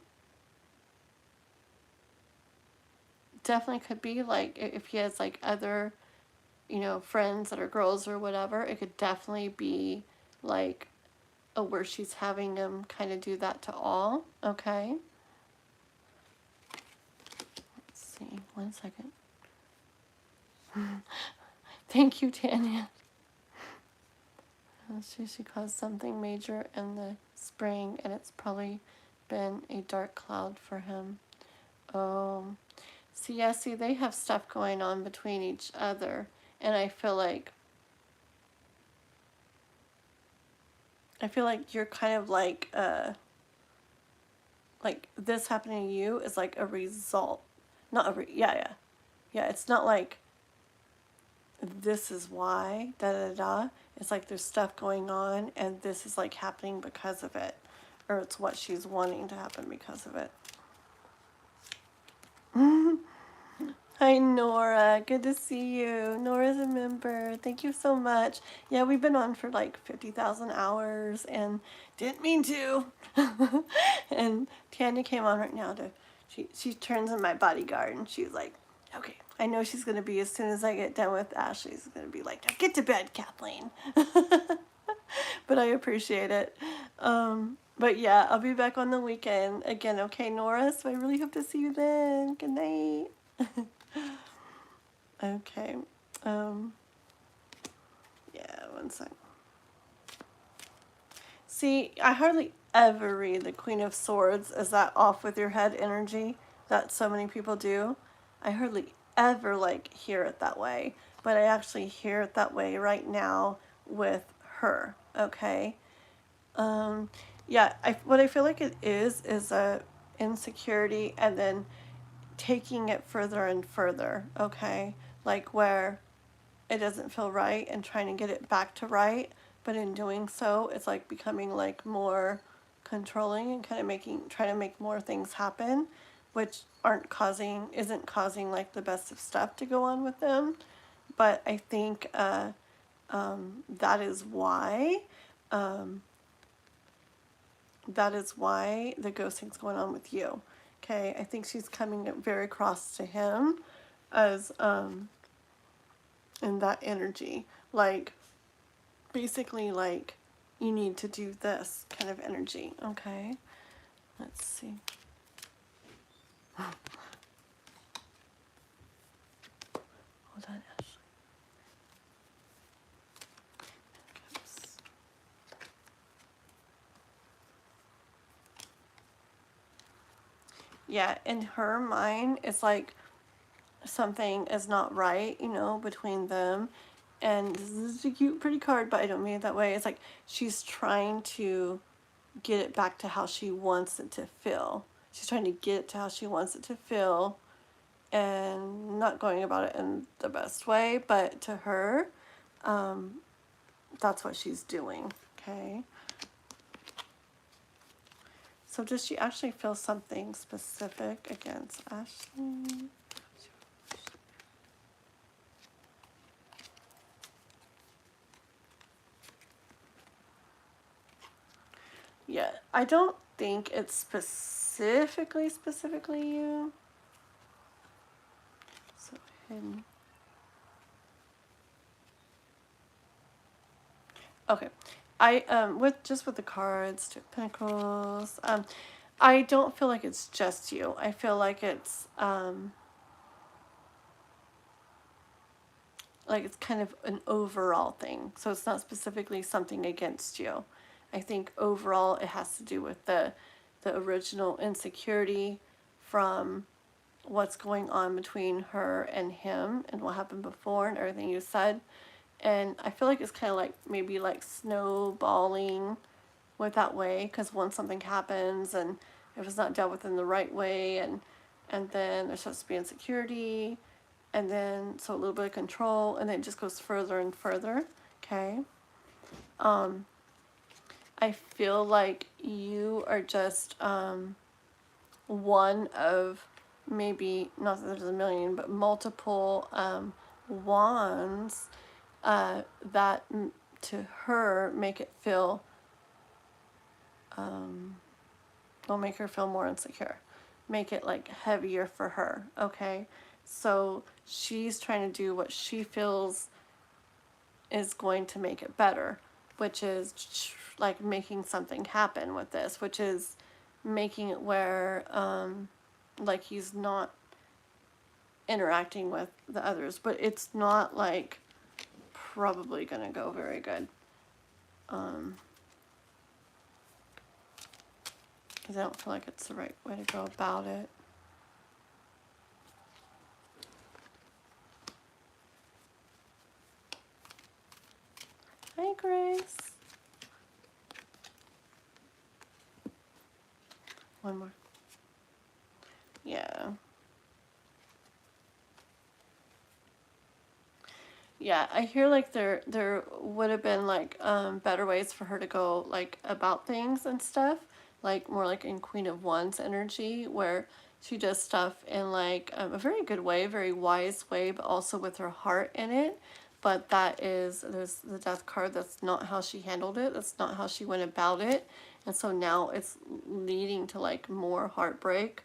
definitely could be, like if he has like other, you know, friends that are girls or whatever, it could definitely be like where she's having him kind of do that to all, okay? Let's see, 1 second. Thank you, Tanya. She caused something major in the spring, and it's probably been a dark cloud for him. Oh, see, yeah, see, they have stuff going on between each other, and I feel like you're kind of like this happening to you is like a result, not a yeah. It's not like this is why da da da. It's like there's stuff going on, and this is like happening because of it, or it's what she's wanting to happen because of it. Hi, Nora. Good to see you. Nora's a member. Thank you so much. Yeah, we've been on for like 50,000 hours and didn't mean to. And Tanya came on right now to, she turns in my bodyguard and she's like, okay, I know she's going to be as soon as I get done with Ashley's going to be like, now get to bed, Kathleen. But I appreciate it. But yeah, I'll be back on the weekend again. Okay, Nora, so I really hope to see you then. Good night. Okay. Yeah, one sec. See, I hardly ever read the Queen of Swords as that off with your head energy that so many people do. I hardly ever like hear it that way, but I actually hear it that way right now with her. Okay. Yeah, what I feel like it is a insecurity and then taking it further and further. Okay, like where it doesn't feel right and trying to get it back to right, but in doing so it's like becoming like more controlling and kind of trying to make more things happen, which isn't causing like the best of stuff to go on with them. But I think that is why the ghosting's going on with you. Okay, I think she's coming very cross to him as in that energy, like basically like you need to do this kind of energy. Okay, let's see. Hold on, Ashley. Oops. Yeah, in her mind it's like something is not right, between them. And this is a cute, pretty card, but I don't mean it that way. It's like she's trying to get it back to how she wants it to feel. She's trying to get it to how she wants it to feel and not going about it in the best way, but to her, that's what she's doing. Okay. So does she actually feel something specific against Ashley? Yeah, I don't think it's specifically you. So hidden. Okay. With the cards, Two of Pentacles, I don't feel like it's just you. I feel like it's kind of an overall thing. So it's not specifically something against you. I think overall it has to do with the original insecurity from what's going on between her and him and what happened before and everything you said. And I feel like it's kind of like maybe like snowballing with that way, because once something happens and if it's not dealt with in the right way, and then there's supposed to be insecurity, and then so a little bit of control, and then it just goes further and further. Okay. I feel like you are just one of maybe, not that there's a million, but multiple wands that to her make it feel will make her feel more insecure, make it like heavier for her. Okay, so she's trying to do what she feels is going to make it better, which is like making something happen with this, which is making it where like he's not interacting with the others, but it's not like probably gonna go very good, because I don't feel like it's the right way to go about it. Hi, Grace. One more. Yeah. yeah, I hear like there would have been like better ways for her to go like about things and stuff, like more like in Queen of Wands energy, where she does stuff in like a very good way, very wise way, but also with her heart in it. But that is, there's the Death card. That's not how she handled it. That's not how she went about it. And so now it's leading to like more heartbreak.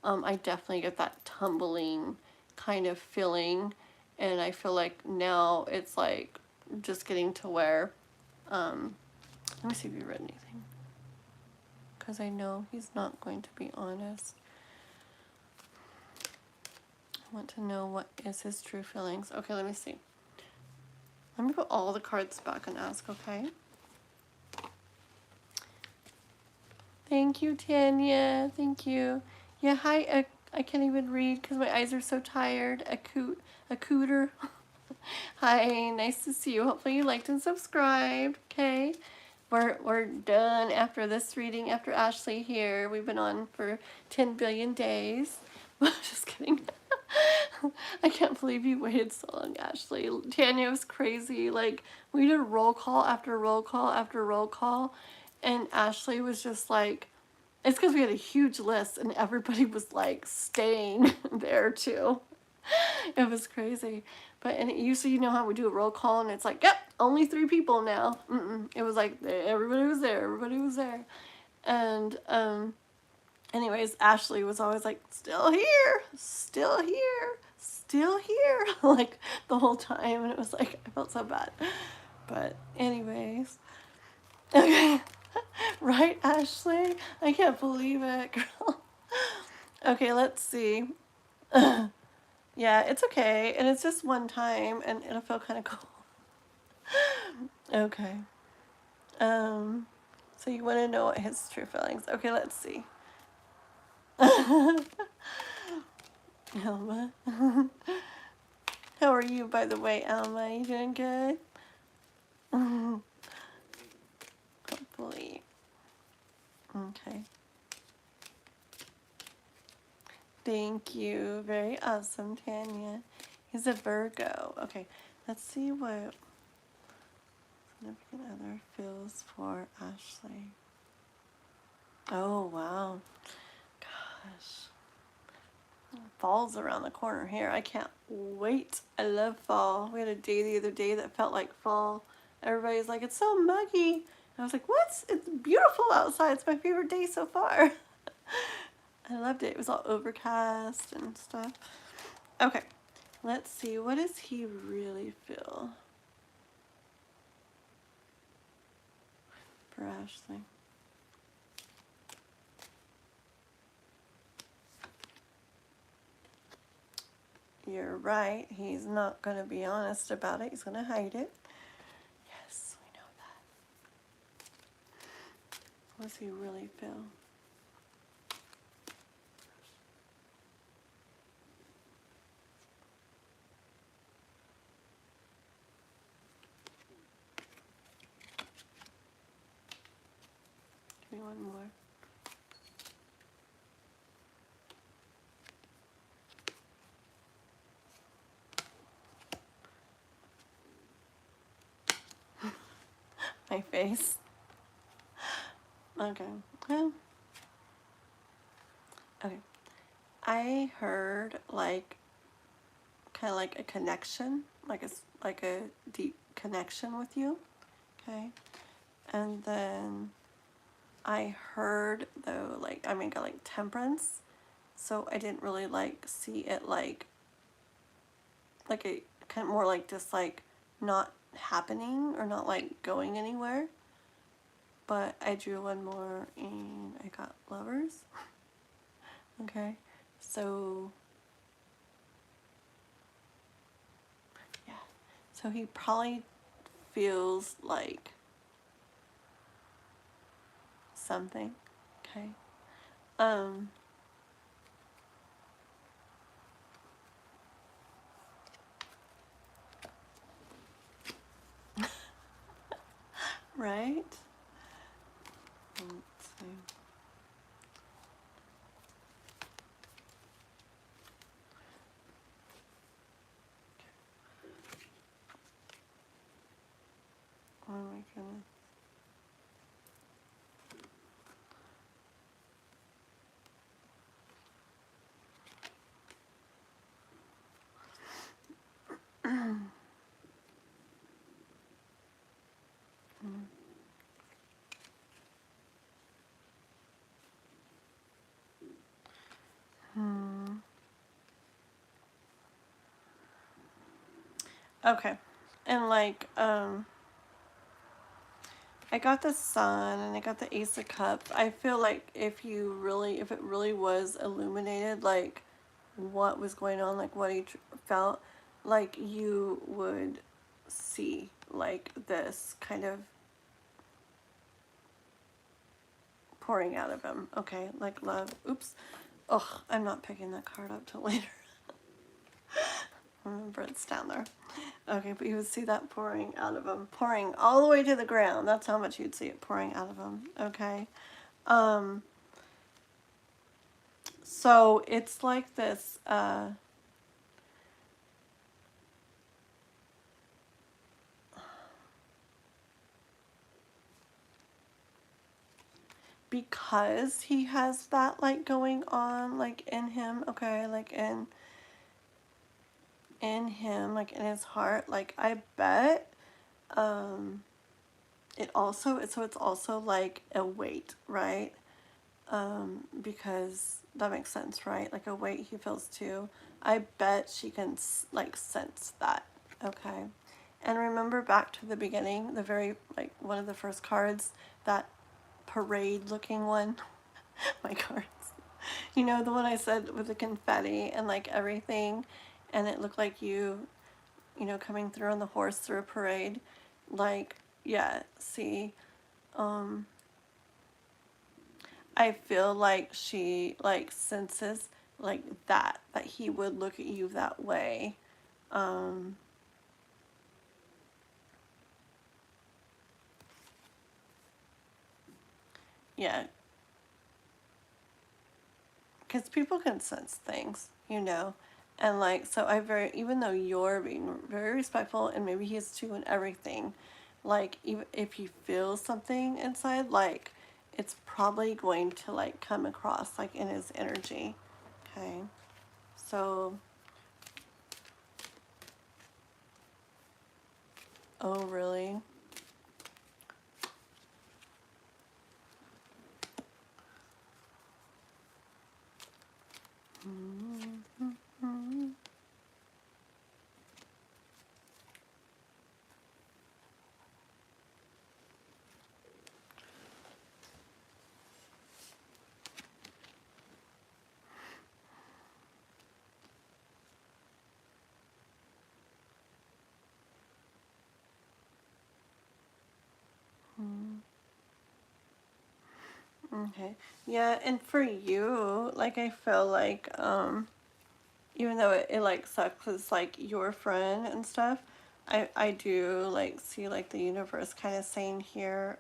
I definitely get that tumbling kind of feeling. And I feel like now it's like just getting to where, let me see if you read anything. Because I know he's not going to be honest. I want to know what is his true feelings. Okay, let me see. Let me put all the cards back and ask, okay? Thank you, Tanya. Thank you. Yeah, hi. I can't even read because my eyes are so tired. A cooter. Hi, nice to see you. Hopefully you liked and subscribed. Okay. We're done after this reading, after Ashley here. We've been on for 10 billion days. Just kidding. I can't believe you waited so long, Ashley. Tanya was crazy. Like, we did roll call after roll call after roll call, and Ashley was just like, it's because we had a huge list, and everybody was like staying there too. It was crazy. But and usually, you know how we do a roll call, and it's like, yep, only 3 people now. It was like everybody was there. Everybody was there, and anyways, Ashley was always like, still here, still here, still here, like the whole time. And it was like, I felt so bad. But anyways, okay. Right, Ashley? I can't believe it, girl. Okay, let's see. Yeah, it's okay. And it's just one time, and it'll feel kind of cool. Okay. So you want to know what his true feelings. Okay, let's see. Alma. How are you, by the way, Alma? You doing good? Hopefully. Okay. Thank you. Very awesome, Tanya. He's a Virgo. Okay, let's see what significant other feels for Ashley. Oh, wow. Gosh. Fall's around the corner here. I can't wait. I love fall. We had a day the other day that felt like fall. Everybody's like, it's so muggy. And I was like, what? It's beautiful outside. It's my favorite day so far. I loved it. It was all overcast and stuff. Okay, let's see. What does he really feel for Ashley? You're right. He's not going to be honest about it. He's going to hide it. Yes, we know that. What does he really feel? Give me one more. My face. Okay. Well. Okay. I heard like kind of like a connection, like a deep connection with you. Okay. And then I heard though, like, I mean, got like temperance. So I didn't really like see it like a kind of more like just like not happening or not like going anywhere. But I drew one more and I got lovers. Okay. So yeah. So he probably feels like something. Okay. Right? Let's see. Okay. And like, I got the Sun and I got the Ace of Cups. I feel like if it really was illuminated, like what was going on, like what he felt, like you would see like this kind of pouring out of him. Okay, like love. Oops. Oh, I'm not picking that card up till later. Remember, it's down there. Okay, but you would see that pouring out of him, pouring all the way to the ground. That's how much you'd see it pouring out of him. Okay. So it's like this, because he has that like going on like in him, okay, like in him, like in his heart, like I bet it's also like a weight, right? Because that makes sense, right? Like a weight he feels too. I bet she can like sense that. Okay. And remember back to the beginning, the very like one of the first cards, that parade looking one. My cards. You know, the one I said with the confetti and like everything, and it looked like you know, coming through on the horse through a parade. Like, yeah, see, I feel like she like senses like that he would look at you that way. Um, yeah, because people can sense things, you know, and like so even though you're being very respectful and maybe he's too and everything, like even if he feels something inside, like it's probably going to like come across like in his energy. Okay, so oh really? Okay. Yeah, and for you, like I feel like even though it like sucks 'cause it's like your friend and stuff, I do like see like the universe kind of saying here,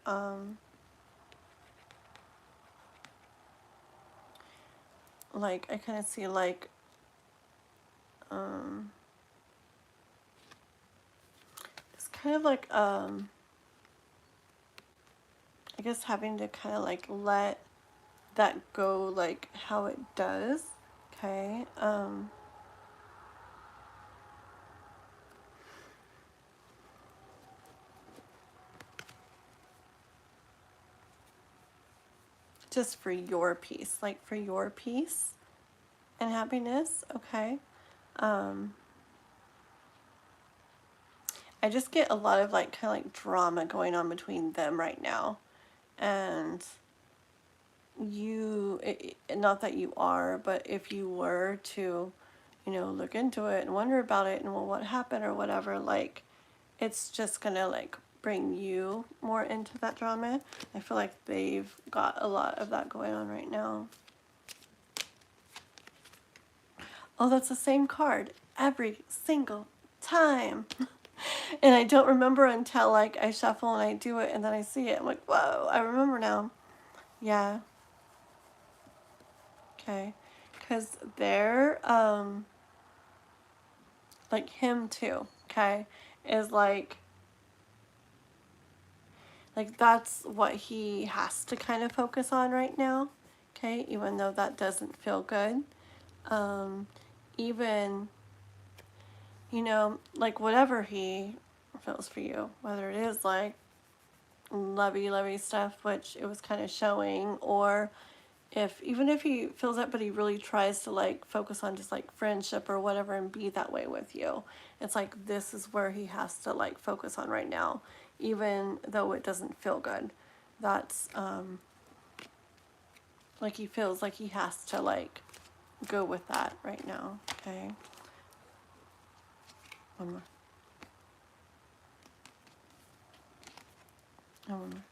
like I kind of see like um it's kind of like I guess having to kind of like let that go like how it does. Okay. Just for your peace, like for your peace and happiness. Okay. Um I just get a lot of like kind of like drama going on between them right now. And not that you are, but if you were to, you know, look into it and wonder about it and well, what happened or whatever, like it's just gonna like bring you more into that drama. I feel like they've got a lot of that going on right now. Oh, that's the same card every single time. And I don't remember until like I shuffle and I do it and then I see it. I'm like, whoa, I remember now. Yeah. Okay. Because they're, like him too, okay, is like that's what he has to kind of focus on right now, okay, even though that doesn't feel good. Even, you know, like whatever he feels for you, whether it is like lovey stuff, which it was kind of showing, or even if he feels that, but he really tries to like focus on just like friendship or whatever and be that way with you, it's like this is where he has to like focus on right now, even though it doesn't feel good. That's like he feels like he has to like go with that right now. Okay, one more. And one more.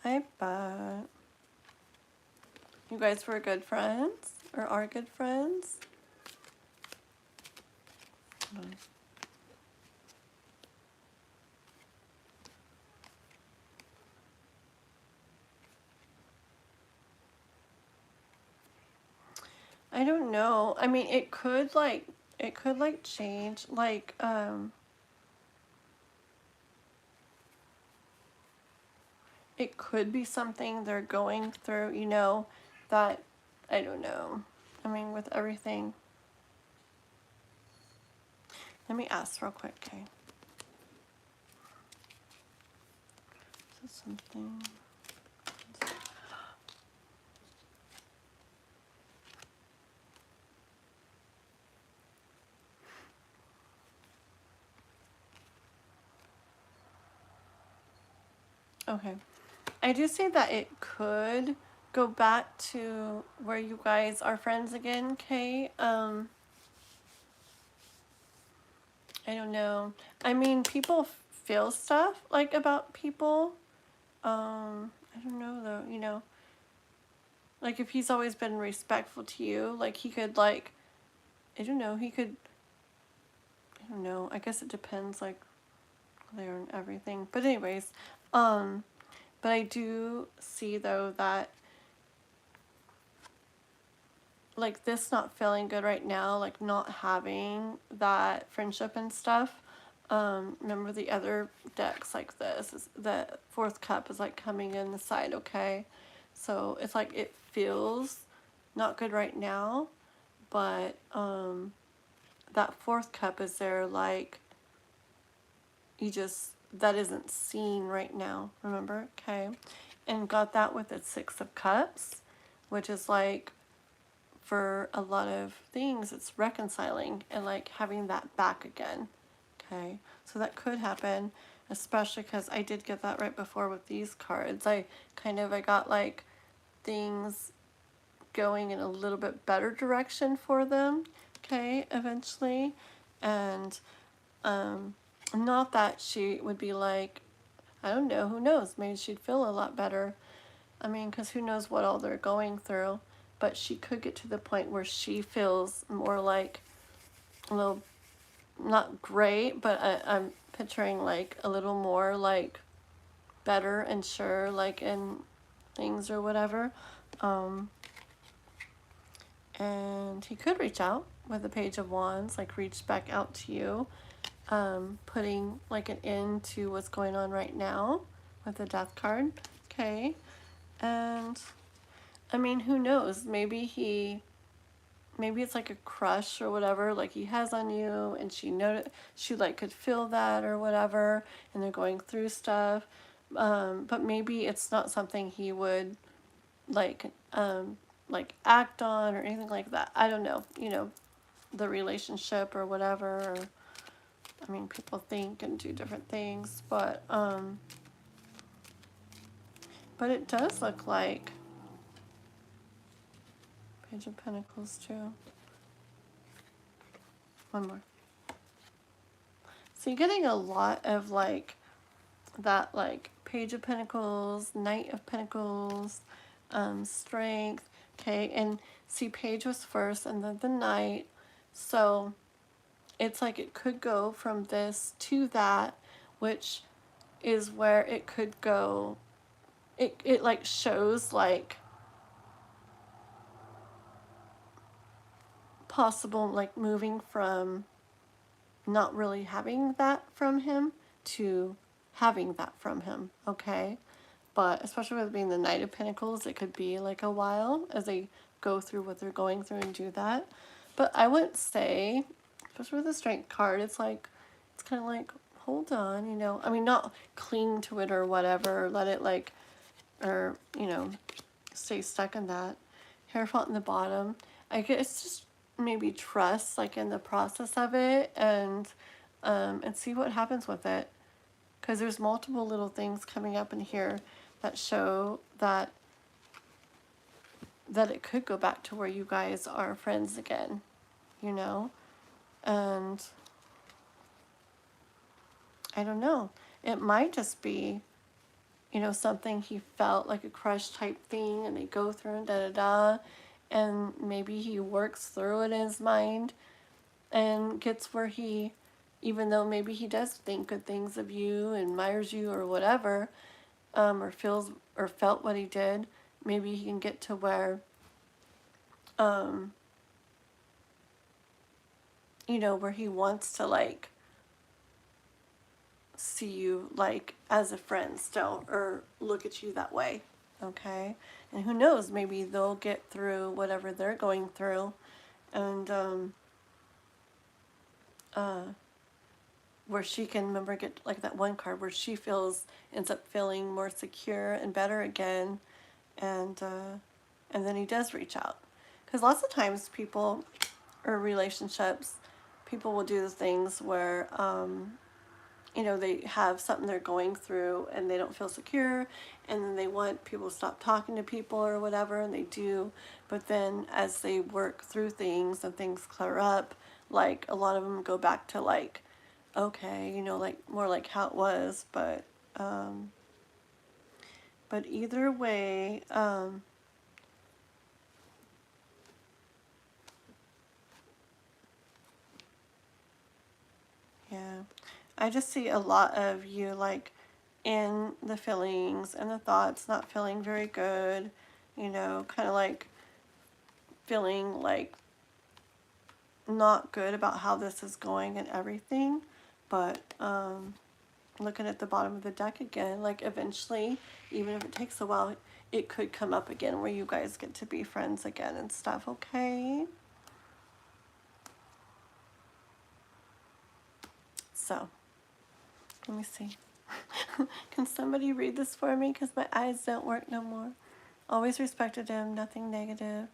I bet you guys were good friends or are good friends. I don't know. I mean, it could like change. Like, it could be something they're going through, you know, that, I don't know. I mean, with everything. Let me ask real quick, okay? Is this something? Okay. I do say that it could go back to where you guys are friends again, okay? I don't know. I mean, people feel stuff like about people. I don't know though, you know. Like if he's always been respectful to you, like he could like, I don't know, he could, I don't know. I guess it depends like there and everything. But anyways, but I do see though that like this not feeling good right now, like not having that friendship and stuff. Remember the other decks like this is the fourth cup is like coming in the side, okay? So it's like it feels not good right now, but that fourth cup is there like you just that isn't seen right now, remember? Okay. And got that with the Six of Cups, which is like for a lot of things it's reconciling and like having that back again. Okay, so that could happen, especially because I did get that right before with these cards. I got like things going in a little bit better direction for them, okay, eventually. And not that she would be like, I don't know, who knows, maybe she'd feel a lot better. I mean, because who knows what all they're going through. But she could get to the point where she feels more like a little, not great, but I'm picturing like a little more like better and sure, like in things or whatever. And he could reach out with the Page of Wands, like reach back out to you, putting like an end to what's going on right now with the Death card. Okay. And I mean, who knows? Maybe it's like a crush or whatever, like he has on you, and she like could feel that or whatever, and they're going through stuff. But maybe it's not something he would like act on or anything like that. I don't know, you know, the relationship or whatever. Or, I mean, people think and do different things, but it does look like Page of Pentacles too. One more. So you're getting a lot of like that, like Page of Pentacles, Knight of Pentacles, Strength. Okay, and see, Page was first and then the Knight. So it's like it could go from this to that, which is where it could go. It like shows like possible like moving from not really having that from him to having that from him, okay? But especially with being the Knight of Pentacles, it could be like a while as they go through what they're going through and do that. But I wouldn't say, especially with the Strength card, it's like, it's kind of like, hold on, you know. I mean, not cling to it or whatever, or let it like, or, you know, stay stuck in that. Hierophant in the bottom. I guess just maybe trust like in the process of it, and see what happens with it. Because there's multiple little things coming up in here that show that it could go back to where you guys are friends again, you know? And I don't know. It might just be, you know, something he felt like a crush type thing, and they go through and da da da, and maybe he works through it in his mind and gets where he, even though maybe he does think good things of you, admires you or whatever, or feels or felt what he did, maybe he can get to where, you know, where he wants to like see you like as a friend still, or look at you that way. Okay. And who knows, maybe they'll get through whatever they're going through, and where she can, remember, get like that one card where she ends up feeling more secure and better again, and then he does reach out. Because lots of times people, or relationships, people will do the things where, you know, they have something they're going through and they don't feel secure, and then they want people to stop talking to people or whatever, and they do. But then as they work through things and things clear up, like a lot of them go back to like, okay, you know, like more like how it was. But either way, yeah, I just see a lot of you like in the feelings and the thoughts, not feeling very good, you know, kind of like feeling like not good about how this is going and everything. But looking at the bottom of the deck again, like eventually, even if it takes a while, it could come up again where you guys get to be friends again and stuff. Okay, so let me see. Can somebody read this for me, because my eyes don't work no more. Always respected him, nothing negative.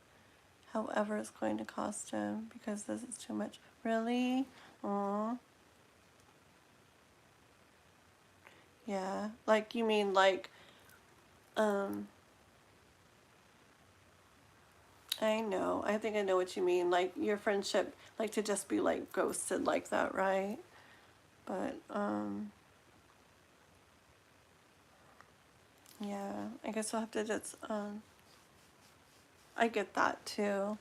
However, it's going to cost him because this is too much. Really? Aw. Yeah. Like, you mean like, I know. I think I know what you mean. Like, your friendship, like to just be like ghosted like that, right? But, yeah. I guess I'll have to just, I get that too.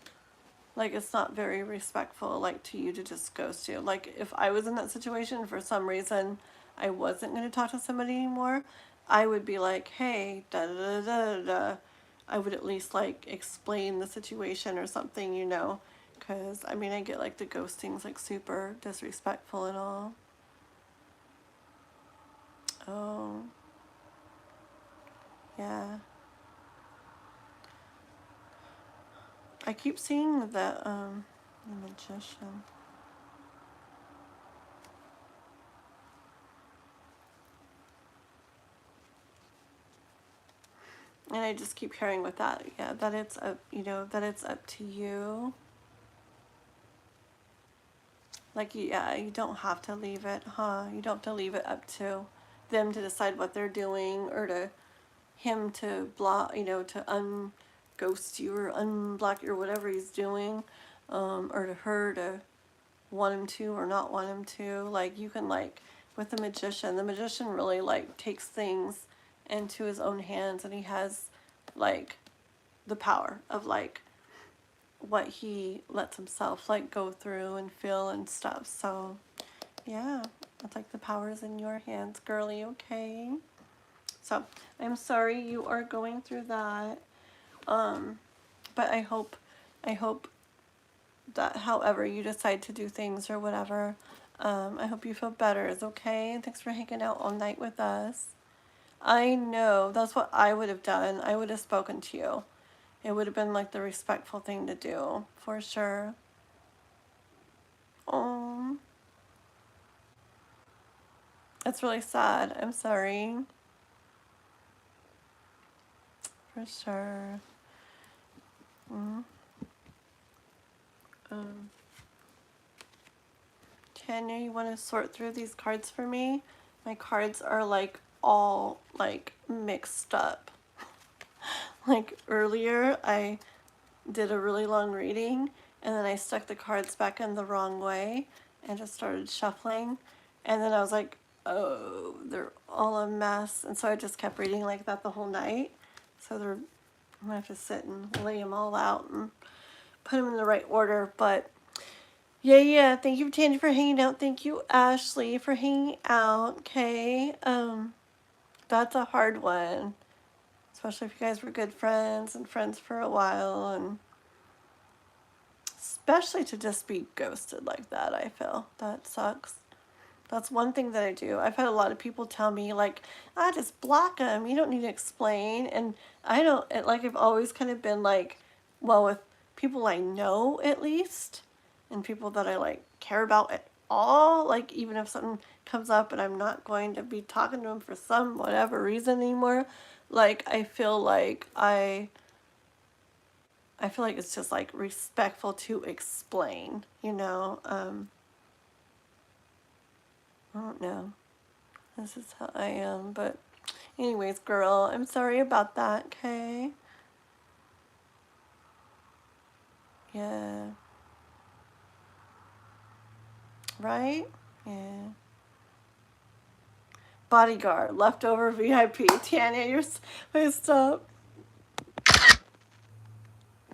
Like, it's not very respectful, like, to you to just ghost you. Like, if I was in that situation, for some reason, I wasn't going to talk to somebody anymore, I would be like, hey, da da da da da. I would at least, like, explain the situation or something, you know. Because, I mean, I get, like, the ghosting's, like, super disrespectful and all. Oh. Yeah. I keep seeing that, the Magician. And I just keep hearing with that, yeah, that it's up, you know, that it's up to you. Like, yeah, you don't have to leave it, huh? You don't have to leave it up to them to decide what they're doing, or to him to block, you know, to unghost you or unblock you or whatever he's doing, or to her to want him to or not want him to. Like, you can, like, with the magician really, like, takes things into his own hands, and he has, like, the power of, like, what he lets himself, like, go through and feel and stuff. So, yeah, it's like the power is in your hands, girly, okay? So, I'm sorry you are going through that. But I hope that however you decide to do things or whatever, I hope you feel better. It's okay. And thanks for hanging out all night with us. I know. That's what I would have done. I would have spoken to you. It would have been like the respectful thing to do, for sure. Oh, that's really sad. I'm sorry. For sure. Mm. Um, Tanya, you want to sort through these cards for me? My cards are like all like mixed up. Like earlier, I did a really long reading and then I stuck the cards back in the wrong way and just started shuffling. And then I was like, oh, they're all a mess. And so I just kept reading like that the whole night. So I'm gonna have to sit and lay them all out and put them in the right order. But yeah. Thank you, Tanya, for hanging out. Thank you, Ashley, for hanging out. Okay. That's a hard one, especially if you guys were good friends and friends for a while, and especially to just be ghosted like that. I feel that sucks. That's one thing that I do. I've had a lot of people tell me, like, just block them. You don't need to explain. And I don't, like, I've always kind of been like, well, with people I know at least, and people that I, like, care about at all, like, even if something comes up and I'm not going to be talking to them for some whatever reason anymore, like, I feel like it's just, like, respectful to explain, you know? I don't know. This is how I am, but anyways, girl, I'm sorry about that, okay? Yeah. Right? Yeah. Bodyguard, leftover VIP. Tanya, you're... Wait, stop.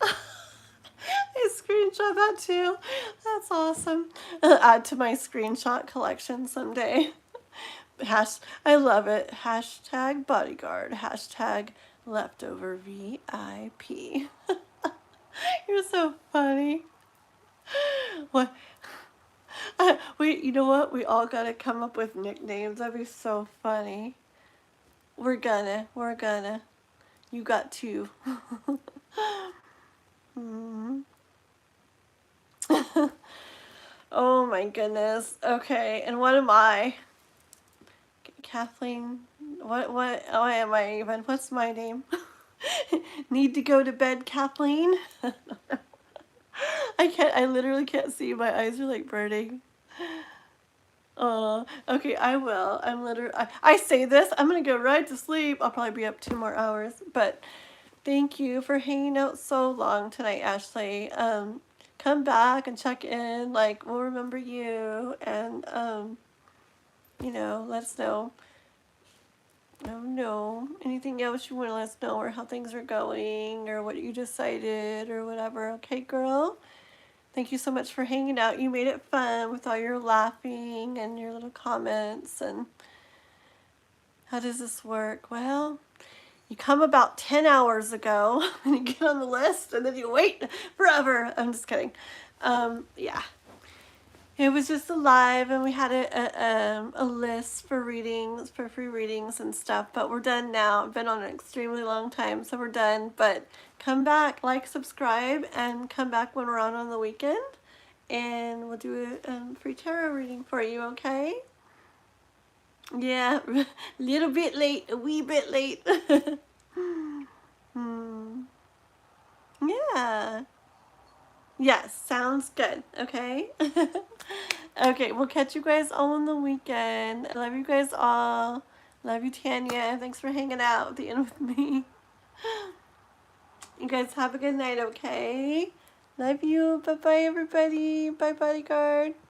I screenshot that too. That's awesome. Add to my screenshot collection someday. I love it. Hashtag bodyguard. Hashtag leftover VIP. You're so funny. What? You know what? We all gotta come up with nicknames. That'd be so funny. We're gonna. You got two. Oh my goodness. Okay, and what am I? Kathleen? What am I even? What's my name? Need to go to bed, Kathleen? I literally can't see. My eyes are like burning. Okay, I will. I say this, I'm gonna go right to sleep. I'll probably be up 2 more hours, but thank you for hanging out so long tonight, Ashley. Come back and check in, like, we'll remember you, and, let us know. No, anything else you want to let us know, or how things are going, or what you decided, or whatever. Okay, girl? Thank you so much for hanging out. You made it fun with all your laughing and your little comments. And how does this work? Well, you come about 10 hours ago and you get on the list and then you wait forever. I'm just kidding. Yeah. It was just a live, and we had a list for readings, for free readings and stuff, but we're done now. I've been on an extremely long time, so we're done. But come back, like, subscribe, and come back when we're on the weekend, and we'll do a free tarot reading for you, okay? Yeah, a little bit late, a wee bit late. Yeah. Yes, sounds good. Okay. Okay, we'll catch you guys all on the weekend. I love you guys all. Love you, Tanya. Thanks for hanging out at the end with me. You guys have a good night, okay? Love you. Bye-bye, everybody. Bye, bodyguard.